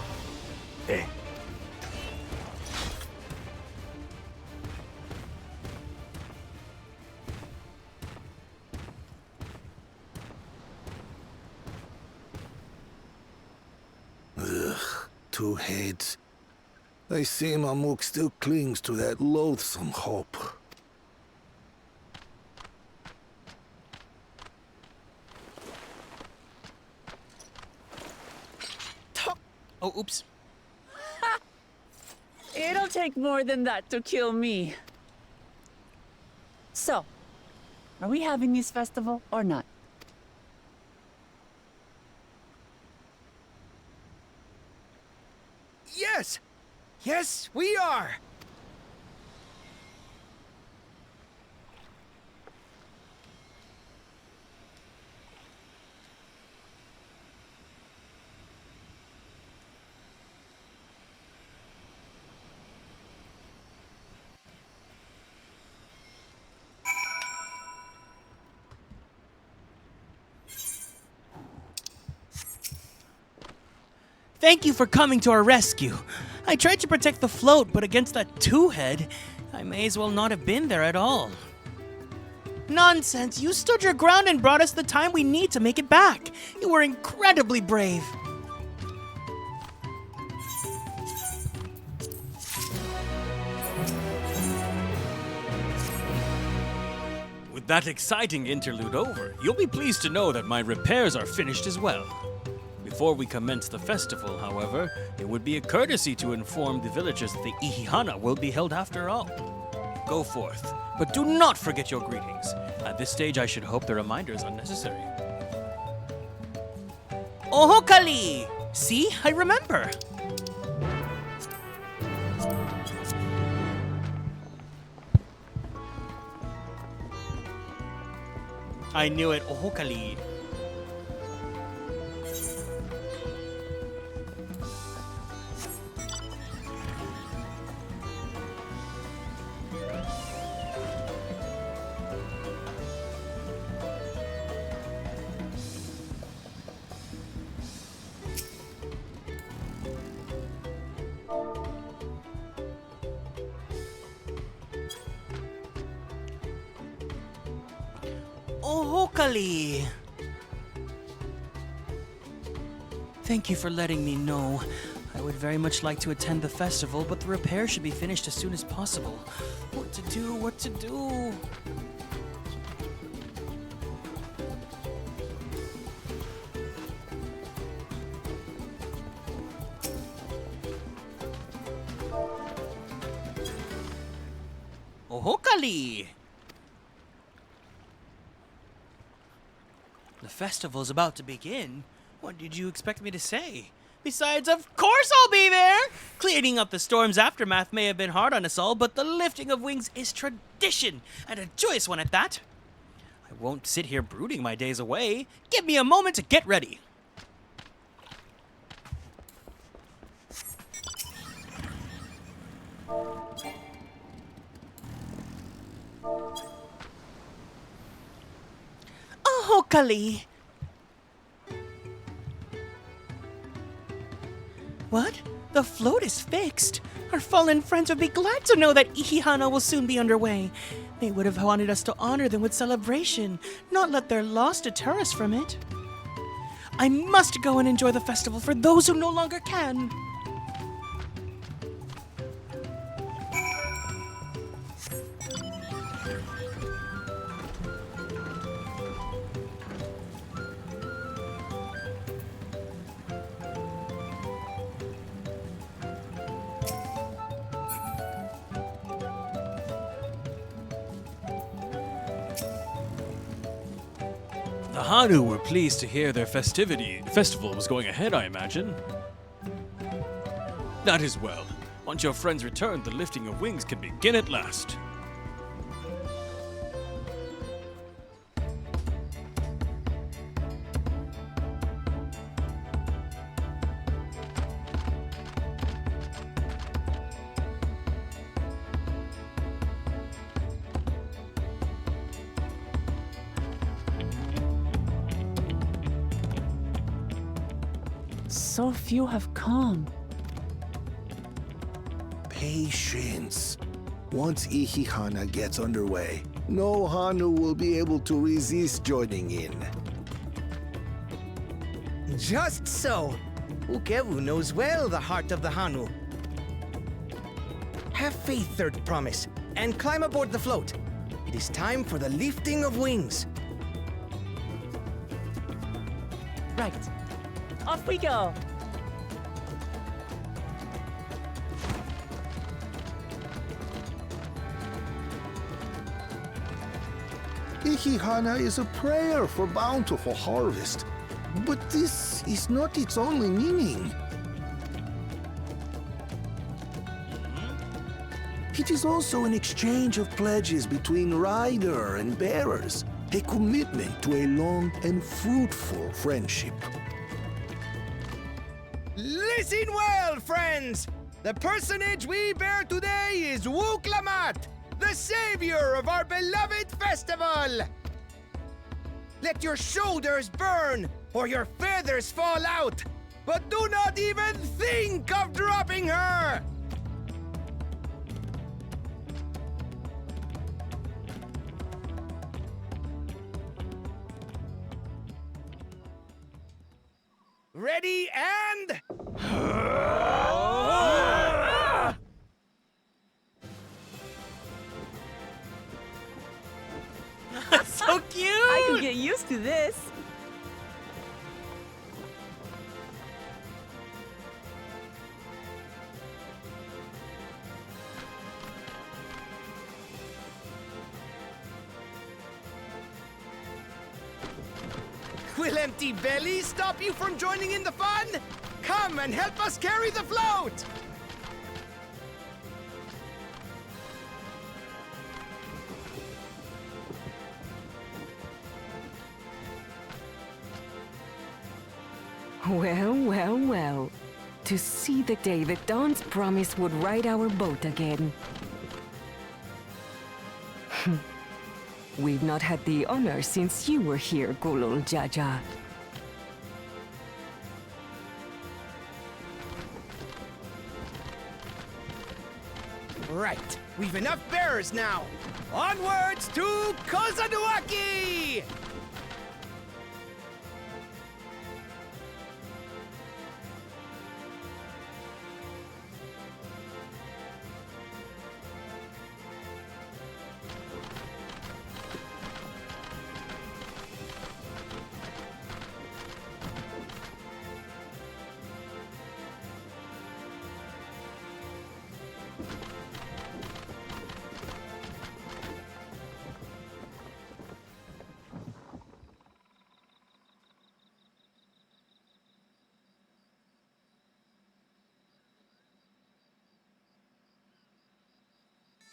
Eh? Ugh, two heads. I see Mamuk still clings to that loathsome hope. Oh, oops. It'll take more than that to kill me. So, are we having this festival or not? Yes! Yes, we are! Thank you for coming to our rescue. I tried to protect the float, but against that two-head, I may as well not have been there at all. Nonsense! You stood your ground and brought us the time we need to make it back. You were incredibly brave. With that exciting interlude over, you'll be pleased to know that my repairs are finished as well. Before we commence the festival, however, it would be a courtesy to inform the villagers that the Ihihana will be held after all. Go forth, but do not forget your greetings. At this stage, I should hope the reminder is unnecessary. Ohokali! See, I remember. I knew it, Ohokali. Ohokali! Thank you for letting me know. I would very much like to attend the festival, but the repair should be finished as soon as possible. What to do? What to do? Ohokali! The festival's about to begin. What did you expect me to say? Besides, of course I'll be there! Cleaning up the storm's aftermath may have been hard on us all, but the lifting of wings is tradition, and a joyous one at that. I won't sit here brooding my days away. Give me a moment to get ready. Ohokali! What? The float is fixed? Our fallen friends would be glad to know that Ihihana will soon be underway. They would have wanted us to honor them with celebration, not let their loss deter us from it. I must go and enjoy the festival for those who no longer can. The Hanu were pleased to hear their festival was going ahead, I imagine. That is well. Once your friends return, the lifting of wings can begin at last. So few have come. Patience. Once Ihihana gets underway, no Hanu will be able to resist joining in. Just so. Ukewu knows well the heart of the Hanu. Have faith, third promise, and climb aboard the float. It is time for the lifting of wings. Right. Off we go. Ihihana is a prayer for bountiful harvest, but this is not its only meaning. It is also an exchange of pledges between rider and bearers, a commitment to a long and fruitful friendship. Listen well, friends! The personage we bear today is Wuklamat, the savior of our beloved festival! Let your shoulders burn, or your feathers fall out, but do not even think of dropping her! Ready and... So cute! I can get used to this. Will empty bellies stop you from joining in the fun? Come and help us carry the float! Well, well, well. To see the day that Dawn's promise would ride our boat again. We've not had the honor since you were here, Gulul Jaja. Right, we've enough bearers now. Onwards to Kozanuaki!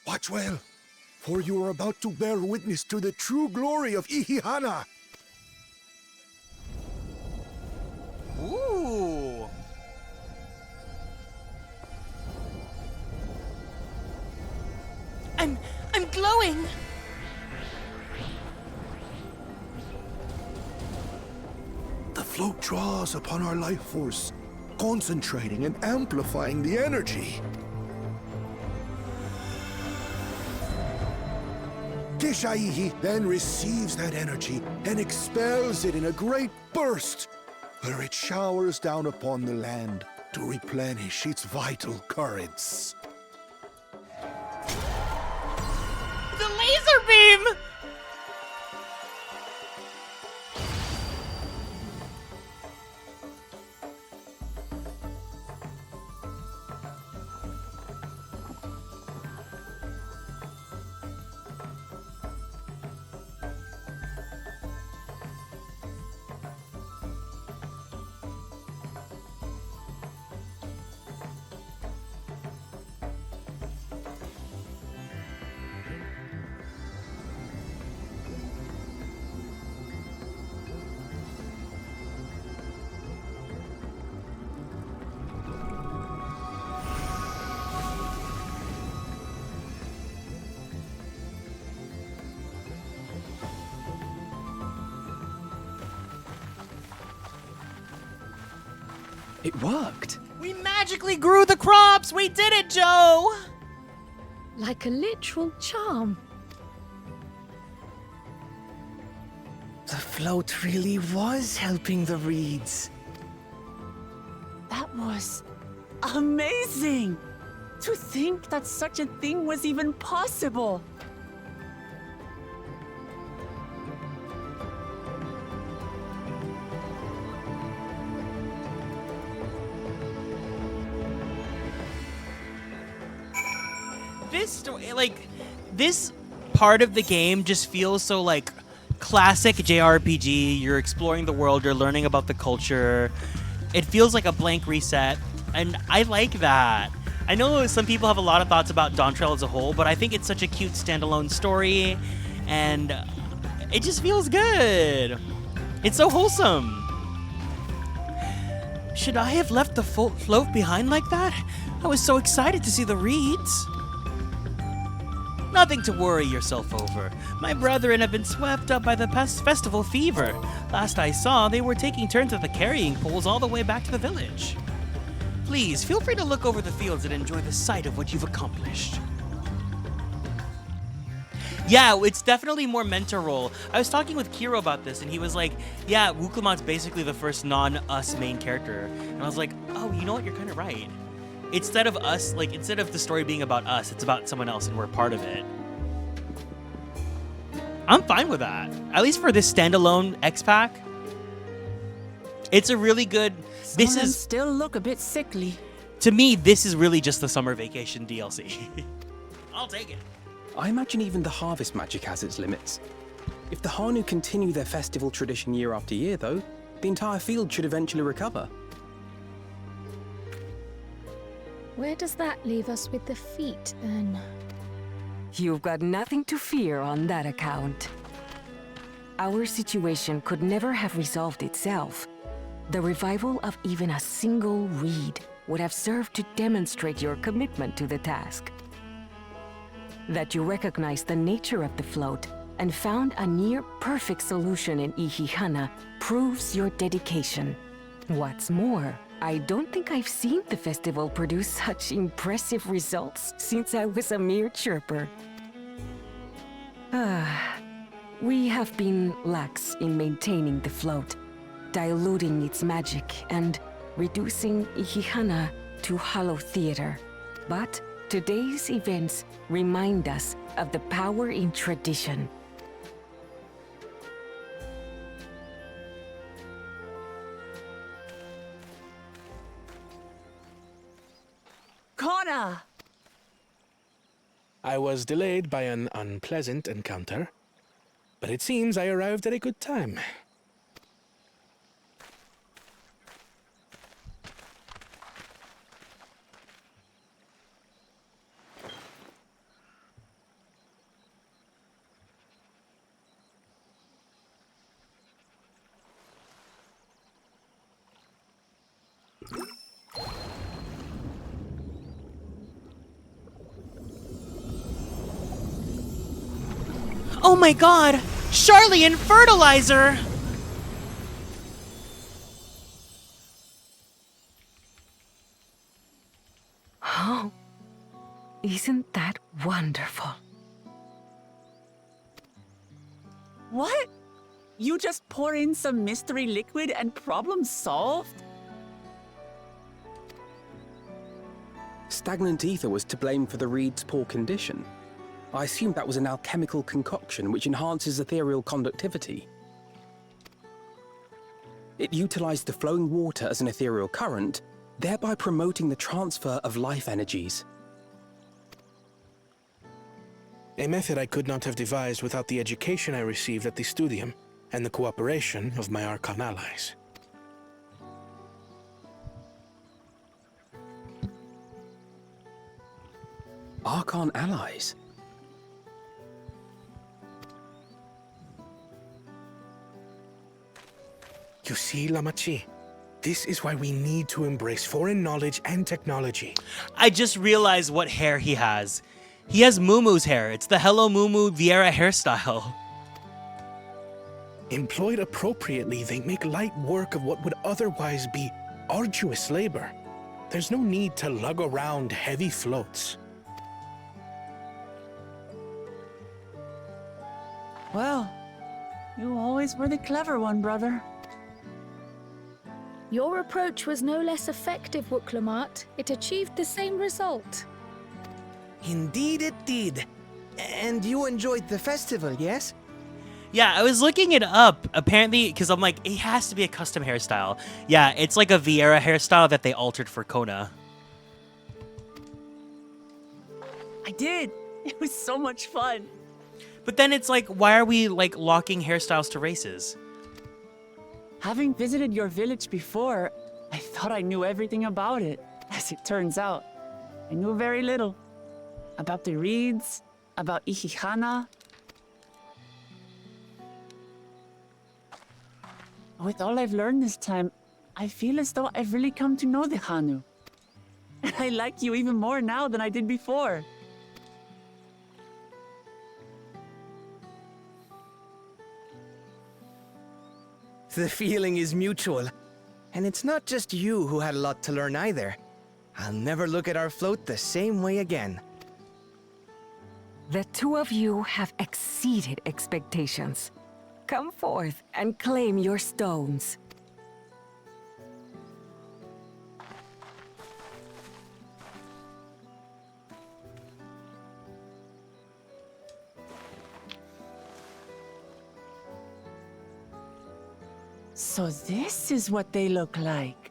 Watch well, for you are about to bear witness to the true glory of Ihihana. Ooh. I'm glowing. The float draws upon our life force, concentrating and amplifying the energy. Kishaihi then receives that energy and expels it in a great burst, where it showers down upon the land to replenish its vital currents. The laser beam! It worked. We magically grew the crops! We did it, Joe! Like a literal charm. The float really was helping the reeds. That was amazing! To think that such a thing was even possible! This story, like, this part of the game just feels so, like, classic JRPG. You're exploring the world, you're learning about the culture. It feels like a blank reset, and I like that. I know some people have a lot of thoughts about Dawntrail as a whole, but I think it's such a cute standalone story, and it just feels good. It's so wholesome. Should I have left the float behind like that? I was so excited to see the reeds. Nothing to worry yourself over. My brethren have been swept up by the festival fever. Last I saw, they were taking turns at the carrying poles all the way back to the village. Please, feel free to look over the fields and enjoy the sight of what you've accomplished. Yeah, it's definitely more mentor role. I was talking with Kiro about this, and he was like, yeah, Wuklamot's basically the first non-us main character. And I was like, oh, you know what? You're kind of right. Instead of us, like, instead of the story being about us, it's about someone else and we're part of it. I'm fine with that. At least for this standalone X-Pack. It's a really good... This is still look a bit sickly. To me, this is really just the summer vacation DLC. I'll take it. I imagine even the harvest magic has its limits. If the Hanu continue their festival tradition year after year, though, the entire field should eventually recover. Where does that leave us with the feet, then? You've got nothing to fear on that account. Our situation could never have resolved itself. The revival of even a single reed would have served to demonstrate your commitment to the task. That you recognize the nature of the float and found a near-perfect solution in Ihihana proves your dedication. What's more, I don't think I've seen the festival produce such impressive results since I was a mere chirper. We have been lax in maintaining the float, diluting its magic and reducing Ihihana to hollow theater. But today's events remind us of the power in tradition. Kona! I was delayed by an unpleasant encounter, but it seems I arrived at a good time. Oh my god! Charlian Fertilizer! Oh, isn't that wonderful? What? You just pour in some mystery liquid and problem solved? Stagnant ether was to blame for the reed's poor condition. I assumed that was an alchemical concoction which enhances ethereal conductivity. It utilized the flowing water as an ethereal current, thereby promoting the transfer of life energies. A method I could not have devised without the education I received at the studium and the cooperation of my Archon allies. Archon allies? You see, lamaty'i, this is why we need to embrace foreign knowledge and technology. I just realized what hair he has. He has Moomoo's hair. It's the Hello Moomoo Vieira hairstyle. Employed appropriately, they make light work of what would otherwise be arduous labor. There's no need to lug around heavy floats. Well, you always were the clever one, brother. Your approach was no less effective, Wooklamat. It achieved the same result. Indeed it did. And you enjoyed the festival, yes? Yeah, I was looking it up, apparently, because I'm like, it has to be a custom hairstyle. Yeah, it's like a Vieira hairstyle that they altered for Kona. I did. It was so much fun. But then it's like, why are we like locking hairstyles to races? Having visited your village before, I thought I knew everything about it. As it turns out, I knew very little. About the reeds, about Ihihana. With all I've learned this time, I feel as though I've really come to know the Hanu. And I like you even more now than I did before. The feeling is mutual. And it's not just you who had a lot to learn either. I'll never look at our float the same way again. The two of you have exceeded expectations. Come forth and claim your stones. So this is what they look like.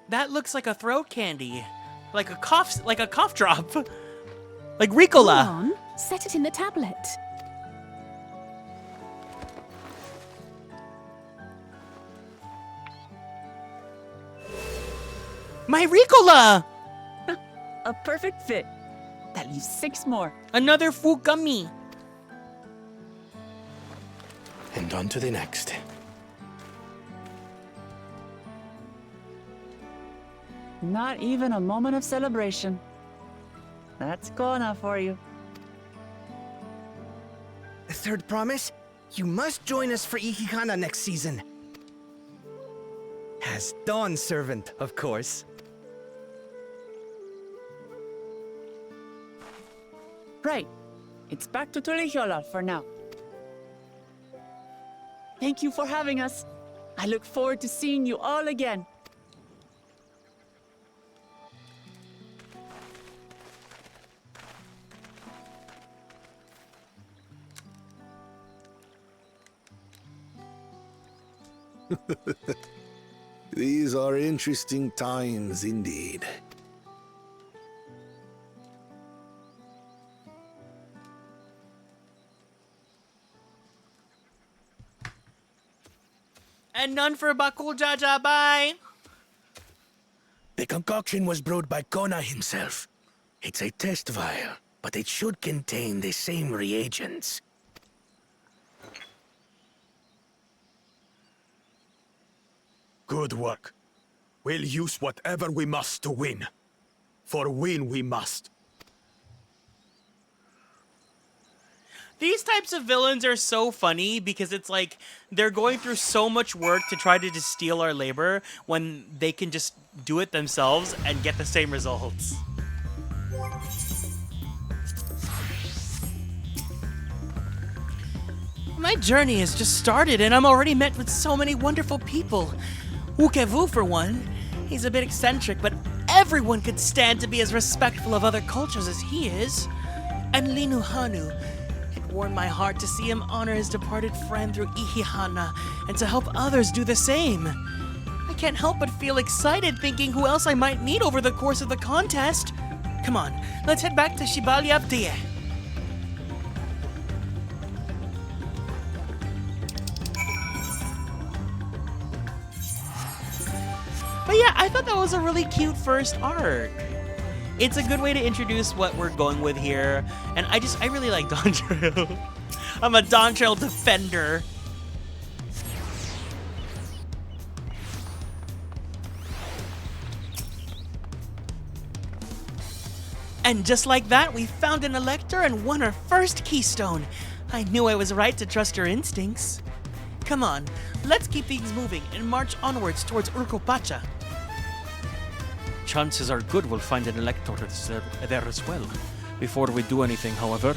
That looks like a throat candy, like a cough drop, like Ricola. Hold on, set it in the tablet. My Ricola! A perfect fit. That leaves 6 more. Another Fukami. And on to the next. Not even a moment of celebration. That's Kona for you. The third promise? You must join us for Ihihana next season. As Dawn's servant, of course. Right. It's back to Tulihiola for now. Thank you for having us. I look forward to seeing you all again. These are interesting times indeed. And none for Bakul Jaja, bye! The concoction was brewed by Kona himself. It's a test vial, but it should contain the same reagents. Good work. We'll use whatever we must to win. For win we must. These types of villains are so funny because it's like they're going through so much work to try to just steal our labor when they can just do it themselves and get the same results. My journey has just started and I'm already met with so many wonderful people. Ukevu, for one, he's a bit eccentric, but everyone could stand to be as respectful of other cultures as he is. And Linu Hanu, it warmed my heart to see him honor his departed friend through Ihihana and to help others do the same. I can't help but feel excited thinking who else I might meet over the course of the contest. Come on, let's head back to Shibaliabtie. But yeah, I thought that was a really cute first arc. It's a good way to introduce what we're going with here, and I really like Dawntrail. I'm a Dawntrail defender. And just like that, we found an elector and won our first keystone. I knew I was right to trust her instincts. Come on, let's keep things moving and march onwards towards Urkopacha. Chances are good we'll find an elector there as well. Before we do anything, however,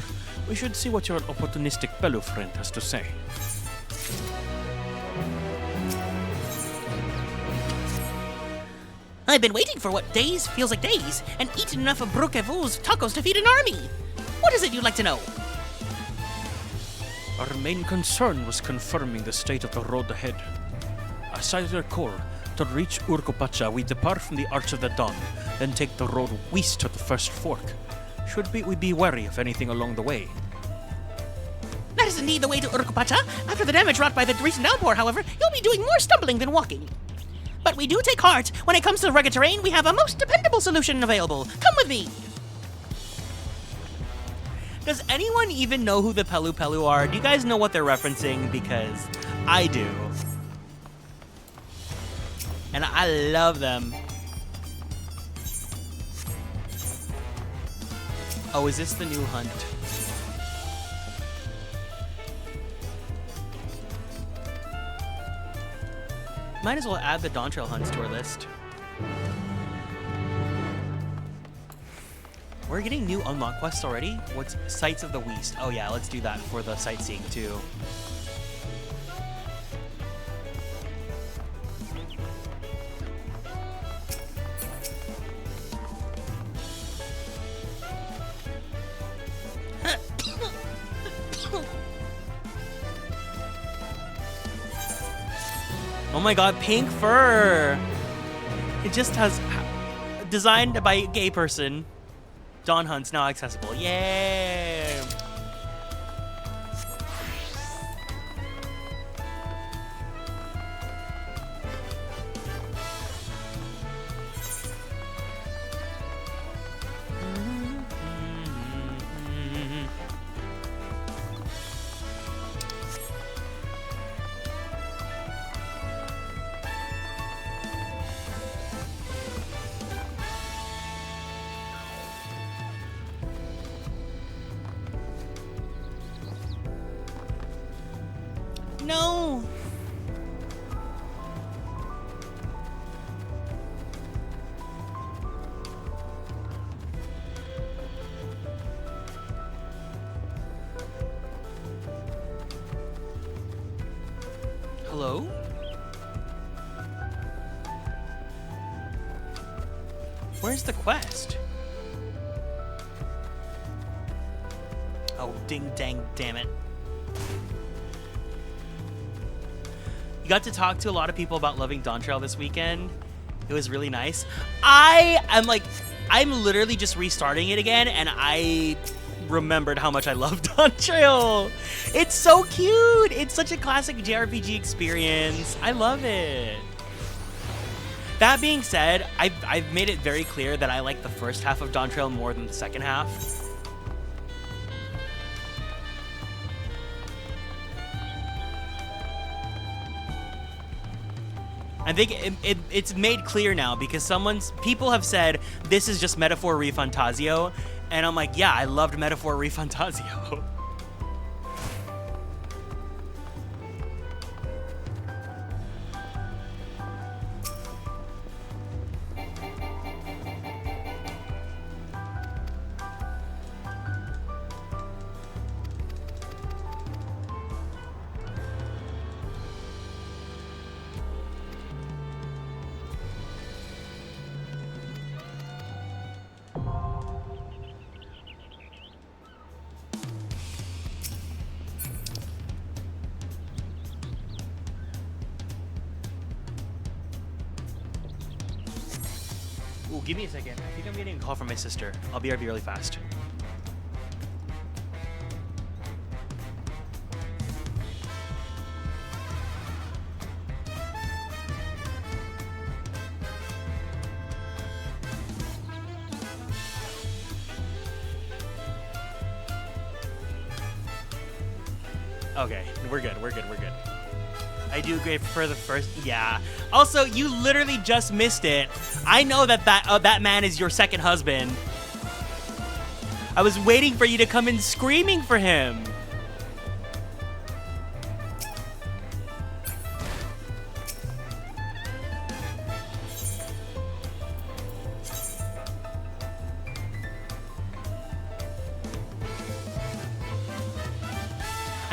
we should see what your opportunistic fellow friend has to say. I've been waiting for what days feels like days, and eaten enough of Brukevul's tacos to feed an army. What is it you'd like to know? Our main concern was confirming the state of the road ahead. As I recall, to reach Urkopacha, we depart from the Arch of the Dawn, then take the road west to the first fork. Should we be wary of anything along the way? That is indeed the way to Urkopacha. After the damage wrought by the recent downpour, however, you'll be doing more stumbling than walking. But we do take heart. When it comes to rugged terrain, we have a most dependable solution available. Come with me. Does anyone even know who the Pelu Pelu are? Do you guys know what they're referencing? Because I do. And I love them. Oh, is this the new hunt? Might as well add the Dawntrail hunts to our list. We're getting new unlock quests already? What's Sights of the West? Oh yeah, let's do that for the sightseeing too. Oh my god, pink fur! It just has... Designed by a gay person. Dawn Hunt's now accessible. Yay! No! Hello? Where's the quest? Oh, ding dang damn it. You got to talk to a lot of people about loving Dawntrail this weekend. It was really nice. I'm literally just restarting it again, and I remembered how much I love Dawntrail. It's so cute. It's such a classic JRPG experience. I love it. That being said, I've made it very clear that I like the first half of Dawntrail more than the second half. I think it's made clear now because people have said this is just Metaphor ReFantazio, and I'm like, yeah, I loved Metaphor ReFantazio. Ooh, give me a second. I think I'm getting a call from my sister. I'll be really fast. Okay, we're good. I do agree for the first, yeah. Also, you literally just missed it. I know that man is your second husband. I was waiting for you to come in screaming for him.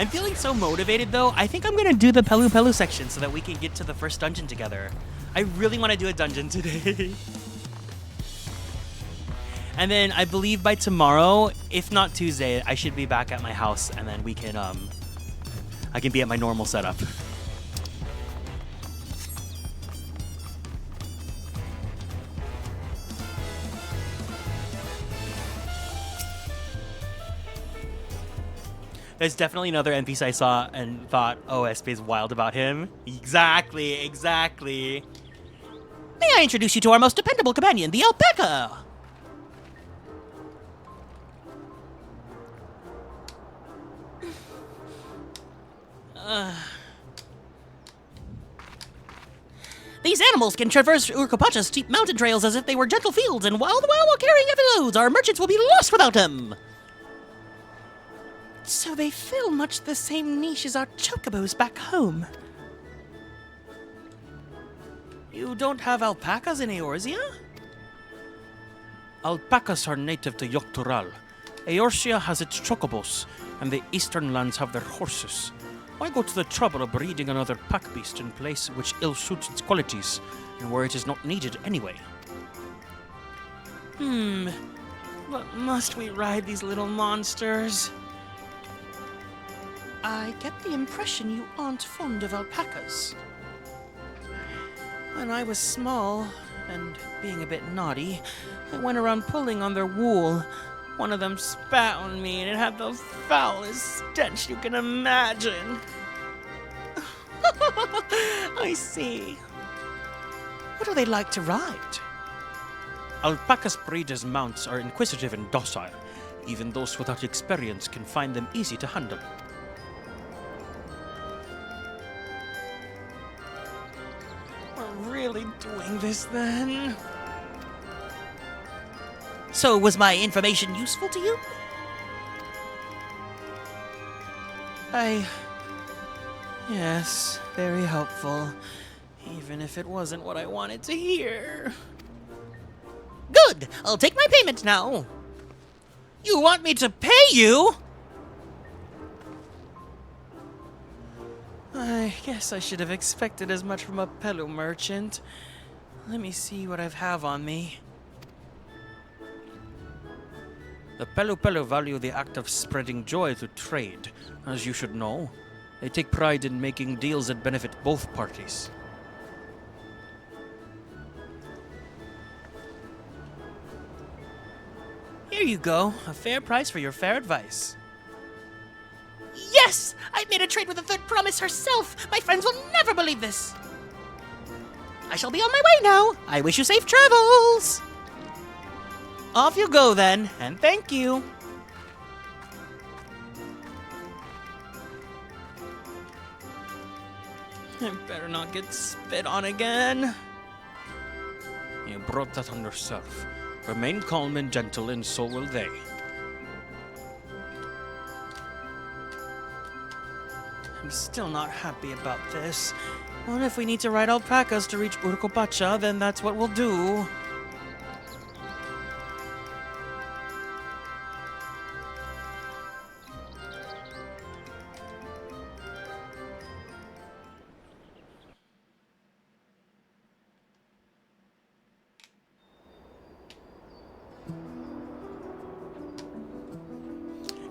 I'm feeling so motivated, though. I think I'm going to do the Pelu Pelu section so that we can get to the first dungeon together. I really want to do a dungeon today. And then I believe by tomorrow, if not Tuesday, I should be back at my house, and then we can, I can be at my normal setup. There's definitely another NPC I saw and thought, oh, SP's wild about him. Exactly, exactly. May I introduce you to our most dependable companion, the alpaca? These animals can traverse Urkopacha's steep mountain trails as if they were gentle fields, and while carrying heavy loads, our merchants will be lost without them. So they fill much the same niche as our chocobos back home. You don't have alpacas in Eorzea? Alpacas are native to Yogg-Tural. Eorzea has its chocobos, and the eastern lands have their horses. Why go to the trouble of breeding another pack beast in place which ill suits its qualities, and where it is not needed anyway? But must we ride these little monsters? I get the impression you aren't fond of alpacas. When I was small, and being a bit naughty, I went around pulling on their wool. One of them spat on me, and it had the foulest stench you can imagine. I see. What do they like to ride? Alpacas bred as mounts are inquisitive and docile. Even those without experience can find them easy to handle. Really doing this then? So, was my information useful to you? Yes, very helpful. Even if it wasn't what I wanted to hear. Good! I'll take my payment now. You want me to pay you? I guess I should have expected as much from a Pelu merchant. Let me see what I have on me. The Pelu Pelu value the act of spreading joy through trade. As you should know, they take pride in making deals that benefit both parties. Here you go, a fair price for your fair advice. Yes! I made a trade with the third promise herself! My friends will never believe this! I shall be on my way now! I wish you safe travels! Off you go then, and thank you! I better not get spit on again. You brought that on yourself. Remain calm and gentle, and so will they. I'm still not happy about this. Well, if we need to ride alpacas to reach Urkopacha, then that's what we'll do.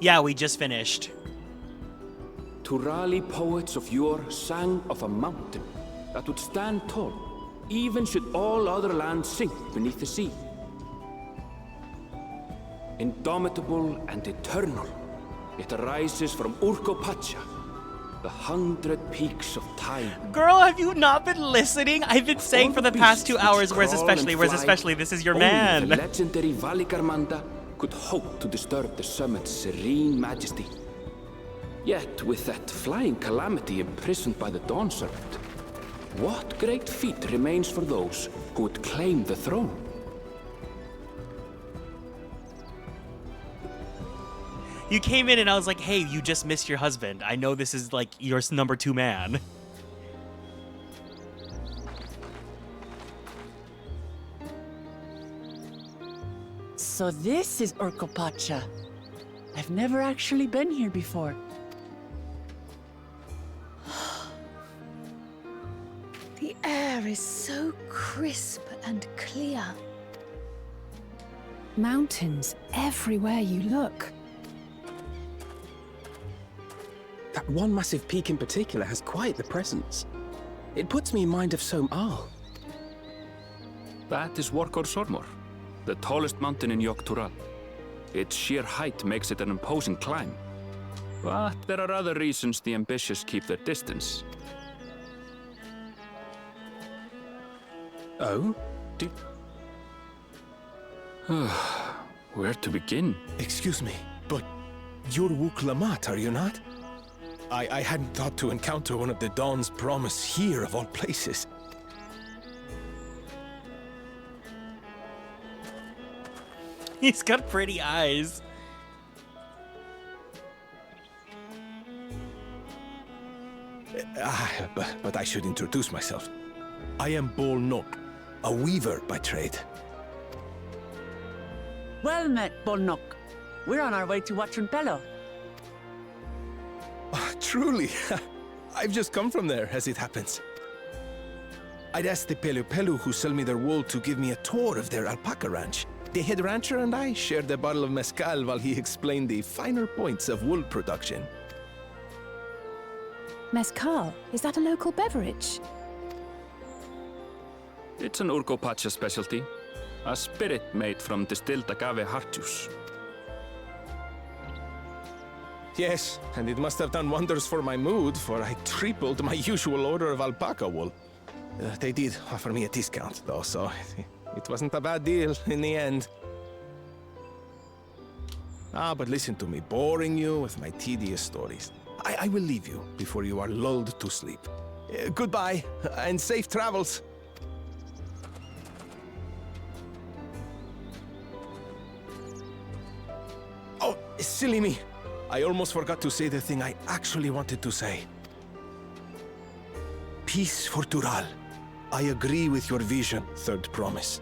Yeah, we just finished. Turali poets of yore sang of a mountain that would stand tall, even should all other lands sink beneath the sea. Indomitable and eternal, it arises from Urkopacha, the 100 peaks of time. Girl, have you not been listening? I've been saying for the past 2 hours, where's especially, this is your man. Only the legendary Valikarmanda could hope to disturb the summit's serene majesty. Yet, with that flying calamity imprisoned by the Dawn Serpent, what great feat remains for those who would claim the throne? You came in and I was like, hey, you just missed your husband. I know this is like your number 2 man. So this is Urkopacha. I've never actually been here before. air is so crisp and clear. Mountains everywhere you look. That one massive peak in particular has quite the presence. It puts me in mind of Som Al. That is Workor Sormor, the tallest mountain in Yogg-Tural. Its sheer height makes it an imposing climb. But there are other reasons the ambitious keep their distance. Oh? Where to begin? Excuse me, but you're Wuk Lamat, are you not? I hadn't thought to encounter one of the Dawn's Promise here, of all places. He's got pretty eyes. But I should introduce myself. I am Bol Nok, a weaver by trade. Well met, Bolnok. We're on our way to Watranpello. Truly, I've just come from there, as it happens. I'd asked the Pelu Pelu who sell me their wool to give me a tour of their alpaca ranch. The head rancher and I shared a bottle of mezcal while he explained the finer points of wool production. Mezcal, is that a local beverage? It's an Urgopacha specialty, a spirit made from distilled agave heart juice. Yes, and it must have done wonders for my mood, for I tripled my usual order of alpaca wool. They did offer me a discount, though, so it wasn't a bad deal in the end. But listen to me, boring you with my tedious stories. I will leave you before you are lulled to sleep. Goodbye, and safe travels. Oh, silly me. I almost forgot to say the thing I actually wanted to say. Peace for Tural. I agree with your vision, Third Promise.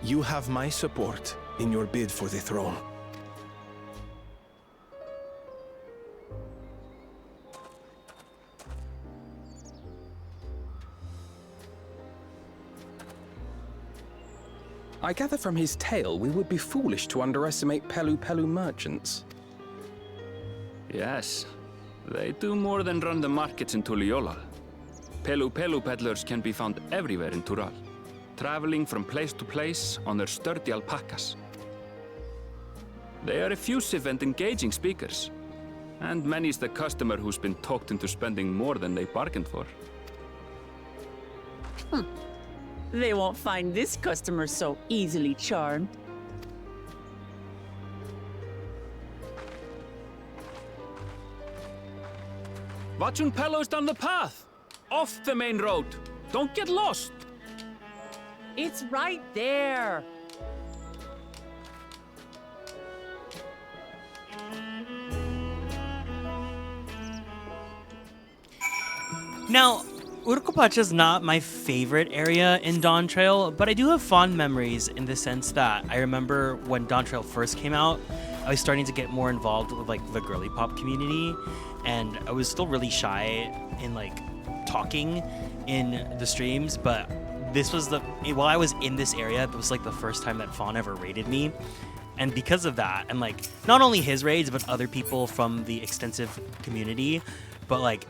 You have my support in your bid for the throne. I gather from his tale we would be foolish to underestimate Pelu Pelu merchants. Yes, they do more than run the markets in Tuliolal. Pelu Pelu peddlers can be found everywhere in Tural, traveling from place to place on their sturdy alpacas. They are effusive and engaging speakers, and many's the customer who's been talked into spending more than they bargained for. They won't find this customer so easily charmed. Watranpello's down the path! Off the main road! Don't get lost! It's right there! Now, Urgopacha's not my favorite area in Dawntrail, but I do have fond memories in the sense that I remember when Dawntrail first came out, I was starting to get more involved with like the girly pop community, and I was still really shy in like talking in the streams, but this was while I was in this area, it was like the first time that Fawn ever raided me. And because of that, and like not only his raids, but other people from the extensive community, but like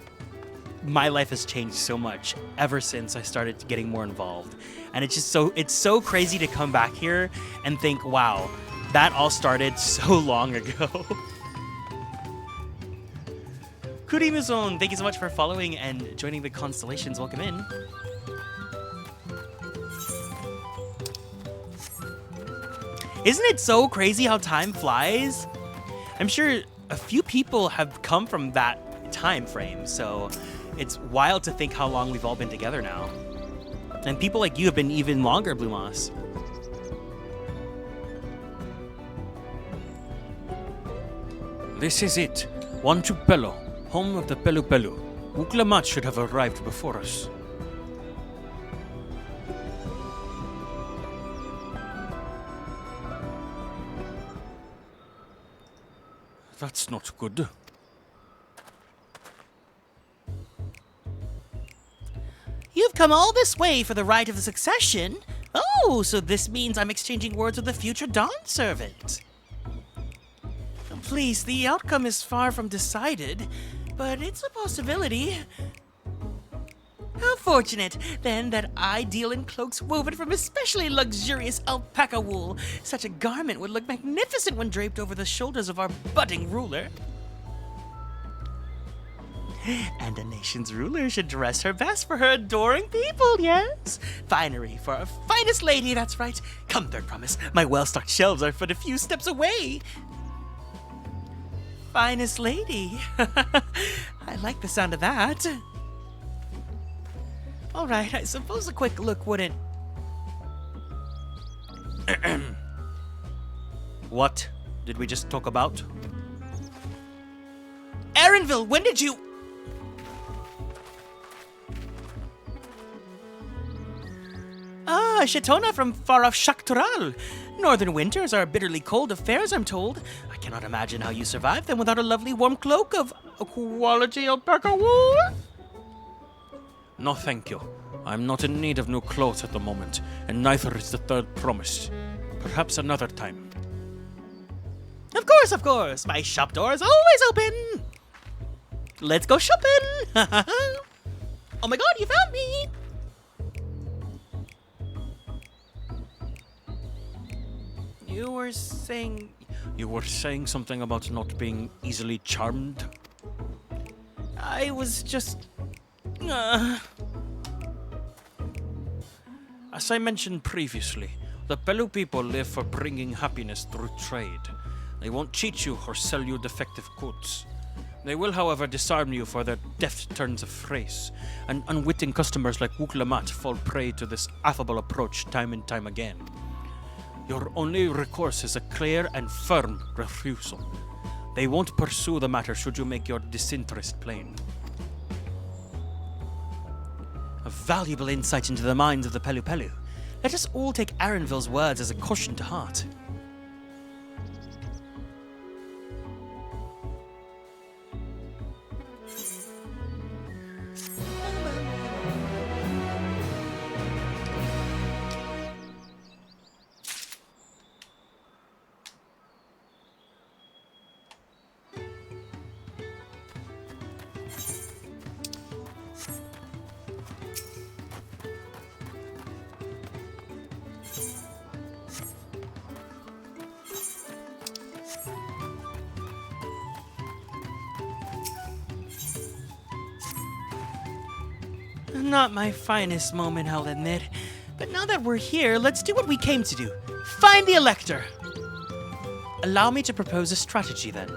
my life has changed so much ever since I started getting more involved. And it's just it's so crazy to come back here and think, wow, that all started so long ago. Kurimuzon, thank you so much for following and joining the Konstellations. Welcome in. Isn't it so crazy how time flies? I'm sure a few people have come from that time frame, so it's wild to think how long we've all been together now. And people like you have been even longer, Blue Moss. This is it. Watranpello, home of the Pelu Pelu. Wuk Lamat should have arrived before us. That's not good. You've Come all this way for the right of the succession? Oh, so this means I'm exchanging words with the future Dawn servant. Please, the outcome is far from decided, but it's a possibility. How fortunate, then, that I deal in cloaks woven from especially luxurious alpaca wool. Such a garment would look magnificent when draped over the shoulders of our budding ruler. And a nation's ruler should dress her best for her adoring people, yes? Finery for our finest lady, that's right. Come, third promise, my well-stocked shelves are but a few steps away. Finest lady. I like the sound of that. All right, I suppose a quick look wouldn't... What did we just talk about? Erenville, when did you... Ah, Shetona from far off Shaktural. Northern winters are bitterly cold affairs, I'm told. I cannot imagine how you survive them without a lovely warm cloak of quality alpaca wool. No, thank you. I'm not in need of new clothes at the moment, and neither is the third promise. Perhaps another time. Of course. My shop door is always open. Let's go shopping. Oh my god, you found me. You were saying something about not being easily charmed? I was just... As I mentioned previously, the Pelu people live for bringing happiness through trade. They won't cheat you or sell you defective goods. They will, however, disarm you for their deft turns of phrase, and unwitting customers like Wuklamat fall prey to this affable approach time and time again. Your only recourse is a clear and firm refusal. They won't pursue the matter should you make your disinterest plain. A valuable insight into the minds of the Pelu Pelu. Let us all take Erenville's words as a caution to heart. Not my finest moment, I'll admit. But now that we're here, let's do what we came to do. Find the Elector! Allow me to propose a strategy, then.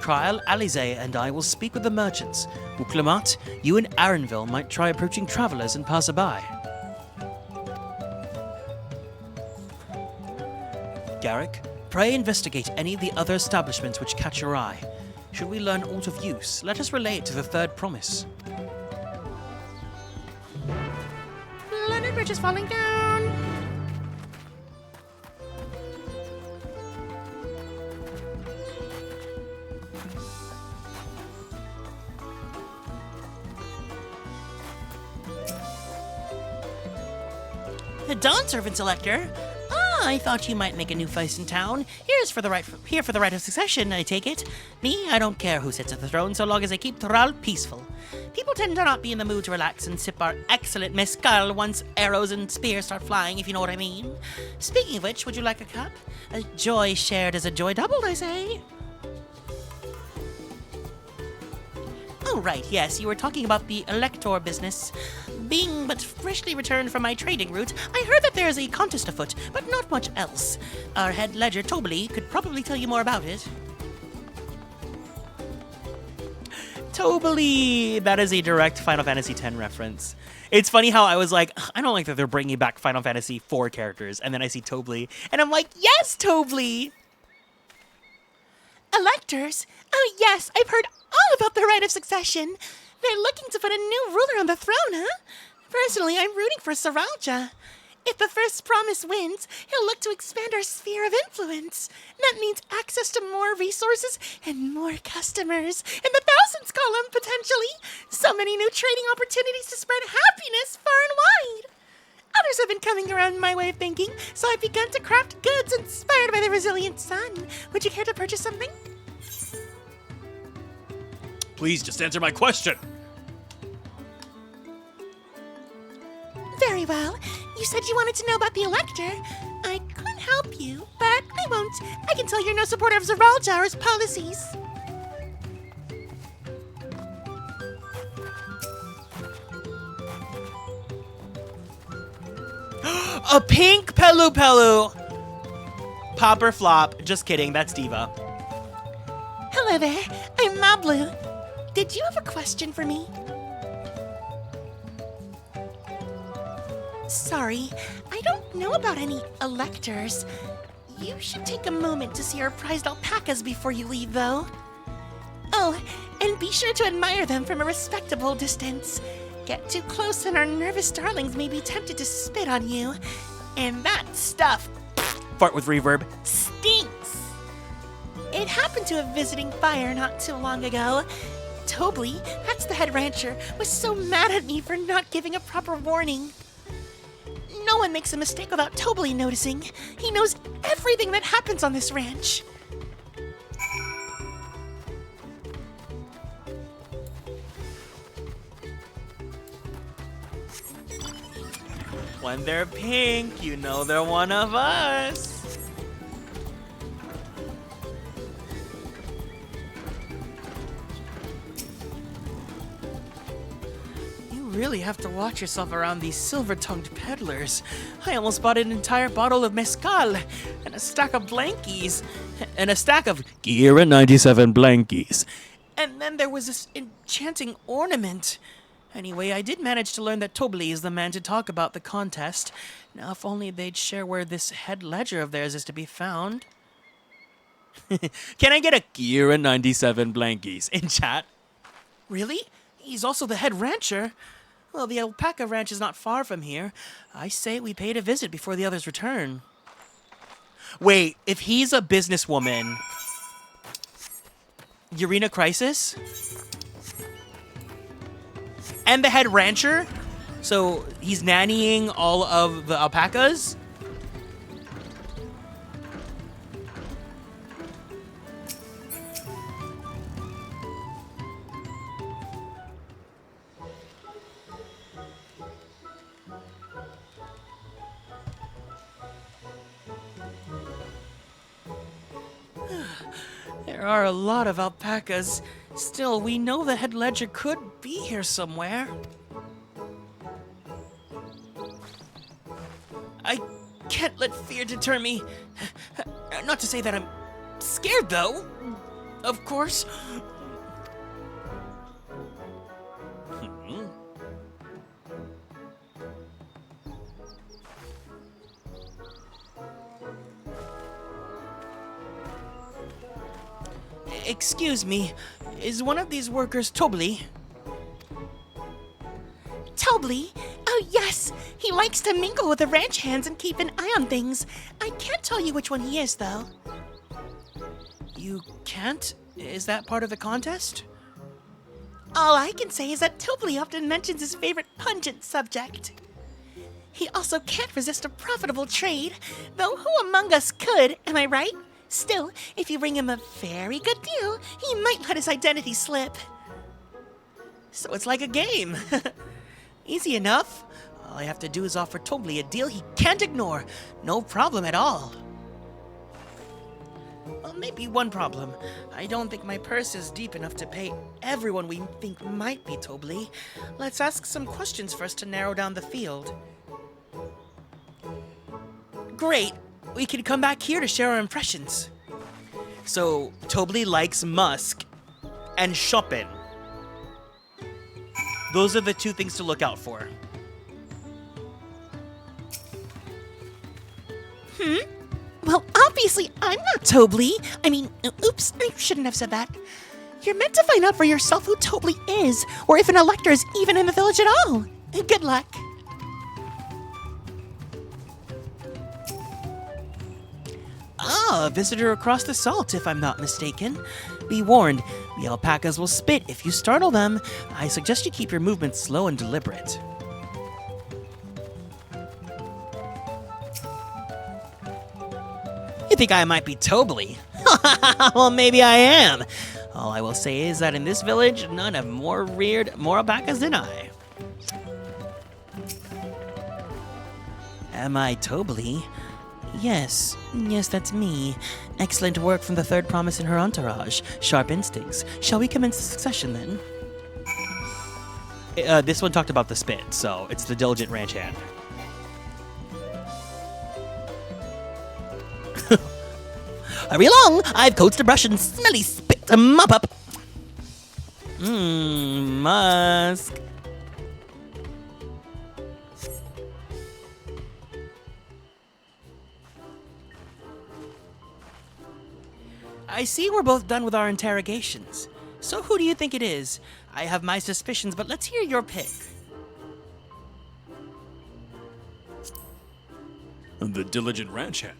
Trial, Alize, and I will speak with the merchants. Uklamat, you and Erenville might try approaching travelers and passerby. Garrick, pray investigate any of the other establishments which catch your eye. Should we learn aught of use, let us relay it to the third promise. London Bridge is falling down! The Dawn Servant Selector? Ah, I thought you might make a new face in town. Here for the right of succession, I take it. Me, I don't care who sits at the throne so long as I keep Tural peaceful. People tend to not be in the mood to relax and sip our excellent mezcal once arrows and spears start flying, if you know what I mean. Speaking of which, would you like a cup? A joy shared is a joy doubled, I say. Oh, right, yes, you were talking about the Elector business. Being but freshly returned from my trading route, I heard that there is a contest afoot, but not much else. Our head ledger, Tobeli, could probably tell you more about it. Tobeli! That is a direct Final Fantasy X reference. It's funny how I was like, I don't like that they're bringing back Final Fantasy IV characters, and then I see Tobeli, and I'm like, yes, Tobeli! Electors? Oh yes, I've heard all about the right of succession. They're looking to put a new ruler on the throne, huh? Personally, I'm rooting for Saralja. If the first promise wins, he'll look to expand our sphere of influence. That means access to more resources and more customers. In the thousands column, potentially. So many new trading opportunities to spread happiness far and wide. Others have been coming around my way of thinking, so I've begun to craft goods inspired by the resilient sun. Would you care to purchase something? Please just answer my question. Very well. You said you wanted to know about the Elector. I could help you, but I won't. I can tell you're no supporter of Zeraljar's policies. A pink Pelu Pelu! Pop or flop. Just kidding, that's Diva. Hello there, I'm Mablu. Did you have a question for me? Sorry, I don't know about any electors. You should take a moment to see our prized alpacas before you leave, though. Oh, and be sure to admire them from a respectable distance. Get too close and our nervous darlings may be tempted to spit on you. And that stuff, fart with reverb, stinks. It happened to a visiting fire not too long ago. Tobli, that's the head rancher, was so mad at me for not giving a proper warning. No one makes a mistake without Tobli noticing. He knows everything that happens on this ranch. When they're pink, you know they're one of us. Really have to watch yourself around these silver-tongued peddlers. I almost bought an entire bottle of mezcal and a stack of blankies and a stack of Kieran 97 blankies. And then there was this enchanting ornament. Anyway, I did manage to learn that Tobli is the man to talk about the contest. Now, if only they'd share where this head ledger of theirs is to be found. Can I get a Kieran 97 blankies in chat? Really? He's also the head rancher? Well, the alpaca ranch is not far from here. I say we paid a visit before the others return. Wait, if he's a businesswoman... Urena Crisis? And the head rancher? So he's nannying all of the alpacas? There are a lot of alpacas. Still, we know the head ledger could be here somewhere. I can't let fear deter me. Not to say that I'm scared, though. Of course. Excuse me, is one of these workers Tobli? Tobli? Oh yes, he likes to mingle with the ranch hands and keep an eye on things. I can't tell you which one he is, though. You can't? Is that part of the contest? All I can say is that Tobli often mentions his favorite pungent subject. He also can't resist a profitable trade, though who among us could, am I right? Still, if you bring him a very good deal, he might let his identity slip. So it's like a game. Easy enough. All I have to do is offer Tobli a deal he can't ignore. No problem at all. Well, maybe one problem. I don't think my purse is deep enough to pay everyone we think might be Tobli. Let's ask some questions first to narrow down the field. Great. We can come back here to share our impressions. So, Tobli likes musk and shopping. Those are the two things to look out for. Well, obviously, I'm not Tobli. I mean, oops, I shouldn't have said that. You're meant to find out for yourself who Tobli is, or if an elector is even in the village at all. Good luck. Ah, a visitor across the salt, if I'm not mistaken. Be warned, the alpacas will spit if you startle them. I suggest you keep your movements slow and deliberate. You think I might be Tobly? Well, maybe I am. All I will say is that in this village, none have more reared more alpacas than I. Am I Tobly? Yes, that's me. Excellent work from the third promise in her entourage. Sharp instincts. Shall we commence the succession then? This one talked about the spit, so it's the diligent ranch hand. Hurry along! I've coats to brush and smelly spit to mop up. Musk. I see we're both done with our interrogations. So who do you think it is? I have my suspicions, but let's hear your pick. The diligent ranch hand.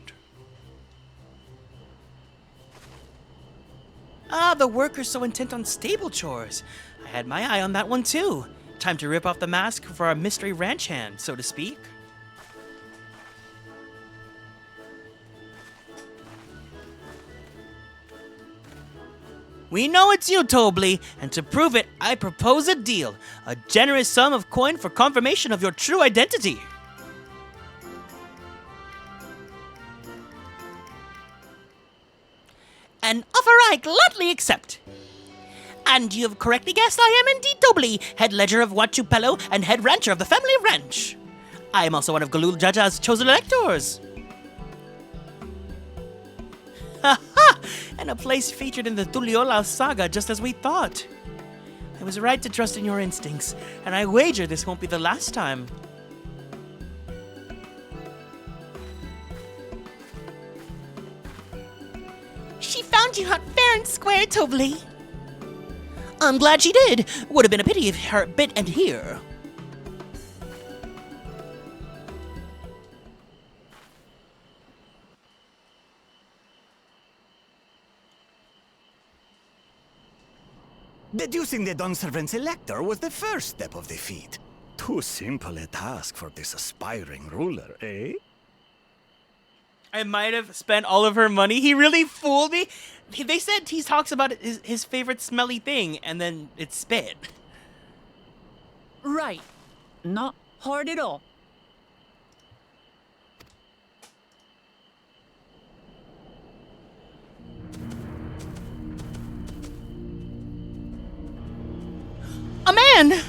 Ah, the worker's so intent on stable chores. I had my eye on that one too. Time to rip off the mask for our mystery ranch hand, so to speak. We know it's you, Tobly, and to prove it, I propose a deal. A generous sum of coin for confirmation of your true identity. An offer I gladly accept. And you have correctly guessed I am indeed Tobly, head ledger of Huachupelo and head rancher of the family ranch. I am also one of Galul Jaja's chosen electors. Ha-ha! And a place featured in the Tuliola saga just as we thought. I was right to trust in your instincts, and I wager this won't be the last time. She found you out fair and square, Tobly. I'm glad she did. Would have been a pity if her bit ended here. Deducing the Donservant's elector was the first step of the feat. Too simple a task for this aspiring ruler, eh? I might have spent all of her money. He really fooled me. They said he talks about his favorite smelly thing, and then it's spit. Right. Not hard at all. A man!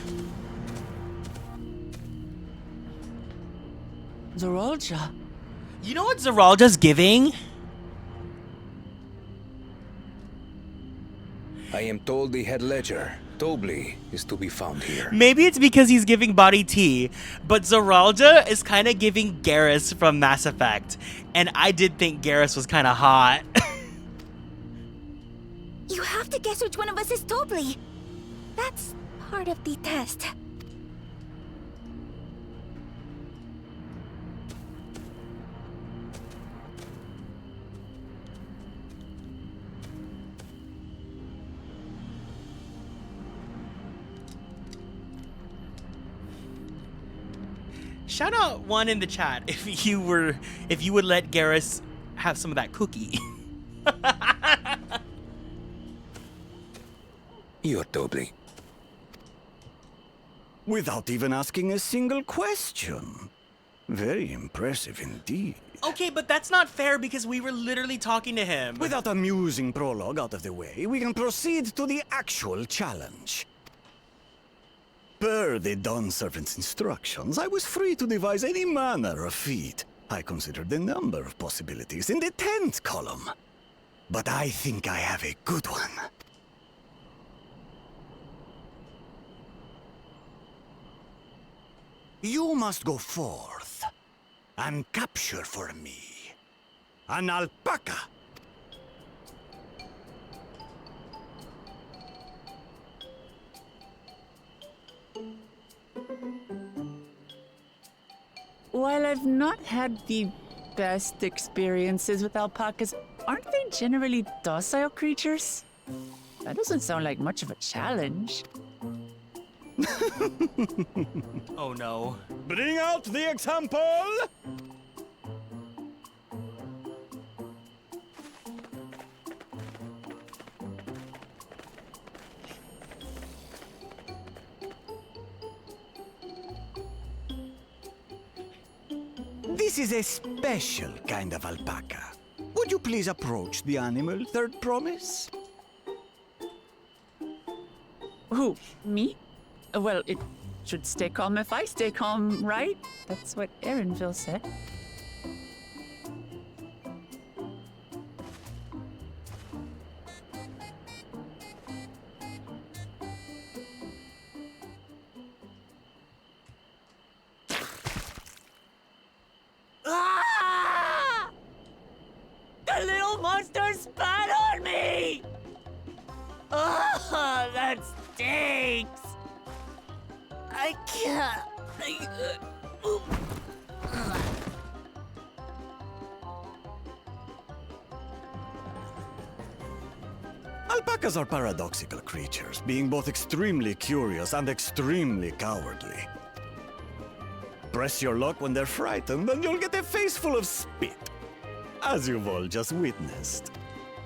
Zoralja. You know what Zoralja's giving? I am told the head ledger, Tobly, is to be found here. Maybe it's because he's giving body tea, but Zoralja is kind of giving Garrus from Mass Effect. And I did think Garrus was kind of hot. You have to guess which one of us is Tobly. That's part of the test. Shout out one in the chat if you would let Garrus have some of that cookie. You're Tobly. Without even asking a single question. Very impressive indeed. Okay, but that's not fair because we were literally talking to him. With that amusing prologue out of the way, we can proceed to the actual challenge. Per the Dawn Servant's instructions, I was free to devise any manner of feat. I considered a number of possibilities in the 10th column. But I think I have a good one. You must go forth and capture for me an alpaca. While I've not had the best experiences with alpacas. Aren't they generally docile creatures? That doesn't sound like much of a challenge. Oh no. Bring out the example! This is a special kind of alpaca. Would you please approach the animal, Third Promise? Who? Me? Well, it should stay calm if I stay calm, right? That's what Erinville said. Ah! The little monster spat on me! Ah, that stinks! I can't. Alpacas are paradoxical creatures, being both extremely curious and extremely cowardly. Press your luck when they're frightened, and you'll get a face full of spit, as you've all just witnessed.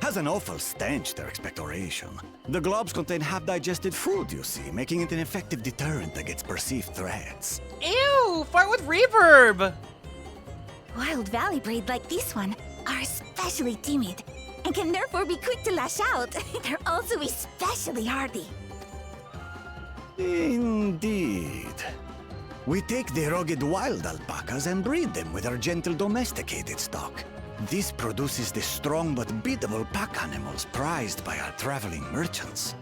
Has an awful stench, their expectoration. The globs contain half-digested food, you see, making it an effective deterrent against perceived threats. Ew! Fart with reverb! Wild valley breed like this one are especially timid and can therefore be quick to lash out. They're also especially hardy. Indeed. We take the rugged wild alpacas and breed them with our gentle domesticated stock. This produces the strong but beatable pack animals prized by our traveling merchants.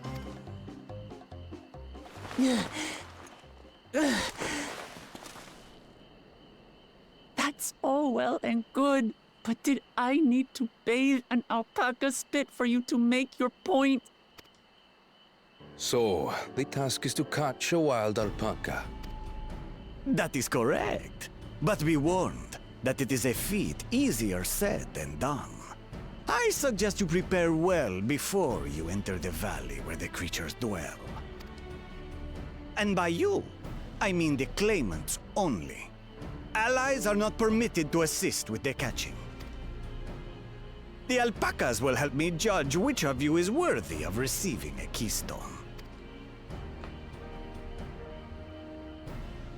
That's all well and good, but did I need to bathe an alpaca spit for you to make your point? So, the task is to catch a wild alpaca. That is correct. But be warned that it is a feat easier said than done. I suggest you prepare well before you enter the valley where the creatures dwell. And by you, I mean the claimants only. Allies are not permitted to assist with the catching. The alpacas will help me judge which of you is worthy of receiving a keystone.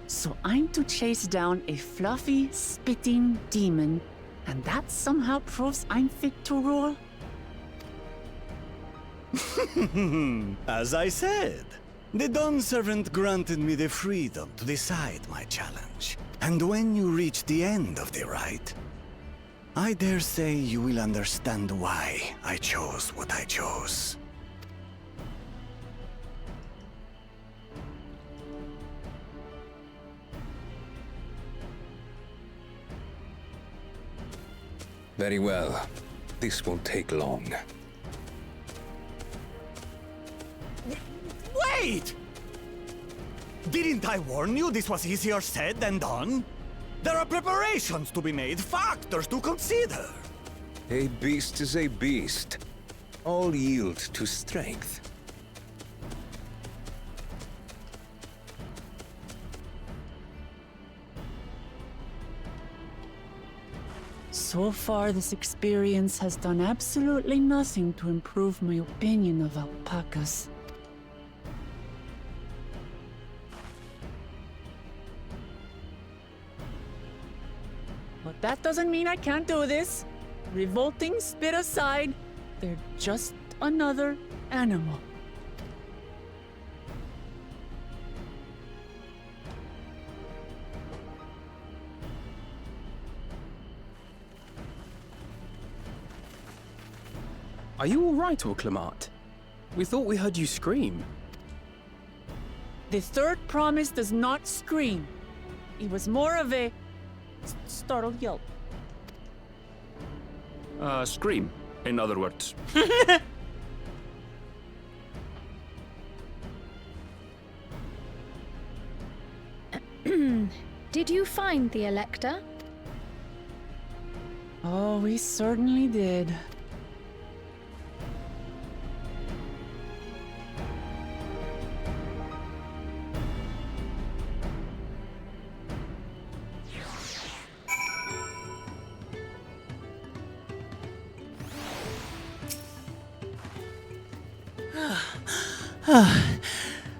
So I'm to chase down a fluffy, spitting demon, and that somehow proves I'm fit to rule? As I said, the Dawn Servant granted me the freedom to decide my challenge. And when you reach the end of the rite, I dare say you will understand why I chose what I chose. Very well. This won't take long. Wait! Didn't I warn you this was easier said than done? There are preparations to be made, factors to consider. A beast is a beast. All yield to strength. So far, this experience has done absolutely nothing to improve my opinion of alpacas. But that doesn't mean I can't do this. Revolting spit aside, they're just another animal. Are you all right, Orclamat? We thought we heard you scream. The third promise does not scream. It was more of a startled yelp. Scream, in other words. Did you find the Elector? Oh, we certainly did.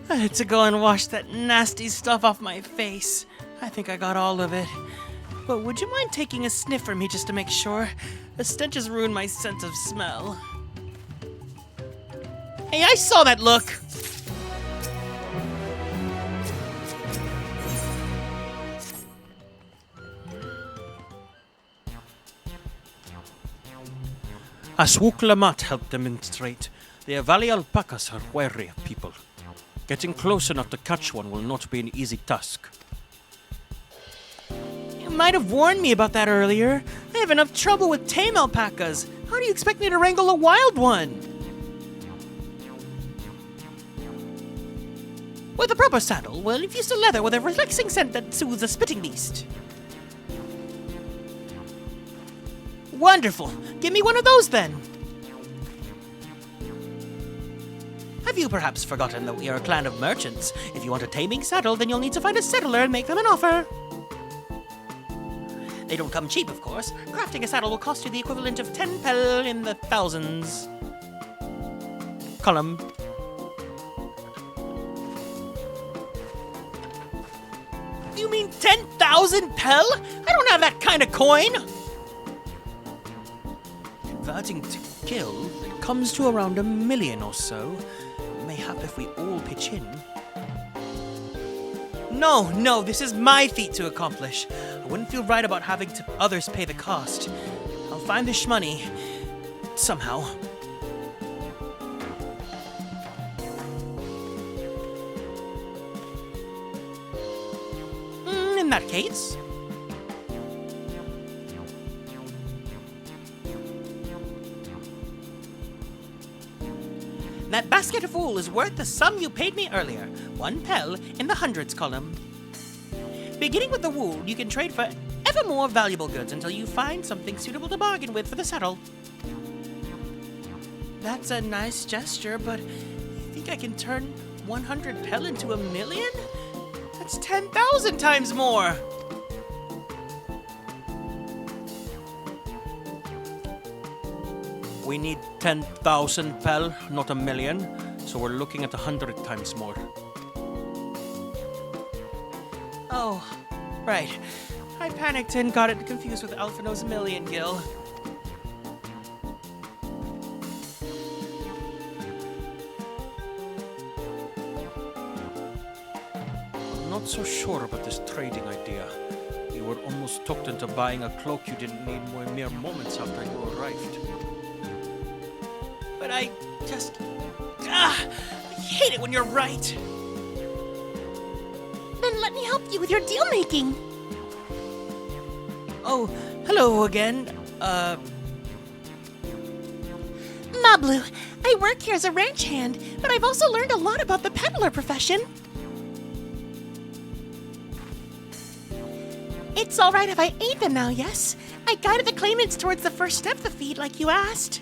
I had to go and wash that nasty stuff off my face. I think I got all of it. But would you mind taking a sniff for me just to make sure? The stench has ruined my sense of smell. Hey, I saw that look! As Wuk-Lamat helped demonstrate, the Avali alpacas are wary of people. Getting close enough to catch one will not be an easy task. You might have warned me about that earlier. I have enough trouble with tame alpacas. How do you expect me to wrangle a wild one? With a proper saddle, we'll infuse the leather with a relaxing scent that soothes a spitting beast. Wonderful! Give me one of those then! Have you perhaps forgotten that we are a clan of merchants? If you want a taming saddle, then you'll need to find a settler and make them an offer. They don't come cheap, of course. Crafting a saddle will cost you the equivalent of 10 pel in the thousands. Column. You mean 10,000 pel? I don't have that kind of coin! Converting to gil, it comes to around 1 million or so. Mayhap if we all pitch in. No, this is my feat to accomplish. I wouldn't feel right about having others pay the cost. I'll find the shmoney. Somehow. In that case... that basket of wool is worth the sum you paid me earlier. 1 pel in the hundreds column. Beginning with the wool, you can trade for ever more valuable goods until you find something suitable to bargain with for the saddle. That's a nice gesture, but you think I can turn 100 pel into 1 million? That's 10,000 times more! We need 10,000 pel, not 1 million, so we're looking at 100 times more. Oh, right. I panicked and got it confused with Alphino's million gil. I'm not so sure about this trading idea. You were almost talked into buying a cloak you didn't need mere moments after you arrived. But I just... I hate it when you're right. Then let me help you with your deal-making. Oh, hello again. Mablu, I work here as a ranch hand, but I've also learned a lot about the peddler profession. It's all right if I aid them now, yes? I guided the claimants towards the first step of the feed like you asked.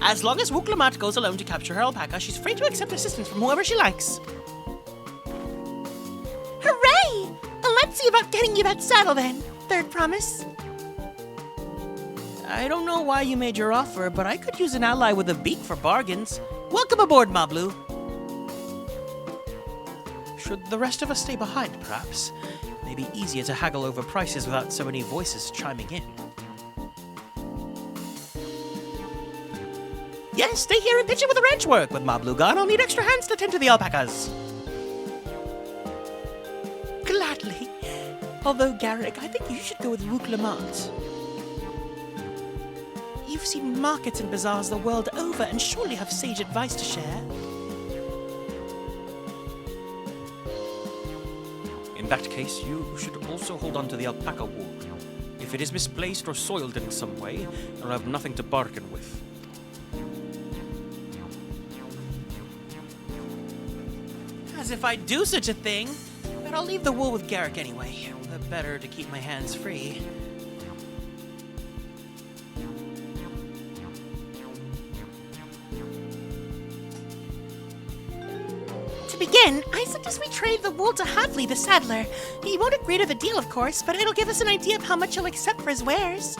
As long as Wuk-Lamat goes alone to capture her alpaca, she's free to accept assistance from whoever she likes. Hooray! Well, let's see about getting you that saddle then. Third promise. I don't know why you made your offer, but I could use an ally with a beak for bargains. Welcome aboard, Mablu. Should the rest of us stay behind, perhaps? Maybe easier to haggle over prices without so many voices chiming in. Yes, stay here and pitch in with the ranch work. With Mablu gone, I'll need extra hands to tend to the alpacas. Gladly. Although, Garrick, I think you should go with Wuk-Lamat. You've seen markets and bazaars the world over and surely have sage advice to share. In that case, you should also hold on to the alpaca wool. If it is misplaced or soiled in some way, you'll have nothing to bargain with. As if I'd do such a thing. But I'll leave the wool with Garrick anyway. The better to keep my hands free. To begin, I suggest we trade the wool to Havli, the saddler. He won't agree to the deal, of course, but it'll give us an idea of how much he'll accept for his wares.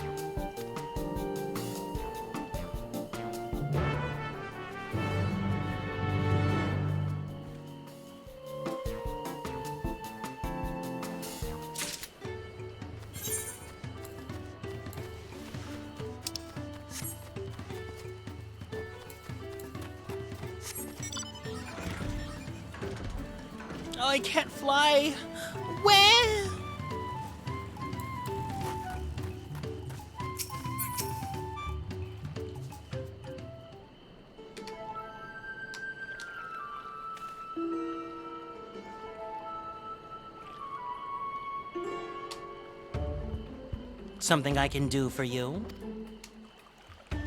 Oh, I can't fly. Where? Something I can do for you?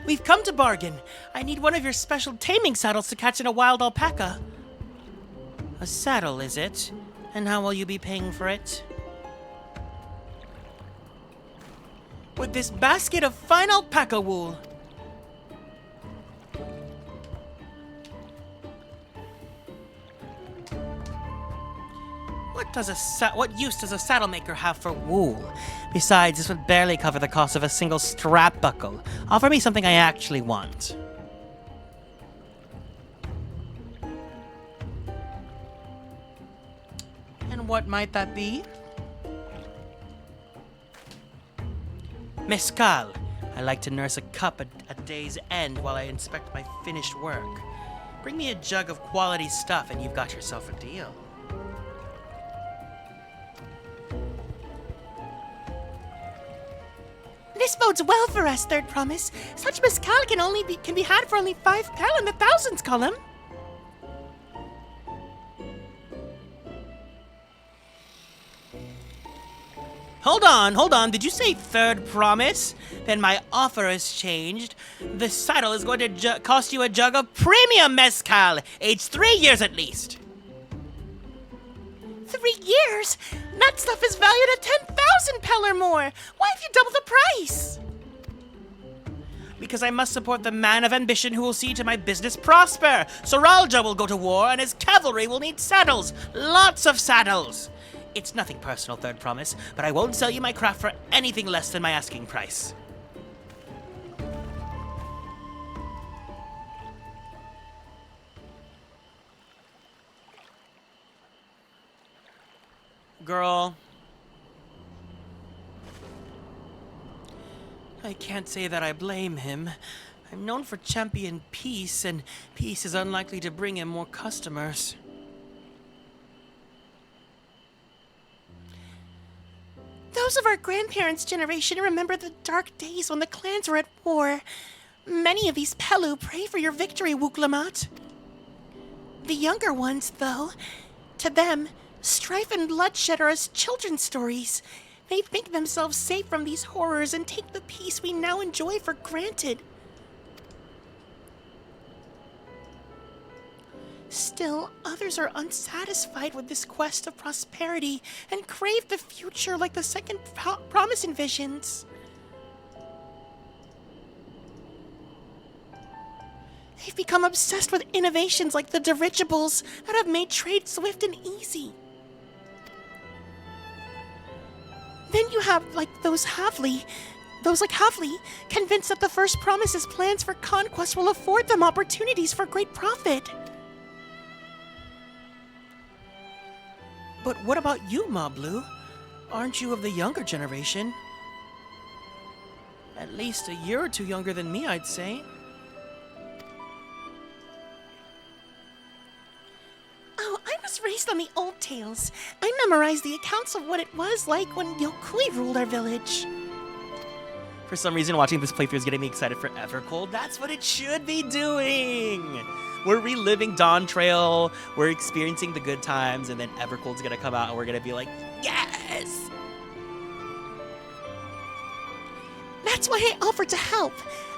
We've come to bargain. I need one of your special taming saddles to catch in a wild alpaca. A saddle, is it? And how will you be paying for it? With this basket of fine alpaca wool. What use does a saddle maker have for wool? Besides, this would barely cover the cost of a single strap buckle. Offer me something I actually want. And what might that be? Mescal. I like to nurse a cup at day's end while I inspect my finished work. Bring me a jug of quality stuff and you've got yourself a deal. This bodes well for us, Third Promise. Such mescal can be had for only 5 pel in the thousands column. Hold on. Did you say Third Promise? Then my offer has changed. The saddle is going to cost you a jug of premium mezcal, aged 3 years at least. 3 years? That stuff is valued at 10,000 pel or more. Why have you doubled the price? Because I must support the man of ambition who will see to my business prosper. Soralja will go to war and his cavalry will need saddles. Lots of saddles. It's nothing personal, Third Promise, but I won't sell you my craft for anything less than my asking price. Girl. I can't say that I blame him. I'm known for champion peace, and peace is unlikely to bring him more customers. Those of our grandparents' generation remember the dark days when the clans were at war. Many of these Pelu pray for your victory, Wuklamat. The younger ones, though, to them, strife and bloodshed are as children's stories. They think themselves safe from these horrors and take the peace we now enjoy for granted. Still, others are unsatisfied with this quest of prosperity and crave the future like the second promise envisions. They've become obsessed with innovations like the dirigibles that have made trade swift and easy. Then you have, those like Havli, convinced that the first promise's plans for conquest will afford them opportunities for great profit. But what about you, Mablu? Aren't you of the younger generation? At least a year or two younger than me, I'd say. Oh, I was raised on the old tales. I memorized the accounts of what it was like when Yokui ruled our village. For some reason, watching this playthrough is getting me excited for Evercold. That's what it should be doing! We're reliving Dawntrail, we're experiencing the good times, and then Evercold's gonna come out and we're gonna be like, yes! That's why I offered to help.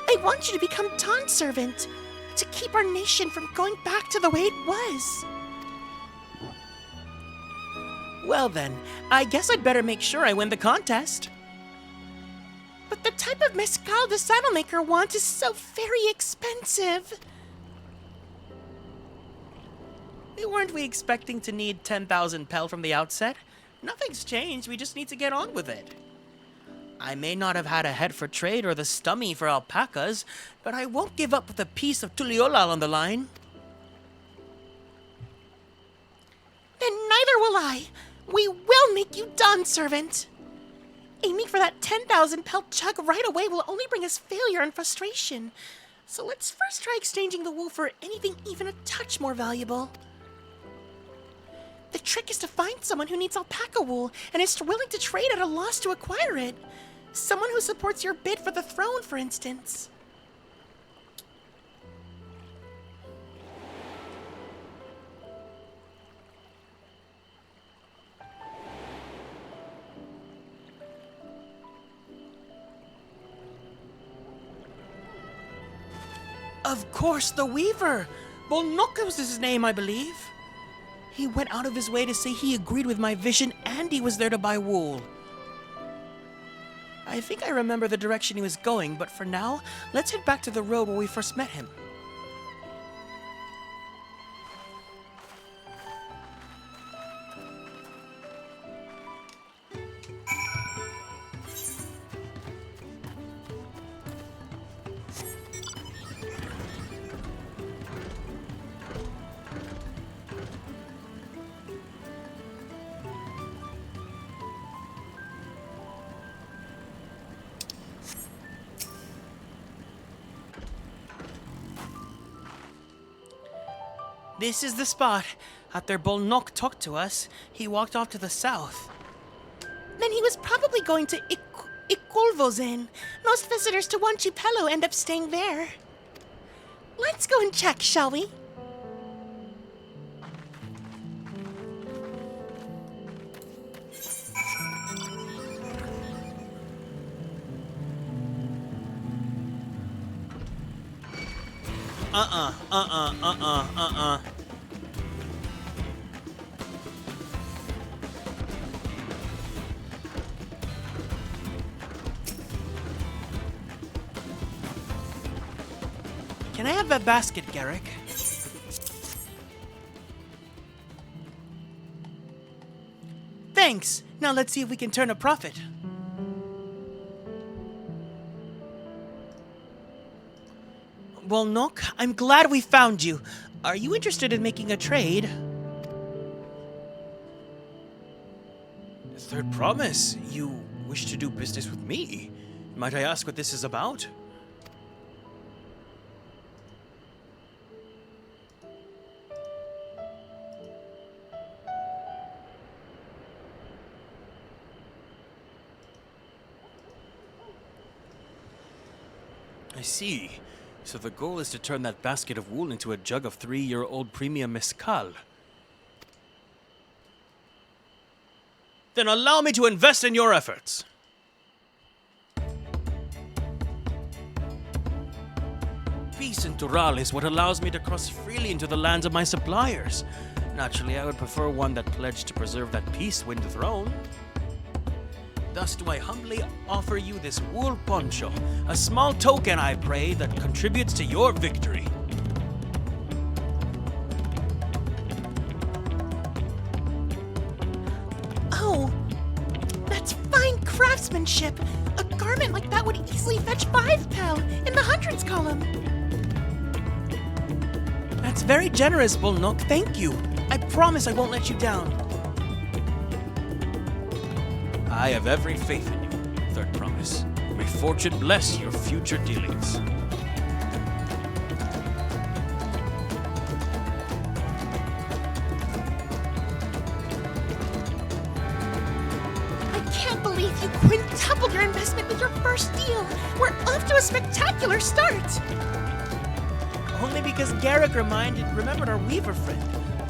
I want you to become Dawn's servant, to keep our nation from going back to the way it was. Well then, I guess I'd better make sure I win the contest. But the type of mezcal the saddlemaker wants is so very expensive. Weren't we expecting to need 10,000 pel from the outset? Nothing's changed, we just need to get on with it. I may not have had a head for trade or the stomach for alpacas, but I won't give up with a piece of Tuliolal on the line. Then neither will I. We will make you done, servant. Aiming for that 10,000 pel chug right away will only bring us failure and frustration. So let's first try exchanging the wool for anything even a touch more valuable. The trick is to find someone who needs alpaca wool and is willing to trade at a loss to acquire it. Someone who supports your bid for the throne, for instance. Of course, the Weaver! Bolnok was his name, I believe. He went out of his way to say he agreed with my vision and he was there to buy wool. I think I remember the direction he was going, but for now, let's head back to the road where we first met him. This is the spot. After Bolnok talked to us, he walked off to the south. Then he was probably going to Ikulvozen. Most visitors to Wanchipelo end up staying there. Let's go and check, shall we? Can I have that basket, Garrick? Thanks! Now let's see if we can turn a profit. Bolnok, I'm glad we found you. Are you interested in making a trade? Third promise. You wish to do business with me? Might I ask what this is about? I see. So the goal is to turn that basket of wool into a jug of 3-year-old premium mezcal. Then allow me to invest in your efforts. Peace in Tural is what allows me to cross freely into the lands of my suppliers. Naturally, I would prefer one that pledged to preserve that peace when thrown. Thus do I humbly offer you this wool poncho, a small token, I pray, that contributes to your victory. Oh, that's fine craftsmanship. A garment like that would easily fetch 5 pel in the hundreds column. That's very generous, Bolnok. Thank you. I promise I won't let you down. I have every faith in you, third promise. May fortune bless your future dealings. I can't believe you quintupled your investment with your first deal. We're off to a spectacular start. Only because Garrick remembered our Weaver friend.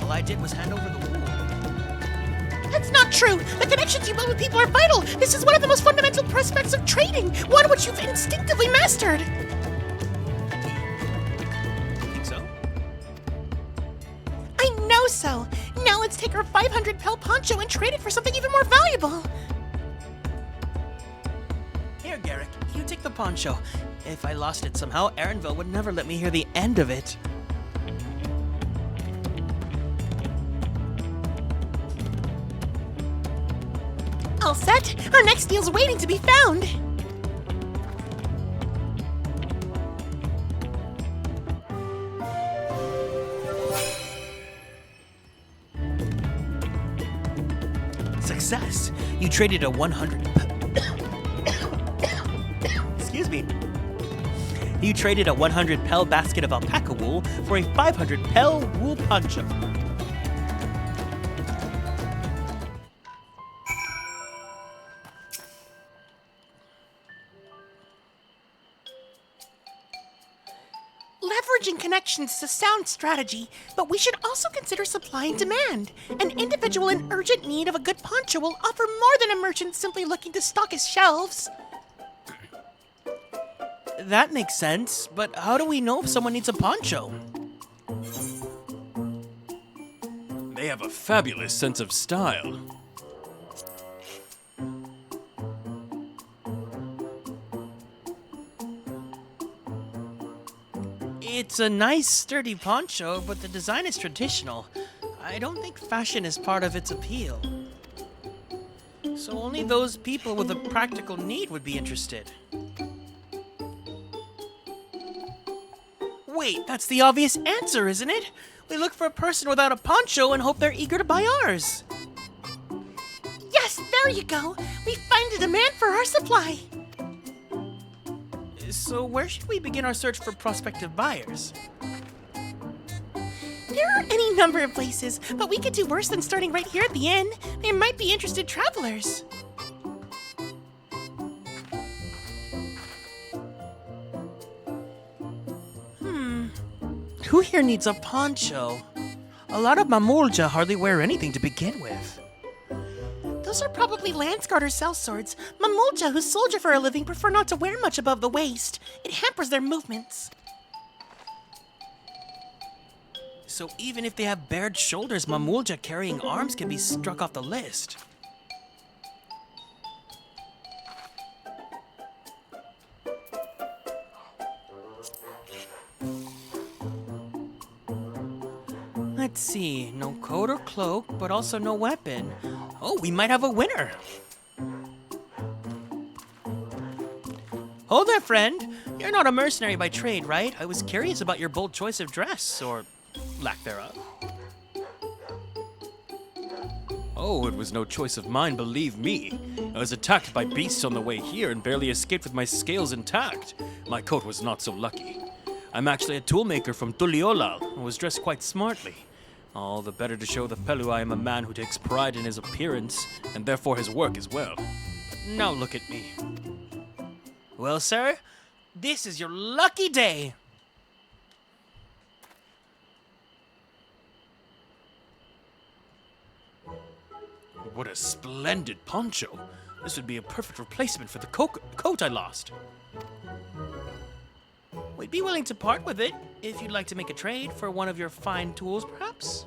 All I did was hand over the wool. That's not true! The connections you build with people are vital! This is one of the most fundamental prospects of trading! One which you've instinctively mastered! Think so? I know so! Now let's take our 500 pel poncho and trade it for something even more valuable. Here, Garrick, you take the poncho. If I lost it somehow, Aaronville would never let me hear the end of it. All set. Our next deal's waiting to be found. Success! You traded a 100... Excuse me. You traded a 100 pel basket of alpaca wool for a 500 pel wool poncho. Leveraging connections is a sound strategy, but we should also consider supply and demand. An individual in urgent need of a good poncho will offer more than a merchant simply looking to stock his shelves. That makes sense, but how do we know if someone needs a poncho? They have a fabulous sense of style. It's a nice, sturdy poncho, but the design is traditional. I don't think fashion is part of its appeal. So only those people with a practical need would be interested. Wait, that's the obvious answer, isn't it? We look for a person without a poncho and hope they're eager to buy ours. Yes, there you go. We find a demand for our supply. So where should we begin our search for prospective buyers? There are any number of places, but we could do worse than starting right here at the inn. There might be interested travelers. Who here needs a poncho? A lot of Mamulja hardly wear anything to begin with. Those are probably Landsguard or sellswords. Mamulja, who soldier for a living, prefer not to wear much above the waist. It hampers their movements. So even if they have bared shoulders, Mamulja carrying arms can be struck off the list. Let's see, no coat or cloak, but also no weapon. Oh, we might have a winner. Hold there, friend. You're not a mercenary by trade, right? I was curious about your bold choice of dress, or lack thereof. Oh, it was no choice of mine, believe me. I was attacked by beasts on the way here and barely escaped with my scales intact. My coat was not so lucky. I'm actually a toolmaker from Tuliolal and was dressed quite smartly. All the better to show the Pelu I am a man who takes pride in his appearance and therefore his work as well. Now look at me. Well, sir, this is your lucky day. What a splendid poncho. This would be a perfect replacement for the coat I lost. We'd be willing to part with it if you'd like to make a trade for one of your fine tools, perhaps.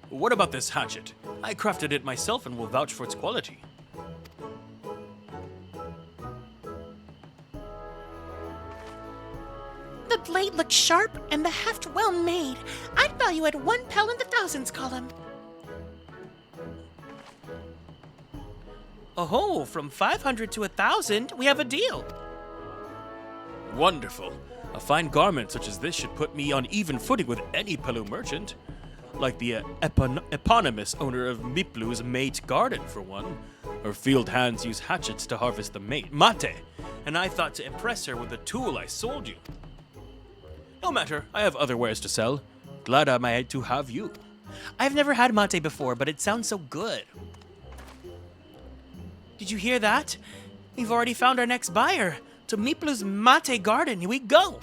What about this hatchet? I crafted it myself and will vouch for its quality. The blade looks sharp and the heft well made. I'd value it 1 pel in the thousands column. Oh, from 500 to 1,000, we have a deal. Wonderful. A fine garment such as this should put me on even footing with any Pelu merchant. Like the eponymous owner of Miplu's mate garden, for one. Her field hands use hatchets to harvest the mate, mate, and I thought to impress her with the tool I sold you. No matter, I have other wares to sell. Glad I might to have you. I've never had mate before, but it sounds so good. Did you hear that? We've already found our next buyer. To Miplu's mate garden, here we go.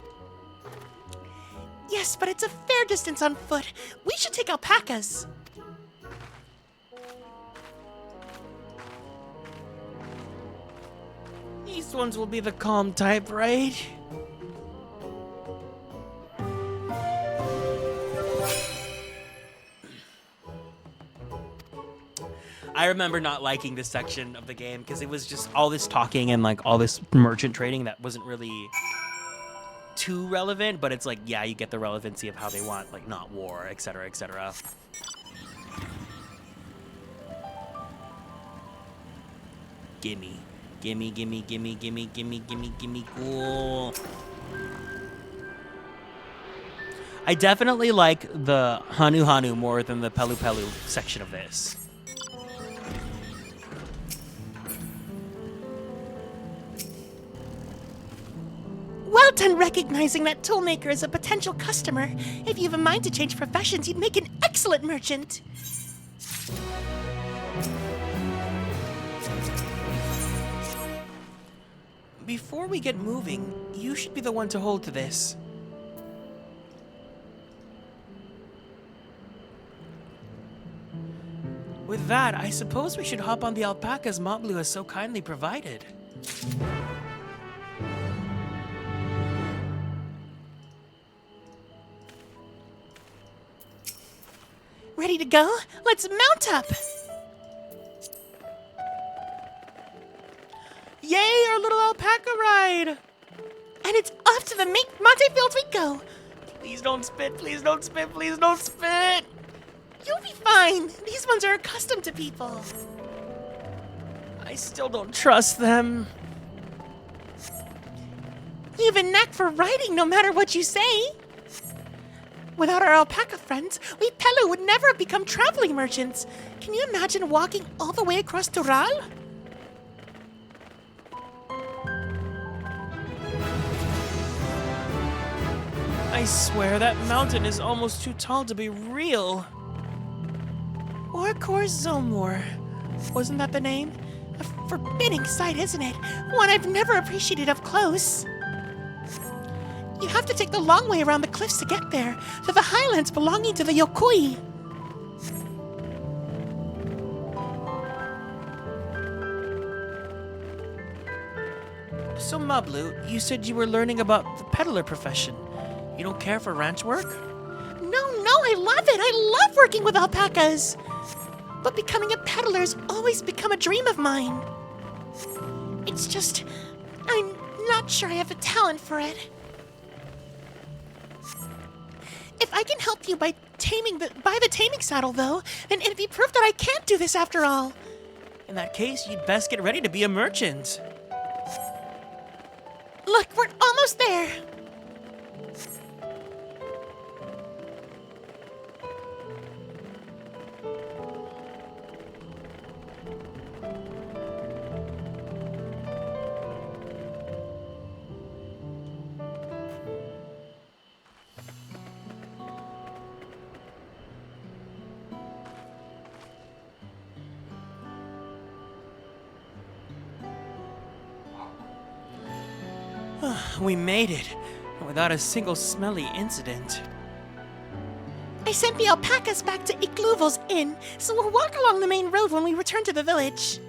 Yes, but it's a fair distance on foot. We should take alpacas. These ones will be the calm type, right? I remember not liking this section of the game because it was just all this talking and like all this merchant trading that wasn't really too relevant, but it's like, yeah, you get the relevancy of how they want, like, not war, etc., etc. Gimme. Gimme, gimme, gimme, gimme, gimme, gimme, gimme, cool. I definitely like the Hanu Hanu more than the Pelu Pelu section of this. Well done recognizing that toolmaker is a potential customer. If you have a mind to change professions, you'd make an excellent merchant. Before we get moving, you should be the one to hold to this. With that, I suppose we should hop on the alpacas Moblu has so kindly provided. Ready to go? Let's mount up! Yay, our little alpaca ride! And it's off to the Mate Fields we go! Please don't spit, please don't spit, please don't spit! You'll be fine! These ones are accustomed to people. I still don't trust them. You have a knack for riding no matter what you say. Without our alpaca friends, we Pelu would never have become traveling merchants. Can you imagine walking all the way across Tural? I swear that mountain is almost too tall to be real. Orcor Zomor. Wasn't that the name? A forbidding sight, isn't it? One I've never appreciated up close. You have to take the long way around the cliffs to get there, to the highlands belonging to the Yokui. So, Mablu, you said you were learning about the peddler profession. You don't care for ranch work? No, I love it. I love working with alpacas. But becoming a peddler's always become a dream of mine. It's just, I'm not sure I have a talent for it. If I can help you by the taming saddle, though, then it'd be proof that I can't do this after all. In that case, you'd best get ready to be a merchant. Look, we're almost there. We made it, without a single smelly incident. I sent the alpacas back to Ikluvo's inn, so we'll walk along the main road when we return to the village.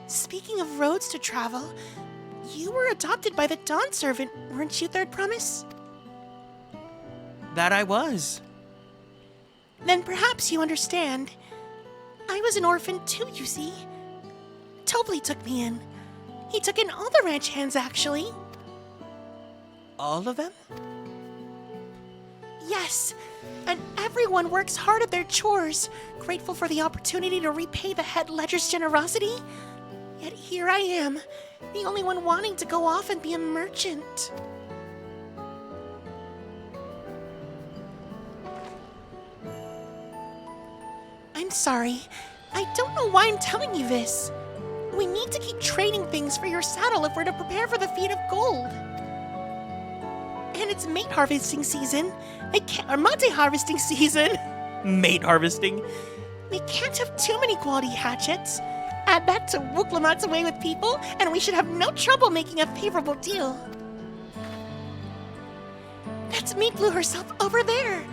Speaking of roads to travel, you were adopted by the Dawn servant, weren't you, Third Promise? That I was. Then perhaps you understand. I was an orphan too, you see. Tobli took me in. He took in all the ranch hands, actually. All of them? Yes, and everyone works hard at their chores, grateful for the opportunity to repay the head ledger's generosity. Yet here I am, the only one wanting to go off and be a merchant. I'm sorry. I don't know why I'm telling you this. We need to keep trading things for your saddle if we're to prepare for the feat of gold. And it's mate harvesting season. Or mate harvesting season. Mate harvesting? We can't have too many quality hatchets. Add that to Wuklamat's way with people, and we should have no trouble making a favorable deal. That's Meat Blue herself over there.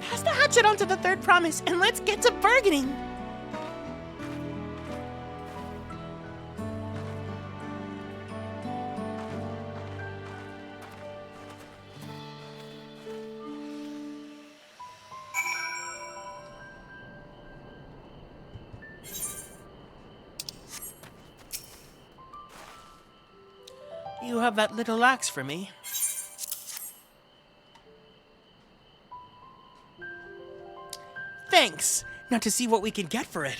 Pass the hatchet on to the Third Promise, and let's get to bargaining. have that little axe for me? Thanks! Now to see what we can get for it.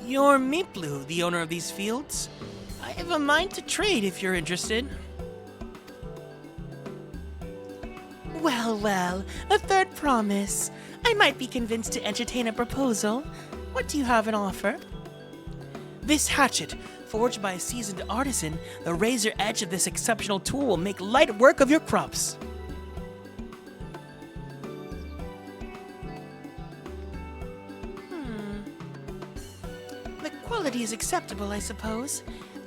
You're Miplu, the owner of these fields. I have a mind to trade if you're interested. Well, well, a third promise. I might be convinced to entertain a proposal. What do you have on offer? This hatchet, forged by a seasoned artisan, the razor edge of this exceptional tool will make light work of your crops. The quality is acceptable, I suppose.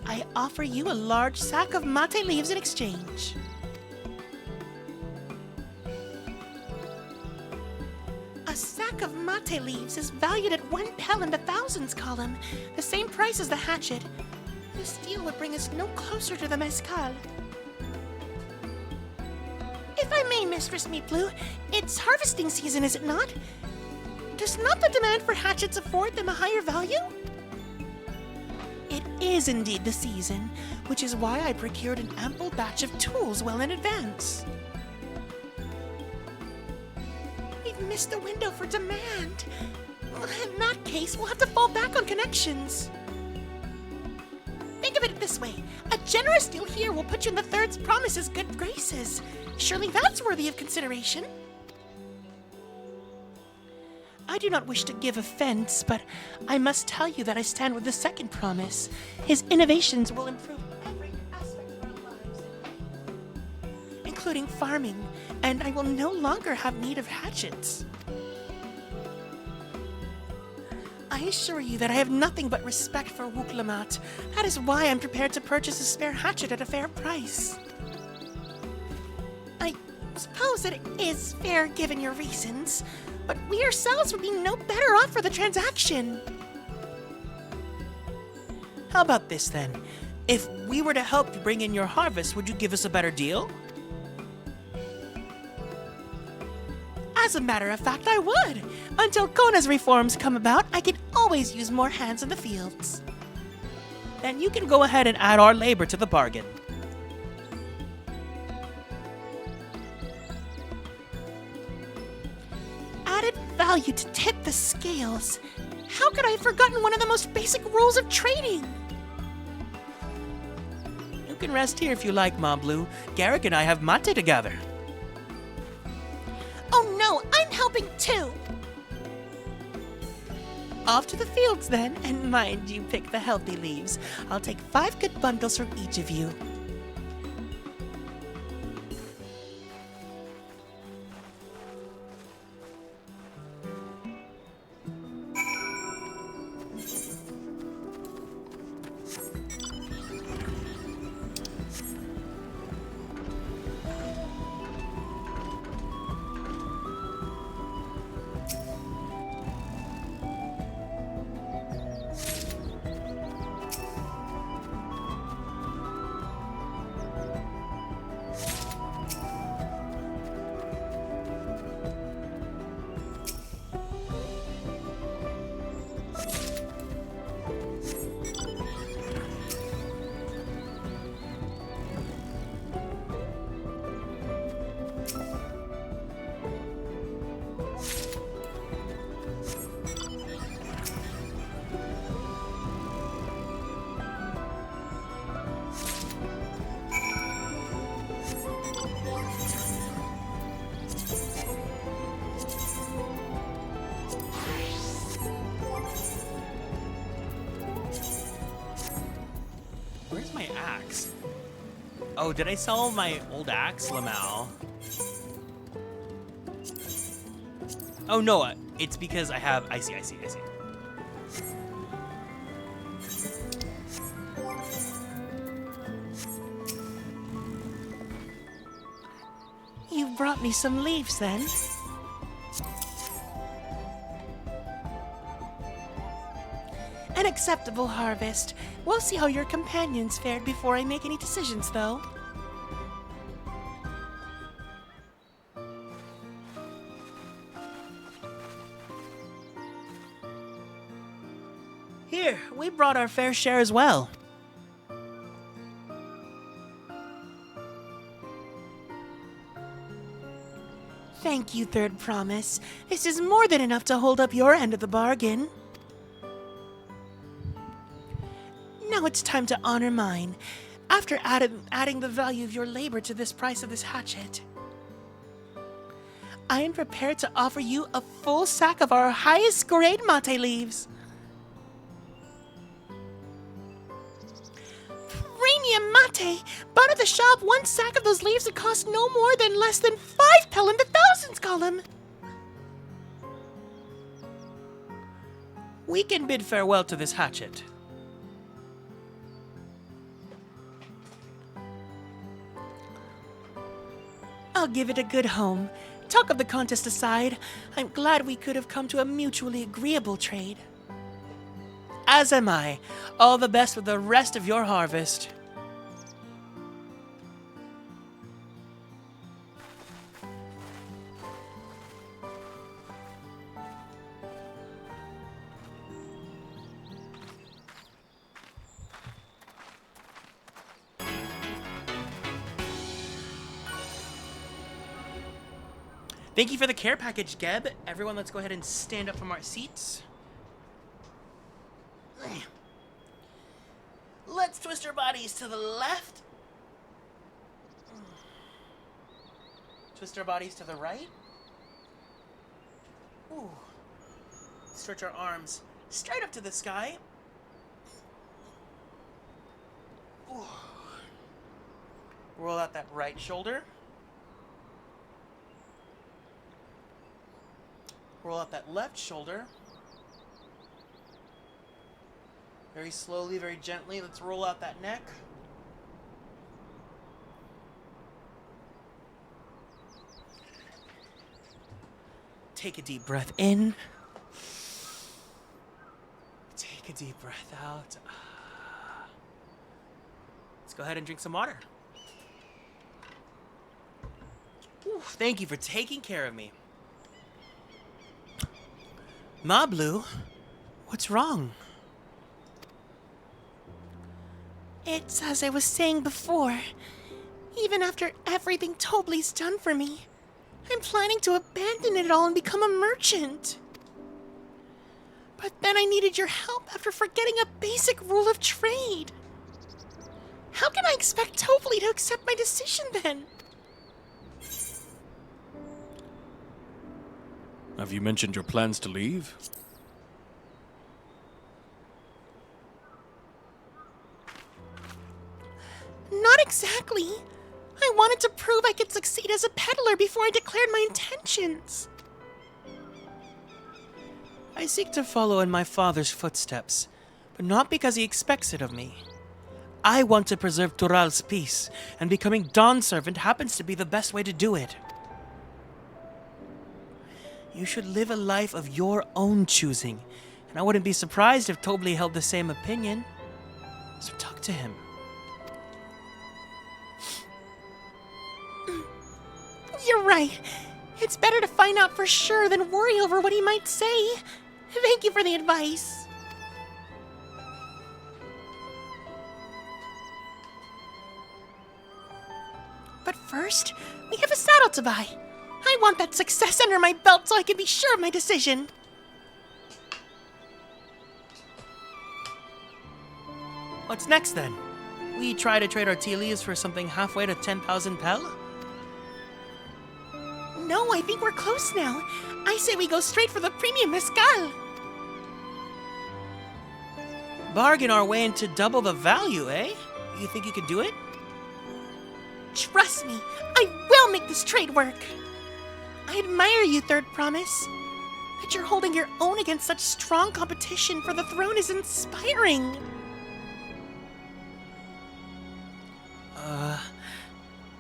I offer you a large sack of mate leaves in exchange. A sack of mate leaves is valued at 1 pel in the thousands column, the same price as the hatchet. This deal would bring us no closer to the mezcal. If I may, Mistress Miplu, it's harvesting season, is it not? Does not the demand for hatchets afford them a higher value? It is indeed the season, which is why I procured an ample batch of tools well in advance. We've missed the window for demand. In that case, we'll have to fall back on connections. Think of it this way. A generous deal here will put you in the third's promise's good graces. Surely that's worthy of consideration. I do not wish to give offense, but I must tell you that I stand with the second promise. His innovations will improve every aspect of our lives, including farming, and I will no longer have need of hatchets. I assure you that I have nothing but respect for Wuk-Lamat. That is why I'm prepared to purchase a spare hatchet at a fair price. I suppose that it is fair given your reasons, but we ourselves would be no better off for the transaction. How about this then? If we were to help you bring in your harvest, would you give us a better deal? As a matter of fact, I would. Until Kona's reforms come about, I can always use more hands in the fields. Then you can go ahead and add our labor to the bargain. Added value to tip the scales. How could I have forgotten one of the most basic rules of trading? You can rest here if you like, Mablu. Garrick and I have mate together. Oh no, I'm helping too! Off to the fields then, and mind you pick the healthy leaves. I'll take 5 good bundles from each of you. Where's my axe? Oh, did I sell my old axe, Lamau? Oh no, it's because I have, I see. You brought me some leaves then. An acceptable harvest. We'll see how your companions fared before I make any decisions, though. Here, we brought our fair share as well. Thank you, Third Promise. This is more than enough to hold up your end of the bargain. Now it's time to honor mine, after adding the value of your labor to this price of this hatchet. I am prepared to offer you a full sack of our highest grade mate leaves. Premium mate! Bought at the shop, one sack of those leaves would cost no more than less than 5 pel in the thousands column. We can bid farewell to this hatchet. I'll give it a good home. Talk of the contest aside, I'm glad we could have come to a mutually agreeable trade. As am I. All the best with the rest of your harvest. Thank you for the care package, Geb. Everyone, let's go ahead and stand up from our seats. Let's twist our bodies to the left. Twist our bodies to the right. Ooh. Stretch our arms straight up to the sky. Ooh. Roll out that right shoulder. Roll out that left shoulder. Very slowly, very gently, let's roll out that neck. Take a deep breath in. Take a deep breath out. Let's go ahead and drink some water. Ooh, thank you for taking care of me. Ma Blue, what's wrong? It's as I was saying before. Even after everything Tobley's done for me, I'm planning to abandon it all and become a merchant. But then I needed your help after forgetting a basic rule of trade. How can I expect Tobley to accept my decision then? Have you mentioned your plans to leave? Not exactly. I wanted to prove I could succeed as a peddler before I declared my intentions. I seek to follow in my father's footsteps, but not because he expects it of me. I want to preserve Tural's peace, and becoming Dawn Servant happens to be the best way to do it. You should live a life of your own choosing, and I wouldn't be surprised if Tobley held the same opinion. So talk to him. You're right. It's better to find out for sure than worry over what he might say. Thank you for the advice. But first, we have a saddle to buy. I want that success under my belt so I can be sure of my decision. What's next then? We try to trade our tea leaves for something halfway to 10,000 pel? No, I think we're close now. I say we go straight for the premium mezcal. Bargain our way into double the value, eh? You think you can do it? Trust me, I will make this trade work. I admire you, Third Promise. That you're holding your own against such strong competition for the throne is inspiring.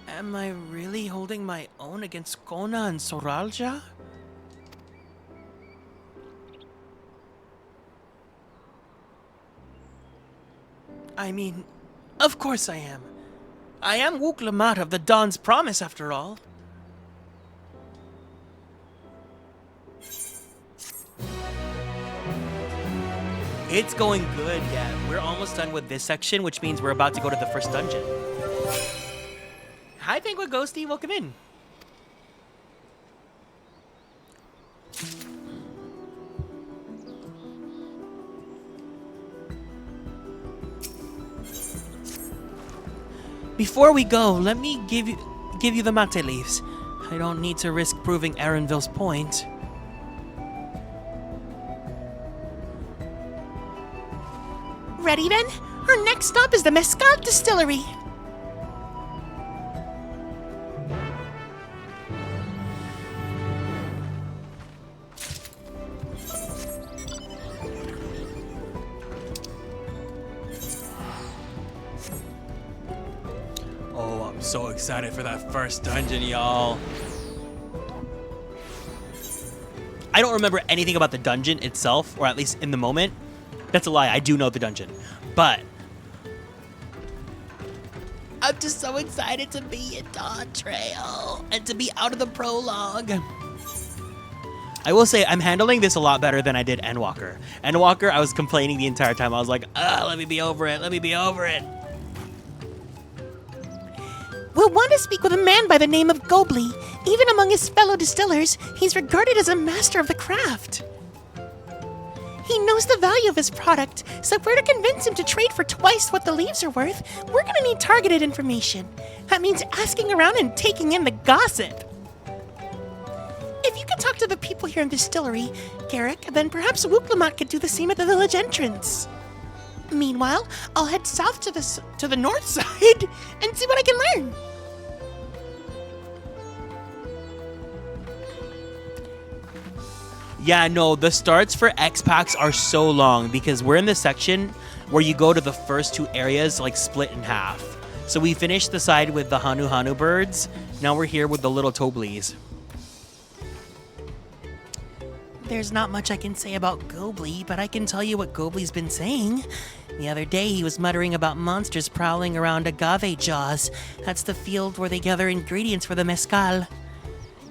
Am I really holding my own against Kona and Soralja? I mean, of course I am. I am Wook Lamat of the Dawn's Promise, after all. It's going good, yeah. We're almost done with this section, which means we're about to go to the first dungeon. Hi, Penguin Ghosty, welcome in. Before we go, let me give you the mate leaves. I don't need to risk proving Erenville's point. Ready then? Our next stop is the Mezcal Distillery. Oh, I'm so excited for that first dungeon, y'all. I don't remember anything about the dungeon itself, or at least in the moment. That's a lie, I do know the dungeon. But I'm just so excited to be in Dawntrail and to be out of the prologue. I will say I'm handling this a lot better than I did Endwalker. Endwalker, I was complaining the entire time. I was like, let me be over it, let me be over it. We'll want to speak with a man by the name of Gobly. Even among his fellow distillers, he's regarded as a master of the craft. He knows the value of his product, so if we're to convince him to trade for twice what the leaves are worth, we're gonna need targeted information. That means asking around and taking in the gossip. If you could talk to the people here in the distillery, Garrick, then perhaps Wooklamat could do the same at the village entrance. Meanwhile, I'll head south to the north side and see what I can learn. Yeah, no, the starts for X-Packs are so long because we're in the section where you go to the first two areas like split in half. So we finished the side with the Hanu birds. Now we're here with the little Toblies. There's not much I can say about Gobly, but I can tell you what Gobly's been saying. The other day he was muttering about monsters prowling around Agave Jaws. That's the field where they gather ingredients for the mezcal.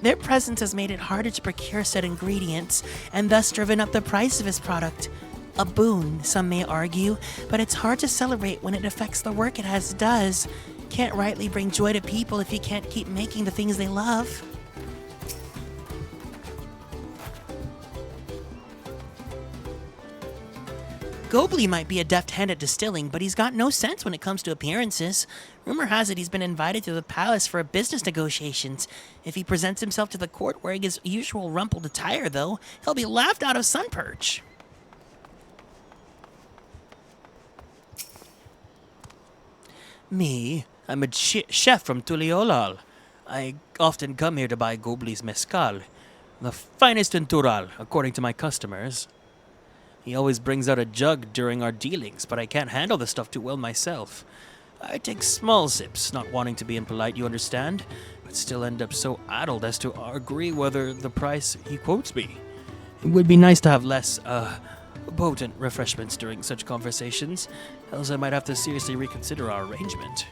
Their presence has made it harder to procure said ingredients, and thus driven up the price of his product. A boon, some may argue, but it's hard to celebrate when it affects the work it does. Can't rightly bring joy to people if you can't keep making the things they love. Gobly might be a deft hand at distilling, but he's got no sense when it comes to appearances. Rumor has it he's been invited to the palace for business negotiations. If he presents himself to the court wearing his usual rumpled attire, though, he'll be laughed out of Sunperch. Me? I'm a chef from Tuliolal. I often come here to buy Gobly's mezcal. The finest in Tural, according to my customers. He always brings out a jug during our dealings, but I can't handle the stuff too well myself. I take small sips, not wanting to be impolite, you understand, but still end up so addled as to agree whether the price he quotes me. It would be nice to have less, potent refreshments during such conversations, else I might have to seriously reconsider our arrangement.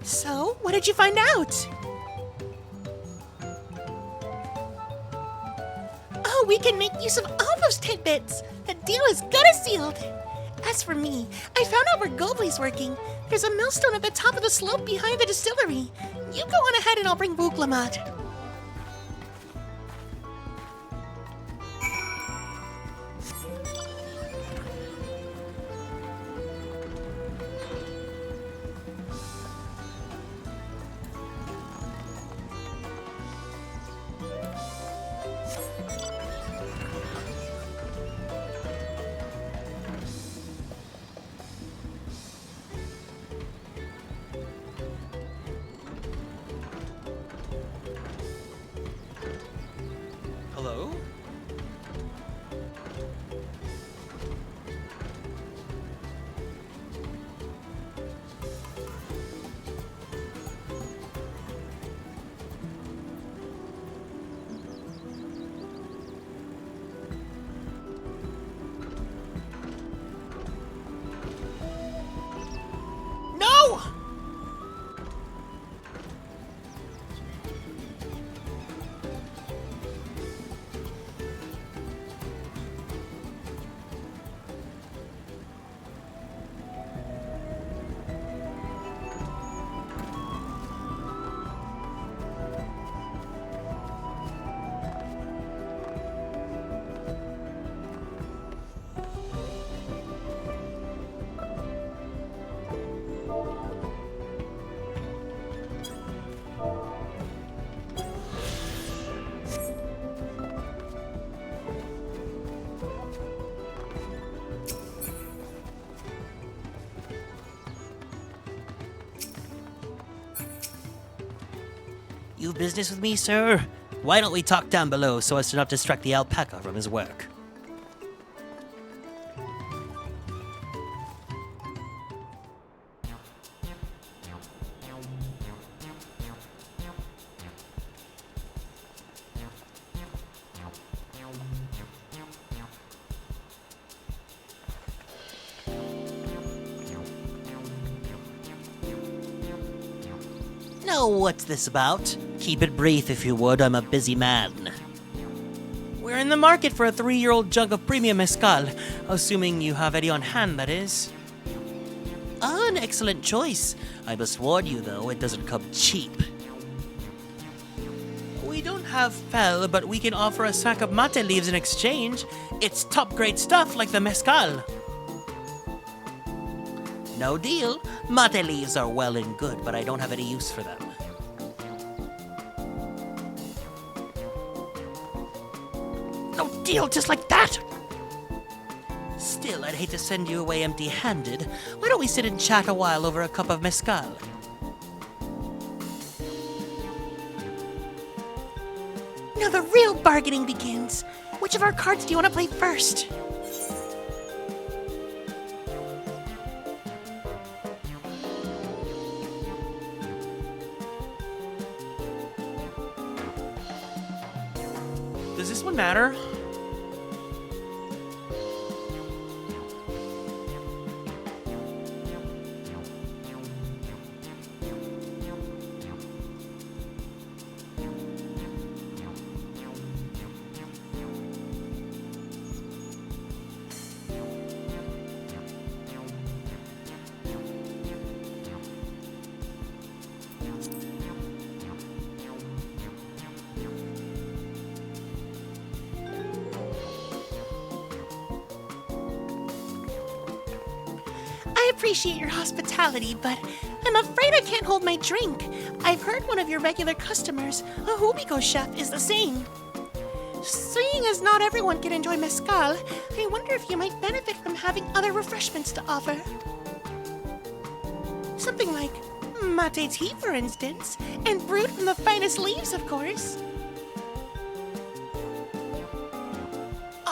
So, what did you find out? Oh, we can make use of all those tidbits. The deal is gonna sealed. As for me, I found out where Gobly's working. There's a millstone at the top of the slope behind the distillery. You go on ahead and I'll bring Wooklamat. You business with me, sir? Why don't we talk down below so as to not distract the alpaca from his work? Now, what's this about? Keep it brief, if you would. I'm a busy man. We're in the market for a 3-year-old jug of premium mezcal, assuming you have any on hand, that is. An excellent choice. I must warn you, though, it doesn't come cheap. We don't have fel, but we can offer a sack of mate leaves in exchange. It's top-grade stuff like the mezcal. No deal. Mate leaves are well and good, but I don't have any use for them. No deal, just like that! Still, I'd hate to send you away empty-handed. Why don't we sit and chat a while over a cup of mezcal? Now the real bargaining begins. Which of our cards do you want to play first? Does this one matter? I appreciate your hospitality, but I'm afraid I can't hold my drink. I've heard one of your regular customers, a Hubiko chef, is the same. Seeing as not everyone can enjoy mezcal, I wonder if you might benefit from having other refreshments to offer. Something like mate tea, for instance, and brewed from the finest leaves, of course.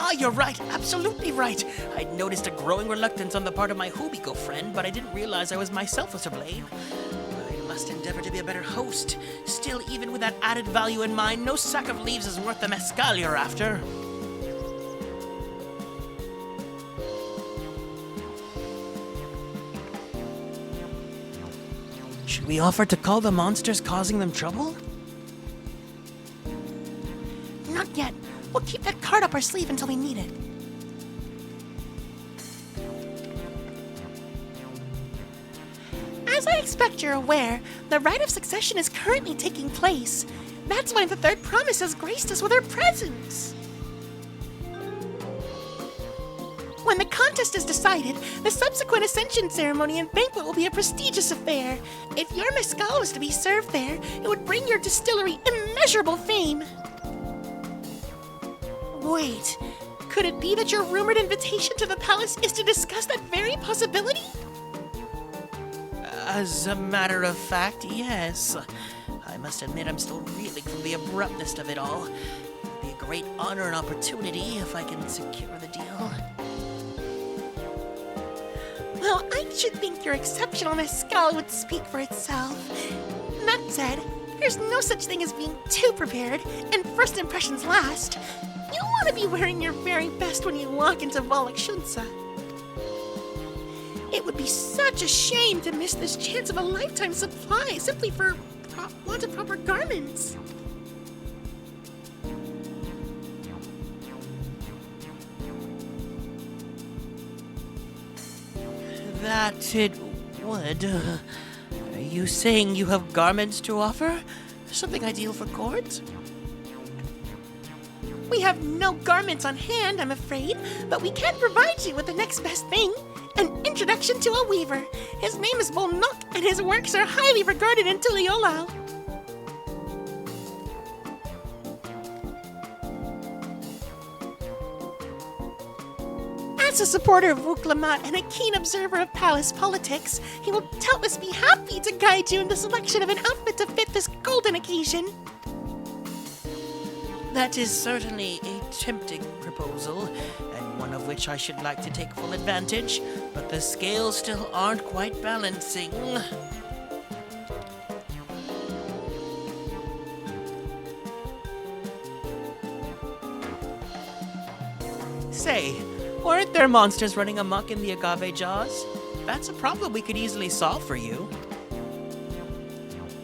Ah, you're right. Absolutely right. I'd noticed a growing reluctance on the part of my Hubiko friend, but I didn't realize I was myself was to blame. I must endeavor to be a better host. Still, even with that added value in mind, no sack of leaves is worth the mezcal you're after. Should we offer to call the monsters causing them trouble? Not yet. We'll keep that card up our sleeve until we need it. As I expect you're aware, the rite of succession is currently taking place. That's why the third promise has graced us with her presence. When the contest is decided, the subsequent ascension ceremony and banquet will be a prestigious affair. If your mezcal was to be served there, it would bring your distillery immeasurable fame. Wait, could it be that your rumored invitation to the palace is to discuss that very possibility? As a matter of fact, yes. I must admit I'm still reeling from the abruptness of it all. It would be a great honor and opportunity if I can secure the deal. Well, I should think your exceptional mezcal would speak for itself. That said, there's no such thing as being too prepared, and first impressions last. You'll want to be wearing your very best when you walk into Ffxiv. It would be such a shame to miss this chance of a lifetime supply simply for want of proper garments. That it would. Are you saying you have garments to offer? Something ideal for court? We have no garments on hand, I'm afraid, but we can provide you with the next best thing. An introduction to a weaver. His name is Volnok, and his works are highly regarded in Tuliolao. As As a supporter of Wuklamat and a keen observer of palace politics, he will doubtless be happy to guide you in the selection of an outfit to fit this golden occasion. That is certainly a tempting proposal, and one of which I should like to take full advantage, but the scales still aren't quite balancing. Say, weren't there monsters running amok in the agave jaws? That's a problem we could easily solve for you.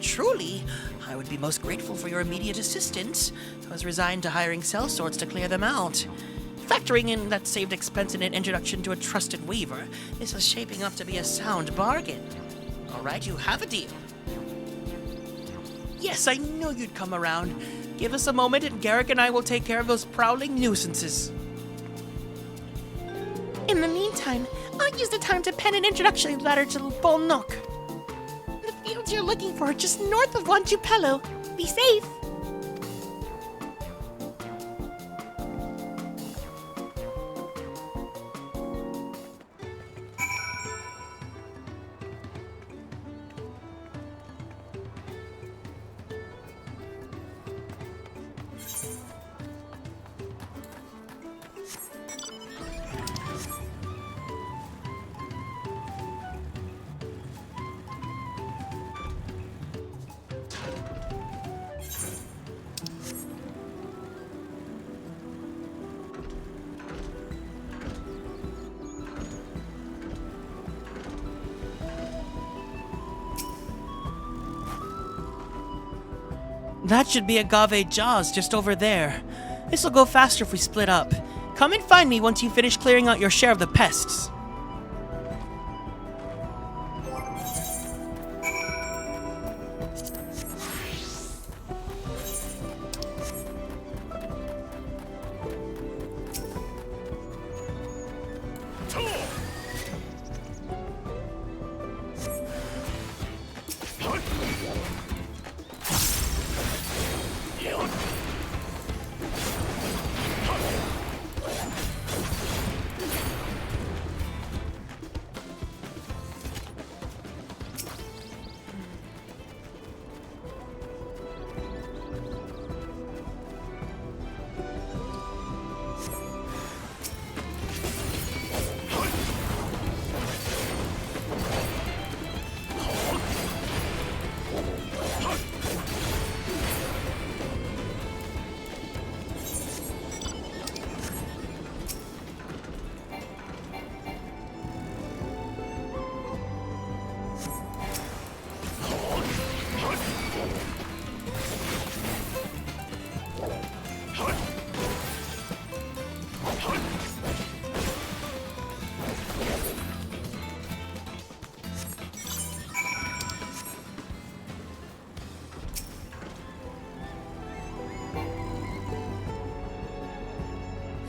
Truly, I would be most grateful for your immediate assistance. I was resigned to hiring sellswords to clear them out. Factoring in that saved expense and an introduction to a trusted weaver, this is shaping up to be a sound bargain. All right, you have a deal. Yes, I knew you'd come around. Give us a moment and Garrick and I will take care of those prowling nuisances. In the meantime, I'll use the time to pen an introduction letter to Bolnok. The fields you're looking for are just north of Wanchupelo. Be safe! That should be agave jaws just over there. This'll go faster if we split up. Come and find me once you finish clearing out your share of the pests.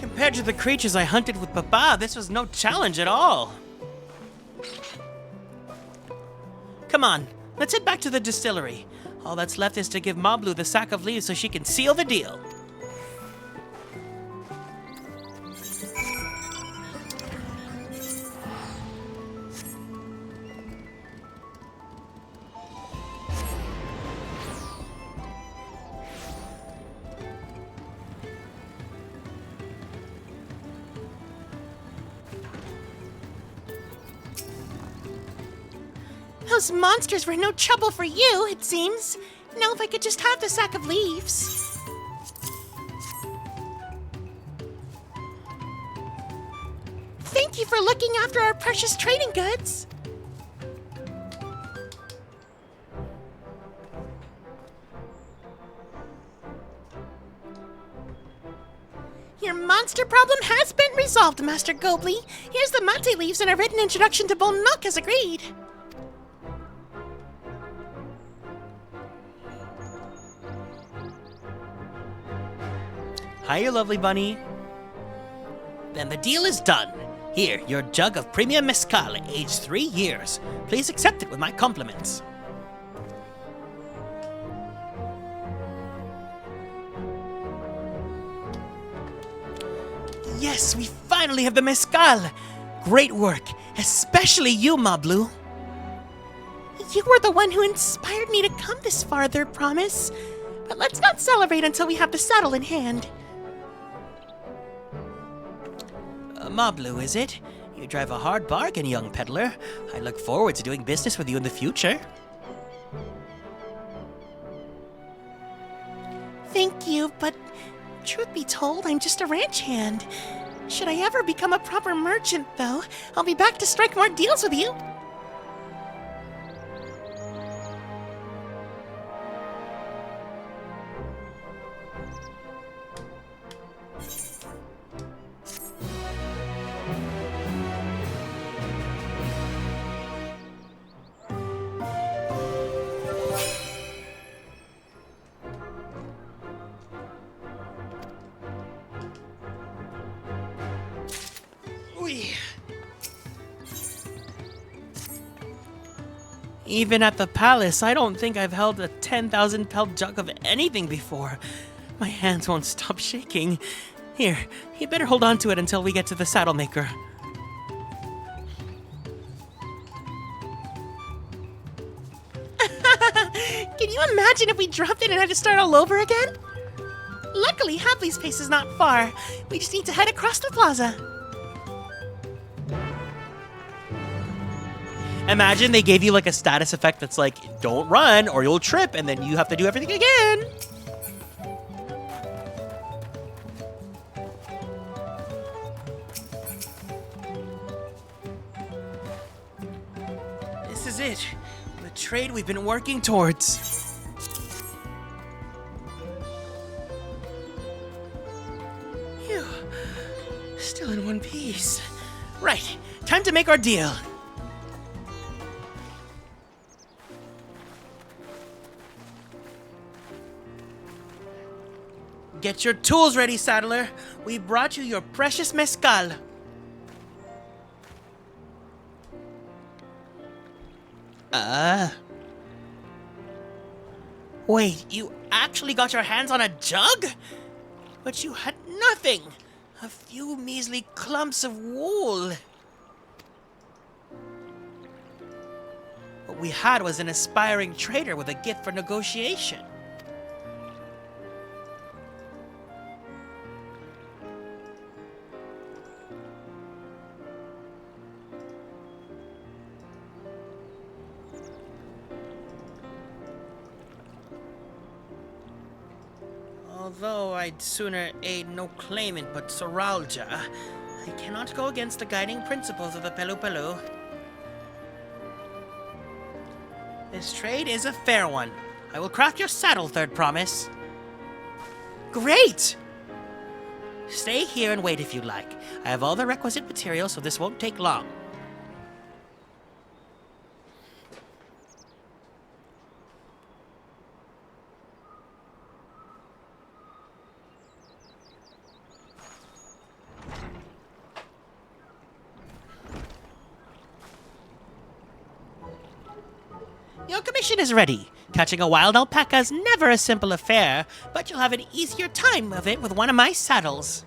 Compared to the creatures I hunted with Baba, this was no challenge at all. Come on, let's head back to the distillery. All that's left is to give Mablu the sack of leaves so she can seal the deal. Those monsters were no trouble for you, it seems. Now if I could just have the sack of leaves. Thank you for looking after our precious trading goods. Your monster problem has been resolved, Master Gobley. Here's the mate leaves and a written introduction to Bolnok as agreed. Hiya, lovely bunny. Then the deal is done. Here, your jug of premium mezcal, aged 3 years. Please accept it with my compliments. Yes, we finally have the mezcal! Great work, especially you, Mablu. You were the one who inspired me to come this far, Third Promise. But let's not celebrate until we have the saddle in hand. Mablu, is it? You drive a hard bargain, young peddler. I look forward to doing business with you in the future. Thank you, but truth be told, I'm just a ranch hand. Should I ever become a proper merchant, though, I'll be back to strike more deals with you. Even at the palace, I don't think I've held a 10,000 pelt jug of anything before. My hands won't stop shaking. Here, you better hold on to it until we get to the saddle maker. Can you imagine if we dropped it and had to start all over again? Luckily, Hadley's place is not far. We just need to head across the plaza. Imagine they gave you like a status effect that's like, don't run or you'll trip, and then you have to do everything again. This is it. The trade we've been working towards. Phew. Still in one piece. Right. Time to make our deal. Get your tools ready, saddler. We brought you your precious mezcal. Wait, you actually got your hands on a jug? But you had nothing. A few measly clumps of wool. What we had was an aspiring trader with a gift for negotiation. Although I'd sooner aid no claimant but Soralja, I cannot go against the guiding principles of the Pelu Pelu. This trade is a fair one. I will craft your saddle, Third Promise. Great! Stay here and wait if you like. I have all the requisite materials, so this won't take long. Your commission is ready. Catching a wild alpaca is never a simple affair, but you'll have an easier time of it with one of my saddles.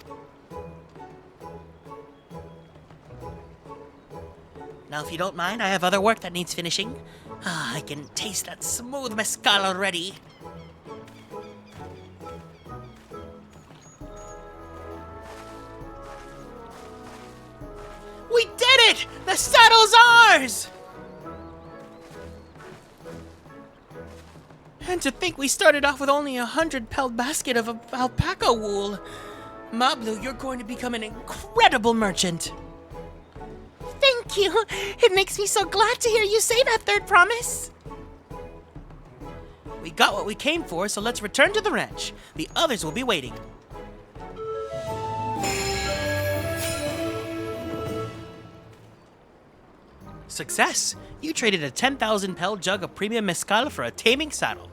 Now, if you don't mind, I have other work that needs finishing. I can taste that smooth mezcal already. We did it! The saddle's ours! And to think we started off with only 100-pelt basket of alpaca wool. Mablu, you're going to become an incredible merchant. Thank you. It makes me so glad to hear you say that, Third Promise. We got what we came for, so let's return to the ranch. The others will be waiting. Success! You traded a 10,000 pelt jug of premium mezcal for a taming saddle.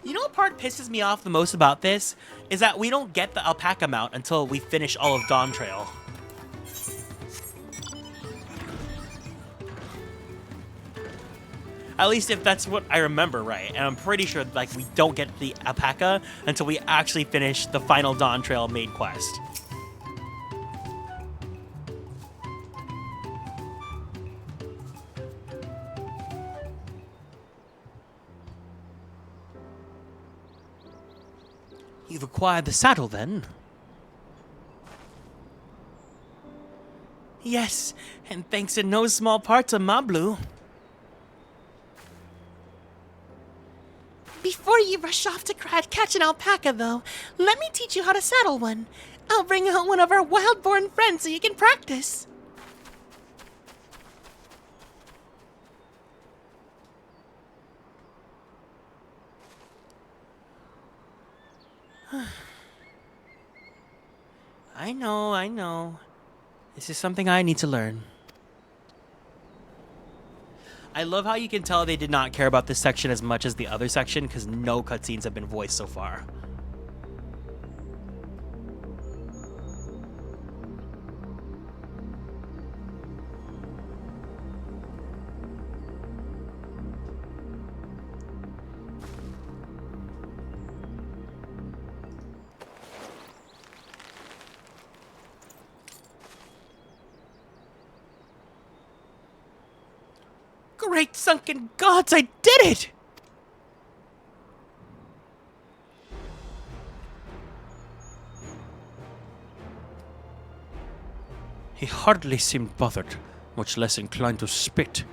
You know what part pisses me off the most about this? Is that we don't get the alpaca mount until we finish all of Dawntrail. At least if that's what I remember right. And I'm pretty sure like we don't get the alpaca until we actually finish the final Dawntrail main quest. You've acquired the saddle, then? Yes, and thanks in no small part to Mablu. Before you rush off to catch an alpaca, though, let me teach you how to saddle one. I'll bring out one of our wild-born friends so you can practice. I know. This is something I need to learn. I love how you can tell they did not care about this section as much as the other section because no cutscenes have been voiced so far. Great sunken gods, I did it! He hardly seemed bothered, much less inclined to spit,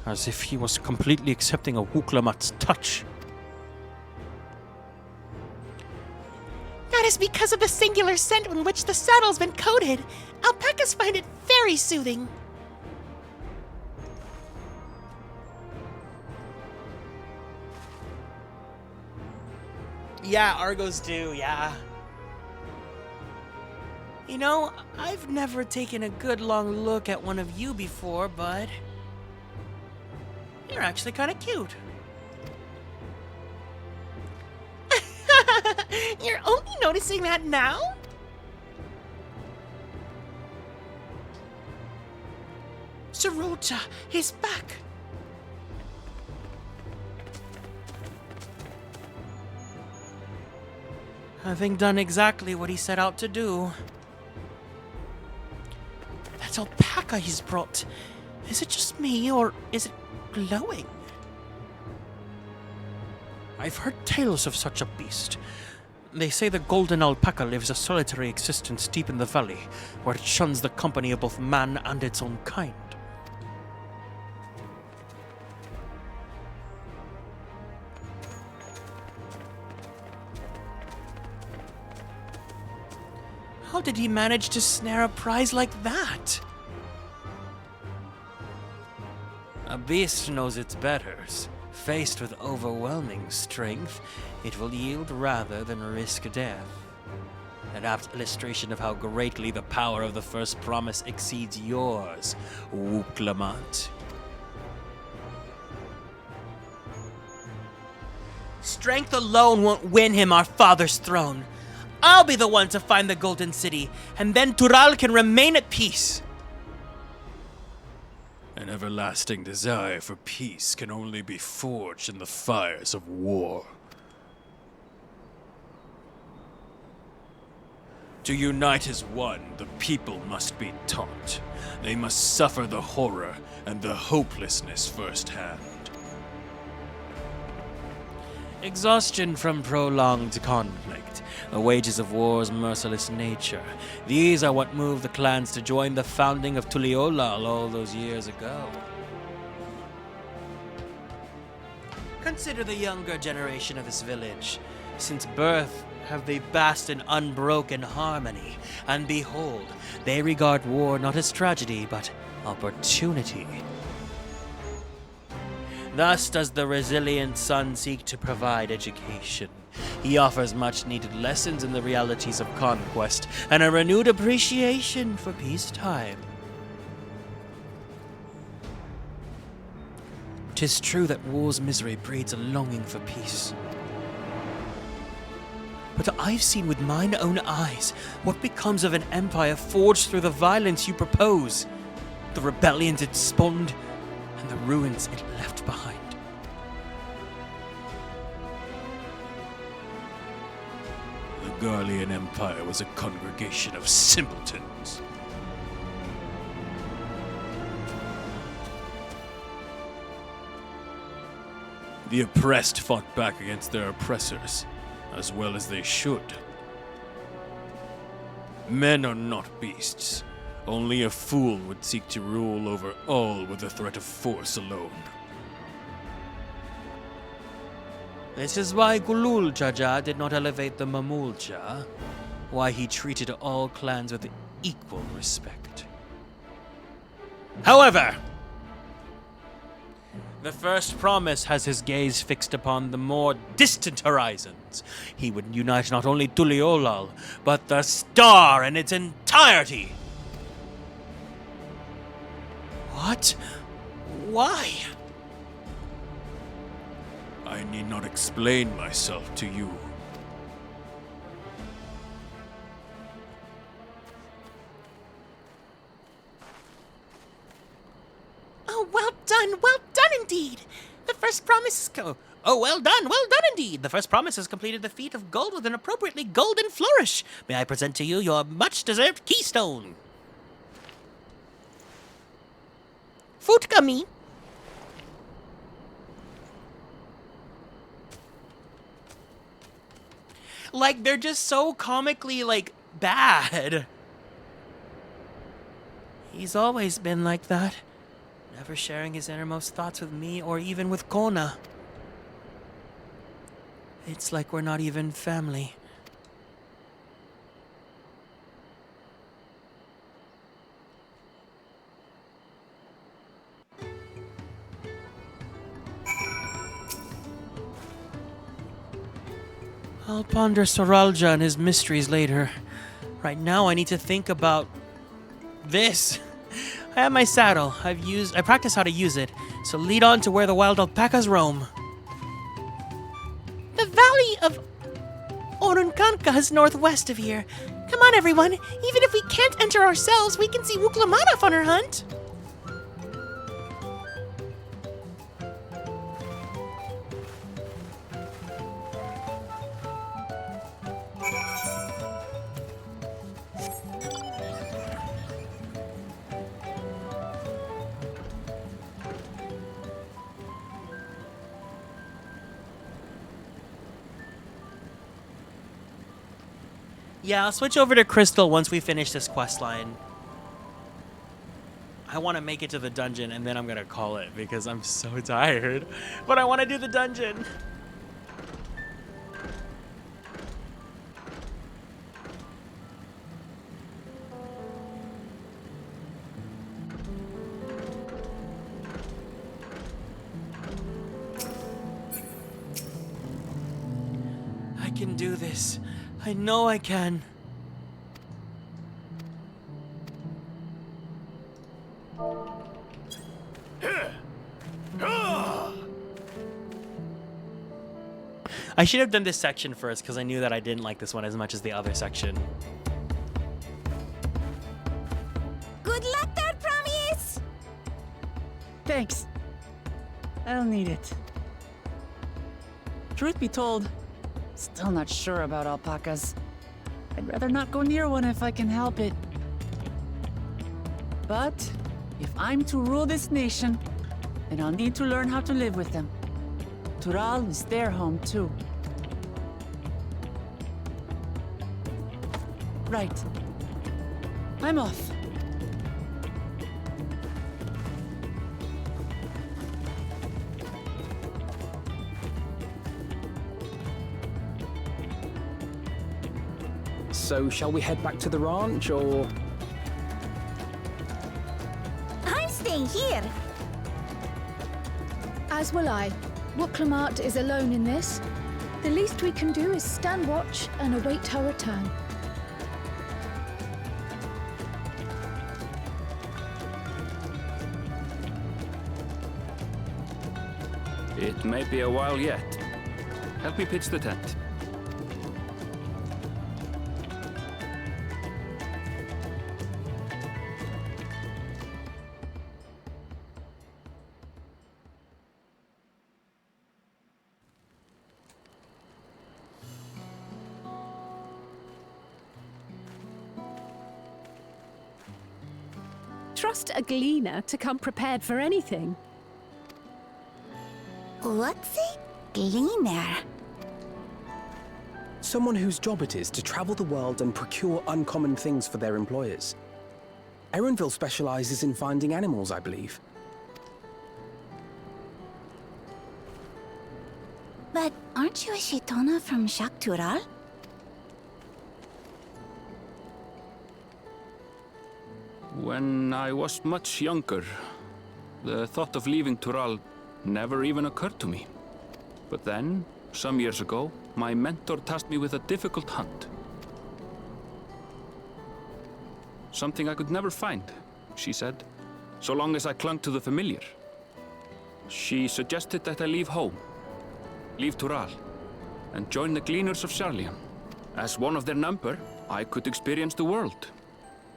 as if he was completely accepting of Wooklamat's touch. That is because of the singular scent in which the saddle's been coated. Alpacas find it very soothing. Yeah, Argos do, yeah. You know, I've never taken a good long look at one of you before, but you're actually kind of cute. You're only noticing that now? Sarota, he's back. Having done exactly what he set out to do. That alpaca he's brought. Is it just me, or is it glowing? I've heard tales of such a beast. They say the golden alpaca lives a solitary existence deep in the valley, where it shuns the company of both man and its own kind. How did he manage to snare a prize like that? A beast knows its betters. Faced with overwhelming strength, it will yield rather than risk death. An apt illustration of how greatly the power of the first promise exceeds yours, Wooklamat. Strength alone won't win him our father's throne. I'll be the one to find the Golden City, and then Tural can remain at peace. An everlasting desire for peace can only be forged in the fires of war. To unite as one, the people must be taught. They must suffer the horror and the hopelessness firsthand. Exhaustion from prolonged conflict, the wages of war's merciless nature. These are what moved the clans to join the founding of Tuliyollal all those years ago. Consider the younger generation of this village. Since birth have they basked in unbroken harmony, and behold, they regard war not as tragedy, but opportunity. Thus does the resilient son seek to provide education. He offers much-needed lessons in the realities of conquest and a renewed appreciation for peacetime. 'Tis true that war's misery breeds a longing for peace. But I've seen with mine own eyes what becomes of an empire forged through the violence you propose, the rebellions it spawned, and the ruins it left behind. Garlean Empire was a congregation of simpletons. The oppressed fought back against their oppressors, as well as they should. Men are not beasts. Only a fool would seek to rule over all with the threat of force alone. This is why Gulul Jaja did not elevate the Mamulja, why he treated all clans with equal respect. However, the first promise has his gaze fixed upon the more distant horizons. He would unite not only Tuliolal, but the star in its entirety. What? Why? I need not explain myself to you. Oh, well done indeed. The first promise is well done indeed. The first promise has completed the feat of gold with an appropriately golden flourish. May I present to you your much-deserved keystone? Futkami. Like, they're just so comically, like, bad. He's always been like that. Never sharing his innermost thoughts with me or even with Kona. It's like we're not even family. I'll ponder Soralja and his mysteries later. Right now I need to think about this. I have my saddle. I practiced how to use it, so lead on to where the wild alpacas roam. The valley of Orunkanka is northwest of here. Come on, everyone. Even if we can't enter ourselves, we can see Wuklamana on her hunt. Yeah, I'll switch over to Crystal once we finish this quest line. I want to make it to the dungeon and then I'm going to call it because I'm so tired. But I want to do the dungeon. I can do this. I know I can. I should have done this section first because I knew that I didn't like this one as much as the other section. Good luck there, Promise! Thanks. I'll need it. Truth be told, still not sure about alpacas. I'd rather not go near one if I can help it. But if I'm to rule this nation, then I'll need to learn how to live with them. Tural is their home too. Right. I'm off. So, shall we head back to the ranch, or...? I'm staying here. As will I. Wuklamart is alone in this. The least we can do is stand watch and await her return. It may be a while yet. Help me pitch the tent. trust a gleaner to come prepared for anything. What's a gleaner? Someone whose job it is to travel the world and procure uncommon things for their employers. Erenville specializes in finding animals, I believe. But aren't you a Shaitona from Shaktural? When I was much younger, the thought of leaving Tural never even occurred to me. But then, some years ago, my mentor tasked me with a difficult hunt. Something I could never find, she said, so long as I clung to the familiar. She suggested that I leave home, leave Tural, and join the Gleaners of Sharlayan. As one of their number, I could experience the world,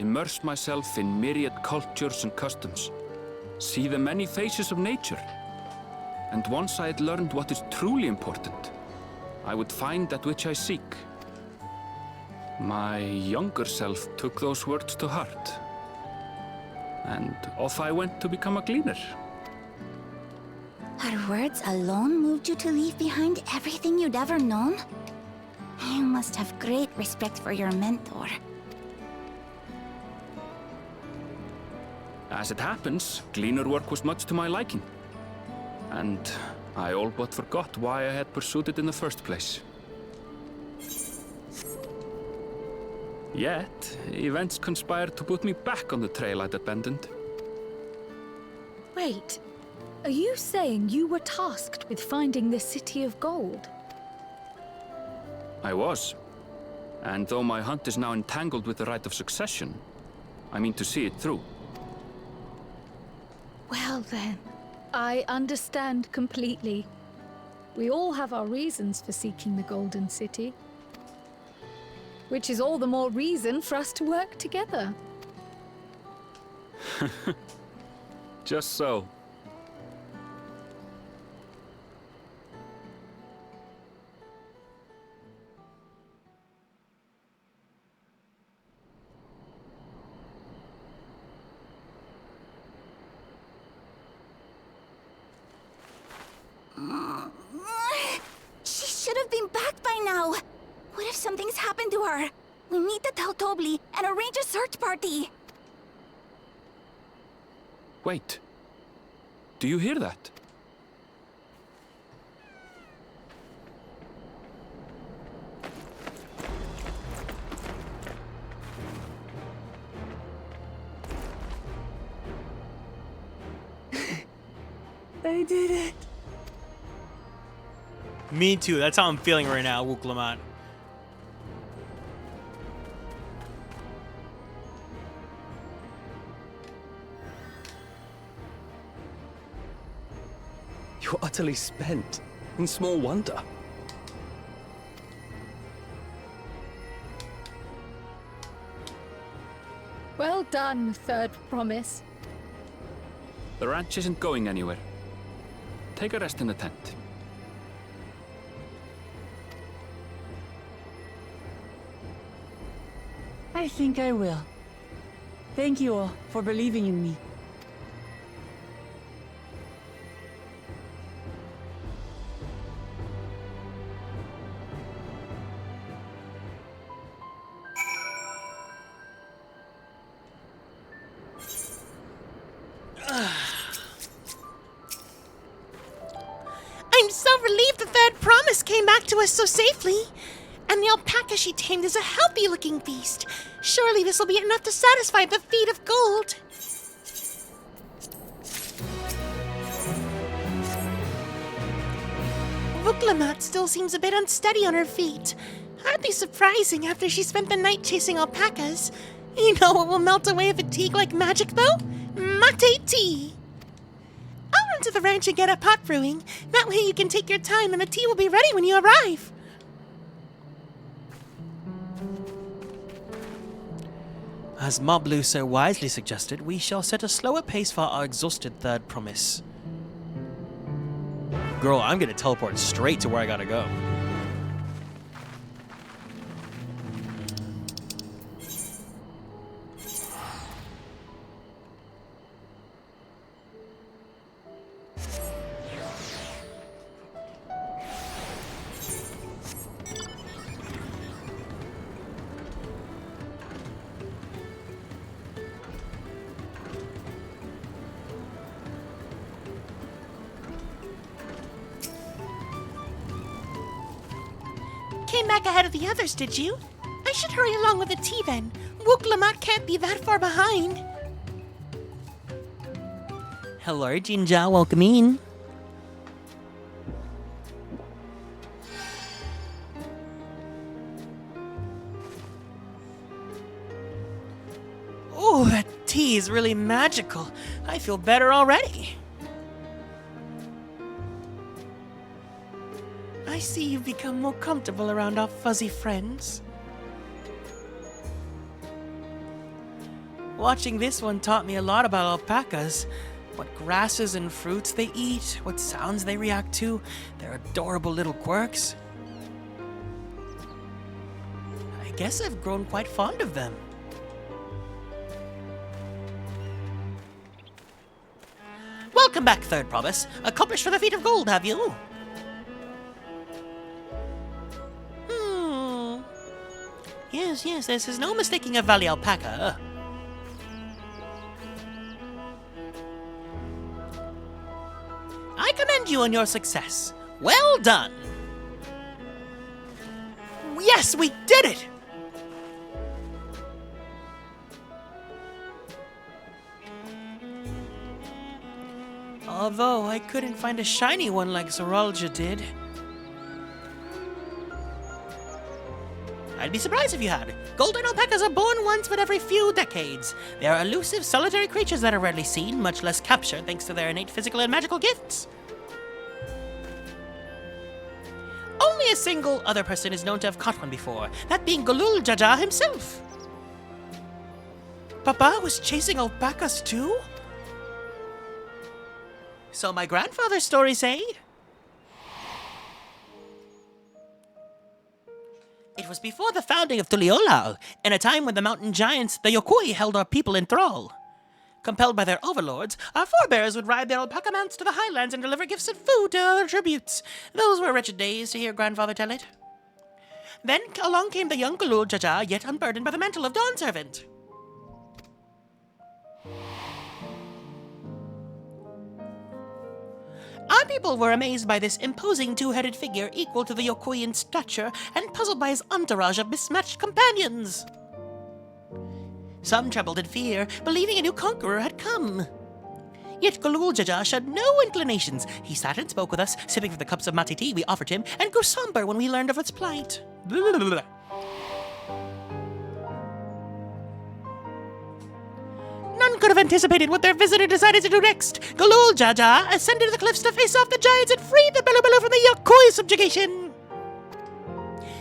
immerse myself in myriad cultures and customs, see the many faces of nature. And once I had learned what is truly important, I would find that which I seek. My younger self took those words to heart, and off I went to become a gleaner. Her words alone moved you to leave behind everything you'd ever known? You must have great respect for your mentor. As it happens, gleaner work was much to my liking, and I all but forgot why I had pursued it in the first place. Yet, events conspired to put me back on the trail I'd abandoned. Wait, are you saying you were tasked with finding the City of Gold? I was. And though my hunt is now entangled with the right of succession, I mean to see it through. Well then, I understand completely. We all have our reasons for seeking the Golden City. Which is all the more reason for us to work together. Just so. She should have been back by now. What if something's happened to her? We need to tell Tobli and arrange a search party. Wait. Do you hear that? They did it. Me too. That's how I'm feeling right now, Wuk-Lamat. You're utterly spent, and small wonder. Well done, Third Promise. The ranch isn't going anywhere. Take a rest in the tent. I think I will. Thank you all for believing in me. I'm so relieved the Third Promise came back to us so safely. And the alpaca she tamed is a healthy-looking beast. Surely this will be enough to satisfy the feet of gold. Wuk-Lamat still seems a bit unsteady on her feet. Hardly surprising after she spent the night chasing alpacas. You know what will melt away fatigue like magic, though? Mate tea. I'll run to the ranch and get a pot brewing. That way you can take your time and the tea will be ready when you arrive. As Mablu so wisely suggested, we shall set a slower pace for our exhausted Third Promise. Girl, I'm gonna teleport straight to where I gotta go. came back ahead of the others, did you? I should hurry along with the tea then. Wook Lamont can't be that far behind. Hello, Jinja. Welcome in. Oh, that tea is really magical. I feel better already. I see you've become more comfortable around our fuzzy friends. Watching this one taught me a lot about alpacas. What grasses and fruits they eat, what sounds they react to, their adorable little quirks. I guess I've grown quite fond of them. Welcome back, Third Promise. Accomplished for the feat of gold, have you? Yes, this is no mistaking a valley alpaca. I commend you on your success. Well done. Yes, we did it! Although I couldn't find a shiny one like Zoralja did. I'd be surprised if you had. Golden alpacas are born once but every few decades. They are elusive, solitary creatures that are rarely seen, much less captured, thanks to their innate physical and magical gifts. Only a single other person is known to have caught one before, that being Galul Jaja himself. Papa was chasing alpacas too? So my grandfather's stories say. It was before the founding of Tuliolal, in a time when the mountain giants, the Yokoi, held our people in thrall. Compelled by their overlords, our forebears would ride their alpaca mounts to the highlands and deliver gifts and food to other tributes. Those were wretched days, to hear grandfather tell it. Then along came the young Galul Jaja, yet unburdened by the mantle of Dawn Servant. Our people were amazed by this imposing two-headed figure equal to the Yokoi in stature and puzzled by his entourage of mismatched companions. Some trembled in fear, believing a new conqueror had come. Yet Galul Jaja showed no inclinations. He sat and spoke with us, sipping from the cups of lamaty'i we offered him, and grew somber when we learned of its plight. None could have anticipated what their visitor decided to do next. Galul Jaja ascended the cliffs to face off the giants and free the Belu from the Yokoi subjugation.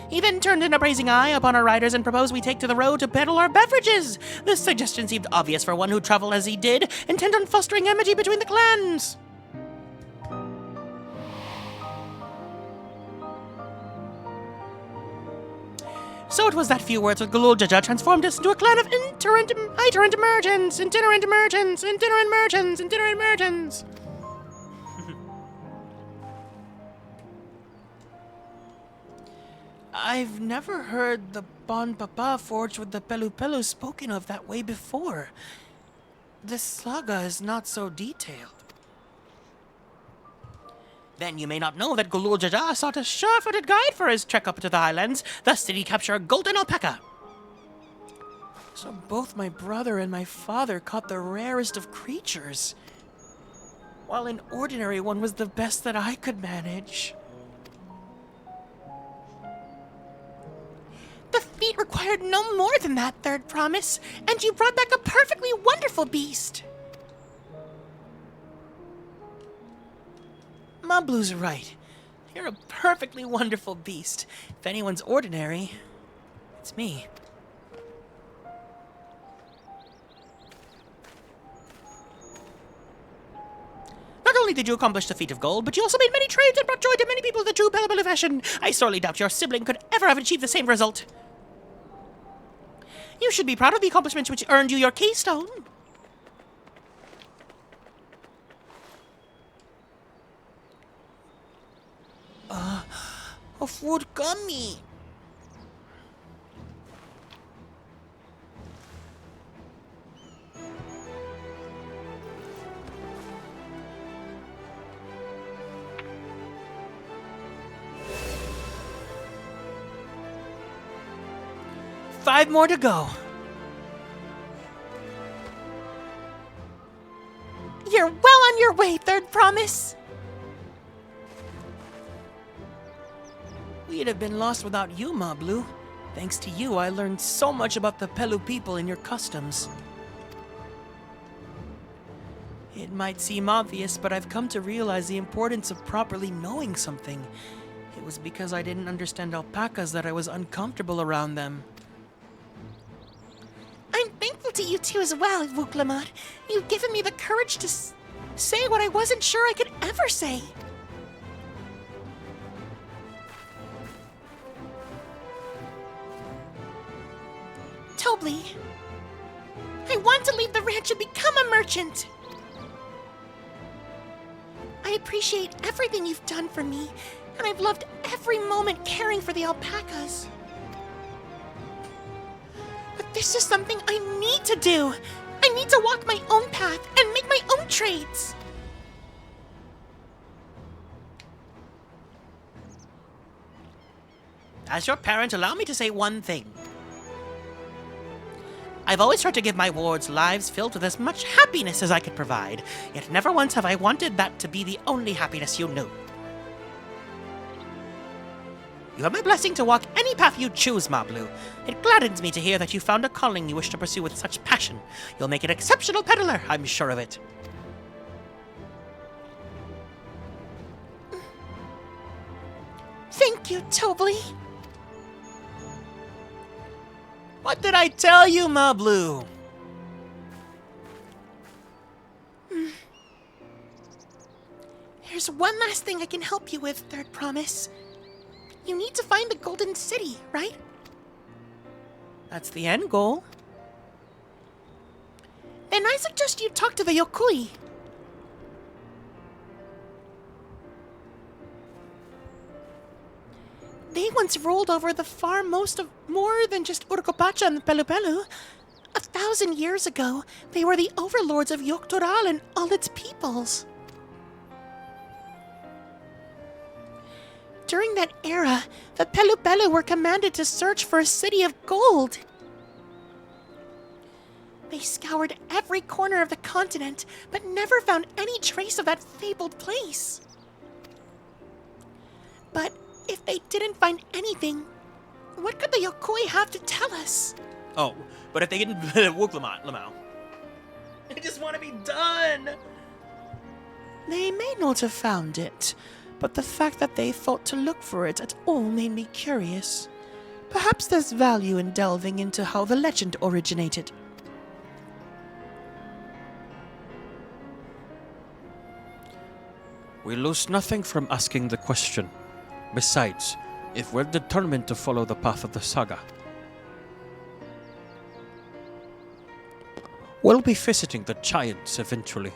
He then turned an appraising eye upon our riders and proposed we take to the road to peddle our beverages. This suggestion seemed obvious for one who traveled as he did, intent on fostering amity between the clans. So it was that few words with Galul Jaja transformed us into a clan of itinerant merchants. I've never heard the Bon Papa forged with the Pelu spoken of that way before. This saga is not so detailed. Then you may not know that Galul Jaja sought a sure-footed guide for his trek up to the highlands, thus did he capture a golden alpaca. So both my brother and my father caught the rarest of creatures, while an ordinary one was the best that I could manage. The feat required no more than that, Third Promise, and you brought back a perfectly wonderful beast. Mom Blue's right. You're a perfectly wonderful beast. If anyone's ordinary, it's me. Not only did you accomplish the feat of gold, but you also made many trades and brought joy to many people in the true Belu fashion. I sorely doubt your sibling could ever have achieved the same result. You should be proud of the accomplishments which earned you your keystone. A food gummy. 5 more to go. You're well on your way, Third Promise. We'd have been lost without you, Ma Blue. Thanks to you, I learned so much about the Pelu people and your customs. It might seem obvious, but I've come to realize the importance of properly knowing something. It was because I didn't understand alpacas that I was uncomfortable around them. I'm thankful to you two as well, Wuklamat. You've given me the courage to say what I wasn't sure I could ever say. Tobli, I want to leave the ranch and become a merchant. I appreciate everything you've done for me, and I've loved every moment caring for the alpacas. But this is something I need to do. I need to walk my own path and make my own trades. As your parent, allow me to say one thing. I've always tried to give my wards lives filled with as much happiness as I could provide, yet never once have I wanted that to be the only happiness you knew. You have my blessing to walk any path you choose, Ma Blue. It gladdens me to hear that you found a calling you wish to pursue with such passion. You'll make an exceptional peddler, I'm sure of it. Thank you, Tobli. What did I tell you, Ma Blue? There's one last thing I can help you with, Third Promise. You need to find the Golden City, right? That's the end goal. Then I suggest you talk to the Yokui. They once ruled over the far most of more than just Urkopacha and Pelu Pelu. 1,000 years ago, they were the overlords of Yoktoral and all its peoples. During that era, the Pelu Pelu were commanded to search for a city of gold. They scoured every corner of the continent, but never found any trace of that fabled place. But if they didn't find anything, what could the Yokoi have to tell us? Oh, but if they didn't Lamau. I just want to be done. They may not have found it, but the fact that they thought to look for it at all made me curious. Perhaps there's value in delving into how the legend originated. We lose nothing from asking the question. Besides, if we're determined to follow the path of the saga, we'll be visiting the giants eventually.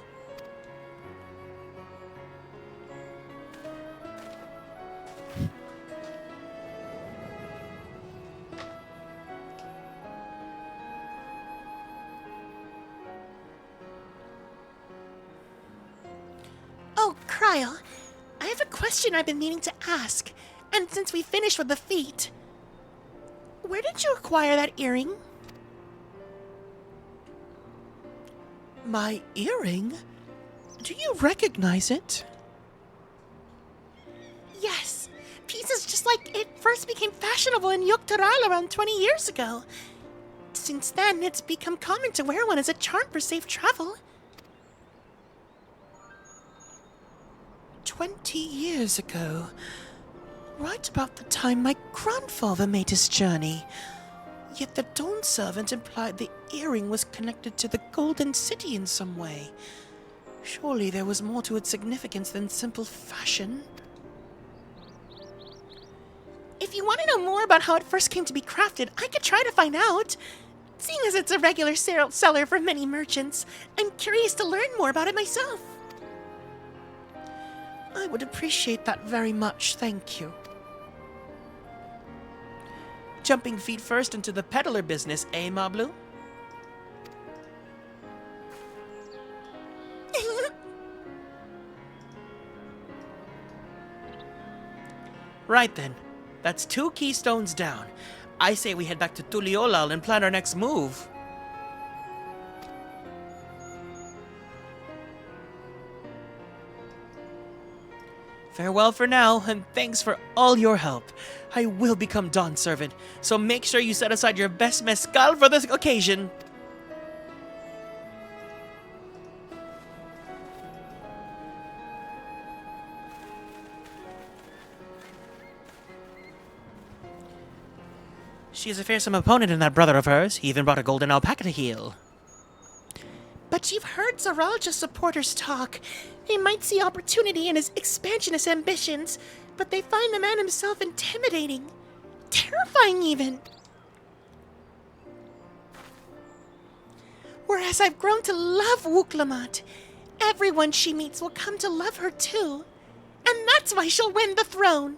Oh, Cryle, I have a question I've been meaning to ask, and since we finished with the feet, where did you acquire that earring? My earring? Do you recognize it? Yes, pieces just like it first became fashionable in Yoktoral around 20 years ago. Since then, it's become common to wear one as a charm for safe travel. 20 years ago, right about the time my grandfather made his journey. Yet the Dawn servant implied the earring was connected to the Golden City in some way. Surely there was more to its significance than simple fashion. If you want to know more about how it first came to be crafted, I could try to find out. Seeing as it's a regular seller for many merchants, I'm curious to learn more about it myself. I would appreciate that very much, thank you. Jumping feet first into the peddler business, eh, Ma Blue? Right then. That's 2 keystones down. I say we head back to Tuliolal and plan our next move. Farewell for now, and thanks for all your help. I will become Dawn's servant, so make sure you set aside your best mezcal for this occasion. She is a fearsome opponent in that brother of hers. He even brought a golden alpaca to heal. But you've heard Zaralja's supporters talk. They might see opportunity in his expansionist ambitions, but they find the man himself intimidating. Terrifying, even. Whereas I've grown to love Wuk-Lamat. Everyone she meets will come to love her too. And that's why she'll win the throne.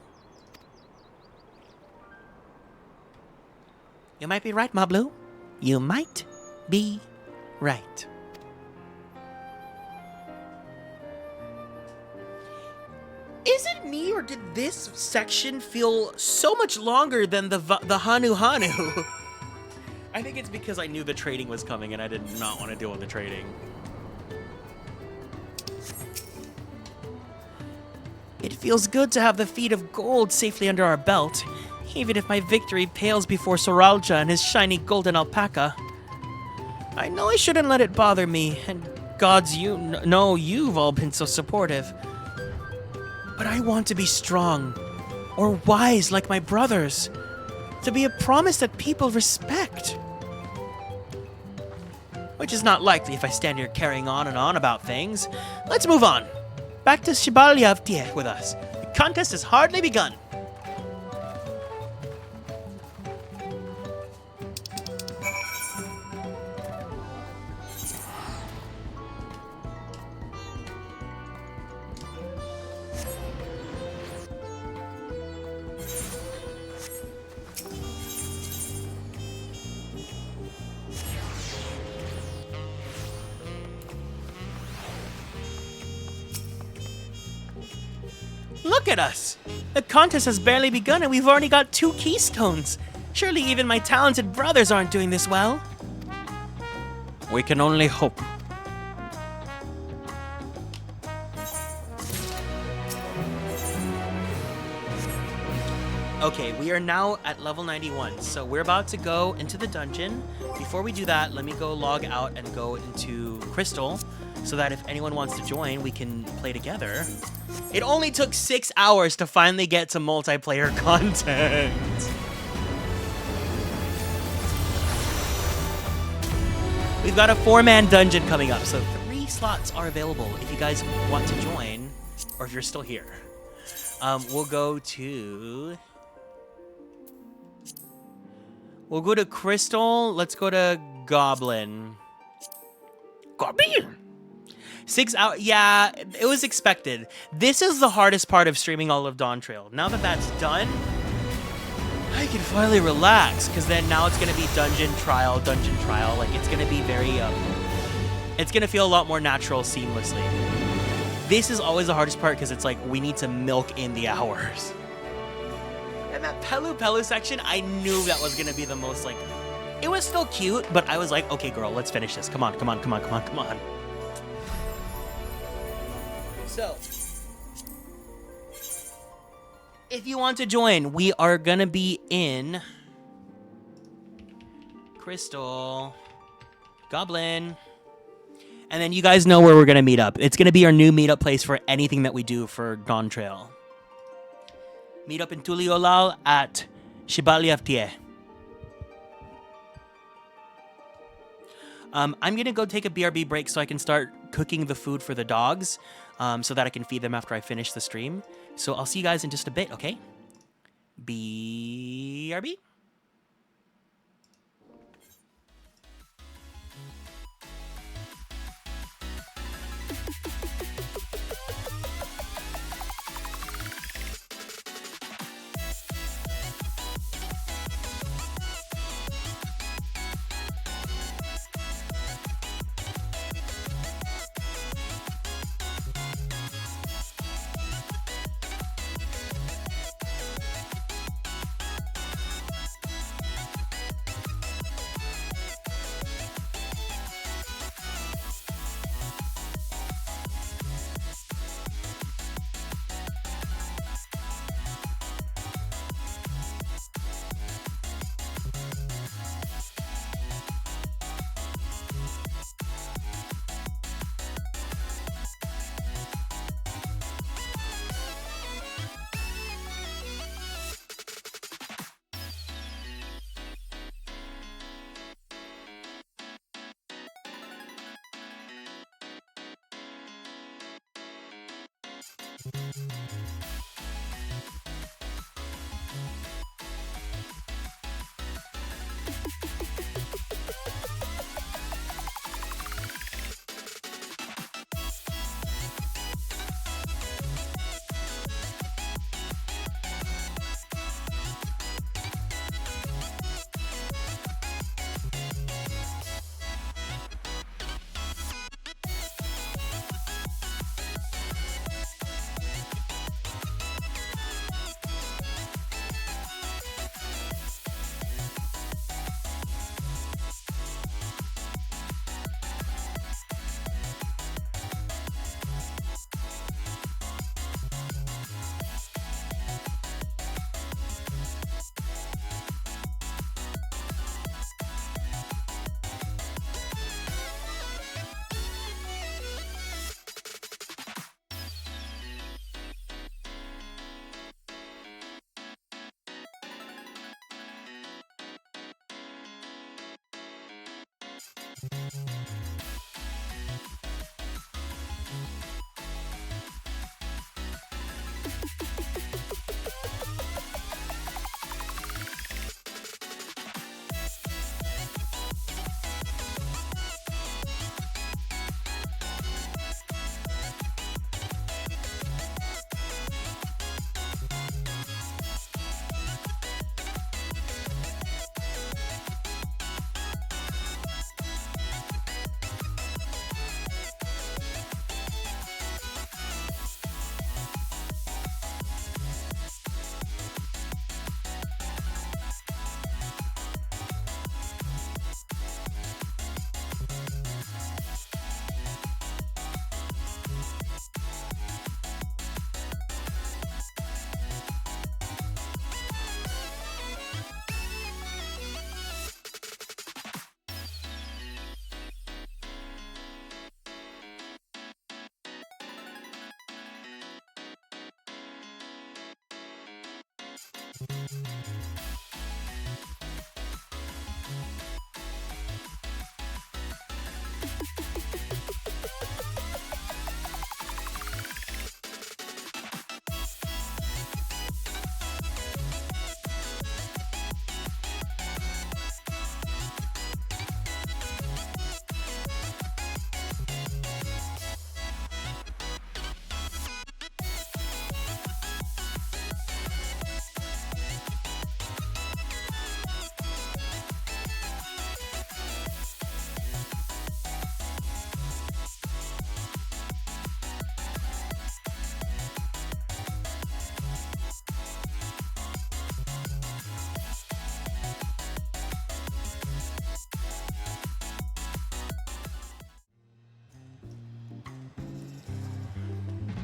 You might be right, Mablu. You might be right. Is it me, or did this section feel so much longer than the Hanu Hanu? I think it's because I knew the trading was coming and I did not want to deal with the trading. It feels good to have the feet of gold safely under our belt, even if my victory pales before Soralja and his shiny golden alpaca. I know I shouldn't let it bother me, and gods, you've all been so supportive. But I want to be strong, or wise like my brothers, to be a promise that people respect. Which is not likely if I stand here carrying on and on about things. Let's move on. Back to Shibalyavtie with us. The contest has hardly begun. Look at us! The contest has barely begun and we've already got 2 keystones. Surely even my talented brothers aren't doing this well. We can only hope. Okay, we are now at level 91, so we're about to go into the dungeon. Before we do that, let me go log out and go into Crystal, so that if anyone wants to join, we can play together. It only took 6 hours to finally get to multiplayer content. We've got a 4-man dungeon coming up, so 3 slots are available if you guys want to join, or if you're still here. We'll go to Crystal. Let's go to Goblin. Goblin! 6 hours. Yeah, it was expected. This is the hardest part of streaming all of Dawntrail. Now that that's done, I can finally relax, because then now it's going to be dungeon trial. Like, it's going to be very, it's going to feel a lot more natural seamlessly. This is always the hardest part, because it's like, we need to milk in the hours. And that Pelu section, I knew that was going to be the most, like, it was still cute, but I was like, okay, girl, let's finish this. Come on. So, if you want to join, we are gonna be in Crystal, Goblin, and then you guys know where we're gonna meet up. It's gonna be our new meetup place for anything that we do for Dawntrail. Meet up in Tuliolal at Shibalyavtie. I'm gonna go take a BRB break so I can start cooking the food for the dogs, so that I can feed them after I finish the stream. So I'll see you guys in just a bit, okay? BRB.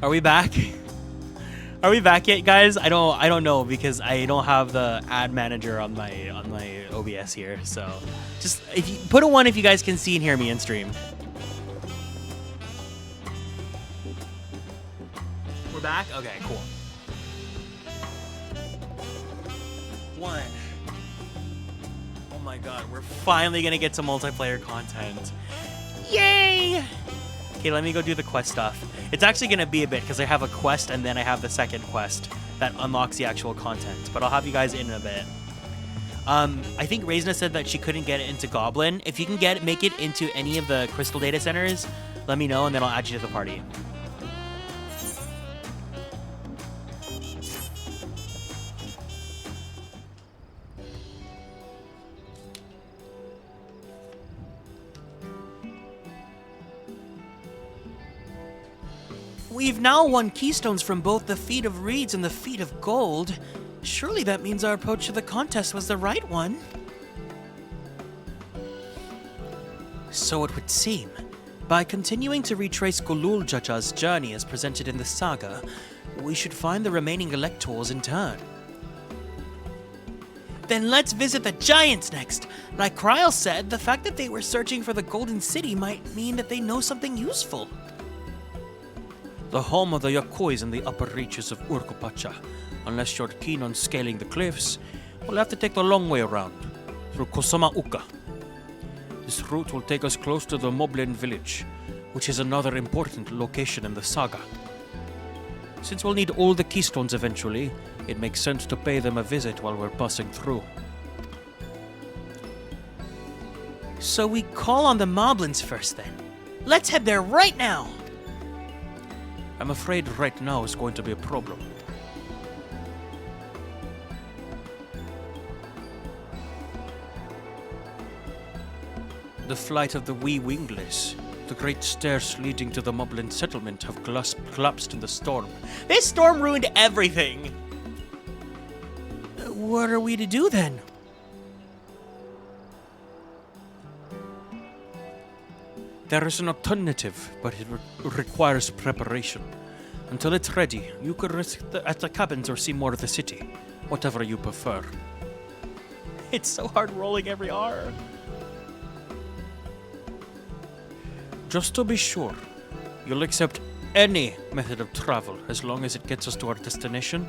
Are we back? Are we back yet, guys? I don't know because I don't have the ad manager on my OBS here. So just if you put a 1 if you guys can see and hear me in stream. We're back? Okay, cool. 1. Oh my god, we're finally gonna get some multiplayer content. Yay! Okay, let me go do the quest stuff. It's actually going to be a bit because I have a quest and then I have the second quest that unlocks the actual content. But I'll have you guys in a bit. I think Raisna said that she couldn't get it into Goblin. If you can make it into any of the crystal data centers, let me know and then I'll add you to the party. We've now won keystones from both the Feet of Reeds and the Feet of Gold. Surely that means our approach to the contest was the right one. So it would seem. By continuing to retrace Golul Jaja's journey as presented in the saga, we should find the remaining electors in turn. Then let's visit the Giants next. Like Kryl said, the fact that they were searching for the Golden City might mean that they know something useful. The home of the Yakois in the upper reaches of Urkupacha. Unless you're keen on scaling the cliffs, we'll have to take the long way around, through Kosama Uka. This route will take us close to the Moblin village, which is another important location in the saga. Since we'll need all the keystones eventually, it makes sense to pay them a visit while we're passing through. So we call on the Moblins first then. Let's head there right now! I'm afraid right now is going to be a problem. The flight of the wee wingless. The great stairs leading to the Moblin settlement have collapsed in the storm. This storm ruined everything! What are we to do then? There is an alternative, but it requires preparation. Until it's ready, you could rest at the cabins or see more of the city. Whatever you prefer. It's so hard rolling every R. Just to be sure, you'll accept any method of travel as long as it gets us to our destination?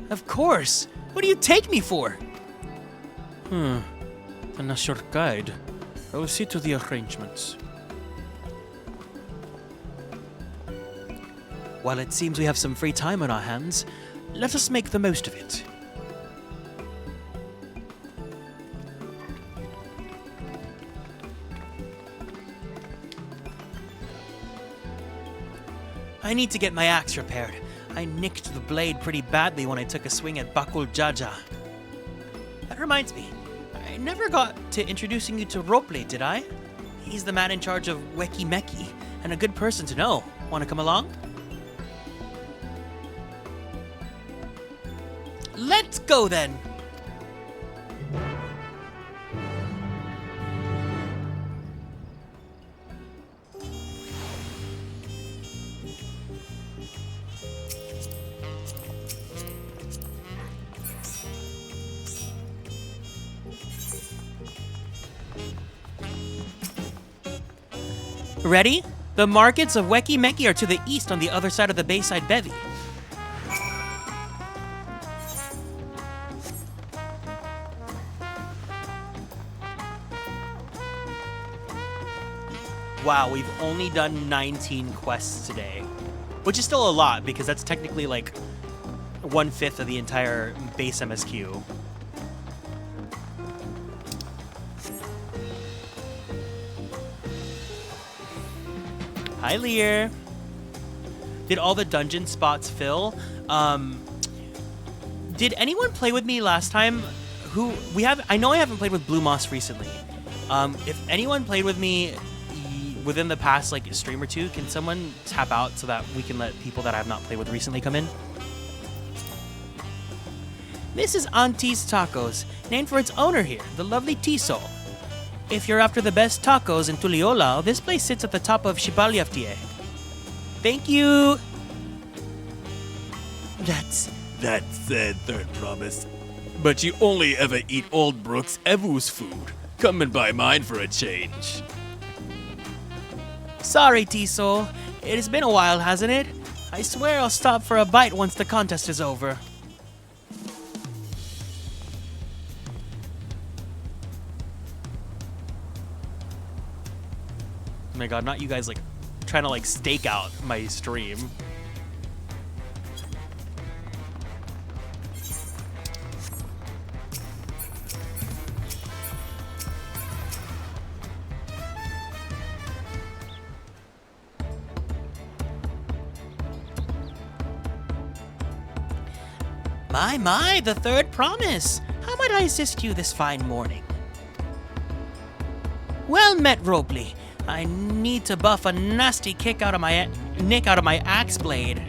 Of course! What do you take me for? Then as your guide, I will see to the arrangements. While it seems we have some free time on our hands, let us make the most of it. I need to get my axe repaired. I nicked the blade pretty badly when I took a swing at Bakul Jaja. That reminds me, I never got to introducing you to Rople, did I? He's the man in charge of Weki Meki, and a good person to know. Want to come along? Let's go then! Ready? The markets of Weki Meki are to the east on the other side of the Bayside Bevy. Wow, we've only done 19 quests today. Which is still a lot, because that's technically like 1/5 of the entire base MSQ. Hi, Lear. Did all the dungeon spots fill? Did anyone play with me last time? I know I haven't played with Blue Moss recently. If anyone played with me within the past like stream or two, can someone tap out so that we can let people that I have not played with recently come in? This is Auntie's Tacos, named for its owner here, the lovely Tiso. If you're after the best tacos in Tuliola, this place sits at the top of Shibaliaftie. Thank you! That's third promise. But you only ever eat Old Brooks Evu's food. Come and buy mine for a change. Sorry, Tiso. It has been a while, hasn't it? I swear I'll stop for a bite once the contest is over. Oh my god, not you guys like trying to like stake out my stream. My, the third promise. How might I assist you this fine morning? Well met, Robley. I need to buff a nasty kick out of my nick out of my axe blade.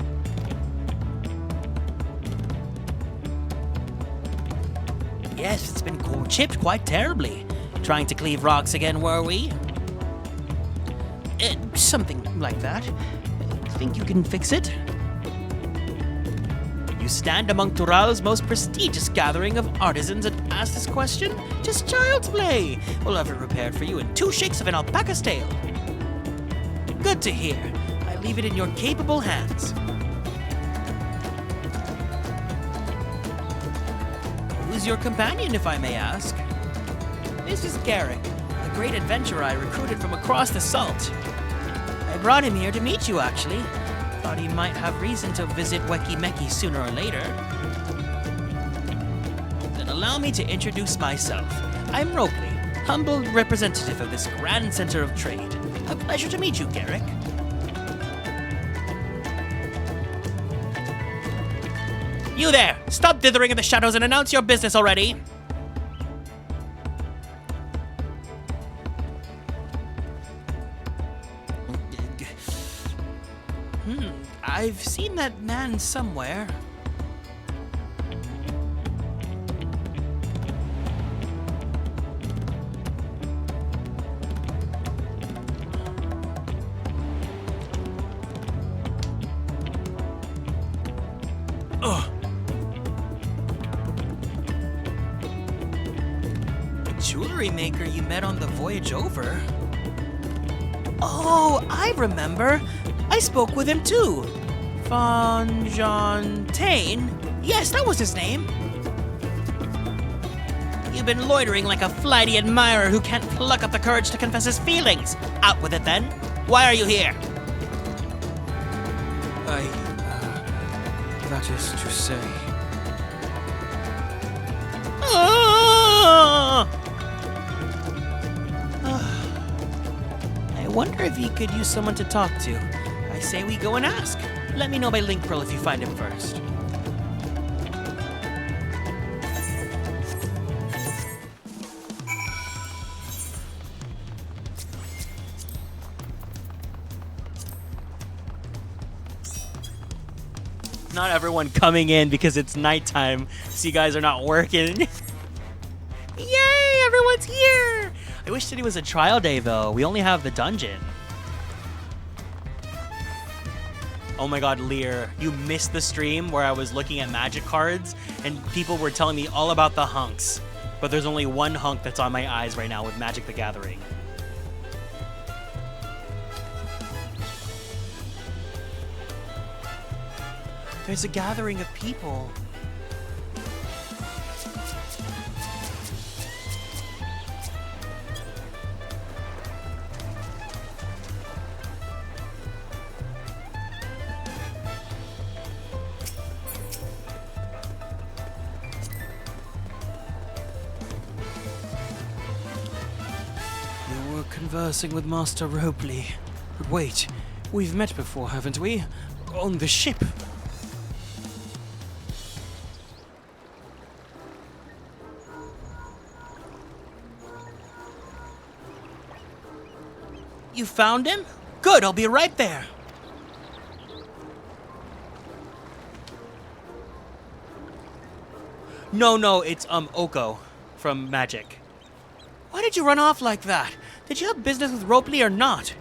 Yes, it's been chipped quite terribly. Trying to cleave rocks again, were we? Something like that. Think you can fix it? You stand among Tural's most prestigious gathering of artisans and ask this question? Just child's play. We'll have it repaired for you in 2 shakes of an alpaca's tail. Good to hear. I leave it in your capable hands. Who's your companion, if I may ask? This is Garrick, the great adventurer I recruited from across the salt. I brought him here to meet you, actually. Thought he might have reason to visit Weki Meki sooner or later. Then allow me to introduce myself. I'm Ropley, humble representative of this grand center of trade. A pleasure to meet you, Garrick. You there! Stop dithering in the shadows and announce your business already! I've seen that man somewhere. Ugh. A jewelry maker you met on the voyage over? Oh, I remember. I spoke with him too. Fontaine? Yes, that was his name. You've been loitering like a flighty admirer who can't pluck up the courage to confess his feelings. Out with it then. Why are you here? That is to say... I wonder if he could use someone to talk to. I say we go and ask. Let me know by link pearl if you find him first. Not everyone coming in because it's nighttime, so you guys are not working. Yay, everyone's here! I wish today was a trial day though. We only have the dungeon. Oh my god, Lear, you missed the stream where I was looking at magic cards and people were telling me all about the hunks. But there's only one hunk that's on my eyes right now with Magic the Gathering. There's a gathering of people. You were conversing with Master Ropley. But wait, we've met before, haven't we? On the ship. You found him? Good, I'll be right there. No, it's Oko from Magic. Why did you run off like that? Did you have business with Ropley or not?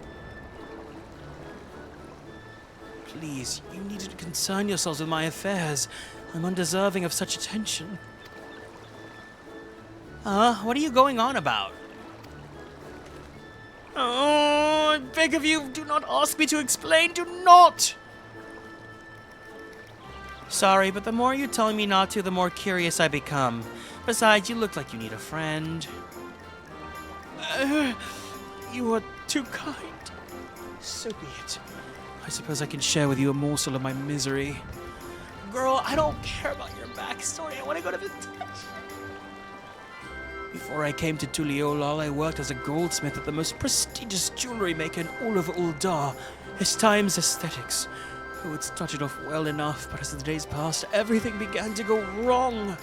Please, you needed to concern yourselves with my affairs. I'm undeserving of such attention. What are you going on about? Oh, I beg of you, do not ask me to explain, do not! Sorry, but the more you're telling me not to, the more curious I become. Besides, you look like you need a friend. You are too kind. So be it. I suppose I can share with you a morsel of my misery. Girl, I don't care about your backstory. I want to go to the... Before I came to Tuliolal, I worked as a goldsmith at the most prestigious jewelry maker in all of Uldar, his time's aesthetics. Oh, it started off well enough, but as the days passed, everything began to go wrong.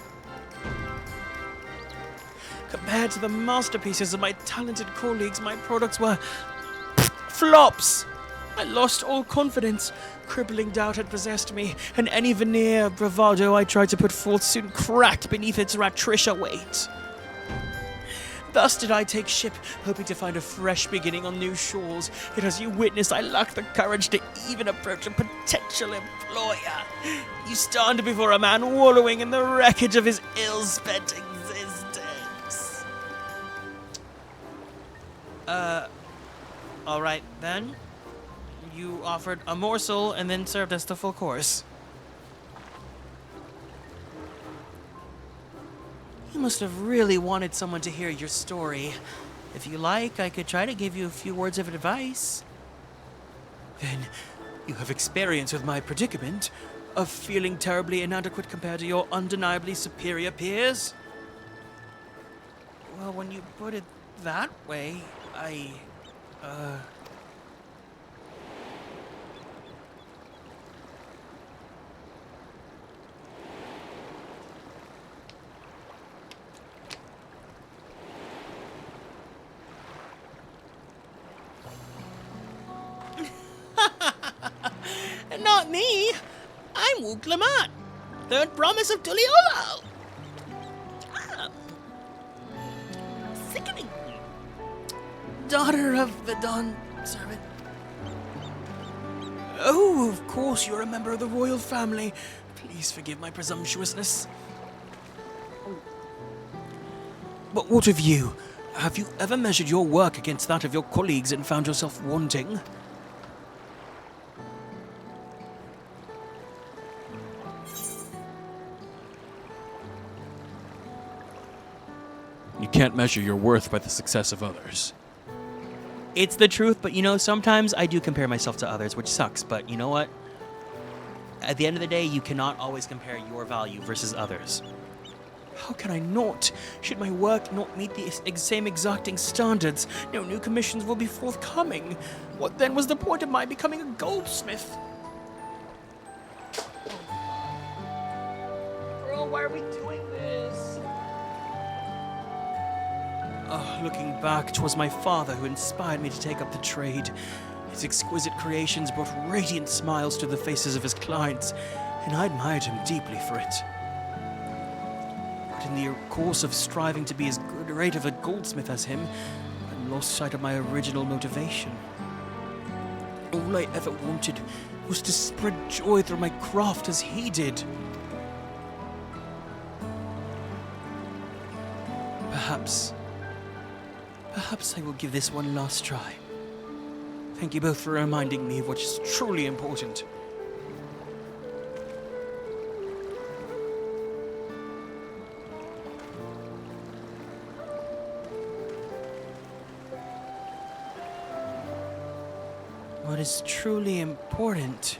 Compared to the masterpieces of my talented colleagues, my products were flops. I lost all confidence. Crippling doubt had possessed me, and any veneer of bravado I tried to put forth soon cracked beneath its ratricious weight. Thus did I take ship, hoping to find a fresh beginning on new shores. Yet as you witness, I lacked the courage to even approach a potential employer. You stand before a man wallowing in the wreckage of his ill-spent existence. Alright then. You offered a morsel and then served us the full course. You must have really wanted someone to hear your story. If you like, I could try to give you a few words of advice. Then, You have experience with my predicament of feeling terribly inadequate compared to your undeniably superior peers? Well, when you put it that way, Not me. I'm Wook Lamat, third promise of Tuliolal. Sickening. Daughter of the Dawn Servant. Oh, of course you're a member of the royal family. Please forgive my presumptuousness. But what of you? Have you ever measured your work against that of your colleagues and found yourself wanting? You can't measure your worth by the success of others. it's the truth, but you know, sometimes I do compare myself to others, which sucks, but you know what? At the end of the day, you cannot always compare your value versus others. How can I not? Should my work not meet the same exacting standards, no new commissions will be forthcoming. What then was the point of my becoming a goldsmith? Bro, why are we doing this? Looking back, 'twas my father who inspired me to take up the trade. His exquisite creations brought radiant smiles to the faces of his clients, and I admired him deeply for it. But in the course of striving to be as good a rate of a goldsmith as him, I lost sight of my original motivation. All I ever wanted was to spread joy through my craft as he did. Perhaps I will give this one last try. Thank you both for reminding me of what is truly important. What is truly important?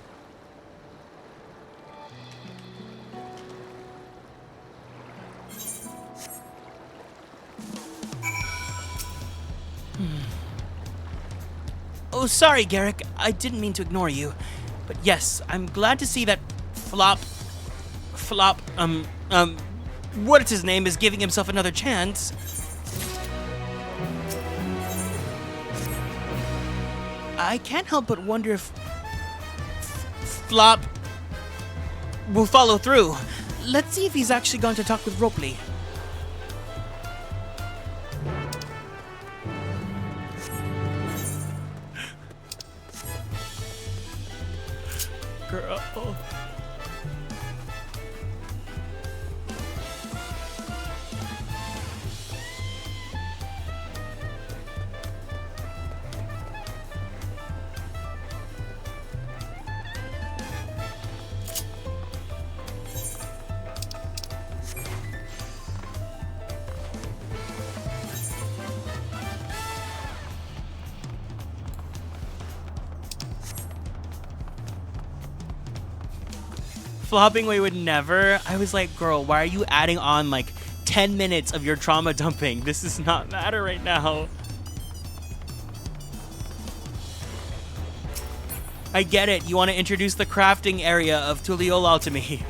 Oh, sorry, Garrick. I didn't mean to ignore you. But yes, I'm glad to see that what's his name is giving himself another chance. I can't help but wonder if Flop will follow through. Let's see if he's actually gone to talk with Ropley. Girl. Flopping we would never. I was like, girl, why are you adding on like 10 minutes of your trauma dumping? This does not matter right now. I get it. You want to introduce the crafting area of Tuliolal to me.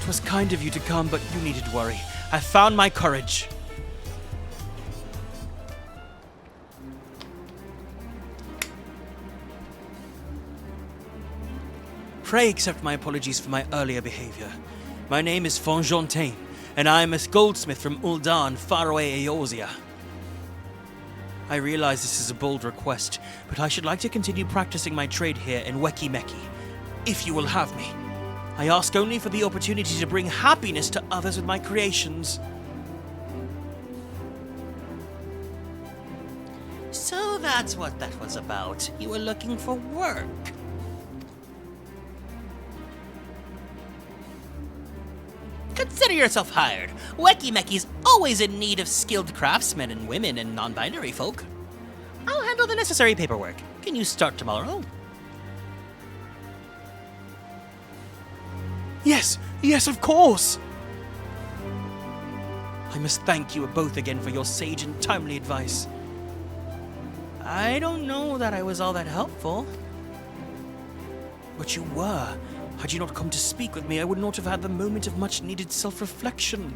It was kind of you to come, but you needed to worry. I found my courage. Pray accept my apologies for my earlier behavior. My name is Fonjontain, and I am a goldsmith from Ul'dan, faraway Eorzea. I realize this is a bold request, but I should like to continue practicing my trade here in Weki-Meki, if you will have me. I ask only for the opportunity to bring happiness to others with my creations. So that's what that was about. You were looking for work. Consider yourself hired. Weki-Meki's always in need of skilled craftsmen and women and non-binary folk. I'll handle the necessary paperwork. Can you start tomorrow? Yes, yes, of course! I must thank you both again for your sage and timely advice. I don't know that I was all that helpful. But you were. Had you not come to speak with me, I would not have had the moment of much-needed self-reflection.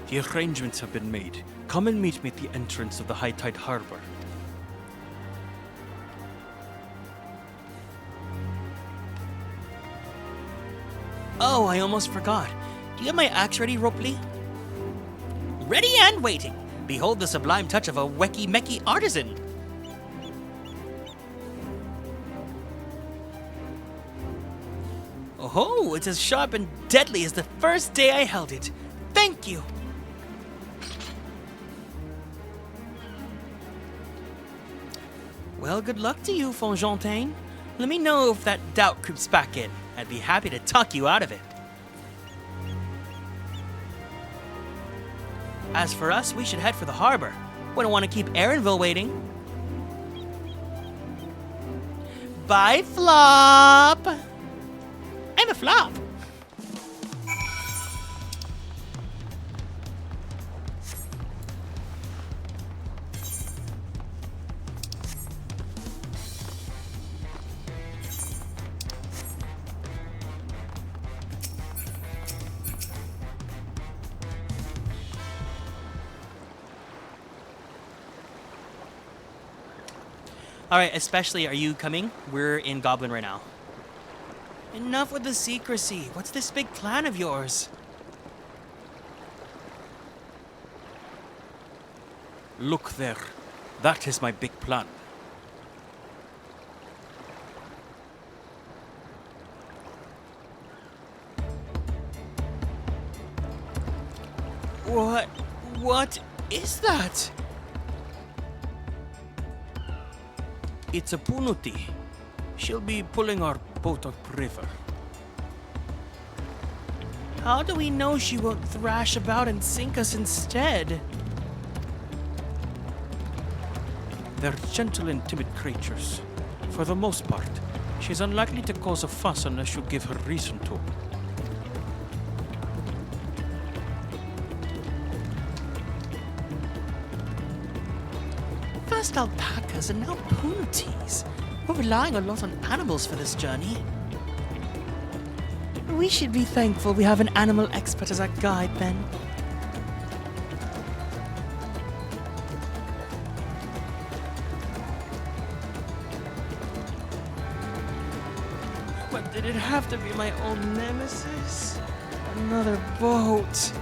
The arrangements have been made. Come and meet me at the entrance of the High Tide Harbor. Oh, I almost forgot. Do you have my axe ready, Ropley? Ready and waiting. Behold the sublime touch of a wecky-mecky artisan. Oh, it's as sharp and deadly as the first day I held it. Thank you. Well, good luck to you, Fongentain. Let me know if that doubt creeps back in. I'd be happy to talk you out of it. As for us, we should head for the harbor. We don't want to keep Erinville waiting. Bye, Flop! I'm a flop! Alright, especially, are you coming? We're in Goblin right now. Enough with the secrecy. What's this big plan of yours? Look there. That is my big plan. What is that? It's a Punuti. She'll be pulling our boat upriver. How do we know she won't thrash about and sink us instead? They're gentle and timid creatures. For the most part, she's unlikely to cause a fuss unless you give her reason to. First alpacas and now punutis. We're relying a lot on animals for this journey. We should be thankful we have an animal expert as our guide, then. But did it have to be my old nemesis? Another boat.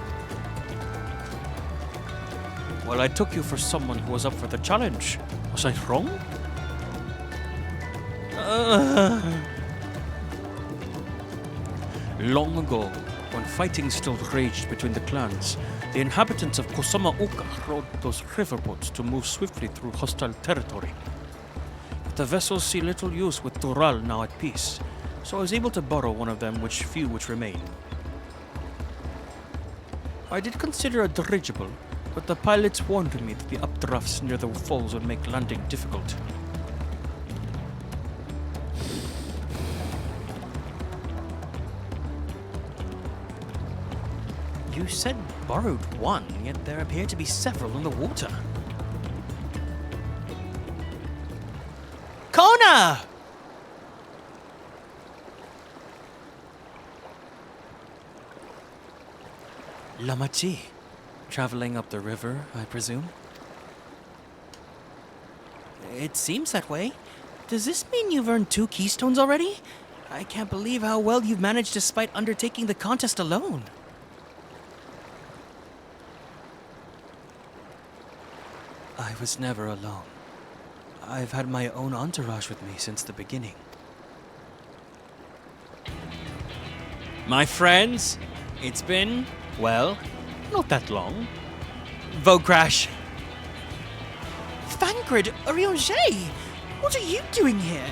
Well, I took you for someone who was up for the challenge. Was I wrong? Long ago, when fighting still raged between the clans, the inhabitants of Kusama Uka rode those riverboats to move swiftly through hostile territory. But the vessels see little use with Tural now at peace, so I was able to borrow one of them which remain. I did consider a dirigible, but the pilots warned me that the updrafts near the falls would make landing difficult. You said borrowed one, yet there appear to be several in the water. Kona! Lamaty'i. Traveling up the river, I presume? It seems that way. Does this mean you've earned 2 keystones already? I can't believe how well you've managed despite undertaking the contest alone. I was never alone. I've had my own entourage with me since the beginning. My friends, it's been, well, not that long. Vogue crash. Thancred Orionger! What are you doing here?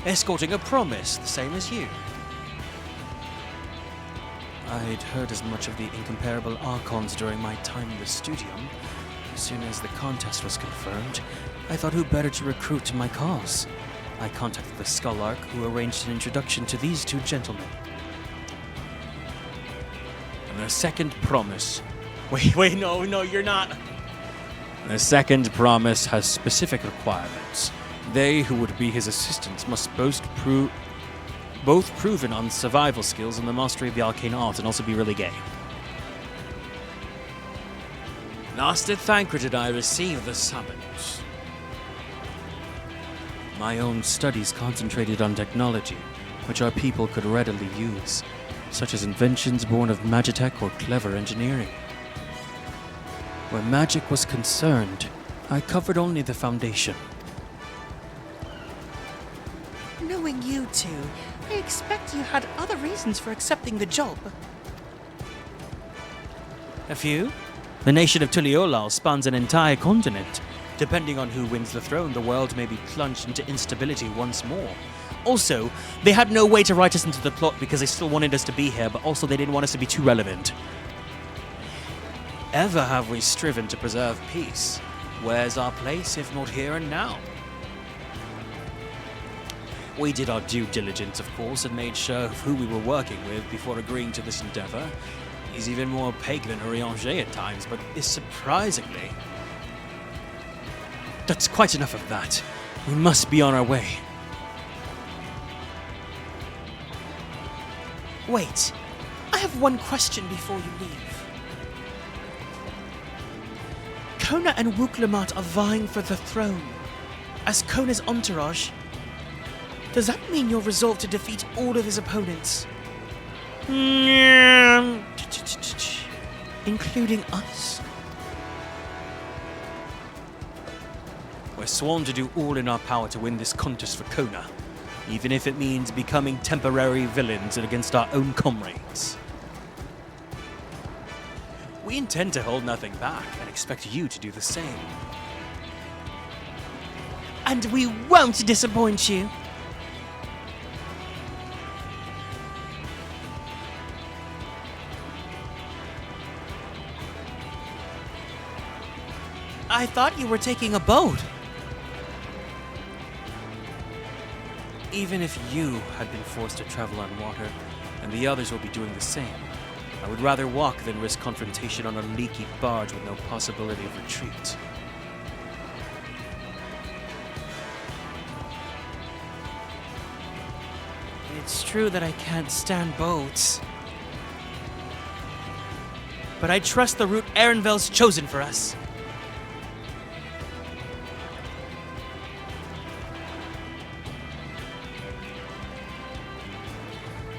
Escorting a promise, the same as you. I'd heard as much of the incomparable Archons during my time in the studium, As soon as the contest was confirmed, I thought who better to recruit to my cause. I contacted the Skullark, who arranged an introduction to these two gentlemen. And their second promise... Wait, no, you're not. The second promise has specific requirements. They who would be his assistants must both proven on survival skills and the mastery of the arcane art, and also be really gay. Last at Thancred did I receive the summons. My own studies concentrated on technology, which our people could readily use, such as inventions born of magitech or clever engineering. Where magic was concerned, I covered only the foundation. Knowing you two, I expect you had other reasons for accepting the job. A few? The nation of Tuliolal spans an entire continent. Depending on who wins the throne, the world may be plunged into instability once more. Also, they had no way to write us into the plot because they still wanted us to be here, but also they didn't want us to be too relevant. Ever have we striven to preserve peace? Where's our place, if not here and now? We did our due diligence, of course, and made sure of who we were working with before agreeing to this endeavor. He's even more opaque than Urianger at times, but is surprisingly... That's quite enough of that. We must be on our way. Wait, I have one question before you leave. Kona and Wuk-Lamat are vying for the throne. As Kona's entourage, does that mean you're resolved to defeat all of his opponents? Including us? We're sworn to do all in our power to win this contest for Kona, even if it means becoming temporary villains against our own comrades. We intend to hold nothing back and expect you to do the same. And we won't disappoint you. I thought you were taking a boat. Even if you had been forced to travel on water, and the others will be doing the same, I would rather walk than risk confrontation on a leaky barge with no possibility of retreat. It's true that I can't stand boats. But I trust the route Erenvel's chosen for us.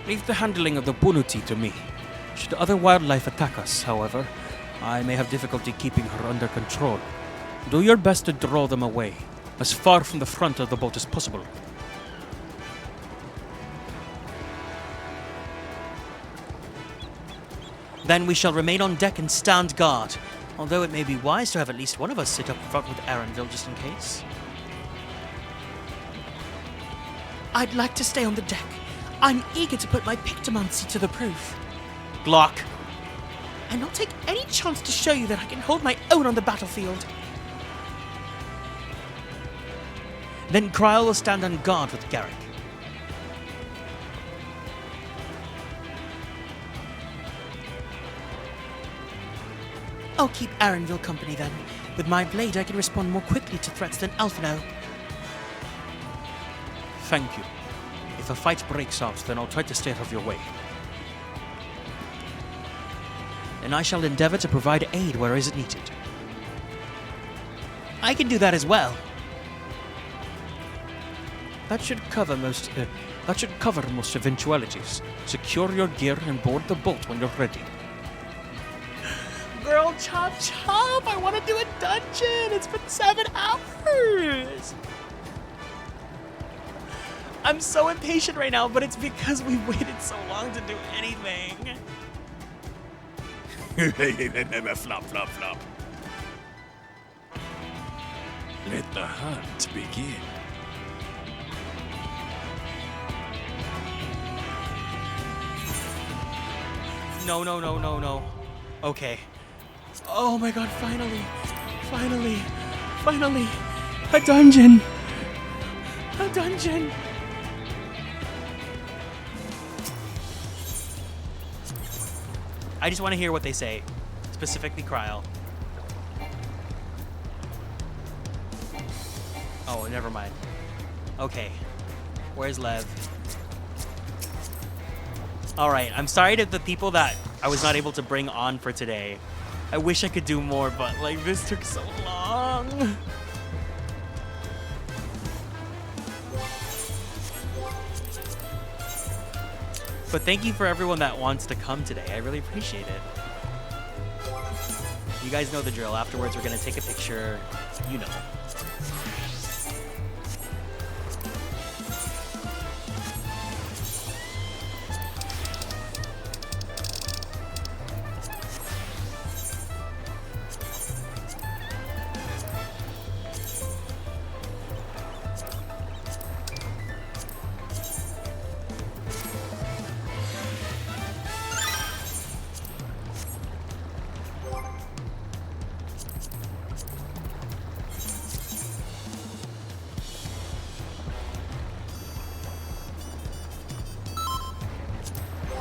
Leave the handling of the Bunuti to me. Should other wildlife attack us, however, I may have difficulty keeping her under control. Do your best to draw them away, as far from the front of the boat as possible. Then we shall remain on deck and stand guard, although it may be wise to have at least one of us sit up front with Erenville just in case. I'd like to stay on the deck. I'm eager to put my pictomancy to the proof. Glock. And I'll take any chance to show you that I can hold my own on the battlefield. Then Kryl will stand on guard with Garrick. I'll keep Erenville company then. With my blade, I can respond more quickly to threats than Alphino. Thank you. If a fight breaks out, then I'll try to stay out of your way. And I shall endeavor to provide aid where is it needed. I can do that as well. That should cover most eventualities. Secure your gear and board the boat when you're ready. Girl, chop chop! I want to do a dungeon! It's been 7 hours! I'm so impatient right now, but it's because we waited so long to do anything. Flop, flop, flop. Let the hunt begin. No. Okay. Oh my god, finally. Finally. Finally. A dungeon. A dungeon. I just want to hear what they say. Specifically Kryl. Oh, never mind. Okay. Where's Lev? Alright, I'm sorry to the people that I was not able to bring on for today. I wish I could do more, but like this took so long. But thank you for everyone that wants to come today. I really appreciate it. You guys know the drill. Afterwards, we're gonna take a picture. You know.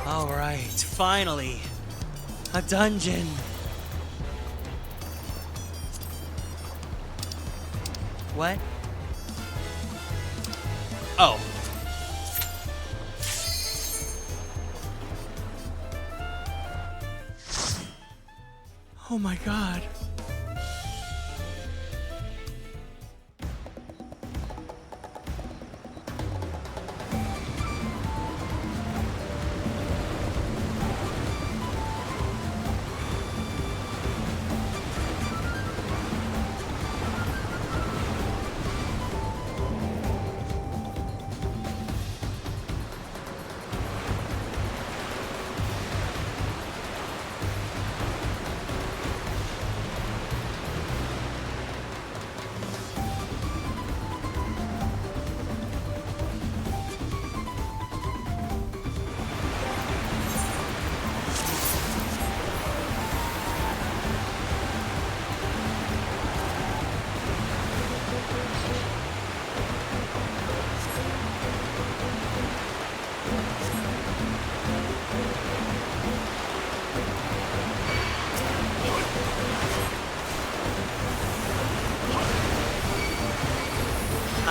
Alright, finally. A dungeon. What? Oh. Oh my god.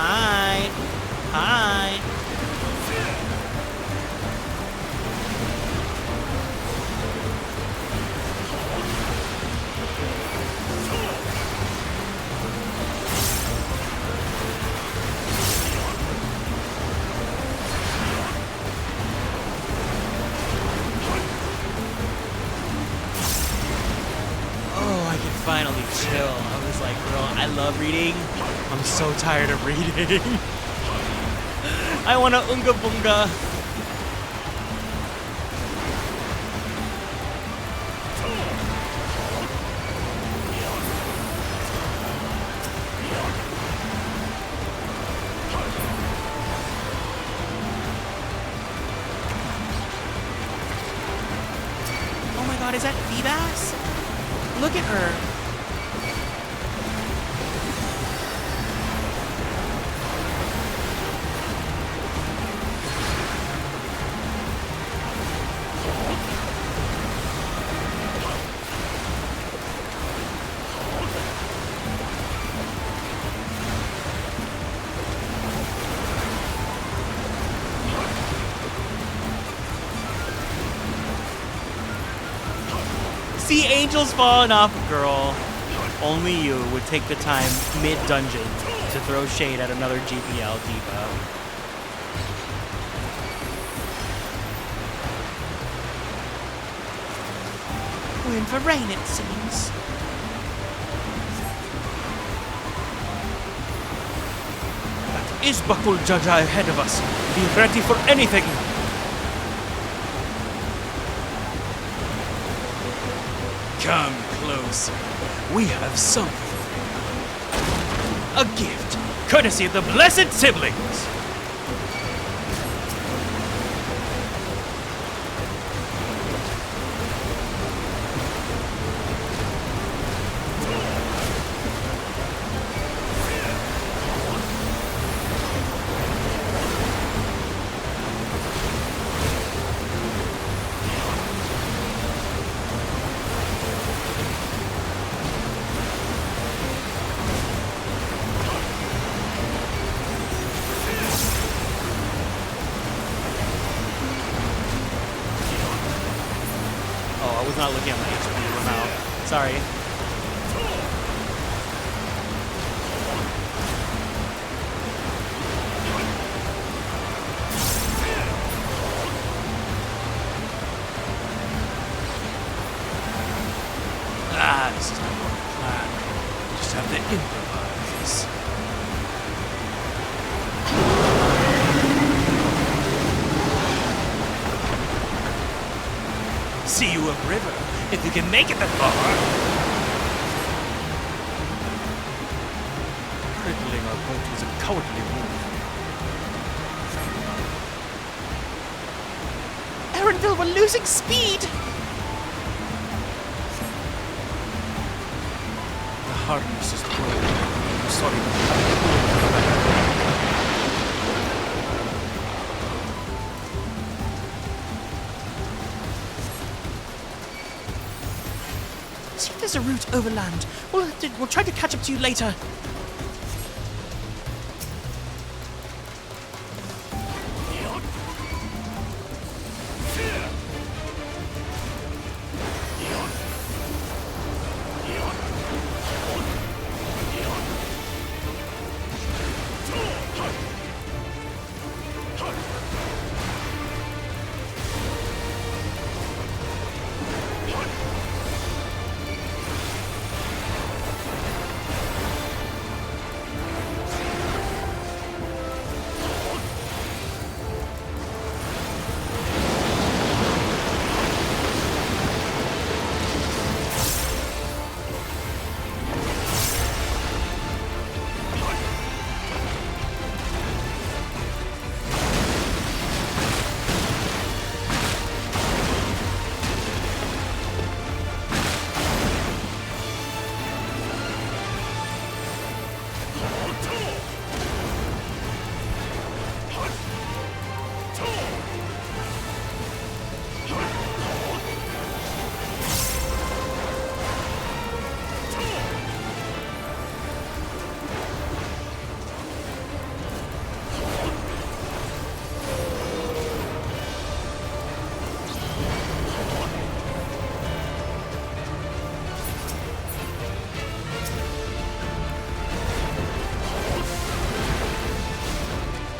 Hi. Hi. Oh, I can finally chill. I was like, bro, I love reading. I'm so tired of reading. I want to unga bunga. Oh my god, is that Feebas? Look at her. See angels falling off, girl. Only you would take the time mid-dungeon to throw shade at another GPL diva. We're in for rain, it seems. That is Bakul Jaja ahead of us. Be ready for anything. Come closer. We have something. A gift, courtesy of the blessed siblings. Sorry. Ah, this is not what I planned. Just have to improvise. See you upriver, if you can make it that far. Hurdling our boat was a cowardly move. Erenville, we're losing speed! The harness is broken. I'm sorry. See if there's a route overland. We'll try to catch up to you later.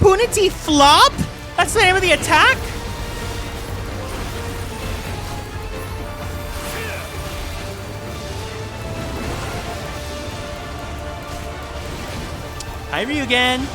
Punity Flop? That's the name of the attack? Hi, Ryugen.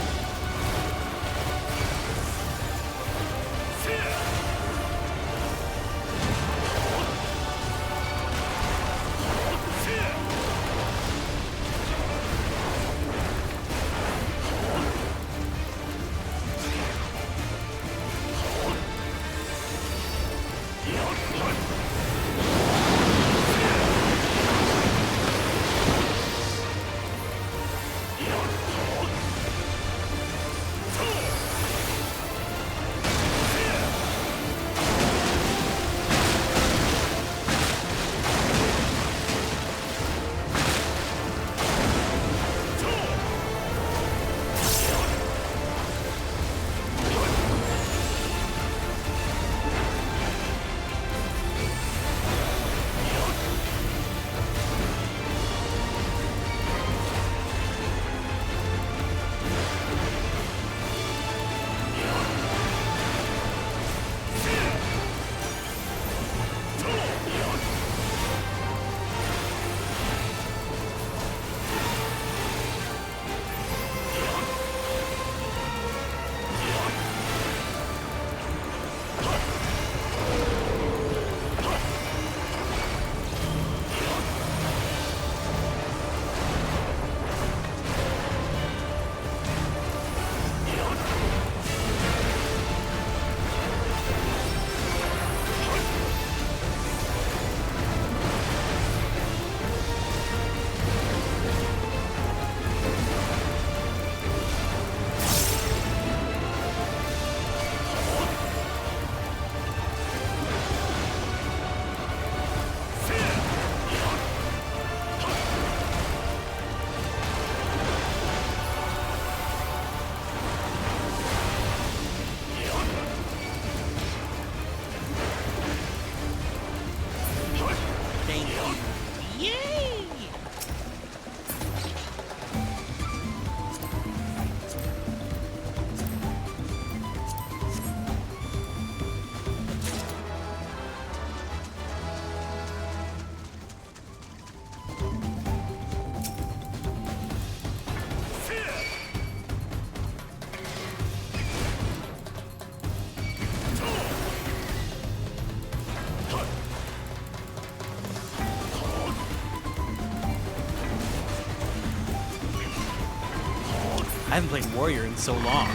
I haven't played Warrior in so long.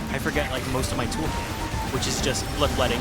I forget like most of my toolkit, which is just bloodletting.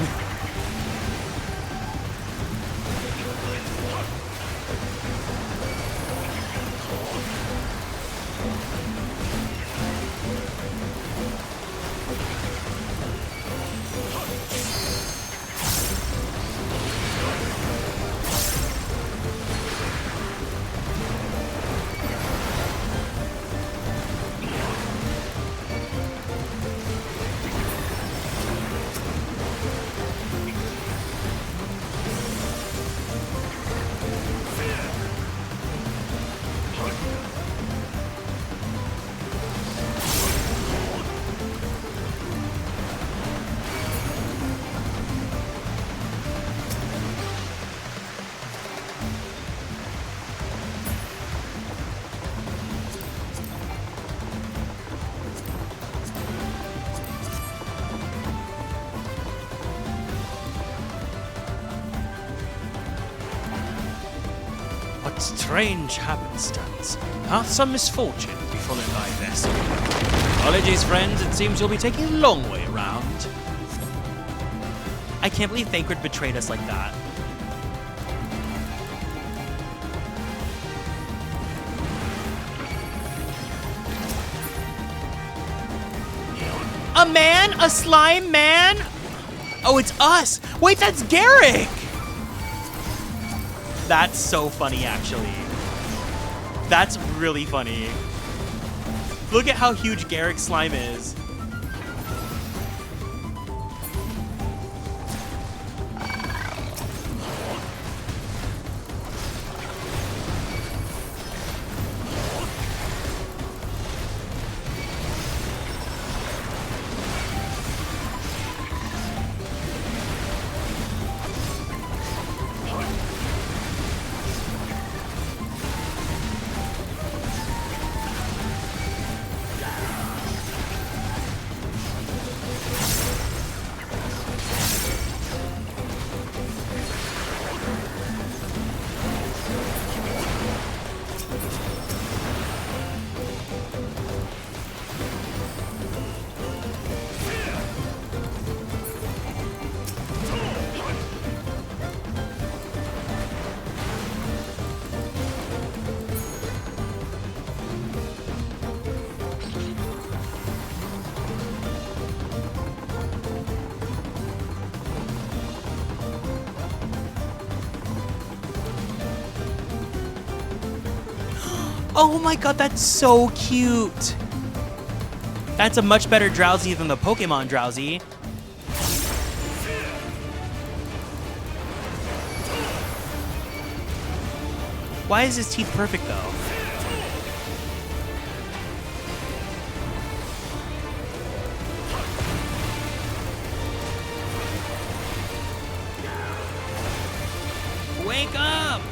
What strange happenstance. Hath some misfortune befallen thy vessel? Apologies, friends, it seems you'll be taking a long way around. I can't believe Thancred betrayed us like that. A man? A slime man? Oh, it's us! Wait, that's Garrick! That's so funny, actually. That's really funny. Look at how huge Garrick's slime is. Oh my god, that's so cute! That's a much better Drowsy than the Pokemon Drowsy. Why is his teeth perfect though? Wake up!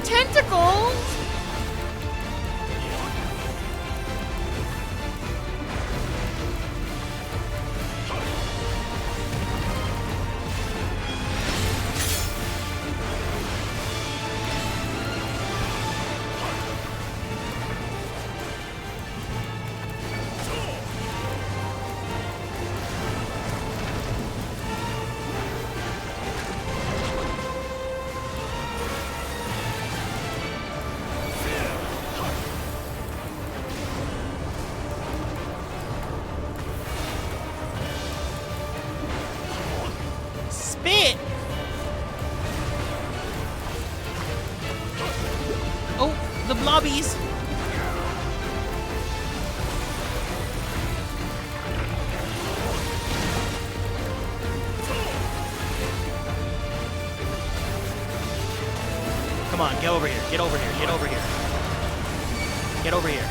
Tentacles! Spit! Oh, the blobbies! Come on, get over here, get over here, get over here. Get over here.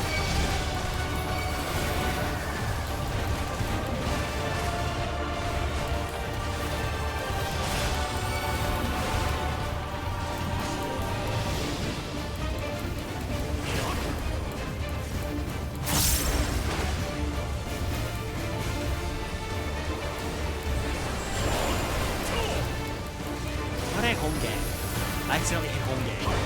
accidentally hit home game.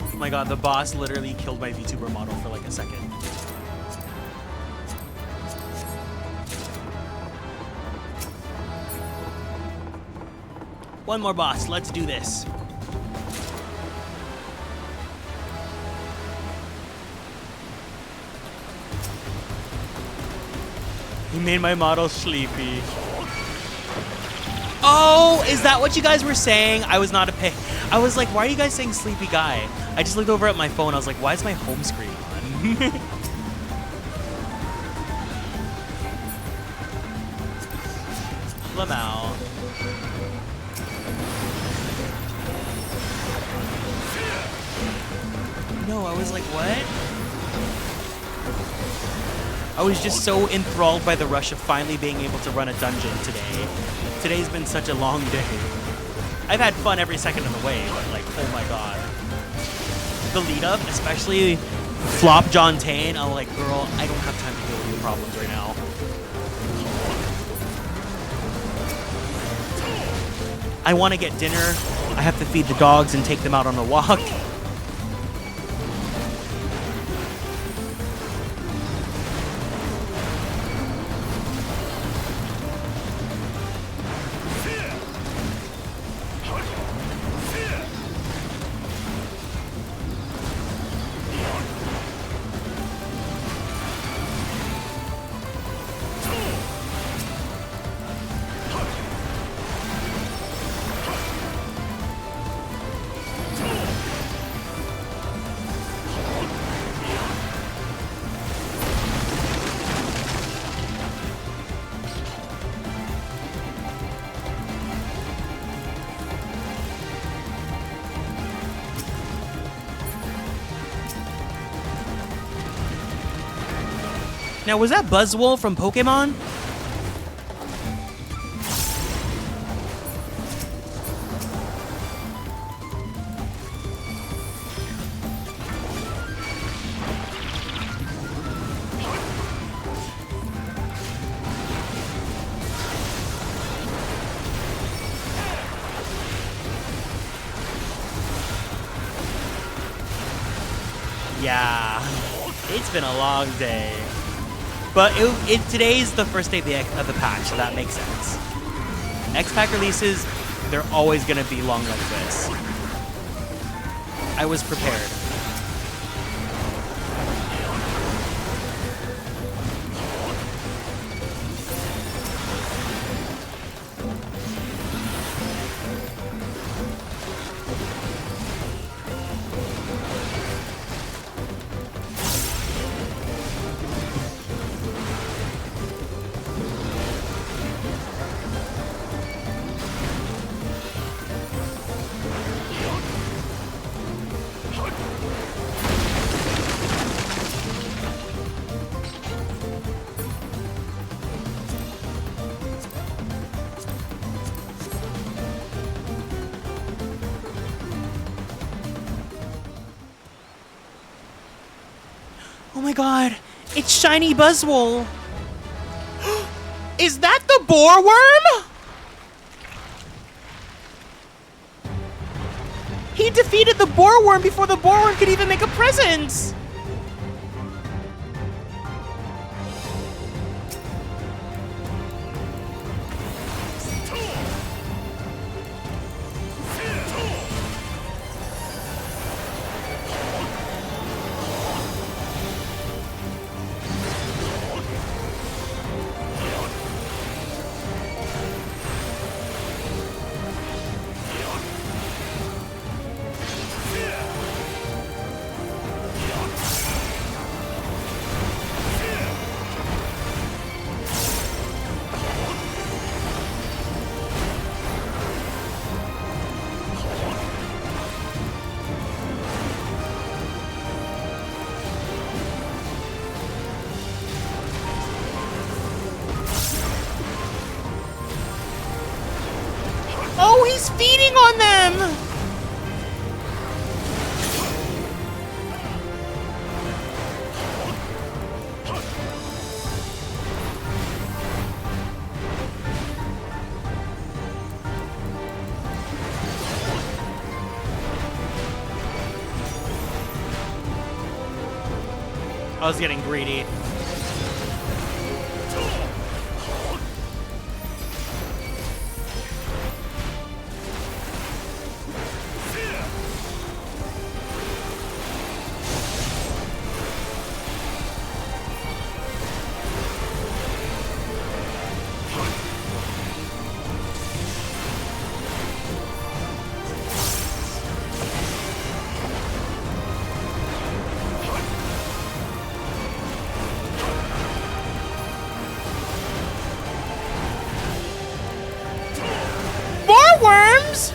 Oh my god, the boss literally killed my VTuber model for like a second. One more boss, let's do this. He made my model sleepy. Oh, is that what you guys were saying? I was not a pick. I was like, why are you guys saying sleepy guy? I just looked over at my phone. I was like, why is my home screen on? Lamau. No, I was like, what? I was just so enthralled by the rush of finally being able to run a dungeon today. Today's been such a long day. I've had fun every second of the way, but like, oh my god. The lead up, especially Flop John Tane, I'm like, girl, I don't have time to deal with your problems right now. I want to get dinner. I have to feed the dogs and take them out on a walk. Now, was that Buzzwole from Pokemon? Yeah, it's been a long day. But today's the first day of the patch, so that makes sense. X-Pack releases, they're always going to be long like this. I was prepared. Oh my god, it's shiny Buzzwole. Is that the boar worm? He He defeated the boar worm before the boar worm could even make a presence! Oh, he's feeding on them! I was getting greedy. Worms?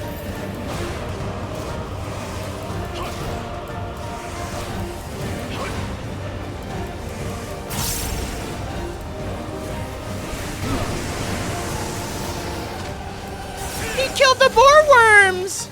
He killed the boar worms!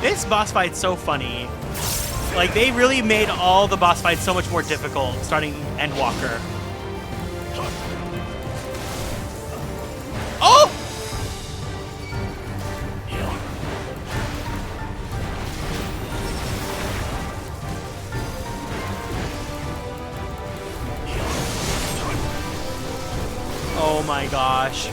This boss fight's so funny. Like, they really made all the boss fights so much more difficult, starting Endwalker. Oh! Oh my gosh.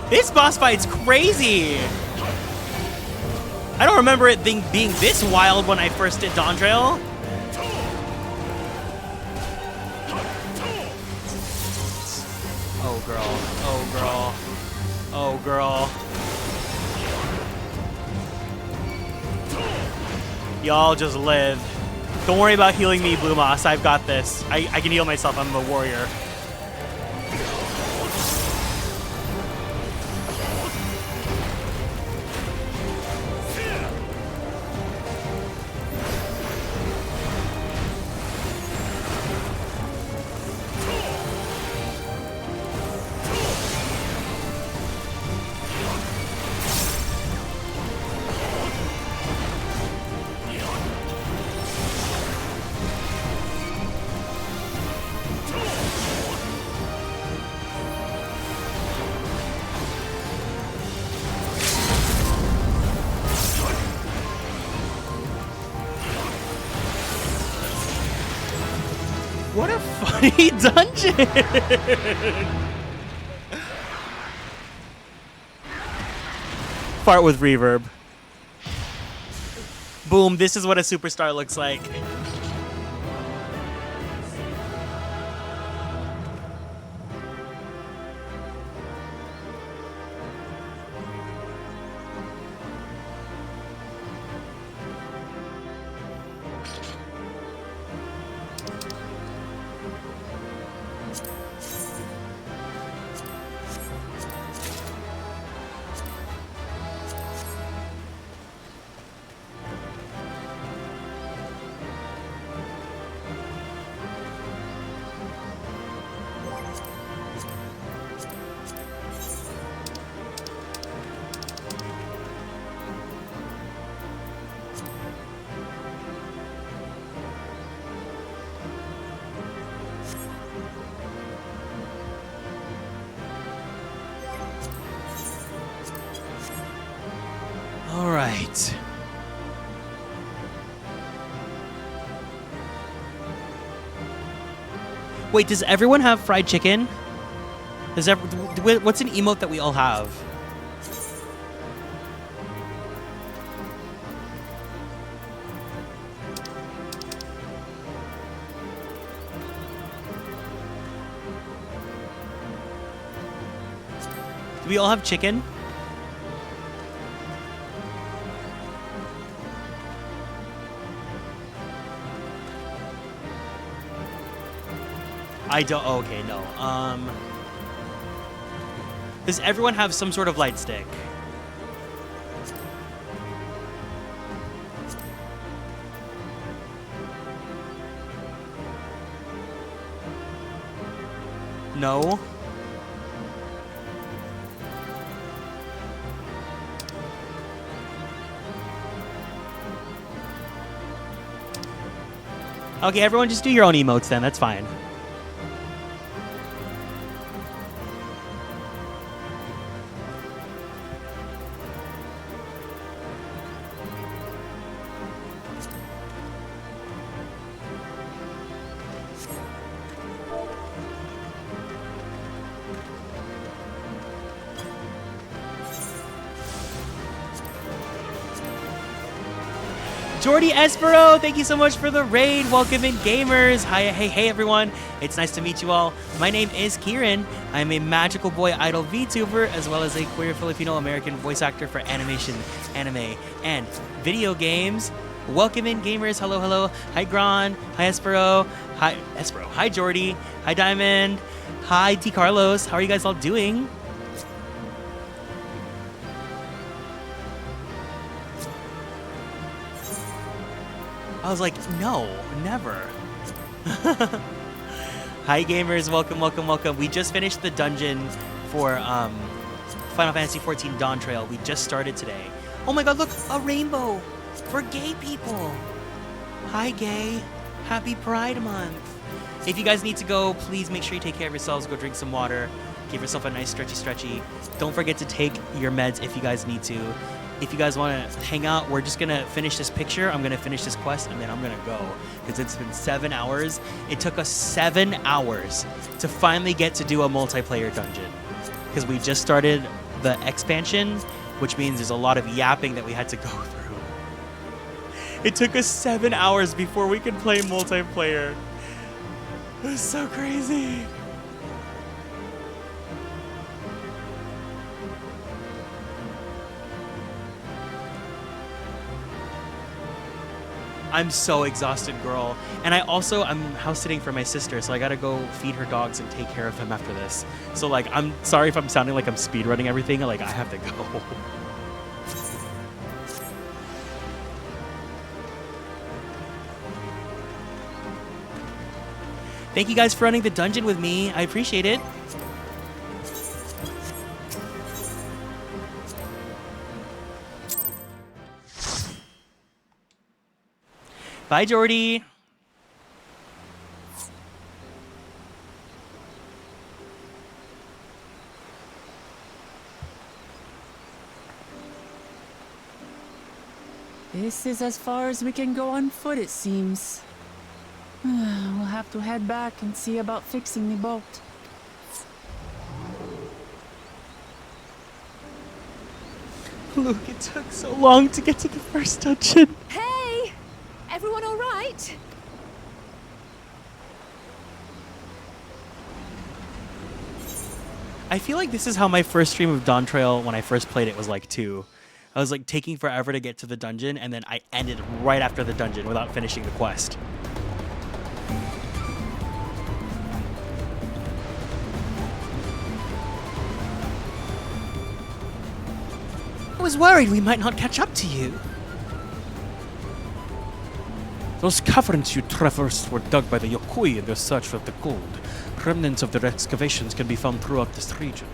This boss fight's crazy! I don't remember it being this wild when I first did Dawntrail. Oh girl, oh girl, oh girl. Y'all just live. Don't worry about healing me, Blue Moss. I've got this. I can heal myself. I'm a warrior. Jordy dungeon. Fart with reverb. Boom, this is what a superstar looks like. All right. Wait, does everyone have fried chicken? What's an emote that we all have? Do we all have chicken? I don't. Oh, okay, no. Does everyone have some sort of light stick? No. Okay, everyone just do your own emotes then. That's fine. Jordy Espero, thank you so much for the raid. Welcome in, gamers. Hi, hey, everyone. It's nice to meet you all. My name is Kieran. I'm a magical boy idol VTuber, as well as a queer Filipino-American voice actor for animation, anime, and video games. Welcome in, gamers. Hello, hello. Hi, Gran. Hi, Espero. Hi, Espero. Hi, Jordy. Hi, Diamond. Hi, T. Carlos. How are you guys all doing? I was like, no, never. Hi, gamers. Welcome, welcome, welcome. We just finished the dungeon for Final Fantasy XIV Dawntrail. We just started today. Oh my god, look, a rainbow for gay people. Hi, gay. Happy Pride Month. If you guys need to go, please make sure you take care of yourselves. Go drink some water. Give yourself a nice stretchy. Don't forget to take your meds if you guys need to. If you guys want to hang out, we're just going to finish this picture. I'm going to finish this quest, and then I'm going to go. Because it's been 7 hours. It took us 7 hours to finally get to do a multiplayer dungeon. Because we just started the expansion, which means there's a lot of yapping that we had to go through. It took us 7 hours before we could play multiplayer. It was so crazy. I'm so exhausted, girl. And I'm house sitting for my sister, so I gotta go feed her dogs and take care of them after this. So like, I'm sorry if I'm sounding like I'm speedrunning everything. Like, I have to go. Thank you guys for running the dungeon with me. I appreciate it. Bye, Jordy. This is as far as we can go on foot, it seems. We'll have to head back and see about fixing the boat. Look, it took so long to get to the first dungeon. Hey! Everyone all right? I feel like this is how my first stream of Dawntrail, when I first played it, was like too. I was like taking forever to get to the dungeon, and then I ended right after the dungeon without finishing the quest. I was worried we might not catch up to you. Those caverns you traversed were dug by the Yokoi in their search for the gold. Remnants of their excavations can be found throughout this region.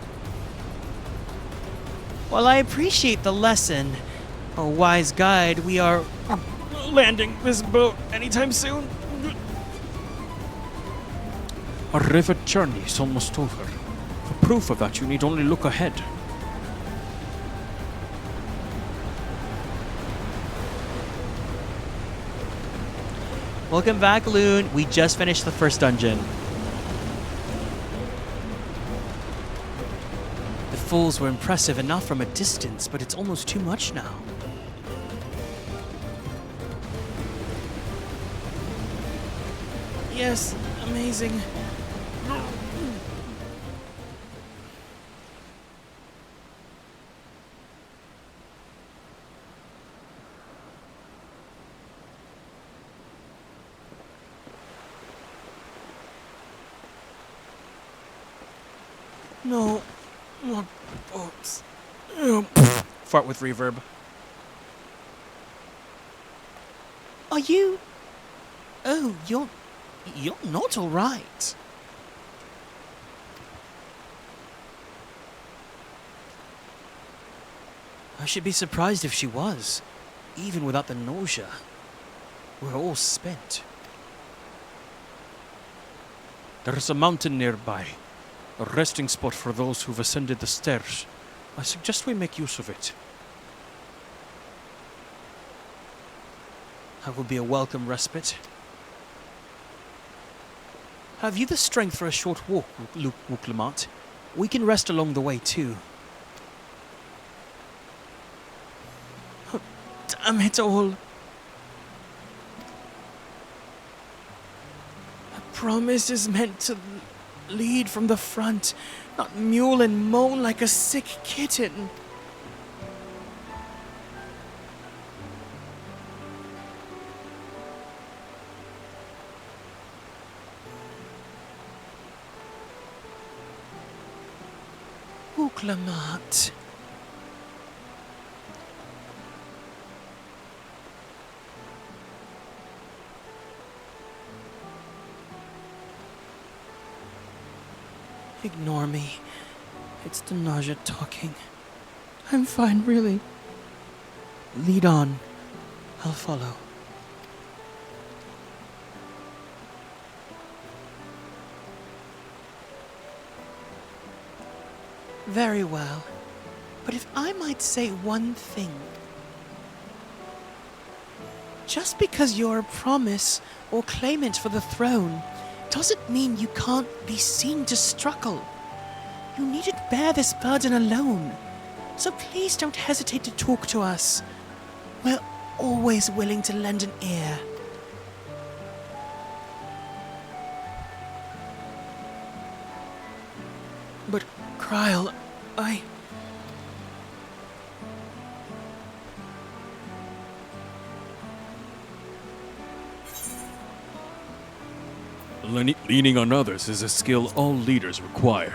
While I appreciate the lesson, a wise guide, we are landing this boat anytime soon. Our river journey is almost over. For proof of that, you need only look ahead. Welcome back, Loon. We just finished the first dungeon. The fools were impressive enough from a distance, but it's almost too much now. Yes, amazing. No, not boats. Fart with reverb. Are you? Oh, you're not all right. I should be surprised if she was, even without the nausea. We're all spent. There is a mountain nearby. A resting spot for those who've ascended the stairs. I suggest we make use of it. That would be a welcome respite. Have you the strength for a short walk, Wuklamant? We can rest along the way too. Oh, damn it all. A promise is meant to lead from the front, not mule and moan like a sick kitten. Wuklamant. Ignore me. It's the nausea talking. I'm fine, really. Lead on. I'll follow. Very well. But if I might say one thing. Just because you're a promise or claimant for the throne doesn't mean you can't be seen to struggle. You needn't bear this burden alone. So please don't hesitate to talk to us. We're always willing to lend an ear. But, Kryl, Leaning on others is a skill all leaders require.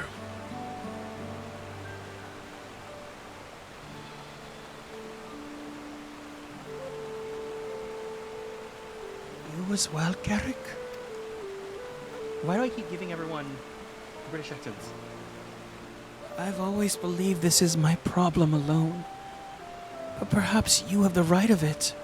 You as well, Garrick? Why do I keep giving everyone British accents? I've always believed this is my problem alone. But perhaps you have the right of it.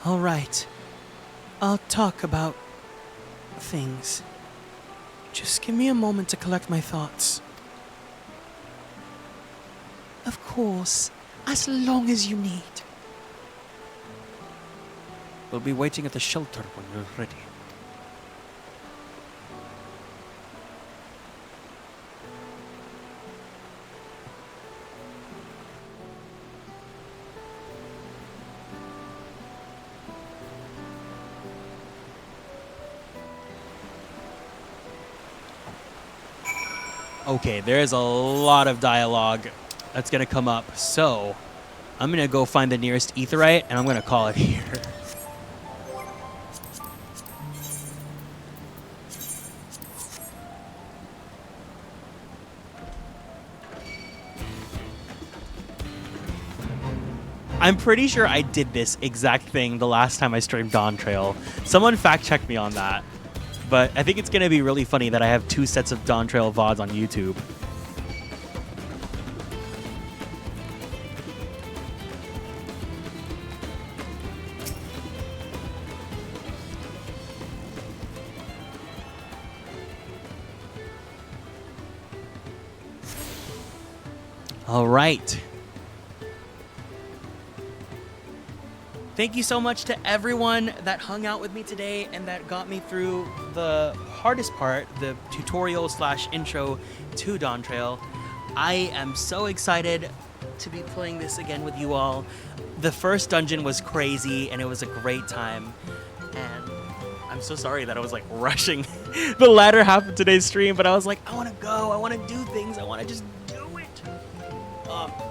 All right. I'll talk about things. Just give me a moment to collect my thoughts. Of course, as long as you need. We'll be waiting at the shelter when you're ready. Okay, there's a lot of dialogue that's gonna come up, so I'm gonna go find the nearest aetheryte and I'm gonna call it here. I'm pretty sure I did this exact thing the last time I streamed Dawntrail. Someone fact checked me on that. But I think it's going to be really funny that I have 2 sets of Dawntrail VODs on YouTube. All right. Thank you so much to everyone that hung out with me today and that got me through the hardest part, the tutorial / intro to Dawntrail. I am so excited to be playing this again with you all. The first dungeon was crazy and it was a great time. And I'm so sorry that I was like rushing the latter half of today's stream, but I was like, I want to go, I want to do things, I want to just do it.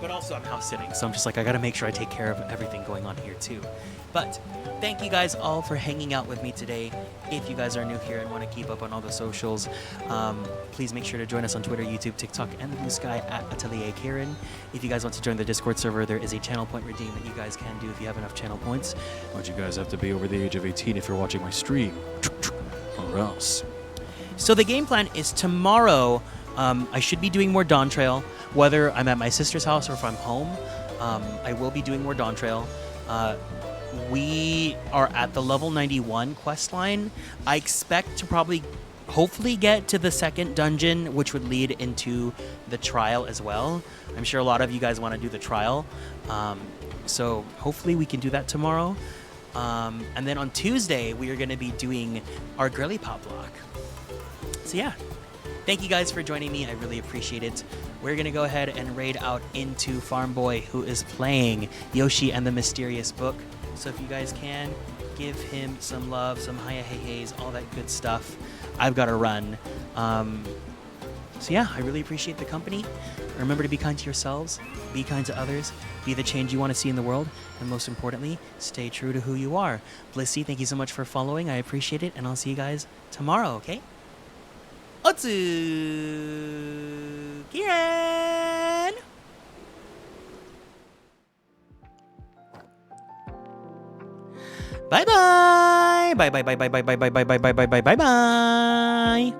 But also I'm house sitting, so I'm just like, I gotta make sure I take care of everything going on here too. But thank you guys all for hanging out with me today. If you guys are new here and want to keep up on all the socials, please make sure to join us on Twitter, YouTube, TikTok, and the Blue Sky at Atelier Kieran. If you guys want to join the Discord server, there is a channel point redeem that you guys can do if you have enough channel points. But you guys have to be over the age of 18 if you're watching my stream, or else. So the game plan is tomorrow. I should be doing more Dawntrail, whether I'm at my sister's house or if I'm home. I will be doing more Dawntrail. We are at the level 91 quest line. I expect to hopefully get to the second dungeon, which would lead into the trial as well. I'm sure a lot of you guys want to do the trial. So hopefully we can do that tomorrow. And then on Tuesday, we are going to be doing our girly pop block. So yeah. Thank you guys for joining me. I really appreciate it. We're going to go ahead and raid out into Farm Boy, who is playing Yoshi and the Mysterious Book. So if you guys can, give him some love, some hiya hey heys, all that good stuff. I've got to run. So yeah, I really appreciate the company. Remember to be kind to yourselves, be kind to others, be the change you want to see in the world, and most importantly, stay true to who you are. Blissy, thank you so much for following. I appreciate it, and I'll see you guys tomorrow, okay? Otsu Kieran! Bye bye! Bye bye bye bye bye bye bye bye bye bye bye bye bye bye!